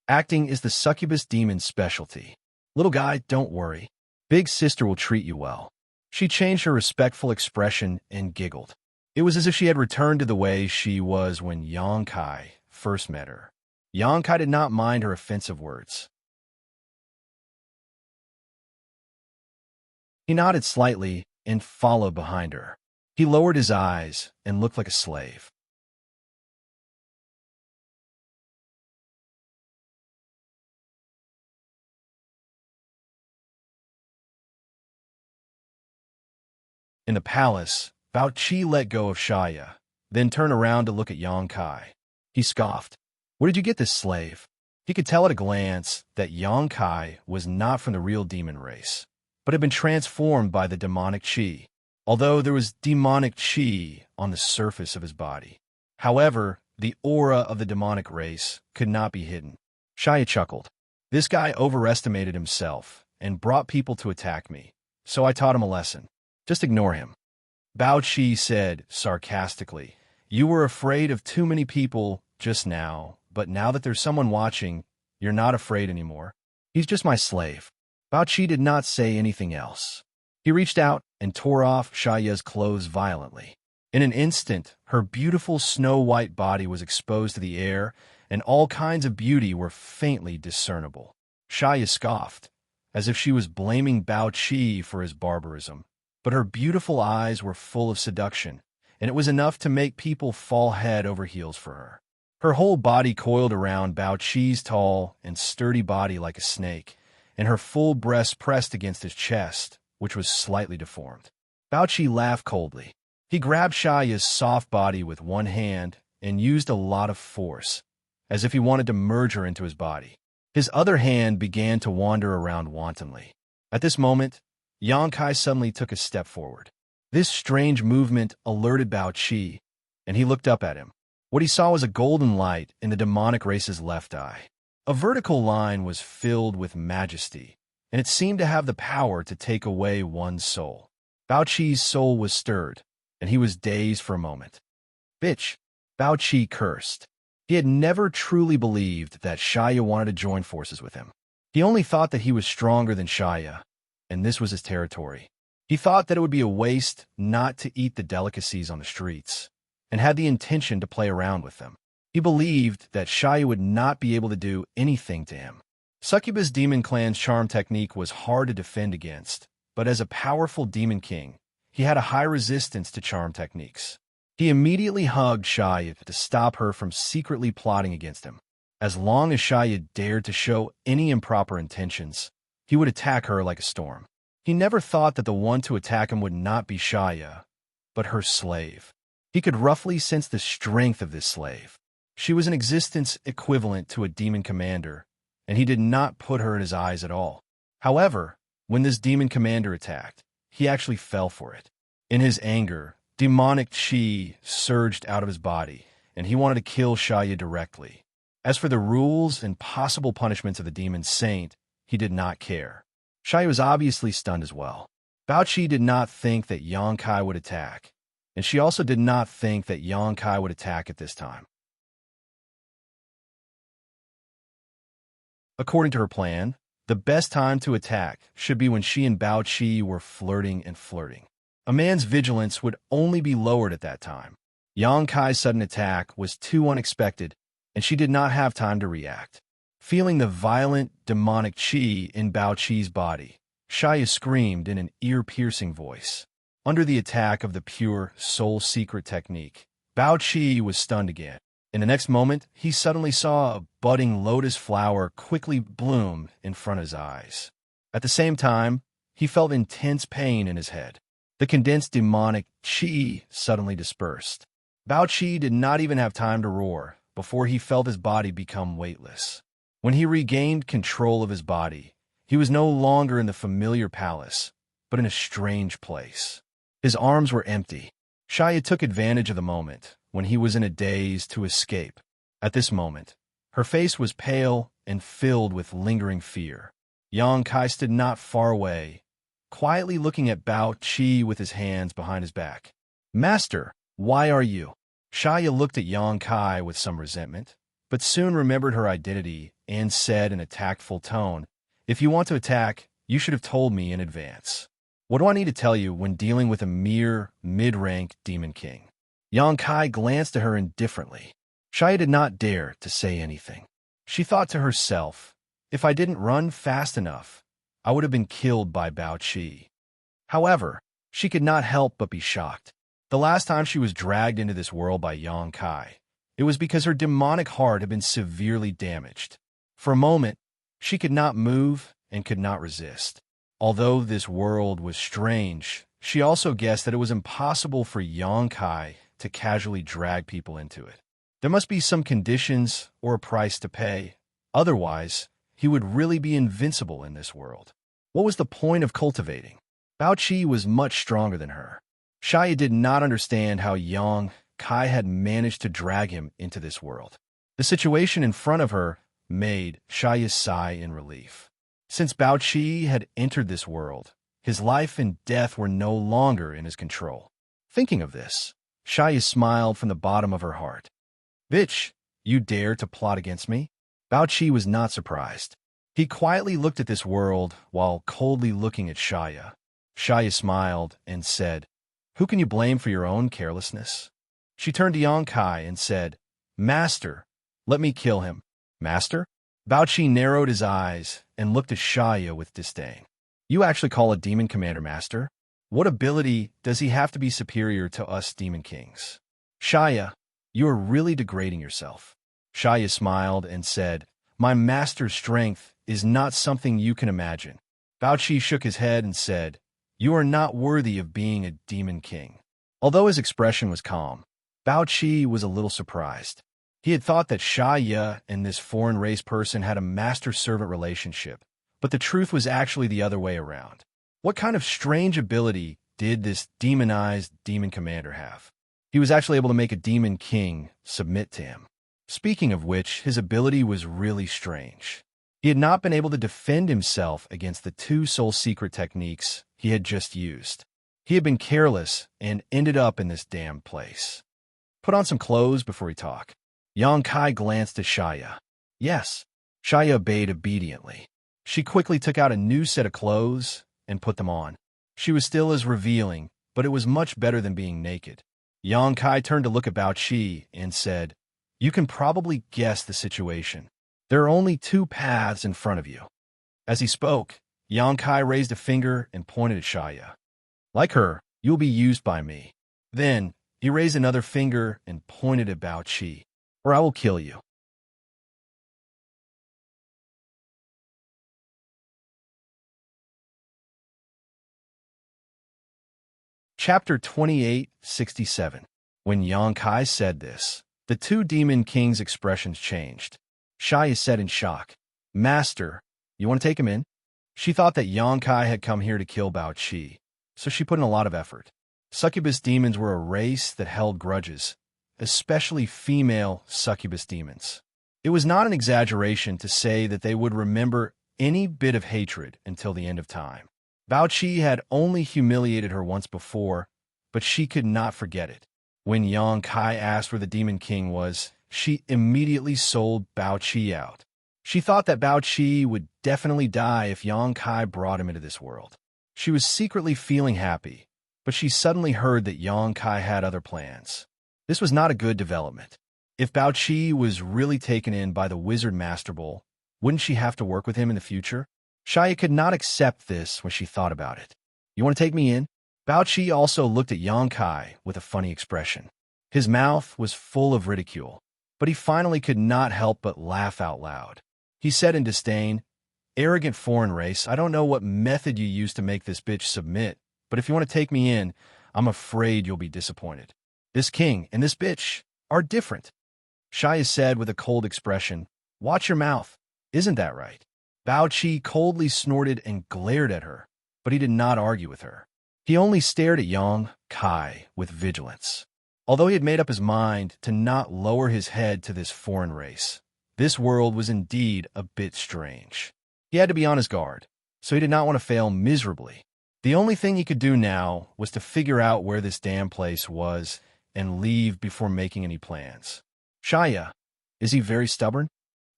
Acting is the succubus demon's specialty. Little guy, don't worry. Big sister will treat you well. She changed her respectful expression and giggled. It was as if she had returned to the way she was when Xianxia first met her. Xianxia did not mind her offensive words. He nodded slightly and followed behind her. He lowered his eyes and looked like a slave. In the palace, Bao Qi let go of Xianxia, then turned around to look at Xianxia. He scoffed. "Where did you get this slave?" He could tell at a glance that Xianxia was not from the real demon race, but had been transformed by the demonic qi, although there was demonic qi on the surface of his body. However, the aura of the demonic race could not be hidden. Xianxia chuckled. "This guy overestimated himself and brought people to attack me, so I taught him a lesson. Just ignore him." Bao Qi said sarcastically, "You were afraid of too many people just now, but now that there's someone watching, you're not afraid anymore. He's just my slave." Bao Qi did not say anything else. He reached out and tore off Xianxia's clothes violently. In an instant, her beautiful snow-white body was exposed to the air, and all kinds of beauty were faintly discernible. Xianxia scoffed, as if she was blaming Bao Qi for his barbarism. But her beautiful eyes were full of seduction, and it was enough to make people fall head over heels for her. Her whole body coiled around Bao Qi's tall and sturdy body like a snake, and her full breast pressed against his chest, which was slightly deformed. Bao Qi laughed coldly. He grabbed Xianxia's soft body with one hand and used a lot of force, as if he wanted to merge her into his body. His other hand began to wander around wantonly. At this moment, Xianxia suddenly took a step forward. This strange movement alerted Bao Qi, and he looked up at him. What he saw was a golden light in the demonic race's left eye. A vertical line was filled with majesty, and it seemed to have the power to take away one's soul. Bao Qi's soul was stirred, and he was dazed for a moment. "Bitch," Bao Qi cursed. He had never truly believed that Xianxia wanted to join forces with him. He only thought that he was stronger than Xianxia, and this was his territory. He thought that it would be a waste not to eat the delicacies on the streets, and had the intention to play around with them. He believed that Xianxia would not be able to do anything to him. Succubus Demon Clan's charm technique was hard to defend against, but as a powerful demon king, he had a high resistance to charm techniques. He immediately hugged Xianxia to stop her from secretly plotting against him. As long as Xianxia dared to show any improper intentions, he would attack her like a storm. He never thought that the one to attack him would not be Xianxia, but her slave. He could roughly sense the strength of this slave. She was an existence equivalent to a demon commander, and he did not put her in his eyes at all. However, when this demon commander attacked, he actually fell for it. In his anger, demonic qi surged out of his body, and he wanted to kill Xianxia directly. As for the rules and possible punishments of the demon saint, he did not care. Xianxia was obviously stunned as well. Bao Qi did not think that Xianxia would attack, and she also did not think that Xianxia would attack at this time. According to her plan, the best time to attack should be when she and Bao Qi were flirting. A man's vigilance would only be lowered at that time. Xianxia's sudden attack was too unexpected, and she did not have time to react. Feeling the violent, demonic qi in Bao Qi's body, Xianxia screamed in an ear-piercing voice. Under the attack of the pure soul secret technique, Bao Qi was stunned again. In the next moment, he suddenly saw a budding lotus flower quickly bloom in front of his eyes. At the same time, he felt intense pain in his head. The condensed demonic qi suddenly dispersed. Bao Qi did not even have time to roar before he felt his body become weightless. When he regained control of his body, he was no longer in the familiar palace, but in a strange place. His arms were empty. Xianxia took advantage of the moment when he was in a daze to escape. At this moment, her face was pale and filled with lingering fear. Xianxia stood not far away, quietly looking at Bao Qi with his hands behind his back. "Master, why are you?" Xianxia looked at Yang Kai with some resentment, but soon remembered her identity and said in a tactful tone, "If you want to attack, you should have told me in advance. What do I need to tell you when dealing with a mere mid-rank demon king?" Yang Kai glanced at her indifferently. Xianxia did not dare to say anything. She thought to herself, if I didn't run fast enough, I would have been killed by Bao Qi. However, she could not help but be shocked. The last time she was dragged into this world by Yang Kai, it was because her demonic heart had been severely damaged. For a moment, she could not move and could not resist. Although this world was strange, she also guessed that it was impossible for Yang Kai to casually drag people into it. There must be some conditions or a price to pay. Otherwise, he would really be invincible in this world. What was the point of cultivating? Bao Qi was much stronger than her. Xianxia did not understand how Yang Kai had managed to drag him into this world. The situation in front of her made Xianxia sigh in relief. Since Bao Qi had entered this world, his life and death were no longer in his control. Thinking of this, Xianxia smiled from the bottom of her heart. "Bitch, you dare to plot against me?" Bao Qi was not surprised. He quietly looked at this world while coldly looking at Xianxia. Xianxia smiled and said, "Who can you blame for your own carelessness?" She turned to Yang Kai and said, "Master, let me kill him." "Master?" Bao Qi narrowed his eyes and looked at Xianxia with disdain. "You actually call a demon commander master? What ability does he have to be superior to us demon kings?" "Xianxia, you are really degrading yourself." Xianxia smiled and said, "My master's strength is not something you can imagine." Bao Qi shook his head and said, "You are not worthy of being a demon king." Although his expression was calm, Bao Qi was a little surprised. He had thought that Xianxia and this foreign race person had a master-servant relationship, but the truth was actually the other way around. What kind of strange ability did this demonized demon commander have? He was actually able to make a demon king submit to him. Speaking of which, his ability was really strange. He had not been able to defend himself against the two soul secret techniques he had just used. He had been careless and ended up in this damned place. "Put on some clothes before we talk." Yang Kai glanced at Xianxia. "Yes." Xianxia obeyed obediently. She quickly took out a new set of clothes and put them on. She was still as revealing, but it was much better than being naked. Yang Kai turned to look at Bao Qi and said, "You can probably guess the situation. There are only two paths in front of you." As he spoke, Yang Kai raised a finger and pointed at Xianxia. "Like her, you'll be used by me." Then, he raised another finger and pointed at Bao Qi, "Or I will kill you." Chapter 2867. When Yang Kai said this, the two demon kings' expressions changed. Xianxia said in shock, "Master, you want to take him in?" She thought that Yang Kai had come here to kill Bao Qi, so she put in a lot of effort. Succubus demons were a race that held grudges, especially female succubus demons. It was not an exaggeration to say that they would remember any bit of hatred until the end of time. Bao Qi had only humiliated her once before, but she could not forget it. When Yang Kai asked where the Demon King was, she immediately sold Bao Qi out. She thought that Bao Qi would definitely die if Yang Kai brought him into this world. She was secretly feeling happy, but she suddenly heard that Yang Kai had other plans. This was not a good development. If Bao Qi was really taken in by the Wizard Master Bowl, wouldn't she have to work with him in the future? Xianxia could not accept this when she thought about it. "You want to take me in?" Bao Qi also looked at Yang Kai with a funny expression. His mouth was full of ridicule, but he finally could not help but laugh out loud. He said in disdain, "Arrogant foreign race, I don't know what method you used to make this bitch submit, but if you want to take me in, I'm afraid you'll be disappointed. This king and this bitch are different." Xianxia said with a cold expression, "Watch your mouth. Isn't that right?" Bao Qi coldly snorted and glared at her, but he did not argue with her. He only stared at Yang Kai with vigilance. Although he had made up his mind to not lower his head to this foreign race, this world was indeed a bit strange. He had to be on his guard, so he did not want to fail miserably. The only thing he could do now was to figure out where this damn place was and leave before making any plans. Xianxia, is he very stubborn?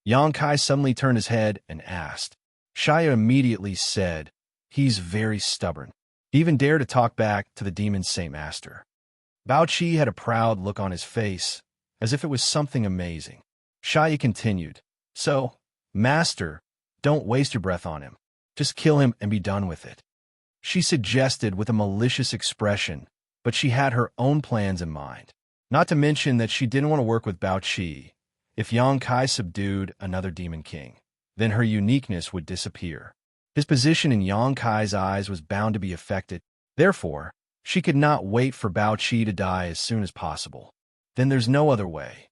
Xianxia suddenly turned his head and asked. Xianxia immediately said, he's very stubborn. He even dared to talk back to the demon Saint Master. Baoqi had a proud look on his face, as if it was something amazing. Xianxia continued, so, Master, don't waste your breath on him. Just kill him and be done with it. She suggested with a malicious expression, but she had her own plans in mind. Not to mention that she didn't want to work with Baoqi. If Xianxia subdued another demon king, then her uniqueness would disappear. His position in Xianxia's eyes was bound to be affected. Therefore, she could not wait for Baoqi to die as soon as possible. Then there's no other way.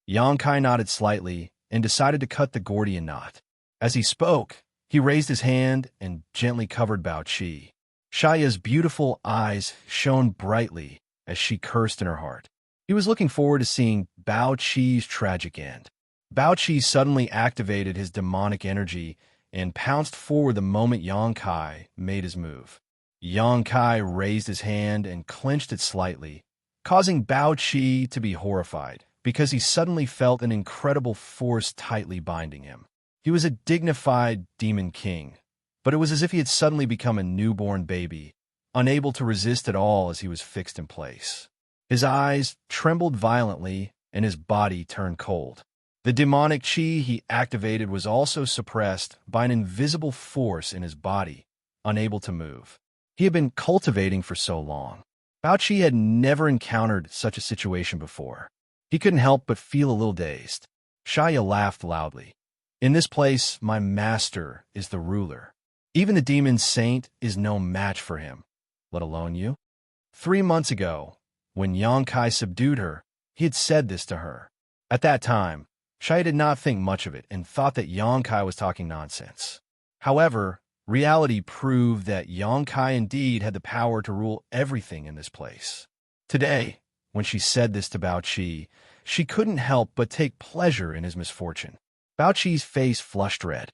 Xianxia nodded slightly and decided to cut the Gordian knot. As he spoke, he raised his hand and gently covered Baoqi. Xianxia's beautiful eyes shone brightly as she cursed in her heart. He was looking forward to seeing Baoqi's tragic end. Baoqi suddenly activated his demonic energy and pounced forward the moment Xianxia made his move. Xianxia raised his hand and clenched it slightly, causing Baoqi to be horrified because he suddenly felt an incredible force tightly binding him. He was a dignified demon king, but it was as if he had suddenly become a newborn baby, unable to resist at all as he was fixed in place. His eyes trembled violently and his body turned cold. The demonic qi he activated was also suppressed by an invisible force in his body, unable to move. He had been cultivating for so long. Baoqi had never encountered such a situation before. He couldn't help but feel a little dazed. Xianxia laughed loudly. In this place, my master is the ruler. Even the demon saint is no match for him, let alone you. 3 months ago, when Xianxia subdued her, he had said this to her. At that time, Xianxia did not think much of it and thought that Xianxia was talking nonsense. However, reality proved that Xianxia indeed had the power to rule everything in this place. Today, when she said this to Baoqi, she couldn't help but take pleasure in his misfortune. Baoqi's face flushed red.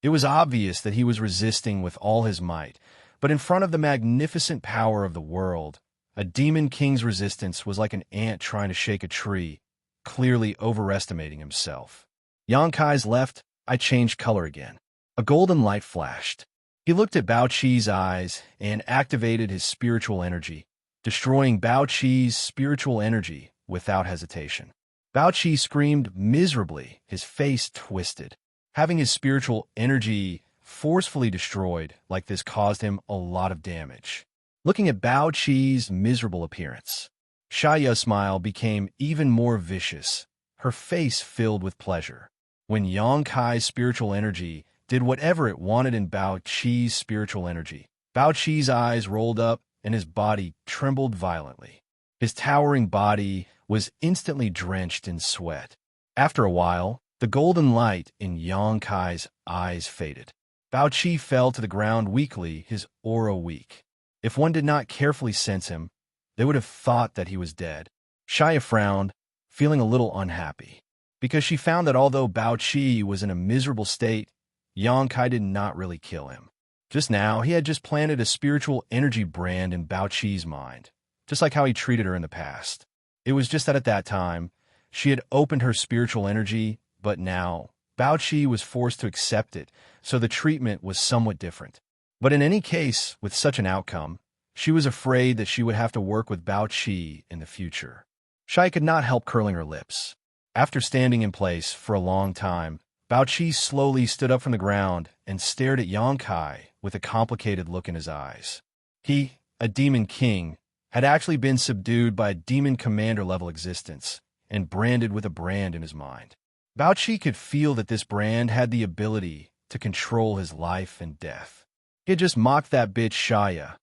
It was obvious that he was resisting with all his might, but in front of the magnificent power of the world, a demon king's resistance was like an ant trying to shake a tree, clearly overestimating himself. Xianxia's left eye changed color again. A golden light flashed. He looked at Baoqi's eyes and activated his spiritual energy, destroying Baoqi's spiritual energy without hesitation. Baoqi screamed miserably, his face twisted. Having his spiritual energy forcefully destroyed like this caused him a lot of damage. Looking at Baoqi's miserable appearance, Xianxia's smile became even more vicious, her face filled with pleasure. When Xianxia's spiritual energy did whatever it wanted in Baoqi's spiritual energy, Baoqi's eyes rolled up and his body trembled violently. His towering body was instantly drenched in sweat. After a while, the golden light in Xianxia's eyes faded. Baoqi fell to the ground weakly, his aura weak. If one did not carefully sense him, they would have thought that he was dead. Xianxia frowned, feeling a little unhappy, because she found that although Baoqi was in a miserable state, Xianxia did not really kill him. Just now, he had just planted a spiritual energy brand in Baoqi's mind, just like how he treated her in the past. It was just that at that time, she had opened her spiritual energy, but now, Baoqi was forced to accept it, so the treatment was somewhat different. But in any case, with such an outcome, she was afraid that she would have to work with Baoqi in the future. Xianxia could not help curling her lips. After standing in place for a long time, Baoqi slowly stood up from the ground and stared at Xianxia with a complicated look in his eyes. He, a demon king, had actually been subdued by a demon commander-level existence and branded with a brand in his mind. Baoqi could feel that this brand had the ability to control his life and death. He had just mocked that bitch Xianxia,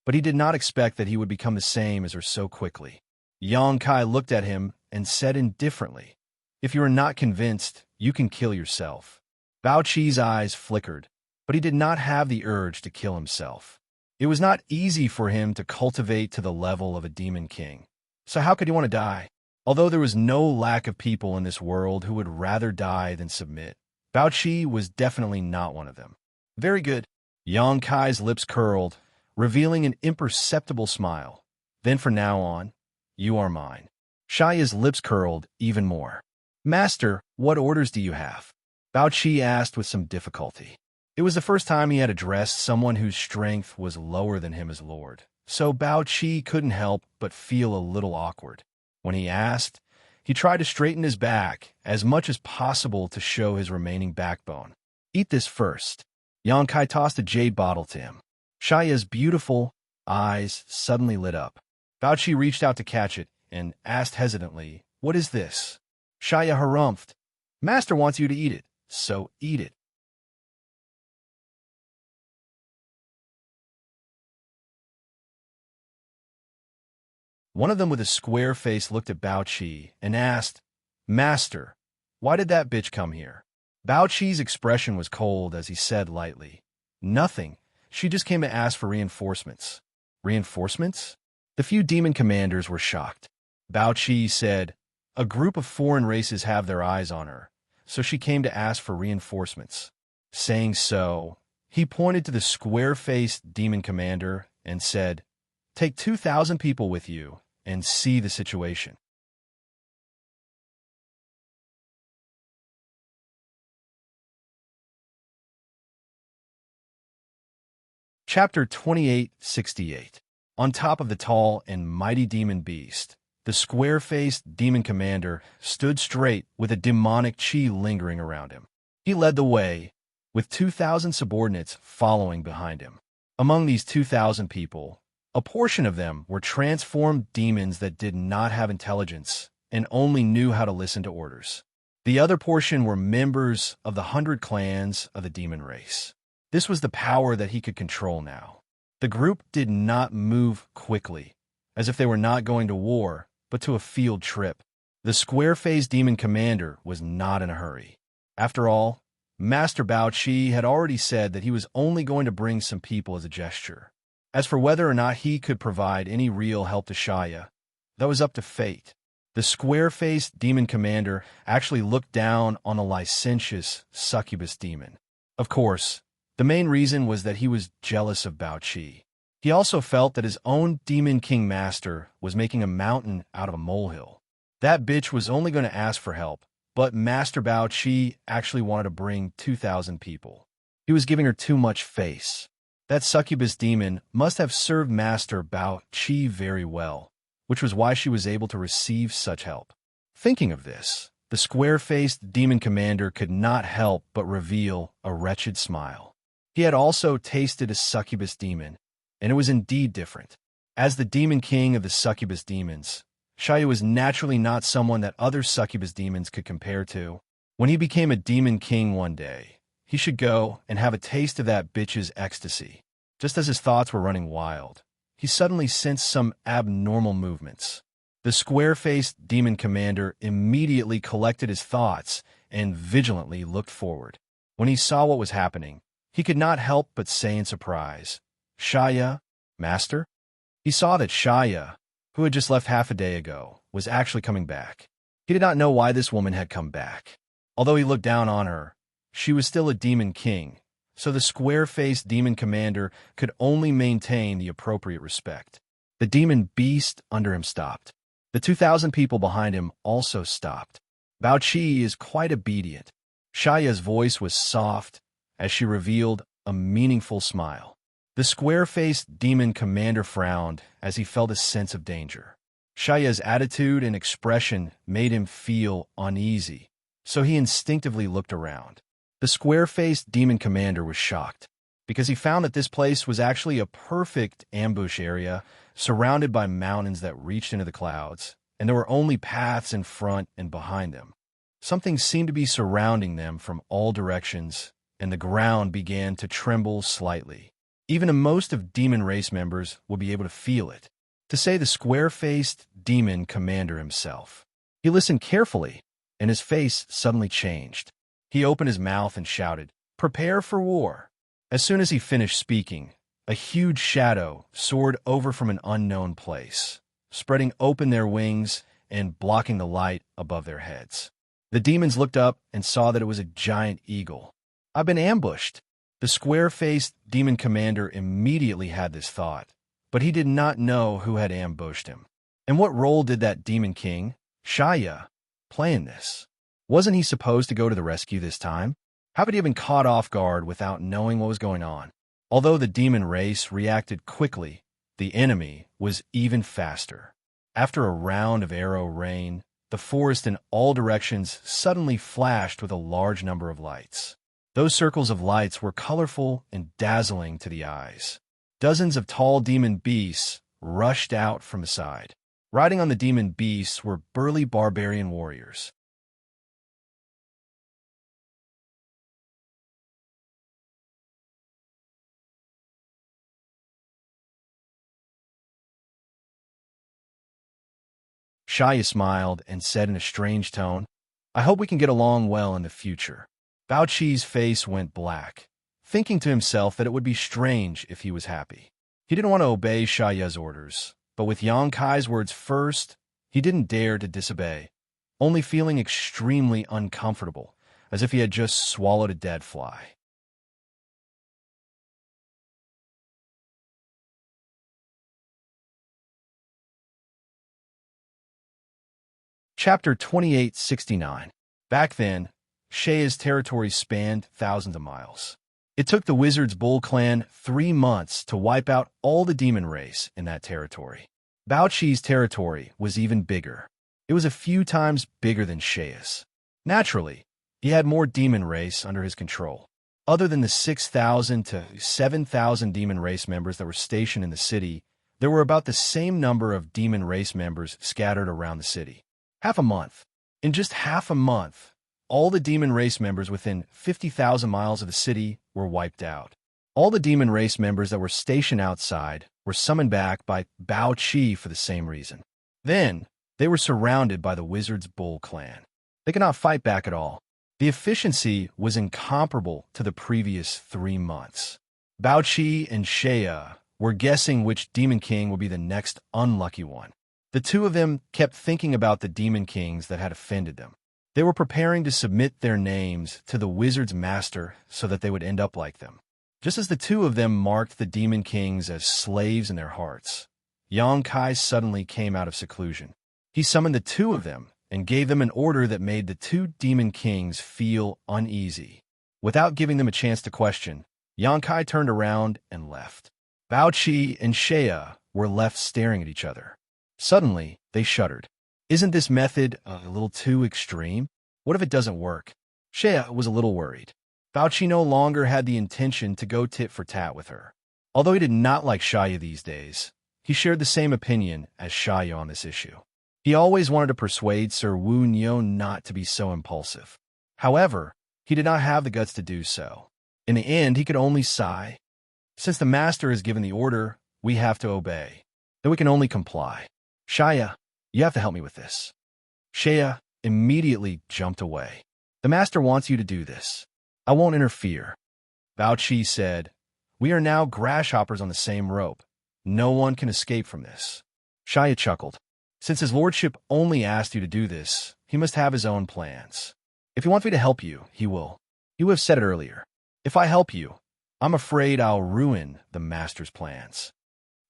but he did not expect that he would become the same as her so quickly. Xianxia looked at him and said indifferently, "If you are not convinced, you can kill yourself." Baoqi's eyes flickered, but he did not have the urge to kill himself. It was not easy for him to cultivate to the level of a demon king. So how could he want to die? Although there was no lack of people in this world who would rather die than submit, Bao Qi was definitely not one of them. Very good. Yang Kai's lips curled, revealing an imperceptible smile. Then from now on, you are mine. Xiaoya's lips curled even more. Master, what orders do you have? Bao Qi asked with some difficulty. It was the first time he had addressed someone whose strength was lower than him as lord, so Bao Qi couldn't help but feel a little awkward. When he asked, he tried to straighten his back as much as possible to show his remaining backbone. Eat this first. Yang Kai tossed a jade bottle to him. Xiaoya's beautiful eyes suddenly lit up. Bao Qi reached out to catch it and asked hesitantly, "What is this?" Xiaoya harumphed. "Master wants you to eat it, so eat it." One of them with a square face looked at Bao Qi and asked, "Master, why did that bitch come here?" Bao Qi's expression was cold as he said lightly, "Nothing. She just came to ask for reinforcements." Reinforcements? The few demon commanders were shocked. Bao Qi said, "A group of foreign races have their eyes on her, so she came to ask for reinforcements." Saying so, he pointed to the square-faced demon commander and said, "Take 2,000 people with you and see the situation." Chapter 2868. On top of the tall and mighty demon beast, the square-faced demon commander stood straight with a demonic chi lingering around him. He led the way, with 2,000 subordinates following behind him. Among these 2,000 people, a portion of them were transformed demons that did not have intelligence and only knew how to listen to orders. The other portion were members of the 100 clans of the demon race. This was the power that he could control now. The group did not move quickly, as if they were not going to war, but to a field trip. The square-faced demon commander was not in a hurry. After all, Master Bao Qi had already said that he was only going to bring some people as a gesture. As for whether or not he could provide any real help to Xianxia, that was up to fate. The square-faced demon commander actually looked down on a licentious succubus demon. Of course, the main reason was that he was jealous of Bao Qi. He also felt that his own Demon King Master was making a mountain out of a molehill. That bitch was only going to ask for help, but Master Bao Qi actually wanted to bring 2,000 people. He was giving her too much face. That succubus demon must have served Master Bao Qi very well, which was why she was able to receive such help. Thinking of this, the square-faced demon commander could not help but reveal a wretched smile. He had also tasted a succubus demon, and it was indeed different. As the demon king of the succubus demons, Xianxia was naturally not someone that other succubus demons could compare to. When he became a demon king one day, he should go and have a taste of that bitch's ecstasy. Just as his thoughts were running wild, he suddenly sensed some abnormal movements. The square-faced demon commander immediately collected his thoughts and vigilantly looked forward. When he saw what was happening, he could not help but say in surprise, "Xianxia, Master?" He saw that Xianxia, who had just left half a day ago, was actually coming back. He did not know why this woman had come back. Although he looked down on her, she was still a demon king, so the square-faced demon commander could only maintain the appropriate respect. The demon beast under him stopped. The 2,000 people behind him also stopped. Bao Qi is quite obedient. Xianxia's voice was soft as she revealed a meaningful smile. The square-faced demon commander frowned as he felt a sense of danger. Xianxia's attitude and expression made him feel uneasy, so he instinctively looked around. The square-faced demon commander was shocked, because he found that this place was actually a perfect ambush area, surrounded by mountains that reached into the clouds, and there were only paths in front and behind them. Something seemed to be surrounding them from all directions, and the ground began to tremble slightly. Even most of demon race members would be able to feel it. To say the square-faced demon commander himself. He listened carefully, and his face suddenly changed. He opened his mouth and shouted, "Prepare for war." As soon as he finished speaking, a huge shadow soared over from an unknown place, spreading open their wings and blocking the light above their heads. The demons looked up and saw that it was a giant eagle. "I've been ambushed." The square-faced demon commander immediately had this thought, but he did not know who had ambushed him. And what role did that demon king, Xianxia, play in this? Wasn't he supposed to go to the rescue this time? How could he have been caught off guard without knowing what was going on? Although the demon race reacted quickly, the enemy was even faster. After a round of arrow rain, the forest in all directions suddenly flashed with a large number of lights. Those circles of lights were colorful and dazzling to the eyes. Dozens of tall demon beasts rushed out from the side. Riding on the demon beasts were burly barbarian warriors. Xianxia smiled and said in a strange tone, "I hope we can get along well in the future." Bao Qi's face went black, thinking to himself that it would be strange if he was happy. He didn't want to obey Xiaoya's orders, but with Yang Kai's words first, he didn't dare to disobey, only feeling extremely uncomfortable, as if he had just swallowed a dead fly. Chapter 2869. Back then, Xiaoya's territory spanned thousands of miles. It took the Wizard's Bull clan 3 months to wipe out all the demon race in that territory. Bao Qi's territory was even bigger. It was a few times bigger than Xiaoya's. Naturally, he had more demon race under his control. Other than the 6,000 to 7,000 demon race members that were stationed in the city, there were about the same number of demon race members scattered around the city. Half a month. In just half a month, all the demon race members within 50,000 miles of the city were wiped out. All the demon race members that were stationed outside were summoned back by Bao Qi for the same reason. Then, they were surrounded by the Wizard's Bull clan. They could not fight back at all. The efficiency was incomparable to the previous 3 months. Bao Qi and Xiaoya were guessing which demon king would be the next unlucky one. The two of them kept thinking about the demon kings that had offended them. They were preparing to submit their names to the wizard's master so that they would end up like them. Just as the two of them marked the demon kings as slaves in their hearts, Yang Kai suddenly came out of seclusion. He summoned the two of them and gave them an order that made the two demon kings feel uneasy. Without giving them a chance to question, Yang Kai turned around and left. Bao Qi and Xiaoya were left staring at each other. Suddenly, they shuddered. Isn't this method a little too extreme? What if it doesn't work? Xiaoya was a little worried. Bao Qi no longer had the intention to go tit for tat with her. Although he did not like Xiaoya these days, he shared the same opinion as Xiaoya on this issue. He always wanted to persuade Sir Wu Niu not to be so impulsive. However, he did not have the guts to do so. In the end, he could only sigh. Since the master has given the order, we have to obey. Then we can only comply. Xiaoya, you have to help me with this. Xiaoya immediately jumped away. The master wants you to do this. I won't interfere. Bao Qi said, we are now grasshoppers on the same rope. No one can escape from this. Xiaoya chuckled. Since his lordship only asked you to do this, he must have his own plans. If he wants me to help you, he will. You have said it earlier. If I help you, I'm afraid I'll ruin the master's plans.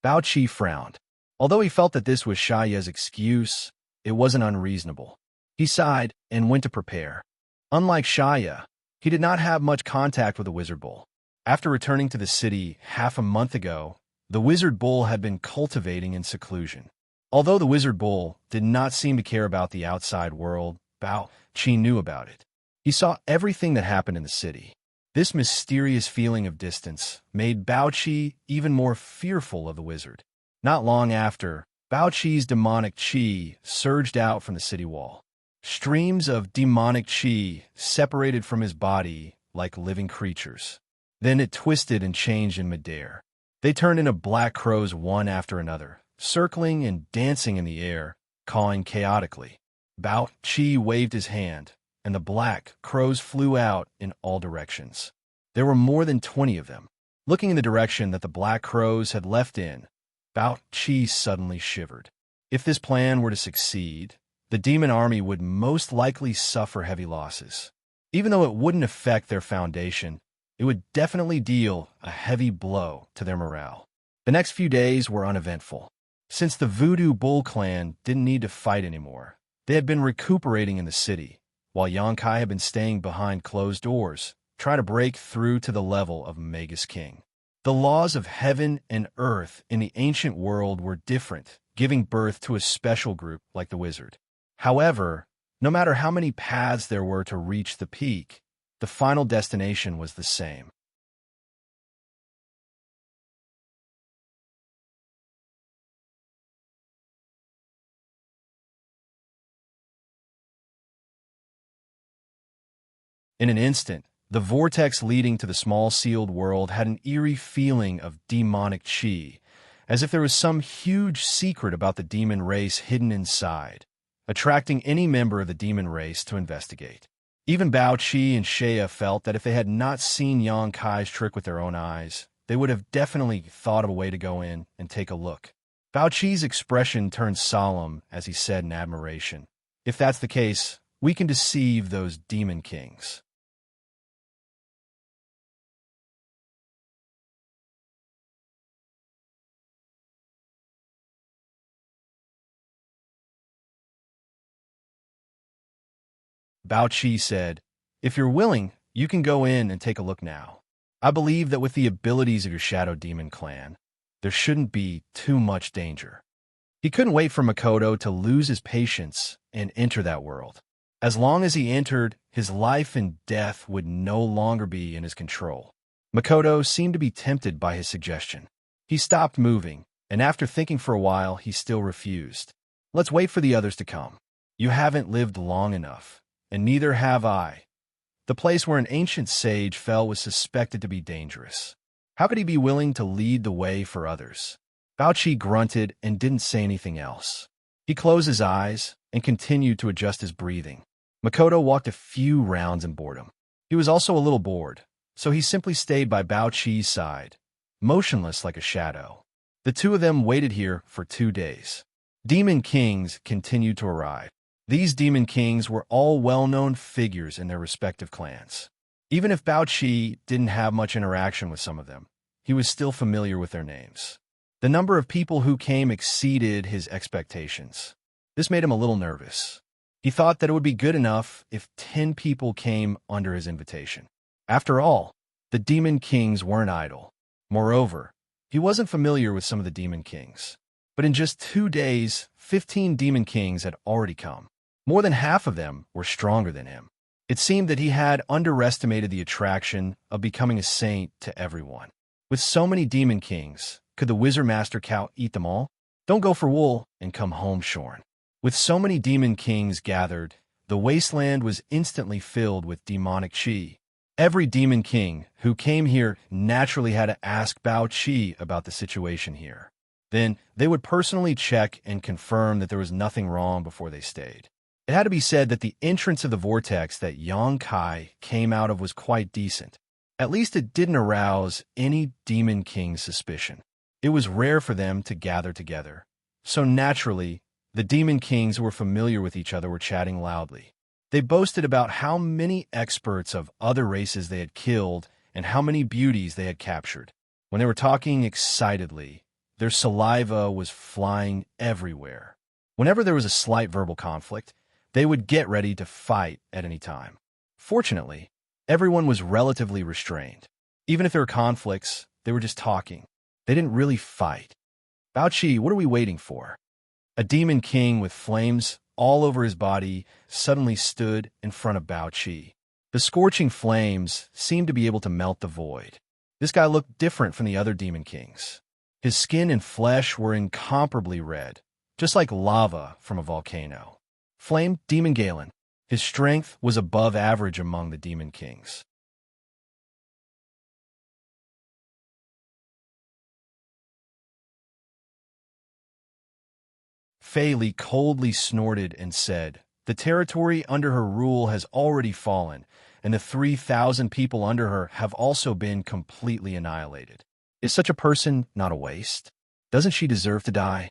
Bao Qi frowned. Although he felt that this was Xiaoya's excuse, it wasn't unreasonable. He sighed and went to prepare. Unlike Xiaoya, he did not have much contact with the Wizard Bull. After returning to the city half a month ago, the Wizard Bull had been cultivating in seclusion. Although the Wizard Bull did not seem to care about the outside world, Bao Qi knew about it. He saw everything that happened in the city. This mysterious feeling of distance made Bao Qi even more fearful of the wizard. Not long after, Bao Qi's demonic qi surged out from the city wall. Streams of demonic qi separated from his body like living creatures. Then it twisted and changed in midair. They turned into black crows one after another, circling and dancing in the air, cawing chaotically. Bao Qi waved his hand, and the black crows flew out in all directions. There were more than 20 of them. Looking in the direction that the black crows had left in, Bao Qi suddenly shivered. If this plan were to succeed, the demon army would most likely suffer heavy losses. Even though it wouldn't affect their foundation, it would definitely deal a heavy blow to their morale. The next few days were uneventful. Since the Voodoo Bull clan didn't need to fight anymore, they had been recuperating in the city, while Xianxia had been staying behind closed doors, trying to break through to the level of Magus King. The laws of heaven and earth in the ancient world were different, giving birth to a special group like the wizard. However, no matter how many paths there were to reach the peak, the final destination was the same. In an instant, the vortex leading to the small sealed world had an eerie feeling of demonic qi, as if there was some huge secret about the demon race hidden inside, attracting any member of the demon race to investigate. Even Bao Qi and Shea felt that if they had not seen Yang Kai's trick with their own eyes, they would have definitely thought of a way to go in and take a look. Bao Qi's expression turned solemn as he said in admiration, "If that's the case, we can deceive those demon kings." Bao Qi said, "If you're willing, you can go in and take a look now. I believe that with the abilities of your Shadow Demon clan, there shouldn't be too much danger." He couldn't wait for Makoto to lose his patience and enter that world. As long as he entered, his life and death would no longer be in his control. Makoto seemed to be tempted by his suggestion. He stopped moving, and after thinking for a while, he still refused. "Let's wait for the others to come. You haven't lived long enough, and neither have I." The place where an ancient sage fell was suspected to be dangerous. How could he be willing to lead the way for others? Bao Qi grunted and didn't say anything else. He closed his eyes and continued to adjust his breathing. Makoto walked a few rounds in boredom. He was also a little bored, so he simply stayed by Bao Qi's side, motionless like a shadow. The two of them waited here for 2 days. Demon kings continued to arrive. These demon kings were all well-known figures in their respective clans. Even if Bao Qi didn't have much interaction with some of them, he was still familiar with their names. The number of people who came exceeded his expectations. This made him a little nervous. He thought that it would be good enough if 10 people came under his invitation. After all, the demon kings weren't idle. Moreover, he wasn't familiar with some of the demon kings. But in just 2 days, 15 demon kings had already come. More than half of them were stronger than him. It seemed that he had underestimated the attraction of becoming a saint to everyone. With so many demon kings, could the Wizard Master cow eat them all? Don't go for wool and come home shorn. With so many demon kings gathered, the wasteland was instantly filled with demonic qi. Every demon king who came here naturally had to ask Bao Qi about the situation here. Then they would personally check and confirm that there was nothing wrong before they stayed. It had to be said that the entrance of the vortex that Yang Kai came out of was quite decent. At least it didn't arouse any demon king's suspicion. It was rare for them to gather together. So naturally, the demon kings who were familiar with each other were chatting loudly. They boasted about how many experts of other races they had killed and how many beauties they had captured. When they were talking excitedly, their saliva was flying everywhere. Whenever there was a slight verbal conflict, they would get ready to fight at any time. Fortunately, everyone was relatively restrained. Even if there were conflicts, they were just talking. They didn't really fight. "Bao Qi, what are we waiting for?" A demon king with flames all over his body suddenly stood in front of Bao Qi. The scorching flames seemed to be able to melt the void. This guy looked different from the other demon kings. His skin and flesh were incomparably red, just like lava from a volcano. Flame Demon Galen. His strength was above average among the demon kings. Fei Li coldly snorted and said, "The territory under her rule has already fallen, and the 3,000 people under her have also been completely annihilated. Is such a person not a waste? Doesn't she deserve to die?"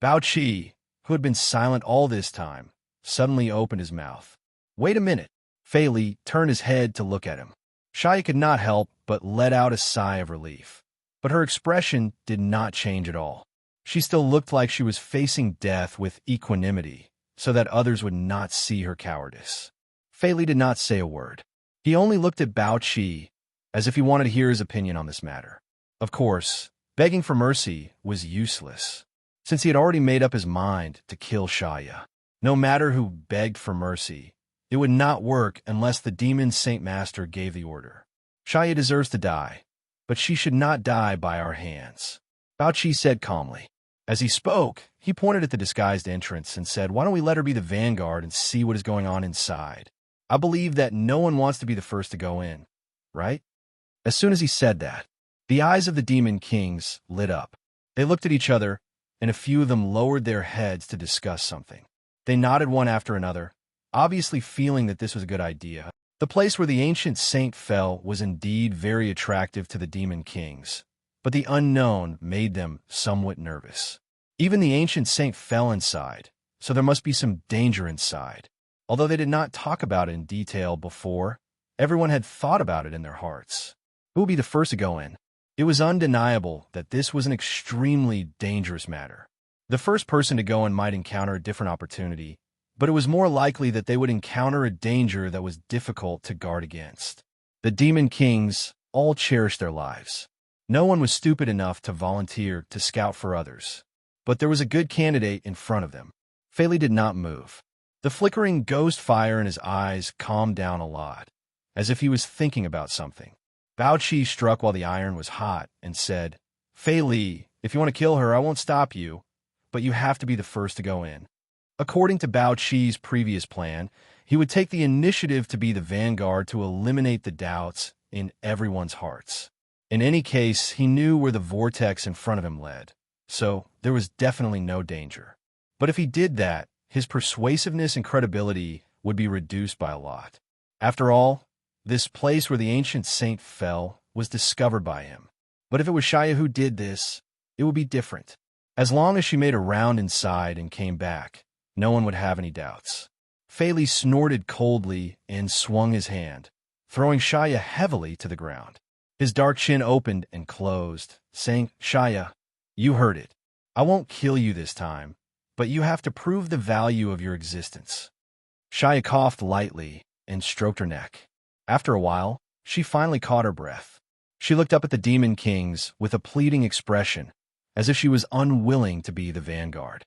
Bao Qi, who had been silent all this time, suddenly opened his mouth. Wait a minute. Fei Li turned his head to look at him. Xianxia could not help but let out a sigh of relief. But her expression did not change at all. She still looked like she was facing death with equanimity, so that others would not see her cowardice. Fei Li did not say a word. He only looked at Bao Qi, as if he wanted to hear his opinion on this matter. Of course, begging for mercy was useless, since he had already made up his mind to kill Xianxia. No matter who begged for mercy, it would not work unless the demon Saint Master gave the order. Xianxia deserves to die, but she should not die by our hands, Bao Qi said calmly. As he spoke, he pointed at the disguised entrance and said, why don't we let her be the vanguard and see what is going on inside? I believe that no one wants to be the first to go in, right? As soon as he said that, the eyes of the demon kings lit up. They looked at each other, and a few of them lowered their heads to discuss something. They nodded one after another, obviously feeling that this was a good idea. The place where the ancient saint fell was indeed very attractive to the demon kings, but the unknown made them somewhat nervous. Even the ancient saint fell inside, so there must be some danger inside. Although they did not talk about it in detail before, everyone had thought about it in their hearts. Who would be the first to go in? It was undeniable that this was an extremely dangerous matter. The first person to go in might encounter a different opportunity, but it was more likely that they would encounter a danger that was difficult to guard against. The demon kings all cherished their lives. No one was stupid enough to volunteer to scout for others. But there was a good candidate in front of them. Fei Li did not move. The flickering ghost fire in his eyes calmed down a lot, as if he was thinking about something. Bao Qi struck while the iron was hot and said, Fei Li, if you want to kill her, I won't stop you, but you have to be the first to go in. According to Bao Qi's previous plan, he would take the initiative to be the vanguard to eliminate the doubts in everyone's hearts. In any case, he knew where the vortex in front of him led, so there was definitely no danger. But if he did that, his persuasiveness and credibility would be reduced by a lot. After all, this place where the ancient saint fell was discovered by him. But if it was Xianxia who did this, it would be different. As long as she made a round inside and came back, no one would have any doubts. Fei Li snorted coldly and swung his hand, throwing Xianxia heavily to the ground. His dark chin opened and closed, saying, Xianxia, you heard it. I won't kill you this time, but you have to prove the value of your existence. Xianxia coughed lightly and stroked her neck. After a while, she finally caught her breath. She looked up at the demon kings with a pleading expression, as if she was unwilling to be the vanguard.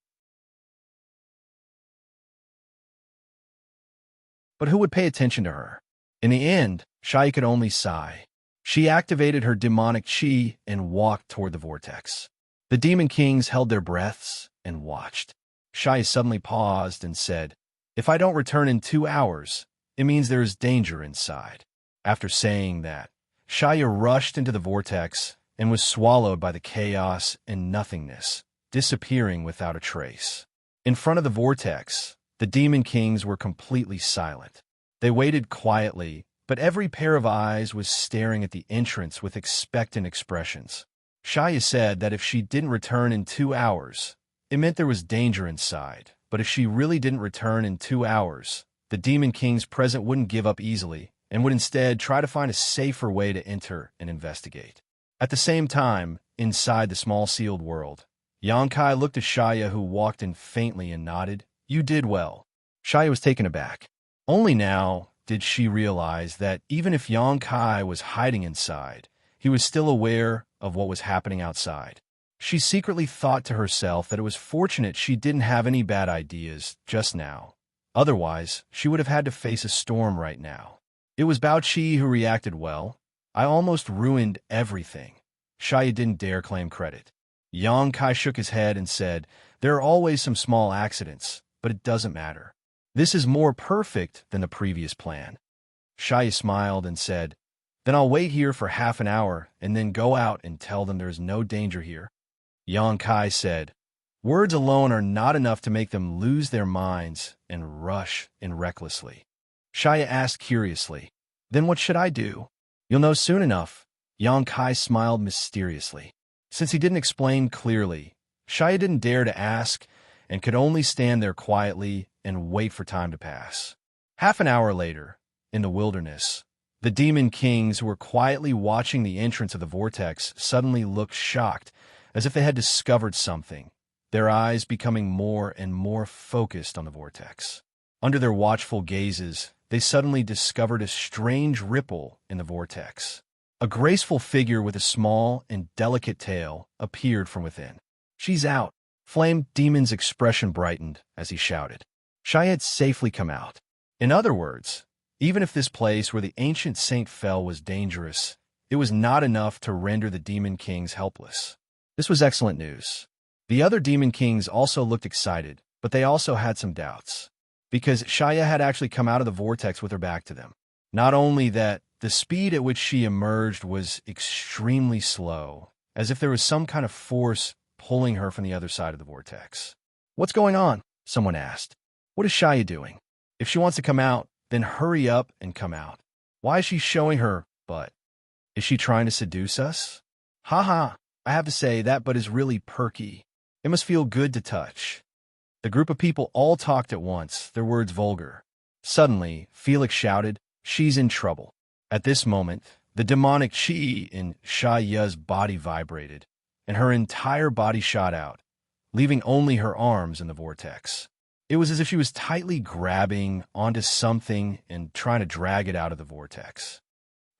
But who would pay attention to her? In the end, Xianxia could only sigh. She activated her demonic qi and walked toward the vortex. The demon kings held their breaths and watched. Xianxia suddenly paused and said, if I don't return in 2 hours, it means there is danger inside. After saying that, Xianxia rushed into the vortex and was swallowed by the chaos and nothingness, disappearing without a trace. In front of the vortex, the demon kings were completely silent. They waited quietly, but every pair of eyes was staring at the entrance with expectant expressions. Xianxia said that if she didn't return in 2 hours, it meant there was danger inside, but if she really didn't return in 2 hours, the demon kings present wouldn't give up easily and would instead try to find a safer way to enter and investigate. At the same time, inside the small sealed world, Xianxia looked at Xianxia, who walked in faintly and nodded. You did well. Xianxia was taken aback. Only now did she realize that even if Xianxia was hiding inside, he was still aware of what was happening outside. She secretly thought to herself that it was fortunate she didn't have any bad ideas just now. Otherwise, she would have had to face a storm right now. It was Bao Qi who reacted well. I almost ruined everything. Xianxia didn't dare claim credit. Xianxia shook his head and said, there are always some small accidents, but it doesn't matter. This is more perfect than the previous plan. Xianxia smiled and said, then I'll wait here for half an hour and then go out and tell them there's no danger here. Xianxia said, words alone are not enough to make them lose their minds and rush in recklessly. Xianxia asked curiously, then what should I do? You'll know soon enough. Xianxia smiled mysteriously. Since he didn't explain clearly, Xianxia didn't dare to ask and could only stand there quietly and wait for time to pass. Half an hour later, in the wilderness, the demon kings who were quietly watching the entrance of the vortex suddenly looked shocked, as if they had discovered something, their eyes becoming more and more focused on the vortex. Under their watchful gazes, they suddenly discovered a strange ripple in the vortex. A graceful figure with a small and delicate tail appeared from within. "She's out!" Flame Demon's expression brightened as he shouted. Xianxia had safely come out. In other words, even if this place where the ancient saint fell was dangerous, it was not enough to render the demon kings helpless. This was excellent news. The other demon kings also looked excited, but they also had some doubts, because Xianxia had actually come out of the vortex with her back to them. Not only that, the speed at which she emerged was extremely slow, as if there was some kind of force pulling her from the other side of the vortex. "What's going on?" someone asked. "What is Xianxia doing? If she wants to come out, then hurry up and come out. Why is she showing her butt? Is she trying to seduce us? Haha, I have to say that butt is really perky. It must feel good to touch." The group of people all talked at once, their words vulgar. Suddenly, Felix shouted, "She's in trouble." At this moment, the demonic chi in Xianxia's body vibrated, and her entire body shot out, leaving only her arms in the vortex. It was as if she was tightly grabbing onto something and trying to drag it out of the vortex.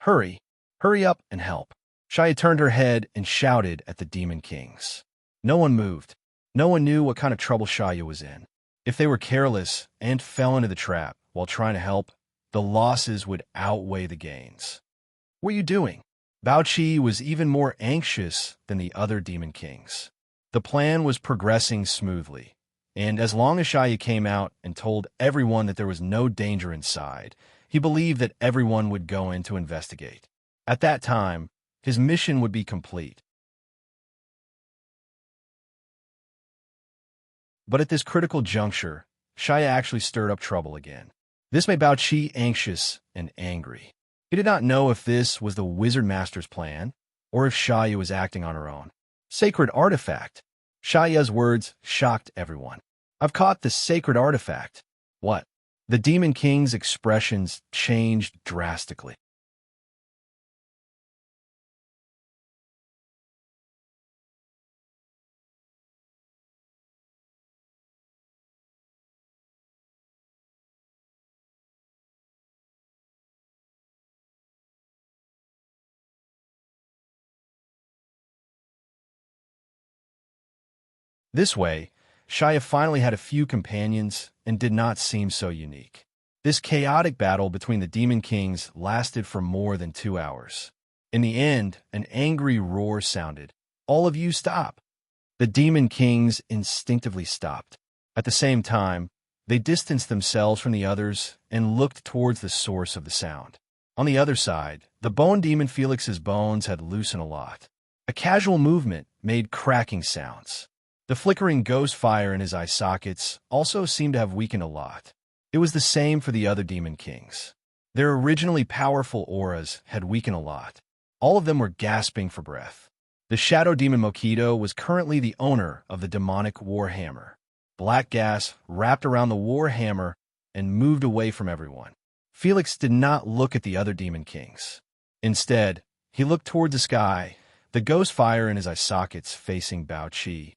Hurry up and help." Xianxia turned her head and shouted at the demon kings. No one moved. No one knew what kind of trouble Xianxia was in. If they were careless and fell into the trap while trying to help, the losses would outweigh the gains. "What are you doing?" Bao Qi was even more anxious than the other demon kings. The plan was progressing smoothly, and as long as Xianxia came out and told everyone that there was no danger inside, he believed that everyone would go in to investigate. At that time, his mission would be complete. But at this critical juncture, Xianxia actually stirred up trouble again. This made Bao Qi anxious and angry. He did not know if this was the Wizard Master's plan, or if Xianxia was acting on her own. "Sacred artifact." Xianxia's words shocked everyone. "I've caught the sacred artifact." "What?" The demon king's expressions changed drastically. This way, Xianxia finally had a few companions and did not seem so unique. This chaotic battle between the demon kings lasted for more than 2 hours. In the end, an angry roar sounded. "All of you stop!" The demon kings instinctively stopped. At the same time, they distanced themselves from the others and looked towards the source of the sound. On the other side, the bone demon Felix's bones had loosened a lot. A casual movement made cracking sounds. The flickering ghost fire in his eye sockets also seemed to have weakened a lot. It was the same for the other demon kings. Their originally powerful auras had weakened a lot. All of them were gasping for breath. The shadow demon Mokido was currently the owner of the demonic war hammer. Black gas wrapped around the war hammer and moved away from everyone. Felix did not look at the other demon kings. Instead, he looked toward the sky, the ghost fire in his eye sockets facing Bao Qi.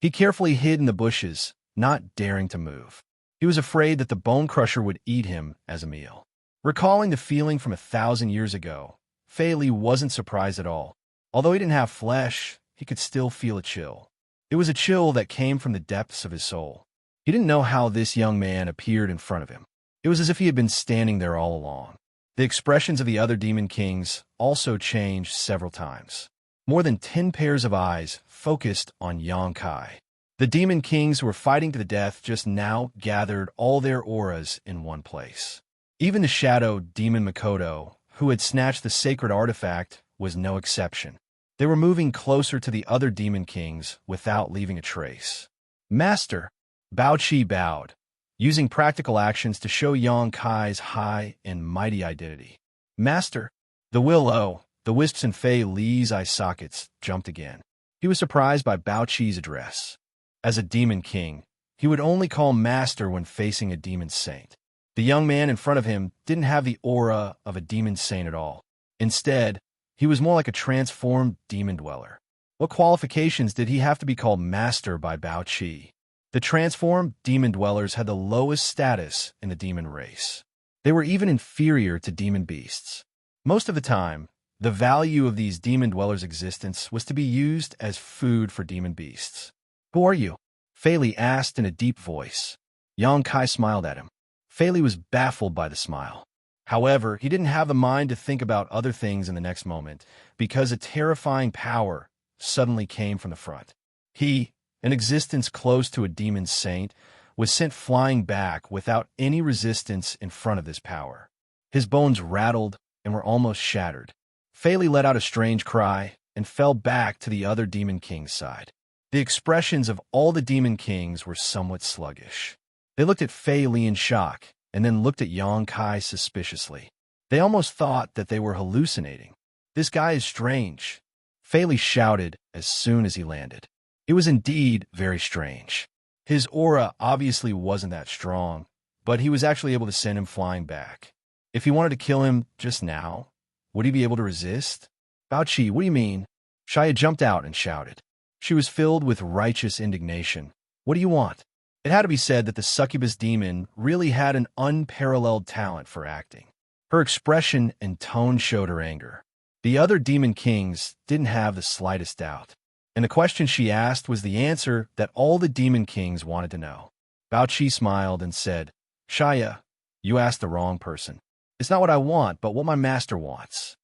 He carefully hid in the bushes, not daring to move. He was afraid that the bone crusher would eat him as a meal. Recalling the feeling from 1,000 years ago, Fei Li wasn't surprised at all. Although he didn't have flesh, he could still feel a chill. It was a chill that came from the depths of his soul. He didn't know how this young man appeared in front of him. It was as if he had been standing there all along. The expressions of the other demon kings also changed several times. More than 10 pairs of eyes focused on Yang Kai. The demon kings who were fighting to the death just now gathered all their auras in one place. Even the shadow demon Makoto, who had snatched the sacred artifact, was no exception. They were moving closer to the other demon kings without leaving a trace. Master, Bao Qi bowed, using practical actions to show Yang Kai's high and mighty identity. Master, the willow, the wisps and Fei Li's eye sockets jumped again. He was surprised by Bao Qi's address. As a demon king, he would only call master when facing a demon saint. The young man in front of him didn't have the aura of a demon saint at all. Instead, he was more like a transformed demon dweller. What qualifications did he have to be called master by Bao Qi? The transformed demon dwellers had the lowest status in the demon race. They were even inferior to demon beasts. Most of the time, the value of these demon dwellers' existence was to be used as food for demon beasts. Who are you? Fei Li asked in a deep voice. Yang Kai smiled at him. Fei Li was baffled by the smile. However, he didn't have the mind to think about other things in the next moment, because a terrifying power suddenly came from the front. He, an existence close to a demon saint, was sent flying back without any resistance in front of this power. His bones rattled and were almost shattered. Fei Li let out a strange cry and fell back to the other demon king's side. The expressions of all the demon kings were somewhat sluggish. They looked at Fei Li in shock and then looked at Yang Kai suspiciously. They almost thought that they were hallucinating. This guy is strange, Fei Li shouted as soon as he landed. It was indeed very strange. His aura obviously wasn't that strong, but he was actually able to send him flying back. If he wanted to kill him just now, would he be able to resist? Bao Qi, what do you mean? Xianxia jumped out and shouted. She was filled with righteous indignation. What do you want? It had to be said that the succubus demon really had an unparalleled talent for acting. Her expression and tone showed her anger. The other demon kings didn't have the slightest doubt. And the question she asked was the answer that all the demon kings wanted to know. Bao Qi smiled and said, Xianxia, you asked the wrong person. It's not what I want, but what my master wants.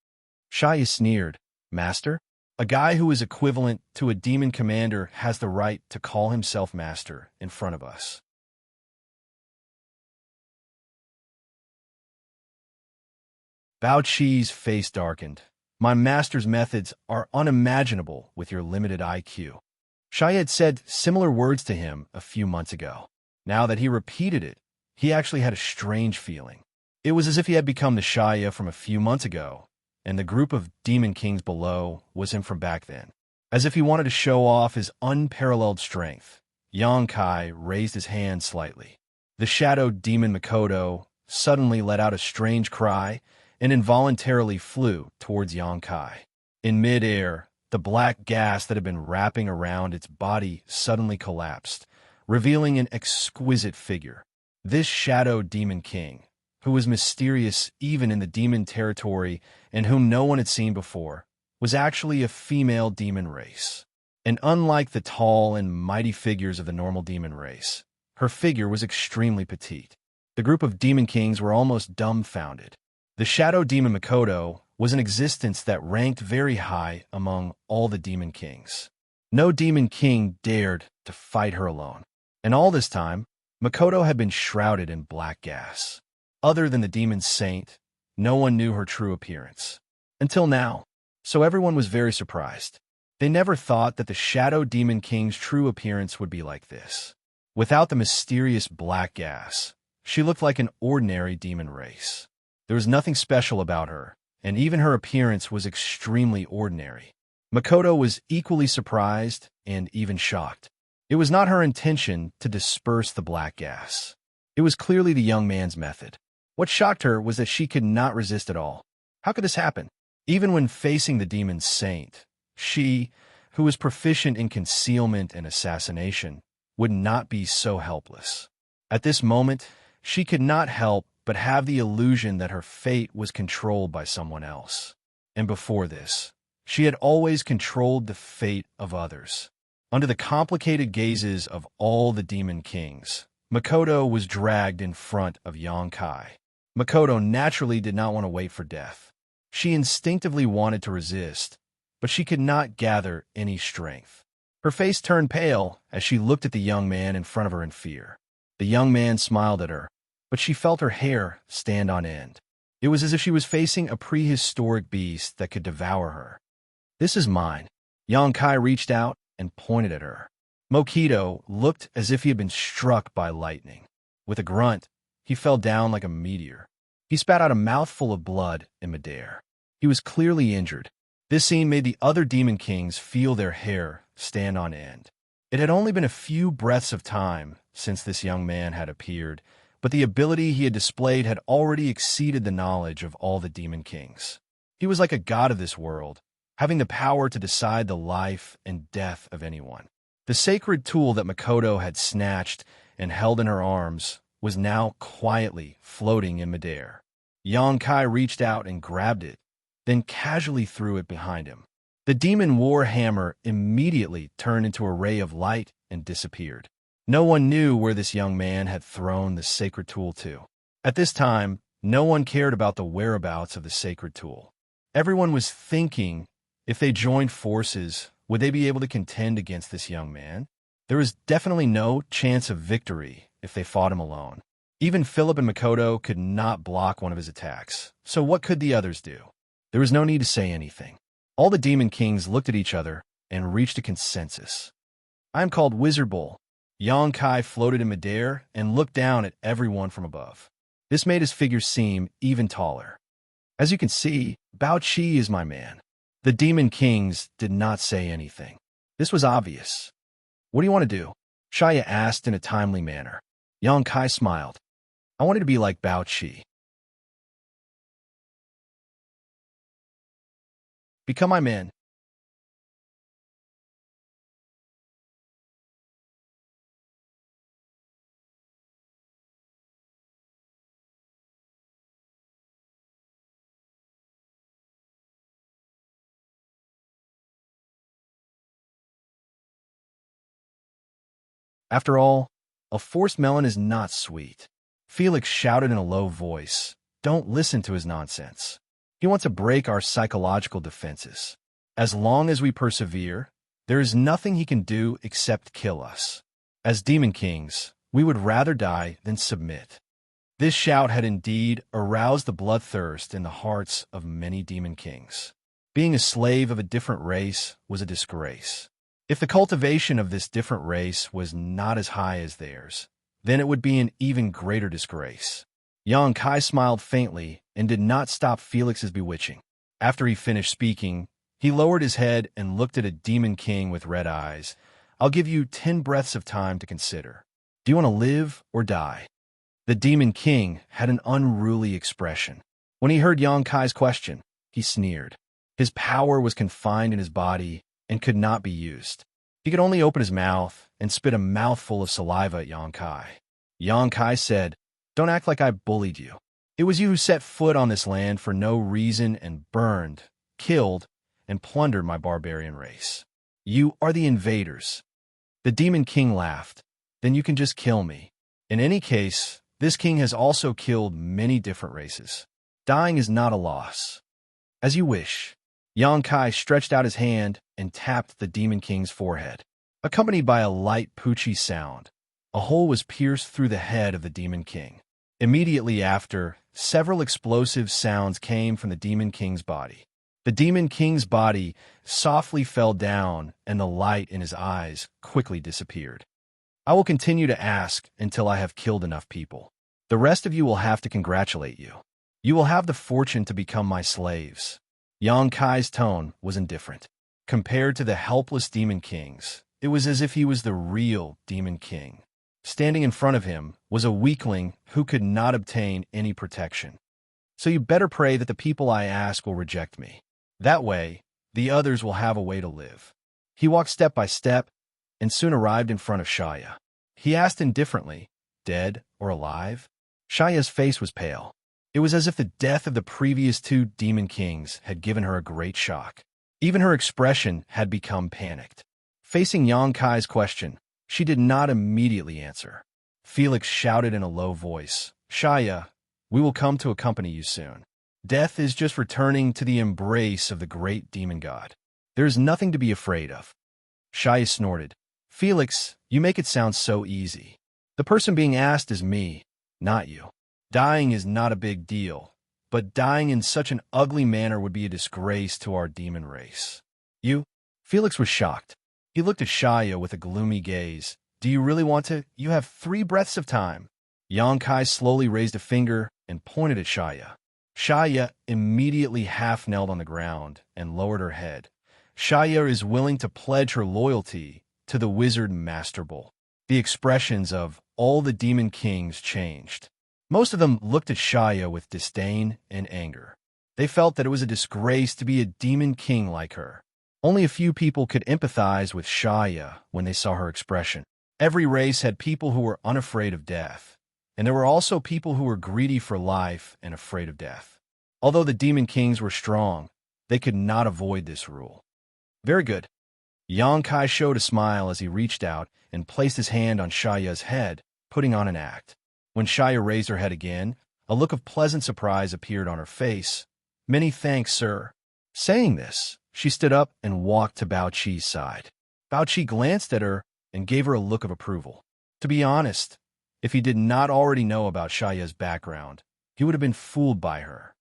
Xianxia sneered. Master? A guy who is equivalent to a demon commander has the right to call himself master in front of us. Bao Qi's face darkened. My master's methods are unimaginable with your limited IQ. Xianxia had said similar words to him a few months ago. Now that he repeated it, he actually had a strange feeling. It was as if he had become the Xianxia from a few months ago, and the group of demon kings below was him from back then. As if he wanted to show off his unparalleled strength, Yang Kai raised his hand slightly. The shadowed demon Makoto suddenly let out a strange cry and involuntarily flew towards Yang Kai. In midair, the black gas that had been wrapping around its body suddenly collapsed, revealing an exquisite figure. This shadowed demon king, who was mysterious even in the demon territory and whom no one had seen before, was actually a female demon race. And unlike the tall and mighty figures of the normal demon race, her figure was extremely petite. The group of demon kings were almost dumbfounded. The shadow demon Makoto was an existence that ranked very high among all the demon kings. No demon king dared to fight her alone. And all this time, Makoto had been shrouded in black gas. Other than the demon saint, no one knew her true appearance. Until now. So everyone was very surprised. They never thought that the shadow demon king's true appearance would be like this. Without the mysterious black gas, she looked like an ordinary demon race. There was nothing special about her, and even her appearance was extremely ordinary. Makoto was equally surprised and even shocked. It was not her intention to disperse the black gas. It was clearly the young man's method. What shocked her was that she could not resist at all. How could this happen? Even when facing the demon saint, she, who was proficient in concealment and assassination, would not be so helpless. At this moment, she could not help but have the illusion that her fate was controlled by someone else. And before this, she had always controlled the fate of others. Under the complicated gazes of all the demon kings, Makoto was dragged in front of Yang Kai. Makoto naturally did not want to wait for death. She instinctively wanted to resist, but she could not gather any strength. Her face turned pale as she looked at the young man in front of her in fear. The young man smiled at her, but she felt her hair stand on end. It was as if she was facing a prehistoric beast that could devour her. This is mine. Yang Kai reached out and pointed at her. Mokito looked as if he had been struck by lightning. With a grunt, he fell down like a meteor. He spat out a mouthful of blood in midair. He was clearly injured. This scene made the other demon kings feel their hair stand on end. It had only been a few breaths of time since this young man had appeared, but the ability he had displayed had already exceeded the knowledge of all the demon kings. He was like a god of this world, having the power to decide the life and death of anyone. The sacred tool that Makoto had snatched and held in her arms was now quietly floating in midair. Xianxia reached out and grabbed it, then casually threw it behind him. The demon war hammer immediately turned into a ray of light and disappeared. No one knew where this young man had thrown the sacred tool to. At this time, no one cared about the whereabouts of the sacred tool. Everyone was thinking, if they joined forces, would they be able to contend against this young man? There was definitely no chance of victory if they fought him alone. Even Philip and Makoto could not block one of his attacks, so what could the others do? There was no need to say anything. All the demon kings looked at each other and reached a consensus. I am called Wizard Bull. Xianxia floated in midair and looked down at everyone from above. This made his figure seem even taller. As you can see, Bao Qi is my man. The demon kings did not say anything. This was obvious. What do you want to do? Xianxia asked in a timely manner. Xianxia smiled. I wanted to be like Bao Qi. Become my man. After all, a forced melon is not sweet. Felix shouted in a low voice. Don't listen to his nonsense. He wants to break our psychological defenses. As long as we persevere, there is nothing he can do except kill us. As demon kings, we would rather die than submit. This shout had indeed aroused the bloodthirst in the hearts of many demon kings. Being a slave of a different race was a disgrace. If the cultivation of this different race was not as high as theirs, then it would be an even greater disgrace. Xianxia smiled faintly and did not stop Felix's bewitching. After he finished speaking, he lowered his head and looked at a demon king with red eyes. I'll give you 10 breaths of time to consider. Do you want to live or die? The demon king had an unruly expression. When he heard Xianxia's question, he sneered. His power was confined in his body and could not be used. He could only open his mouth and spit a mouthful of saliva at Xianxia. Xianxia said, Don't act like I bullied you. It was you who set foot on this land for no reason and burned, killed, and plundered my barbarian race. You are the invaders. The demon king laughed. Then you can just kill me. In any case, this king has also killed many different races. Dying is not a loss. As you wish. Xianxia stretched out his hand and tapped the demon king's forehead. Accompanied by a light poochie sound, a hole was pierced through the head of the demon king. Immediately after, several explosive sounds came from the demon king's body. The demon king's body softly fell down and the light in his eyes quickly disappeared. I will continue to ask until I have killed enough people. The rest of you will have to congratulate you. You will have the fortune to become my slaves. Xianxia's tone was indifferent. Compared to the helpless demon kings, it was as if he was the real demon king. Standing in front of him was a weakling who could not obtain any protection. So you better pray that the people I ask will reject me. That way, the others will have a way to live. He walked step by step and soon arrived in front of Xianxia. He asked indifferently, dead or alive? Xianxia's face was pale. It was as if the death of the previous 2 demon kings had given her a great shock. Even her expression had become panicked. Facing Xianxia's question, she did not immediately answer. Felix shouted in a low voice, Xianxia, we will come to accompany you soon. Death is just returning to the embrace of the great demon god. There is nothing to be afraid of. Xianxia snorted. Felix, you make it sound so easy. The person being asked is me, not you. Dying is not a big deal, but dying in such an ugly manner would be a disgrace to our demon race. You? Felix was shocked. He looked at Xianxia with a gloomy gaze. Do you really want to? You have 3 breaths of time. Xianxia slowly raised a finger and pointed at Xianxia. Xianxia immediately half-knelt on the ground and lowered her head. Xianxia is willing to pledge her loyalty to the wizard Master Bull. The expressions of all the demon kings changed. Most of them looked at Xianxia with disdain and anger. They felt that it was a disgrace to be a demon king like her. Only a few people could empathize with Xianxia when they saw her expression. Every race had people who were unafraid of death, and there were also people who were greedy for life and afraid of death. Although the demon kings were strong, they could not avoid this rule. Very good. Xianxia showed a smile as he reached out and placed his hand on Xianxia's head, putting on an act. When Xianxia raised her head again, a look of pleasant surprise appeared on her face. Many thanks, sir. Saying this, she stood up and walked to Bao Qi's side. Bao Qi glanced at her and gave her a look of approval. To be honest, if he did not already know about Xianxia's background, he would have been fooled by her.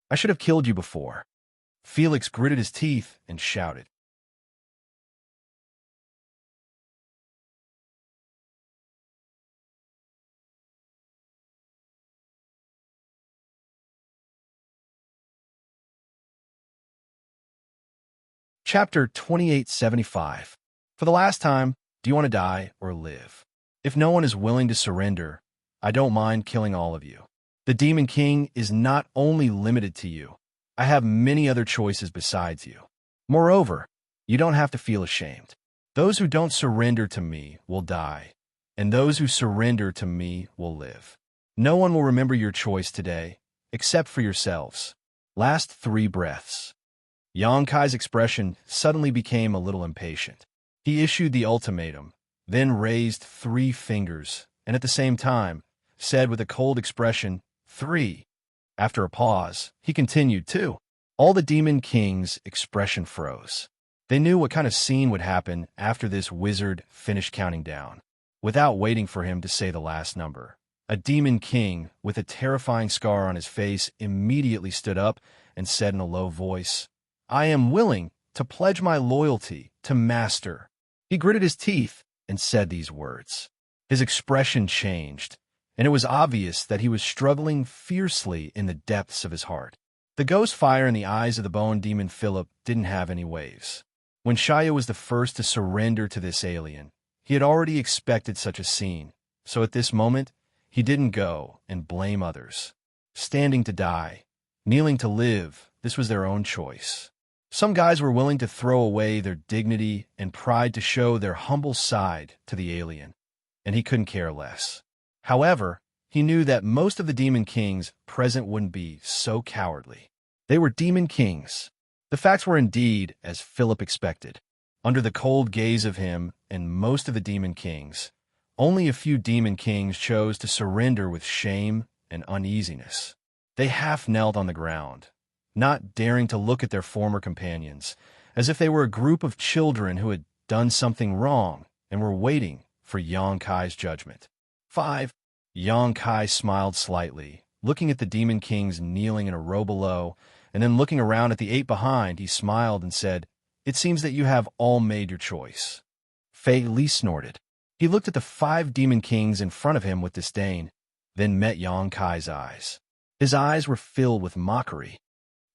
I should have killed you before. Felix gritted his teeth and shouted. Chapter 2875. For the last time, do you want to die or live? If no one is willing to surrender, I don't mind killing all of you. The Demon King is not only limited to you. I have many other choices besides you. Moreover, you don't have to feel ashamed. Those who don't surrender to me will die, and those who surrender to me will live. No one will remember your choice today, except for yourselves. Last 3 breaths. Xianxia's expression suddenly became a little impatient. He issued the ultimatum, then raised 3 fingers, and at the same time, said with a cold expression, 3. After a pause, he continued, 2. All the Demon King's expression froze. They knew what kind of scene would happen after this wizard finished counting down. Without waiting for him to say the last number, a Demon King with a terrifying scar on his face immediately stood up and said in a low voice, I am willing to pledge my loyalty to Master. He gritted his teeth and said these words. His expression changed, and it was obvious that he was struggling fiercely in the depths of his heart. The ghost fire in the eyes of the bone demon Philip didn't have any waves. When Xianxia was the first to surrender to this alien, he had already expected such a scene, so at this moment, he didn't go and blame others. Standing to die, kneeling to live, this was their own choice. Some guys were willing to throw away their dignity and pride to show their humble side to the alien, and he couldn't care less. However, he knew that most of the Demon Kings present wouldn't be so cowardly. They were Demon Kings. The facts were indeed as Philip expected. Under the cold gaze of him and most of the Demon Kings, only a few Demon Kings chose to surrender with shame and uneasiness. They half-knelt on the ground, not daring to look at their former companions, as if they were a group of children who had done something wrong and were waiting for Xianxia's judgment. 5. Xianxia smiled slightly, looking at the Demon Kings kneeling in a row below, and then looking around at the 8 behind, he smiled and said, It seems that you have all made your choice. Fei Li snorted. He looked at the 5 Demon Kings in front of him with disdain, then met Xianxia's eyes. His eyes were filled with mockery.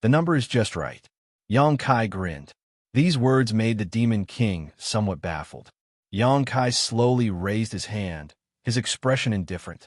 The number is just right. Xianxia grinned. These words made the Demon King somewhat baffled. Xianxia slowly raised his hand, his expression indifferent.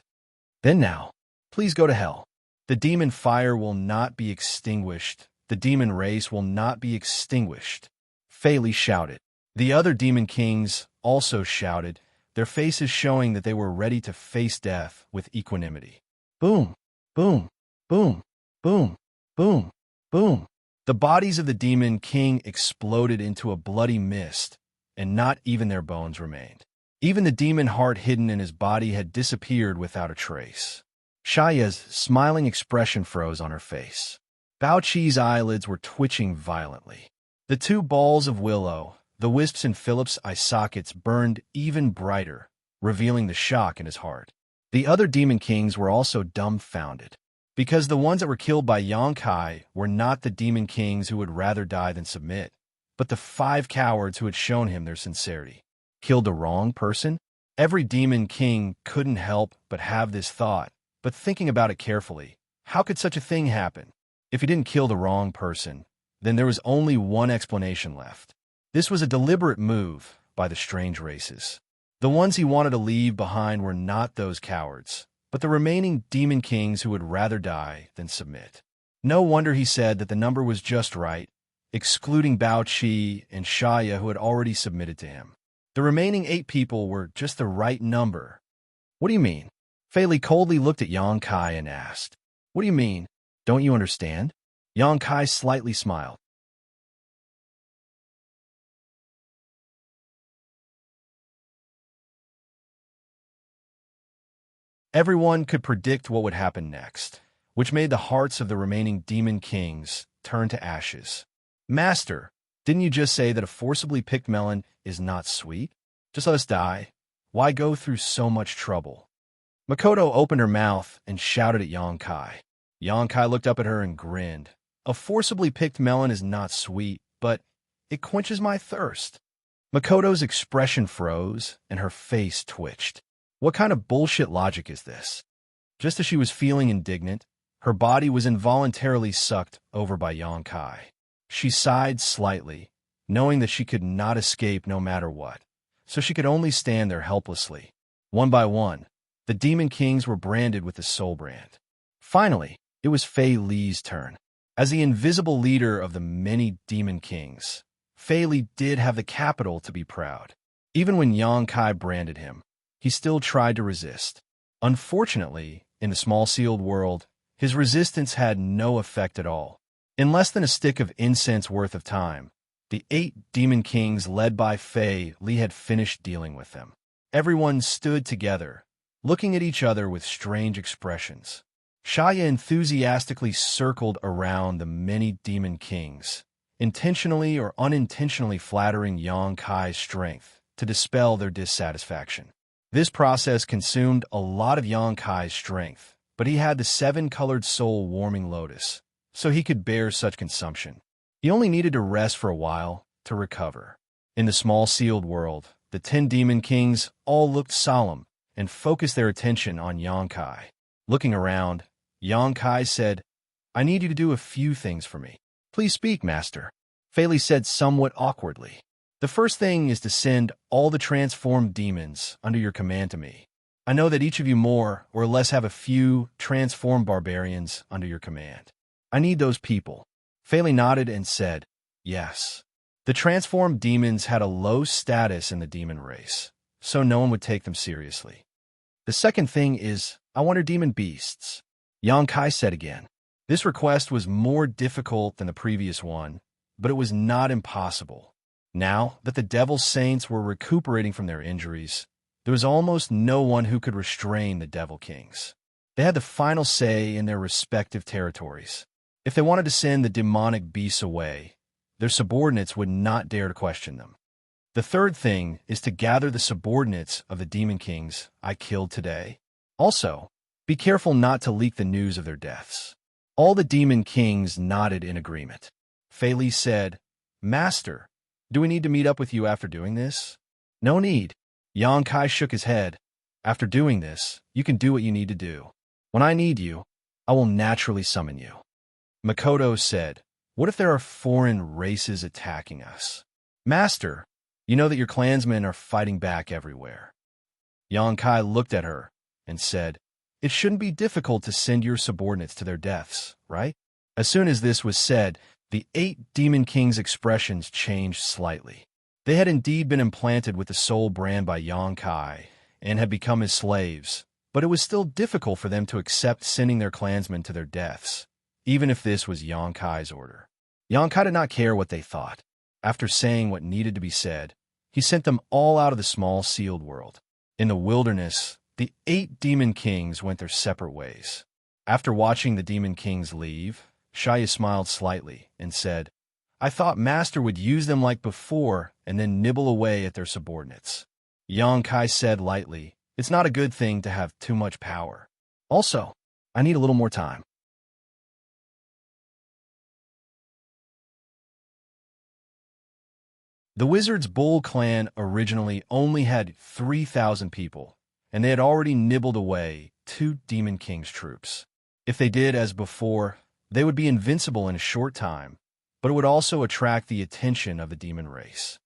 Then now, please go to hell. The demon fire will not be extinguished. The demon race will not be extinguished. Fei Li shouted. The other Demon Kings also shouted, their faces showing that they were ready to face death with equanimity. Boom, boom, boom, boom, boom. Boom! The bodies of the Demon King exploded into a bloody mist, and not even their bones remained. Even the demon heart hidden in his body had disappeared without a trace. Xianxia's smiling expression froze on her face. Bao Qi's eyelids were twitching violently. The 2 balls of willow, the wisps in Philip's eye sockets, burned even brighter, revealing the shock in his heart. The other Demon Kings were also dumbfounded. Because the ones that were killed by Xianxia were not the Demon Kings who would rather die than submit. but the 5 cowards who had shown him their sincerity. Killed the wrong person? Every demon king couldn't help but have this thought, but thinking about it carefully, how could such a thing happen? If he didn't kill the wrong person, then there was only one explanation left. This was a deliberate move by the strange races. The ones he wanted to leave behind were not those cowards, but the remaining demon kings who would rather die than submit. No wonder he said that the number was just right, excluding Bao Qi and Xianxia who had already submitted to him. The remaining 8 people were just the right number. What do you mean? Fei Li coldly looked at Yang Kai and asked, "What do you mean? Don't you understand?" Yang Kai slightly smiled. Everyone could predict what would happen next, which made the hearts of the remaining demon kings turn to ashes. "Master, didn't you just say that a forcibly picked melon is not sweet? Just let us die. Why go through so much trouble?" Makoto opened her mouth and shouted at Yang Kai. Yang Kai looked up at her and grinned. "A forcibly picked melon is not sweet, but it quenches my thirst." Makoto's expression froze and her face twitched. What kind of bullshit logic is this? Just as she was feeling indignant, her body was involuntarily sucked over by Yang Kai. She sighed slightly, knowing that she could not escape no matter what, so she could only stand there helplessly. One by one, the demon kings were branded with the soul brand. Finally, it was Fei Li's turn. As the invisible leader of the many demon kings, Fei Li did have the capital to be proud. Even when Yang Kai branded him, he still tried to resist. Unfortunately, in the small sealed world, his resistance had no effect at all. In less than a stick of incense worth of time, the 8 demon kings led by Fei Li had finished dealing with them. Everyone stood together, looking at each other with strange expressions. Xianxia enthusiastically circled around the many demon kings, intentionally or unintentionally flattering Yang Kai's strength to dispel their dissatisfaction. This process consumed a lot of Yang Kai's strength, but he had the 7-colored soul warming lotus, so he could bear such consumption. He only needed to rest for a while to recover. In the small sealed world, the 10 demon kings all looked solemn and focused their attention on Yang Kai. Looking around, Yang Kai said, "I need you to do a few things for me." "Please speak, Master," Fei Li said somewhat awkwardly. "The first thing is to send all the transformed demons under your command to me. I know that each of you more or less have a few transformed barbarians under your command. I need those people." Fei Li nodded and said, "Yes." The transformed demons had a low status in the demon race, so no one would take them seriously. "The second thing is, I want your demon beasts," Yang Kai said again. This request was more difficult than the previous one, but it was not impossible. Now that the Devil Saints were recuperating from their injuries, there was almost no one who could restrain the Devil Kings. They had the final say in their respective territories. If they wanted to send the demonic beasts away, their subordinates would not dare to question them. "The third thing is to gather the subordinates of the demon kings I killed today. Also, be careful not to leak the news of their deaths." All the demon kings nodded in agreement. Fei Li said, "Master, do we need to meet up with you after doing this?" "No need." Yang Kai shook his head. "After doing this, you can do what you need to do. When I need you, I will naturally summon you." Makoto said, "What if there are foreign races attacking us?" "Master, you know that your clansmen are fighting back everywhere." Yang Kai looked at her and said, "It shouldn't be difficult to send your subordinates to their deaths, right?" As soon as this was said, the 8 demon kings' expressions changed slightly. They had indeed been implanted with the soul brand by Yang Kai and had become his slaves, but it was still difficult for them to accept sending their clansmen to their deaths, even if this was Yang Kai's order. Yang Kai did not care what they thought. After saying what needed to be said, he sent them all out of the small sealed world. In the wilderness, the 8 demon kings went their separate ways. After watching the demon kings leave, Xianxia smiled slightly and said, "I thought Master would use them like before and then nibble away at their subordinates." Yang Kai said lightly, "It's not a good thing to have too much power. Also, I need a little more time." The Wizard's Bull clan originally only had 3,000 people, and they had already nibbled away 2 Demon King's troops. If they did as before, they would be invincible in a short time, but it would also attract the attention of the demon race.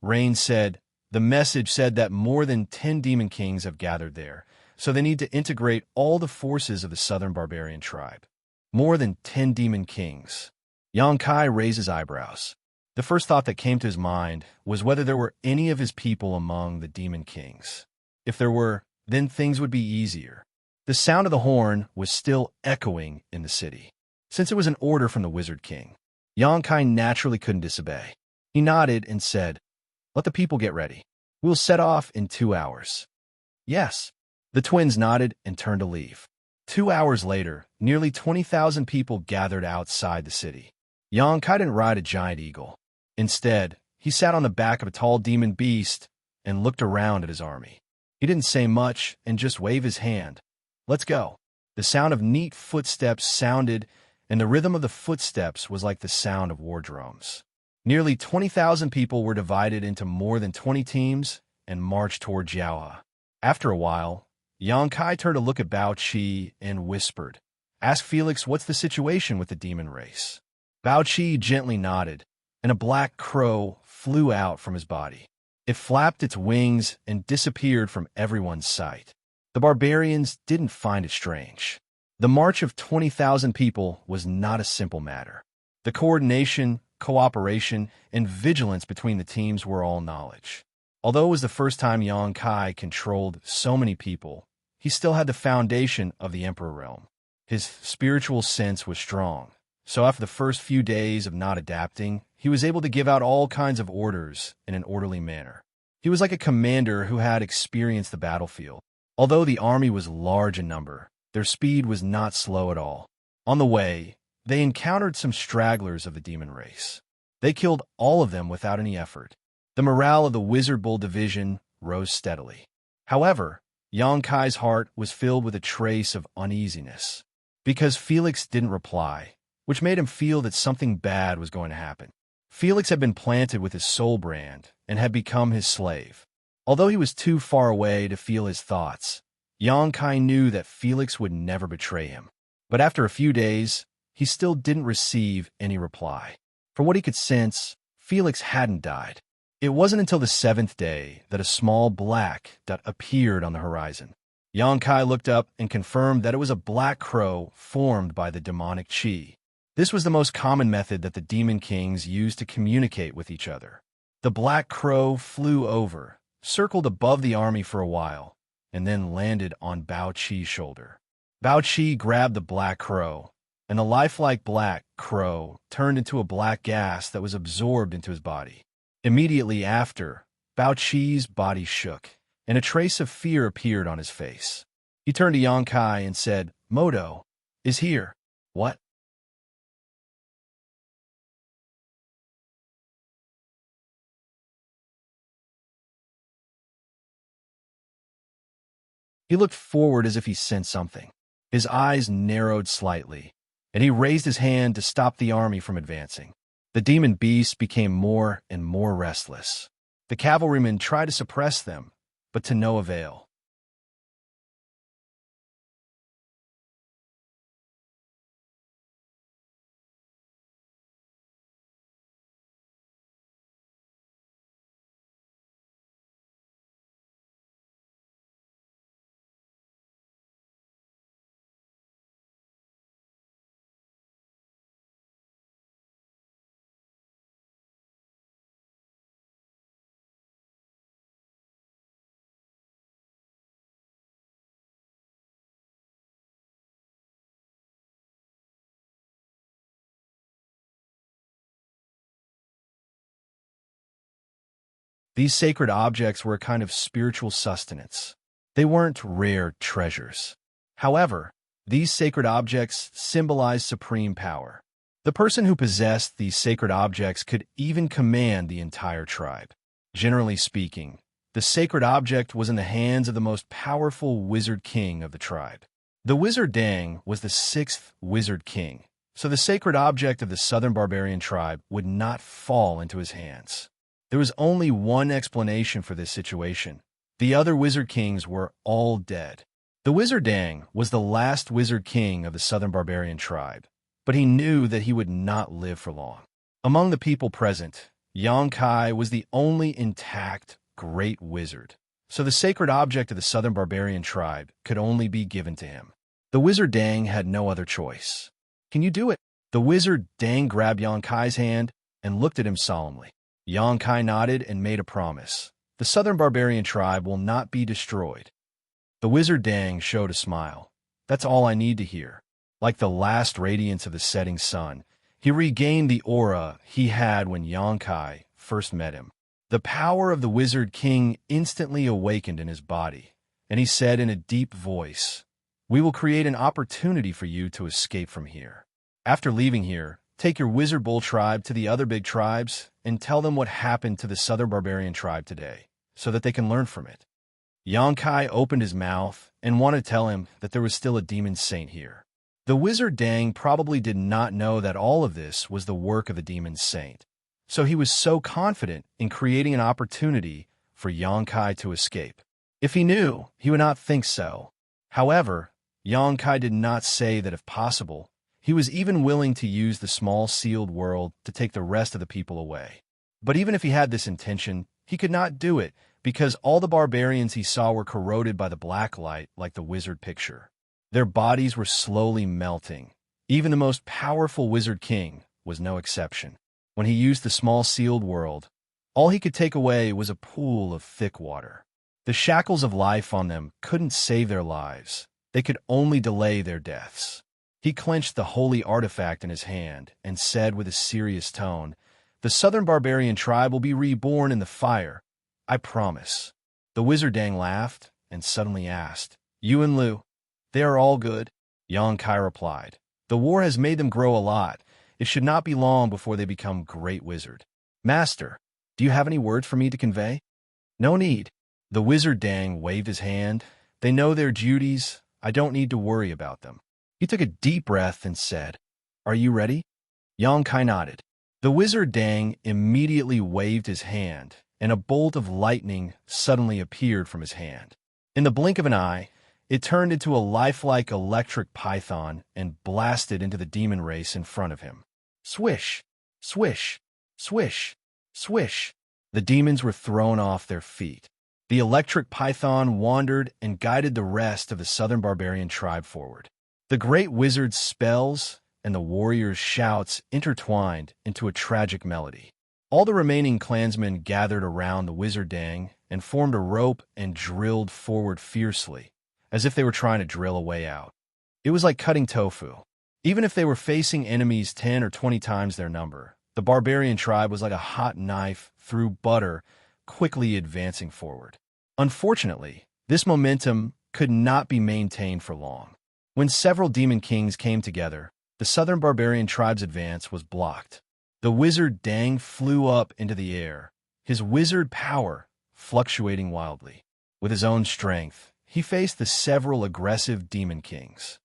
Rain said, "The message said that more than 10 Demon Kings have gathered there, so they need to integrate all the forces of the southern barbarian tribe." More than 10 Demon Kings. Xianxia raised his eyebrows. The first thought that came to his mind was whether there were any of his people among the Demon Kings. If there were, then things would be easier. The sound of the horn was still echoing in the city. Since it was an order from the Wizard King, Xianxia naturally couldn't disobey. He nodded and said, "Let the people get ready. We'll set off in 2 hours." "Yes." The twins nodded and turned to leave. 2 hours later, nearly 20,000 people gathered outside the city. Xianxia didn't ride a giant eagle. Instead, he sat on the back of a tall demon beast and looked around at his army. He didn't say much and just waved his hand. "Let's go." The sound of neat footsteps sounded, and the rhythm of the footsteps was like the sound of war drums. Nearly 20,000 people were divided into more than 20 teams and marched toward Jiaohe. After a while, Xianxia turned to look at Bao Qi and whispered, "Ask Felix what's the situation with the demon race." Bao Qi gently nodded, and a black crow flew out from his body. It flapped its wings and disappeared from everyone's sight. The barbarians didn't find it strange. The march of 20,000 people was not a simple matter. The coordination, cooperation, and vigilance between the teams were all knowledge. Although it was the first time Xianxia controlled so many people, he still had the foundation of the Emperor realm. His spiritual sense was strong, so after the first few days of not adapting, he was able to give out all kinds of orders in an orderly manner. He was like a commander who had experienced the battlefield. Although the army was large in number, their speed was not slow at all. On the way, they encountered some stragglers of the demon race. They killed all of them without any effort. The morale of the Wizard Bull division rose steadily. However, Xianxia's heart was filled with a trace of uneasiness, because Felix didn't reply, which made him feel that something bad was going to happen. Felix had been planted with his soul brand and had become his slave. Although he was too far away to feel his thoughts, Xianxia knew that Felix would never betray him. But after a few days, he still didn't receive any reply. From what he could sense, Felix hadn't died. It wasn't until the 7th day that a small black dot appeared on the horizon. Xianxia looked up and confirmed that it was a black crow formed by the demonic qi. This was the most common method that the Demon Kings used to communicate with each other. The black crow flew over, circled above the army for a while, and then landed on Bao Qi's shoulder. Bao Qi grabbed the black crow, and the lifelike black crow turned into a black gas that was absorbed into his body. Immediately after, Bao Qi's body shook, and a trace of fear appeared on his face. He turned to Xianxia and said, "Modo is here." "What?" He looked forward as if he sensed something. His eyes narrowed slightly, and he raised his hand to stop the army from advancing. The demon beasts became more and more restless. The cavalrymen tried to suppress them, but to no avail. These sacred objects were a kind of spiritual sustenance. They weren't rare treasures. However, these sacred objects symbolized supreme power. The person who possessed these sacred objects could even command the entire tribe. Generally speaking, the sacred object was in the hands of the most powerful wizard king of the tribe. The wizard Dang was the sixth wizard king, so the sacred object of the southern barbarian tribe would not fall into his hands. There was only one explanation for this situation. The other wizard kings were all dead. The wizard Dang was the last wizard king of the southern barbarian tribe, but he knew that he would not live for long. Among the people present, Xianxia was the only intact great wizard, so the sacred object of the southern barbarian tribe could only be given to him. The wizard Dang had no other choice. Can you do it? The wizard Dang grabbed Xianxia's hand and looked at him solemnly. Xianxia nodded and made a promise. The southern barbarian tribe will not be destroyed. The wizard Dang showed a smile. That's all I need to hear. Like the last radiance of the setting sun, he regained the aura he had when Xianxia first met him. The power of the wizard king instantly awakened in his body, and he said in a deep voice, "We will create an opportunity for you to escape from here. After leaving here, take your wizard bull tribe to the other big tribes and tell them what happened to the southern barbarian tribe today, so that they can learn from it." Xianxia opened his mouth and wanted to tell him that there was still a demon saint here. The wizard Dang probably did not know that all of this was the work of the demon saint, so he was so confident in creating an opportunity for Xianxia to escape. If he knew, he would not think so. However, Xianxia did not say that if possible, he was even willing to use the small sealed world to take the rest of the people away. But even if he had this intention, he could not do it because all the barbarians he saw were corroded by the black light like the wizard picture. Their bodies were slowly melting. Even the most powerful wizard king was no exception. When he used the small sealed world, all he could take away was a pool of thick water. The shackles of life on them couldn't save their lives. They could only delay their deaths. He clenched the holy artifact in his hand and said with a serious tone, "The southern barbarian tribe will be reborn in the fire. I promise." The wizard Dang laughed and suddenly asked, "You and Lu, they are all good?" Xianxia replied, "The war has made them grow a lot. It should not be long before they become great wizard." "Master, do you have any words for me to convey?" "No need." The wizard Dang waved his hand. "They know their duties. I don't need to worry about them." He took a deep breath and said, "Are you ready?" Xianxia nodded. The wizard Dang immediately waved his hand, and a bolt of lightning suddenly appeared from his hand. In the blink of an eye, it turned into a lifelike electric python and blasted into the demon race in front of him. Swish, swish, swish, swish. The demons were thrown off their feet. The electric python wandered and guided the rest of the southern barbarian tribe forward. The great wizard's spells and the warrior's shouts intertwined into a tragic melody. All the remaining clansmen gathered around the wizard Dang and formed a rope and drilled forward fiercely, as if they were trying to drill a way out. It was like cutting tofu. Even if they were facing enemies 10 or 20 times their number, the barbarian tribe was like a hot knife through butter, quickly advancing forward. Unfortunately, this momentum could not be maintained for long. When several demon kings came together, the southern barbarian tribe's advance was blocked. The wizard Dang flew up into the air, his wizard power fluctuating wildly. With his own strength, he faced the several aggressive demon kings.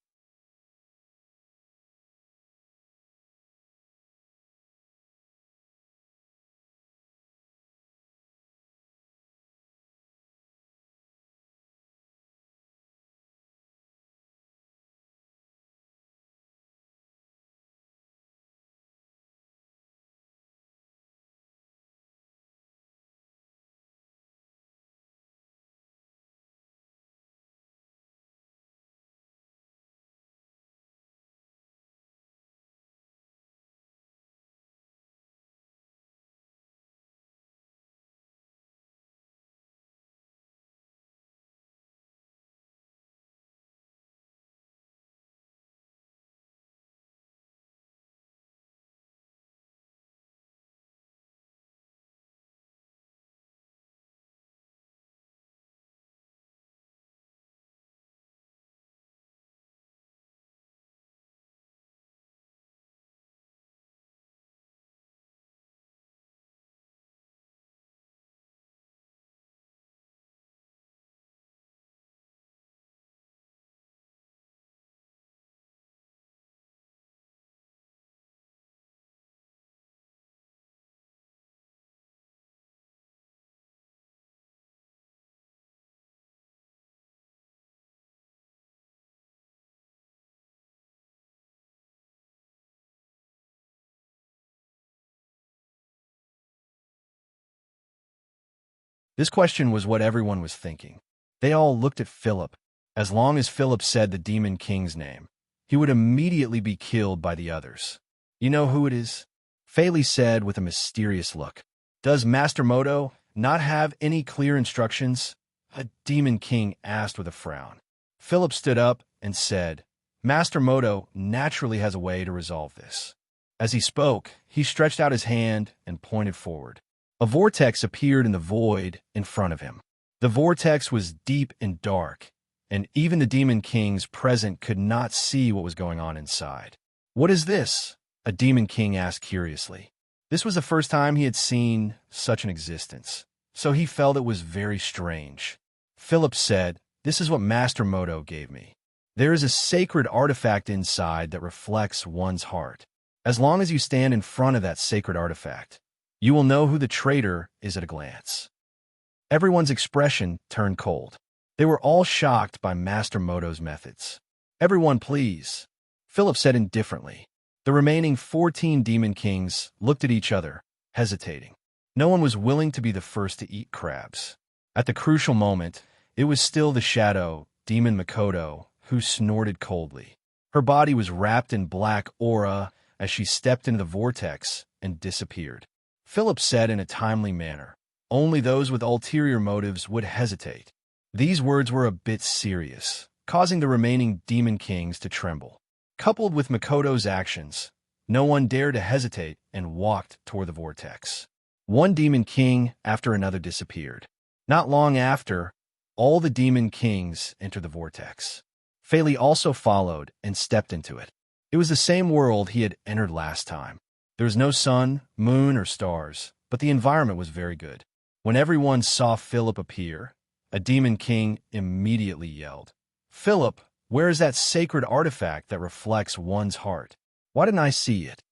This question was what everyone was thinking. They all looked at Philip. As long as Philip said the Demon King's name, he would immediately be killed by the others. You know who it is? Faley said with a mysterious look. Does Master Moto not have any clear instructions? A Demon King asked with a frown. Philip stood up and said, Master Moto naturally has a way to resolve this. As he spoke, he stretched out his hand and pointed forward. A vortex appeared in the void in front of him. The vortex was deep and dark, and even the Demon Kings present could not see what was going on inside. What is this? A Demon King asked curiously. This was the first time he had seen such an existence, so he felt it was very strange. Philip said, This is what Master Moto gave me. There is a sacred artifact inside that reflects one's heart. As long as you stand in front of that sacred artifact, you will know who the traitor is at a glance. Everyone's expression turned cold. They were all shocked by Master Moto's methods. Everyone, please, Philip said indifferently. The remaining 14 Demon Kings looked at each other, hesitating. No one was willing to be the first to eat crabs. At the crucial moment, it was still the shadow, Demon Makoto, who snorted coldly. Her body was wrapped in black aura as she stepped into the vortex and disappeared. Philip said in a timely manner, Only those with ulterior motives would hesitate. These words were a bit serious, causing the remaining Demon Kings to tremble. Coupled with Makoto's actions, no one dared to hesitate and walked toward the vortex. One Demon King after another disappeared. Not long after, all the Demon Kings entered the vortex. Faley also followed and stepped into it. It was the same world he had entered last time. There was no sun, moon, or stars, but the environment was very good. When everyone saw Philip appear, a Demon King immediately yelled, Philip, where is that sacred artifact that reflects one's heart? Why didn't I see it?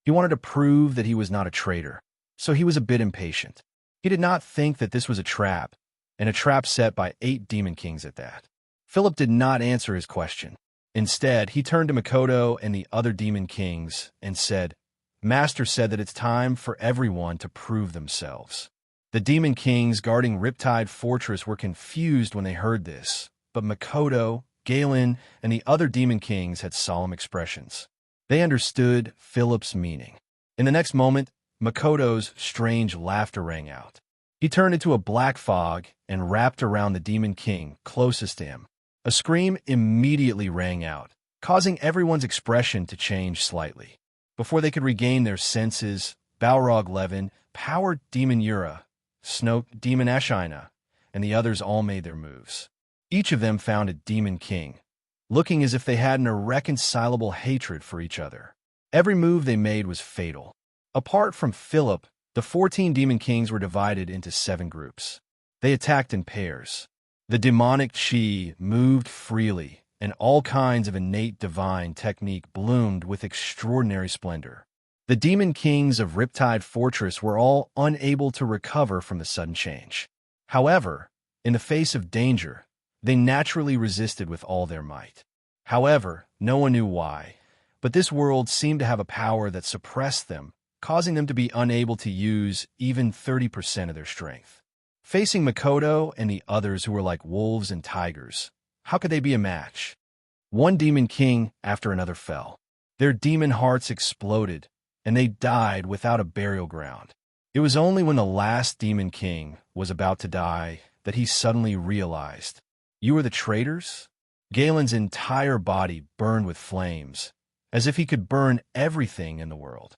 He wanted to prove that he was not a traitor, so he was a bit impatient. He did not think that this was a trap, and a trap set by 8 Demon Kings at that. Philip did not answer his question. Instead, he turned to Makoto and the other Demon Kings and said, Master said that it's time for everyone to prove themselves. The Demon Kings guarding Riptide Fortress were confused when they heard this, but Makoto, Galen, and the other Demon Kings had solemn expressions. They understood Philip's meaning. In the next moment, Makoto's strange laughter rang out. He turned into a black fog and wrapped around the Demon King closest to him. A scream immediately rang out, causing everyone's expression to change slightly. Before they could regain their senses, Balrog Levin, Power Demon Yura, Snoke Demon Ashina, and the others all made their moves. Each of them found a Demon King, looking as if they had an irreconcilable hatred for each other. Every move they made was fatal. Apart from Philip, the 14 Demon Kings were divided into 7 groups. They attacked in pairs. The demonic chi moved freely, and all kinds of innate divine technique bloomed with extraordinary splendor. The Demon Kings of Riptide Fortress were all unable to recover from the sudden change. However, in the face of danger, they naturally resisted with all their might. However, no one knew why, but this world seemed to have a power that suppressed them, causing them to be unable to use even 30% of their strength. Facing Makoto and the others who were like wolves and tigers, how could they be a match? One Demon King after another fell. Their demon hearts exploded, and they died without a burial ground. It was only when the last Demon King was about to die that he suddenly realized, You are the traitors? Galen's entire body burned with flames, as if he could burn everything in the world.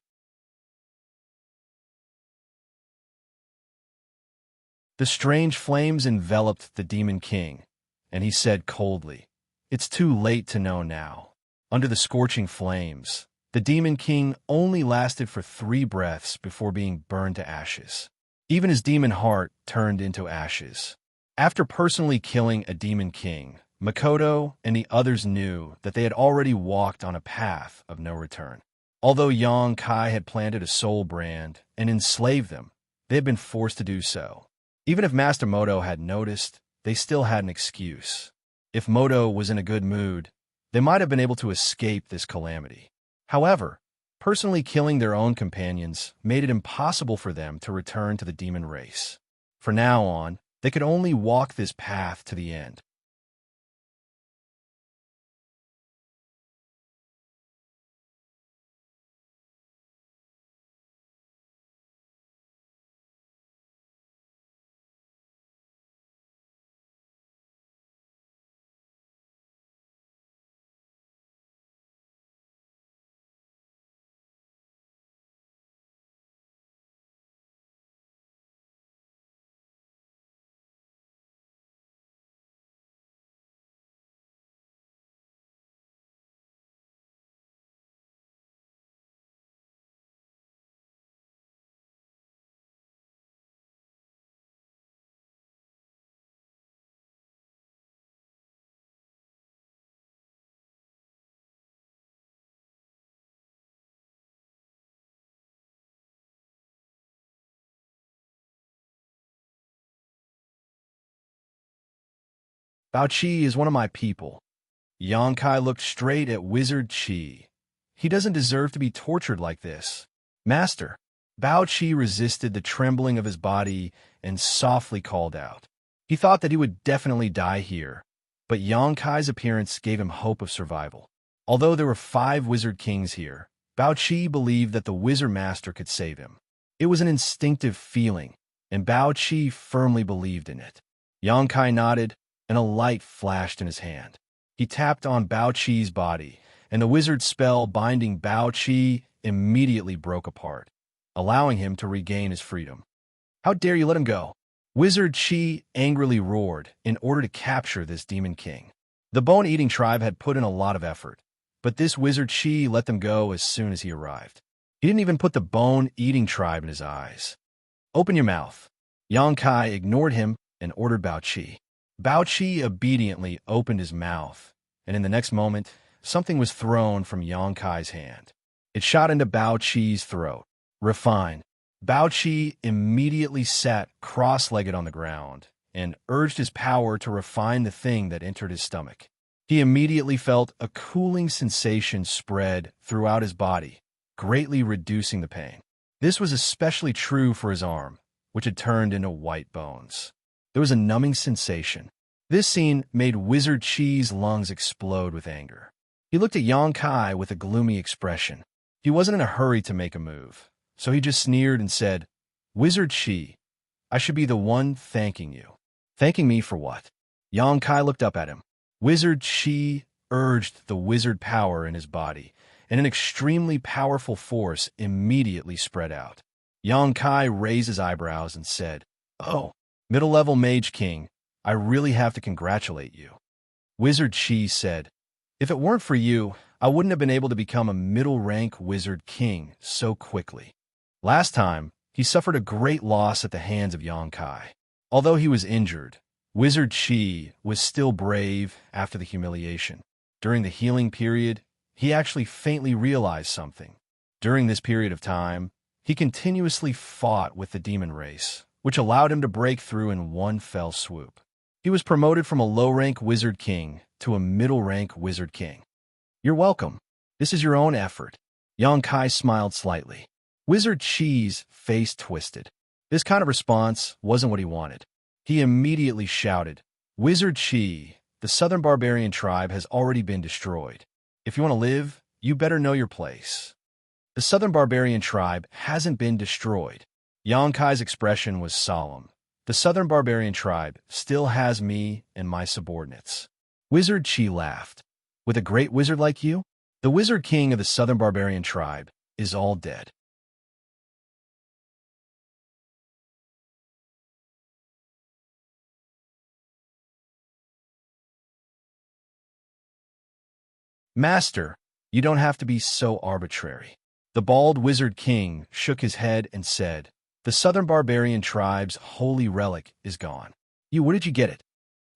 The strange flames enveloped the Demon King, and he said coldly, It's too late to know now. Under the scorching flames, the Demon King only lasted for 3 breaths before being burned to ashes. Even his demon heart turned into ashes. After personally killing a Demon King, Makoto and the others knew that they had already walked on a path of no return. Although Yang Kai had planted a soul brand and enslaved them, they had been forced to do so. Even if Master Moto had noticed, they still had an excuse. If Moto was in a good mood, they might have been able to escape this calamity. However, personally killing their own companions made it impossible for them to return to the demon race. From now on, they could only walk this path to the end. Bao Qi is one of my people. Yangkai looked straight at Wizard Qi. He doesn't deserve to be tortured like this. Master, Bao Qi resisted the trembling of his body and softly called out. He thought that he would definitely die here, but Yangkai's appearance gave him hope of survival. Although there were 5 wizard kings here, Bao Qi believed that the wizard master could save him. It was an instinctive feeling, and Bao Qi firmly believed in it. Yangkai nodded, and a light flashed in his hand. He tapped on Bao Qi's body, and the wizard spell binding Bao Qi immediately broke apart, allowing him to regain his freedom. How dare you let him go? Wizard Qi angrily roared in order to capture this demon king. The bone-eating tribe had put in a lot of effort, but this Wizard Qi let them go as soon as he arrived. He didn't even put the bone-eating tribe in his eyes. Open your mouth. Yangkai ignored him and ordered Bao Qi. Bao Qi obediently opened his mouth, and in the next moment, something was thrown from Yangkai's hand. It shot into Bao Qi's throat. Refined. Bao Qi immediately sat cross-legged on the ground and urged his power to refine the thing that entered his stomach. He immediately felt a cooling sensation spread throughout his body, greatly reducing the pain. This was especially true for his arm, which had turned into white bones. There was a numbing sensation. This scene made Wizard Qi's lungs explode with anger. He looked at Yangkai with a gloomy expression. He wasn't in a hurry to make a move, so he just sneered and said, "Wizard Qi, I should be the one thanking you." Thanking me for what? Yangkai looked up at him. Wizard Qi urged the wizard power in his body, and an extremely powerful force immediately spread out. Yangkai raised his eyebrows and said, "Oh, middle-level Mage King, I really have to congratulate you." Wizard Qi said, "If it weren't for you, I wouldn't have been able to become a middle-rank Wizard King so quickly." Last time, he suffered a great loss at the hands of Yangkai. Although he was injured, Wizard Qi was still brave after the humiliation. During the healing period, he actually faintly realized something. During this period of time, he continuously fought with the demon race, which allowed him to break through in one fell swoop. He was promoted from a low-rank Wizard King to a middle-rank Wizard King. "You're welcome. This is your own effort." Yangkai smiled slightly. Wizard Qi's face twisted. This kind of response wasn't what he wanted. He immediately shouted, "Wizard Qi, the southern barbarian tribe has already been destroyed. If you want to live, you better know your place." The southern barbarian tribe hasn't been destroyed. Yangkai's expression was solemn. The southern barbarian tribe still has me and my subordinates. Wizard Qi laughed. "With a great wizard like you? The wizard king of the southern barbarian tribe is all dead." "Master, you don't have to be so arbitrary." The bald wizard king shook his head and said, "The southern barbarian tribe's holy relic is gone." Where did you get it?"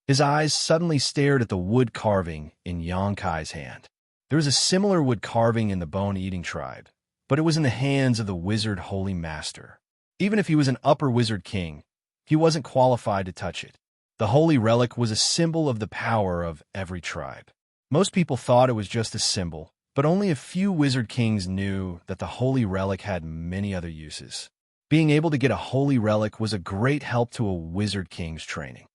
His eyes suddenly stared at the wood carving in Yangkai's hand. There was a similar wood carving in the bone-eating tribe, but it was in the hands of the wizard holy master. Even if he was an upper wizard king, he wasn't qualified to touch it. The holy relic was a symbol of the power of every tribe. Most people thought it was just a symbol, but only a few wizard kings knew that the holy relic had many other uses. Being able to get a holy relic was a great help to a wizard king's training.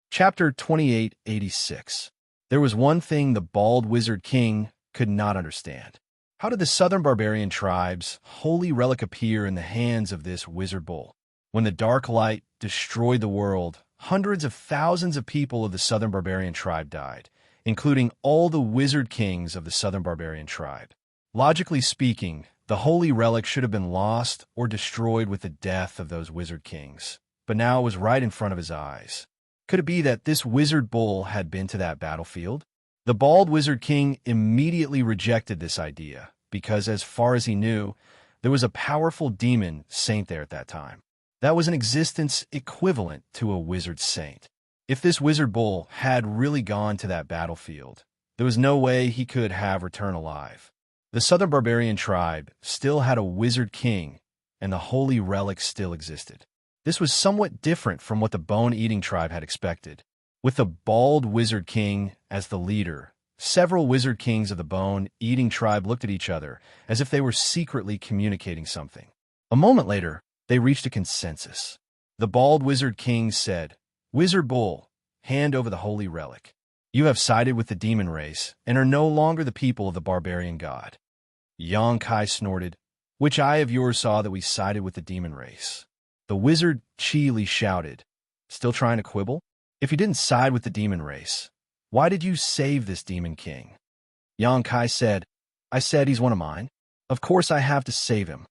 Chapter 2886. There was one thing the bald wizard king could not understand. How did the southern barbarian tribes' holy relic appear in the hands of this wizard bull? When the dark light destroyed the world, hundreds of thousands of people of the southern barbarian tribe died, including all the wizard kings of the southern barbarian tribe. Logically speaking, the holy relic should have been lost or destroyed with the death of those wizard kings, but now it was right in front of his eyes. Could it be that this wizard bull had been to that battlefield? The bald wizard king immediately rejected this idea because, as far as he knew, there was a powerful demon saint there at that time. That was an existence equivalent to a wizard saint. If this wizard bull had really gone to that battlefield, there was no way he could have returned alive. The southern barbarian tribe still had a wizard king, and the holy relic still existed. This was somewhat different from what the bone-eating tribe had expected. With the bald wizard king as the leader, several wizard kings of the bone-eating tribe looked at each other as if they were secretly communicating something. A moment later, they reached a consensus. The bald wizard king said, "Wizard bull, hand over the holy relic. You have sided with the demon race and are no longer the people of the barbarian god." Xianxia snorted, "Which eye of yours saw that we sided with the demon race?" The wizard Qi shouted, "Still trying to quibble? If you didn't side with the demon race, why did you save this demon king?" Xianxia said, "I said he's one of mine. Of course I have to save him."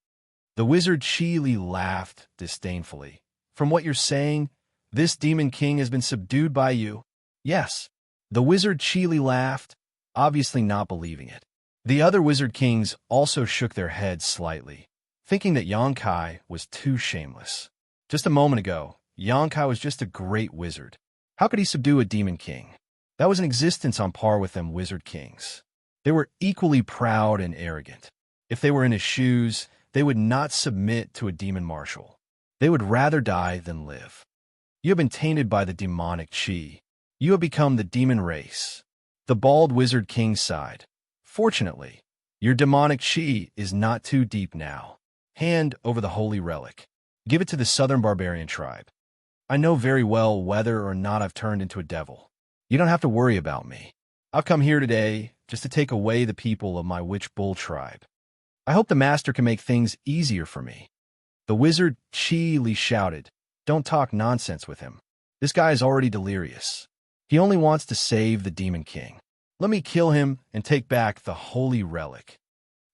The wizard Qi laughed disdainfully. "From what you're saying, this demon king has been subdued by you?" "Yes." The wizard Qi laughed, obviously not believing it. The other wizard kings also shook their heads slightly, thinking that Xianxia was too shameless. Just a moment ago, Xianxia was just a great wizard. How could he subdue a demon king? That was an existence on par with them wizard kings. They were equally proud and arrogant. If they were in his shoes, they would not submit to a demon marshal. They would rather die than live. You have been tainted by the demonic Qi. You have become the demon race. The bald wizard king sighed. Fortunately, your demonic Qi is not too deep now. Hand over the holy relic. Give it to the southern barbarian tribe. I know very well whether or not I've turned into a devil. You don't have to worry about me. I've come here today just to take away the people of my witch bull tribe. I hope the master can make things easier for me." The wizard Qi shouted, "Don't talk nonsense with him. This guy is already delirious. He only wants to save the demon king. Let me kill him and take back the holy relic."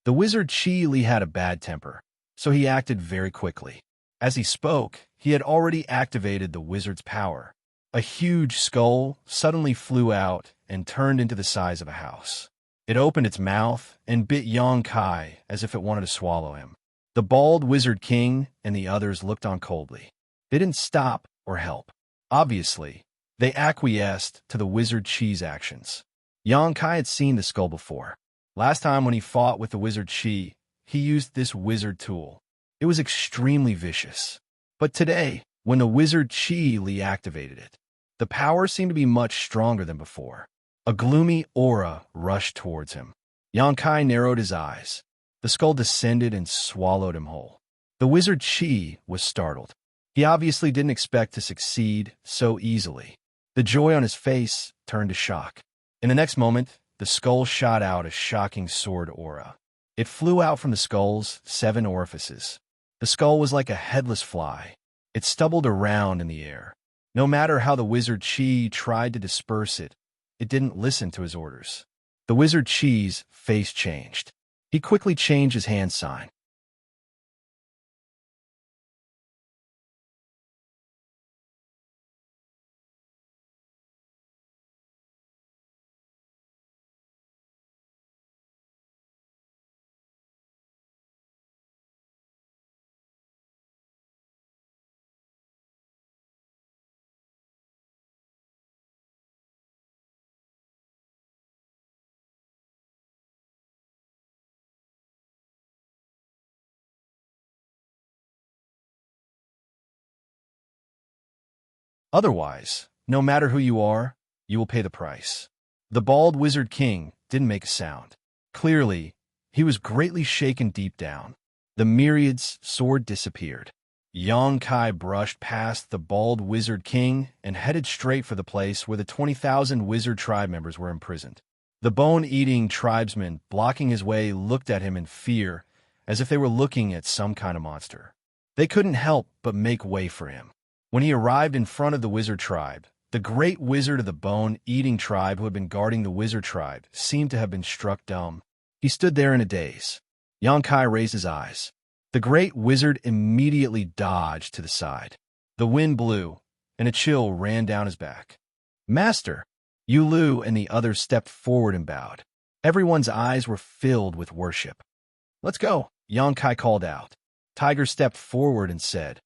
The wizard Qi had a bad temper, so he acted very quickly. As he spoke, he had already activated the wizard's power. A huge skull suddenly flew out and turned into the size of a house. It opened its mouth and bit Xianxia as if it wanted to swallow him. The bald wizard king and the others looked on coldly. They didn't stop or help. Obviously, they acquiesced to the wizard Qi's actions. Xianxia had seen the skull before. Last time when he fought with the wizard Qi, he used this wizard tool. It was extremely vicious. But today, when the wizard Qi activated it, the power seemed to be much stronger than before. A gloomy aura rushed towards him. Xianxia narrowed his eyes. The skull descended and swallowed him whole. The wizard Qi was startled. He obviously didn't expect to succeed so easily. The joy on his face turned to shock. In the next moment, the skull shot out a shocking sword aura. It flew out from the skull's 7 orifices. The skull was like a headless fly. It stumbled around in the air. No matter how the wizard Qi tried to disperse it, it didn't listen to his orders. The wizard Qi's face changed. He quickly changed his hand sign. Otherwise, no matter who you are, you will pay the price." The bald wizard king didn't make a sound. Clearly, he was greatly shaken deep down. The myriad's sword disappeared. Xianxia brushed past the bald wizard king and headed straight for the place where the 20,000 wizard tribe members were imprisoned. The bone-eating tribesmen blocking his way looked at him in fear, as if they were looking at some kind of monster. They couldn't help but make way for him. When he arrived in front of the wizard tribe, the great wizard of the bone-eating tribe who had been guarding the wizard tribe seemed to have been struck dumb. He stood there in a daze. Xianxia raised his eyes. The great wizard immediately dodged to the side. The wind blew, and a chill ran down his back. "Master!" Yu Lu and the others stepped forward and bowed. Everyone's eyes were filled with worship. "Let's go," Xianxia called out. Tiger stepped forward and said,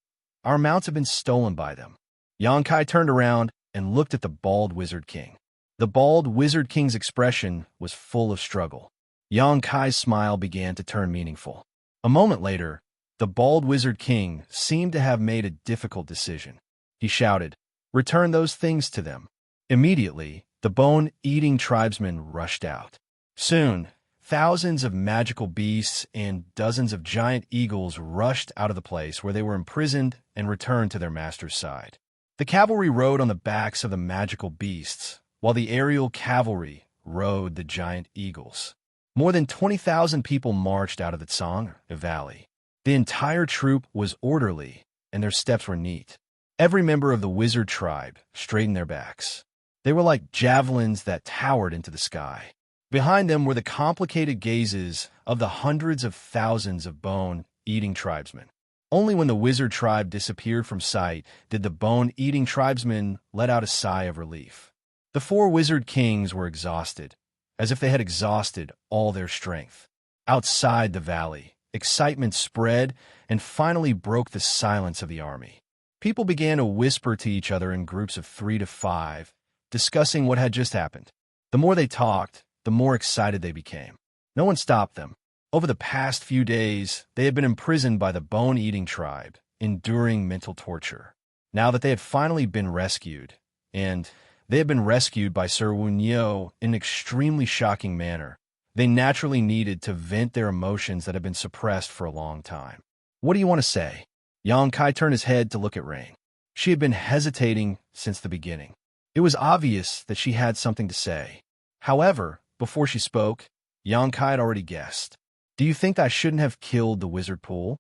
"Our mounts have been stolen by them." Xianxia turned around and looked at the bald wizard king. The bald wizard king's expression was full of struggle. Xianxia's smile began to turn meaningful. A moment later, the bald wizard king seemed to have made a difficult decision. He shouted, "Return those things to them." Immediately, the bone-eating tribesmen rushed out. Soon, thousands of magical beasts and dozens of giant eagles rushed out of the place where they were imprisoned and returned to their master's side. The cavalry rode on the backs of the magical beasts, while the aerial cavalry rode the giant eagles. More than 20,000 people marched out of the Xianxia Valley. The entire troop was orderly, and their steps were neat. Every member of the wizard tribe straightened their backs. They were like javelins that towered into the sky. Behind them were the complicated gazes of the hundreds of thousands of bone-eating tribesmen. Only when the wizard tribe disappeared from sight did the bone-eating tribesmen let out a sigh of relief. The four wizard kings were exhausted, as if they had exhausted all their strength. Outside the valley, excitement spread and finally broke the silence of the army. People began to whisper to each other in groups of 3 to 5, discussing what had just happened. The more they talked, the more excited they became. No one stopped them. Over the past few days, they had been imprisoned by the bone-eating tribe, enduring mental torture. Now that they had finally been rescued, and they had been rescued by Sir Wuxia in an extremely shocking manner, they naturally needed to vent their emotions that had been suppressed for a long time. "What do you want to say?" Xianxia turned his head to look at Rain. She had been hesitating since the beginning. It was obvious that she had something to say. However, before she spoke, Xianxia had already guessed. "Do you think I shouldn't have killed the wizard pool?"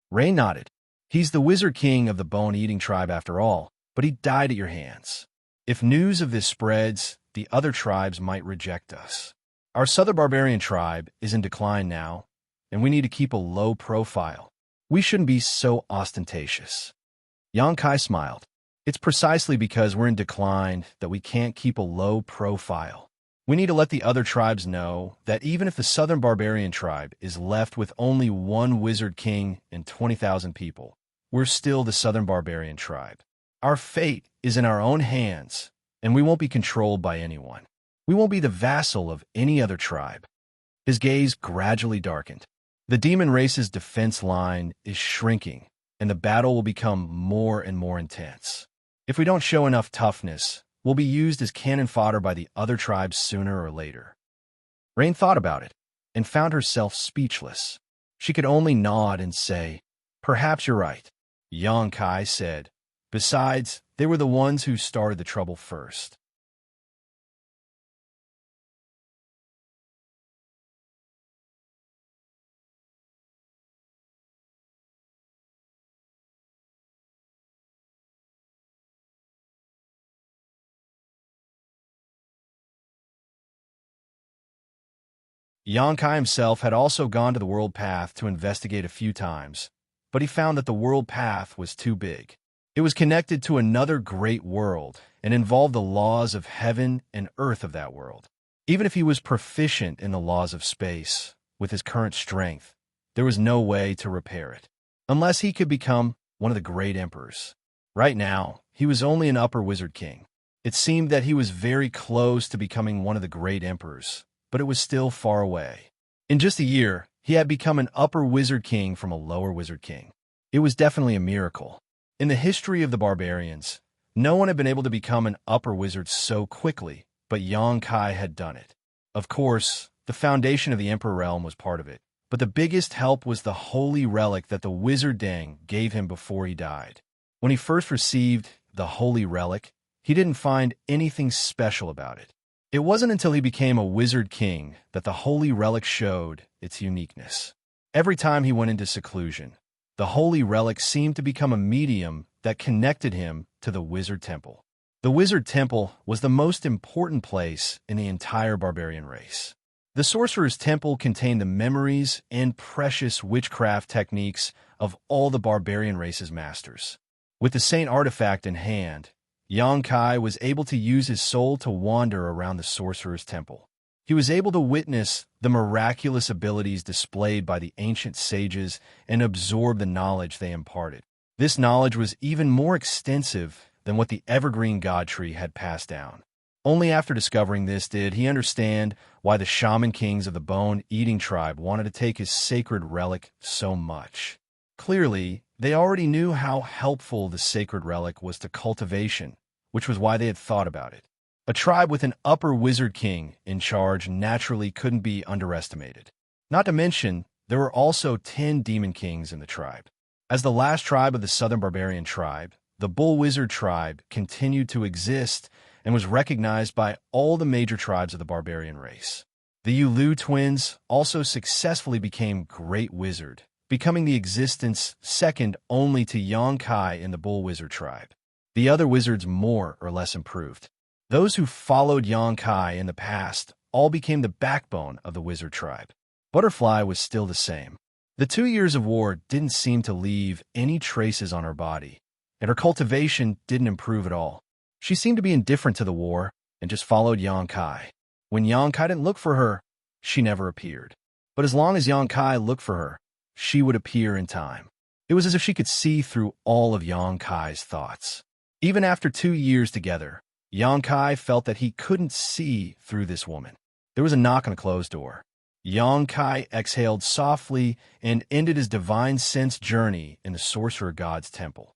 Rain nodded. "He's the wizard king of the bone-eating tribe after all, but he died at your hands. If news of this spreads, the other tribes might reject us. Our southern barbarian tribe is in decline now, and we need to keep a low profile. We shouldn't be so ostentatious." Xianxia smiled. "It's precisely because we're in decline that we can't keep a low profile. We need to let the other tribes know that even if the southern barbarian tribe is left with only one wizard king and 20,000 people, we're still the southern barbarian tribe. Our fate is in our own hands, and we won't be controlled by anyone. We won't be the vassal of any other tribe." His gaze gradually darkened. The demon race's defense line is shrinking, and the battle will become more and more intense. If we don't show enough toughness, we'll be used as cannon fodder by the other tribes sooner or later. Rain thought about it and found herself speechless. She could only nod and say, "Perhaps you're right." Xianxia said, "Besides, they were the ones who started the trouble first." Xianxia himself had also gone to the World Path to investigate a few times, but he found that the World Path was too big. It was connected to another great world and involved the laws of heaven and earth of that world. Even if he was proficient in the laws of space, with his current strength, there was no way to repair it, unless he could become one of the great emperors. Right now, he was only an upper wizard king. It seemed that he was very close to becoming one of the great emperors, but it was still far away. In just a year, he had become an upper wizard king from a lower wizard king. It was definitely a miracle. In the history of the barbarians, No one had been able to become an upper wizard so quickly, but Xianxia had done it. Of course, the foundation of the Emperor Realm was part of it, but the biggest help was the holy relic that the wizard Deng gave him before he died. When he first received the holy relic, he didn't find anything special about it. It wasn't until he became a wizard king that the holy relic showed its uniqueness. Every time he went into seclusion, the holy relic seemed to become a medium that connected him to the wizard temple. The wizard temple was the most important place in the entire barbarian race. The sorcerer's temple contained the memories and precious witchcraft techniques of all the barbarian race's masters. With the saint artifact in hand, Xianxia was able to use his soul to wander around the sorcerer's temple. He was able to witness the miraculous abilities displayed by the ancient sages and absorb the knowledge they imparted. This knowledge was even more extensive than what the evergreen god tree had passed down. Only after discovering this did he understand why the shaman kings of the bone-eating tribe wanted to take his sacred relic so much. Clearly, they already knew how helpful the sacred relic was to cultivation, which was why they had thought about it. A tribe with an upper wizard king in charge naturally couldn't be underestimated. Not to mention, there were also 10 demon kings in the tribe. As the last tribe of the southern barbarian tribe, the bull wizard tribe continued to exist and was recognized by all the major tribes of the barbarian race. The Yulu twins also successfully became great wizard, becoming the existence second only to Xianxia in the bull wizard tribe. The other wizards more or less improved. Those who followed Xianxia in the past all became the backbone of the wizard tribe. Butterfly was still the same. The 2 years of war didn't seem to leave any traces on her body, and her cultivation didn't improve at all. She seemed to be indifferent to the war and just followed Xianxia. When Xianxia didn't look for her, she never appeared. But as long as Xianxia looked for her, she would appear in time. It was as if she could see through all of Xianxia's thoughts. Even after 2 years together, Xianxia felt that he couldn't see through this woman. There was a knock on a closed door. Xianxia exhaled softly and ended his divine sense journey in the sorcerer god's temple.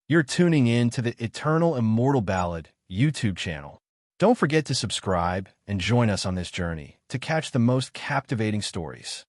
You're tuning in to the Eternal Immortal Ballad YouTube channel. Don't forget to subscribe and join us on this journey to catch the most captivating stories.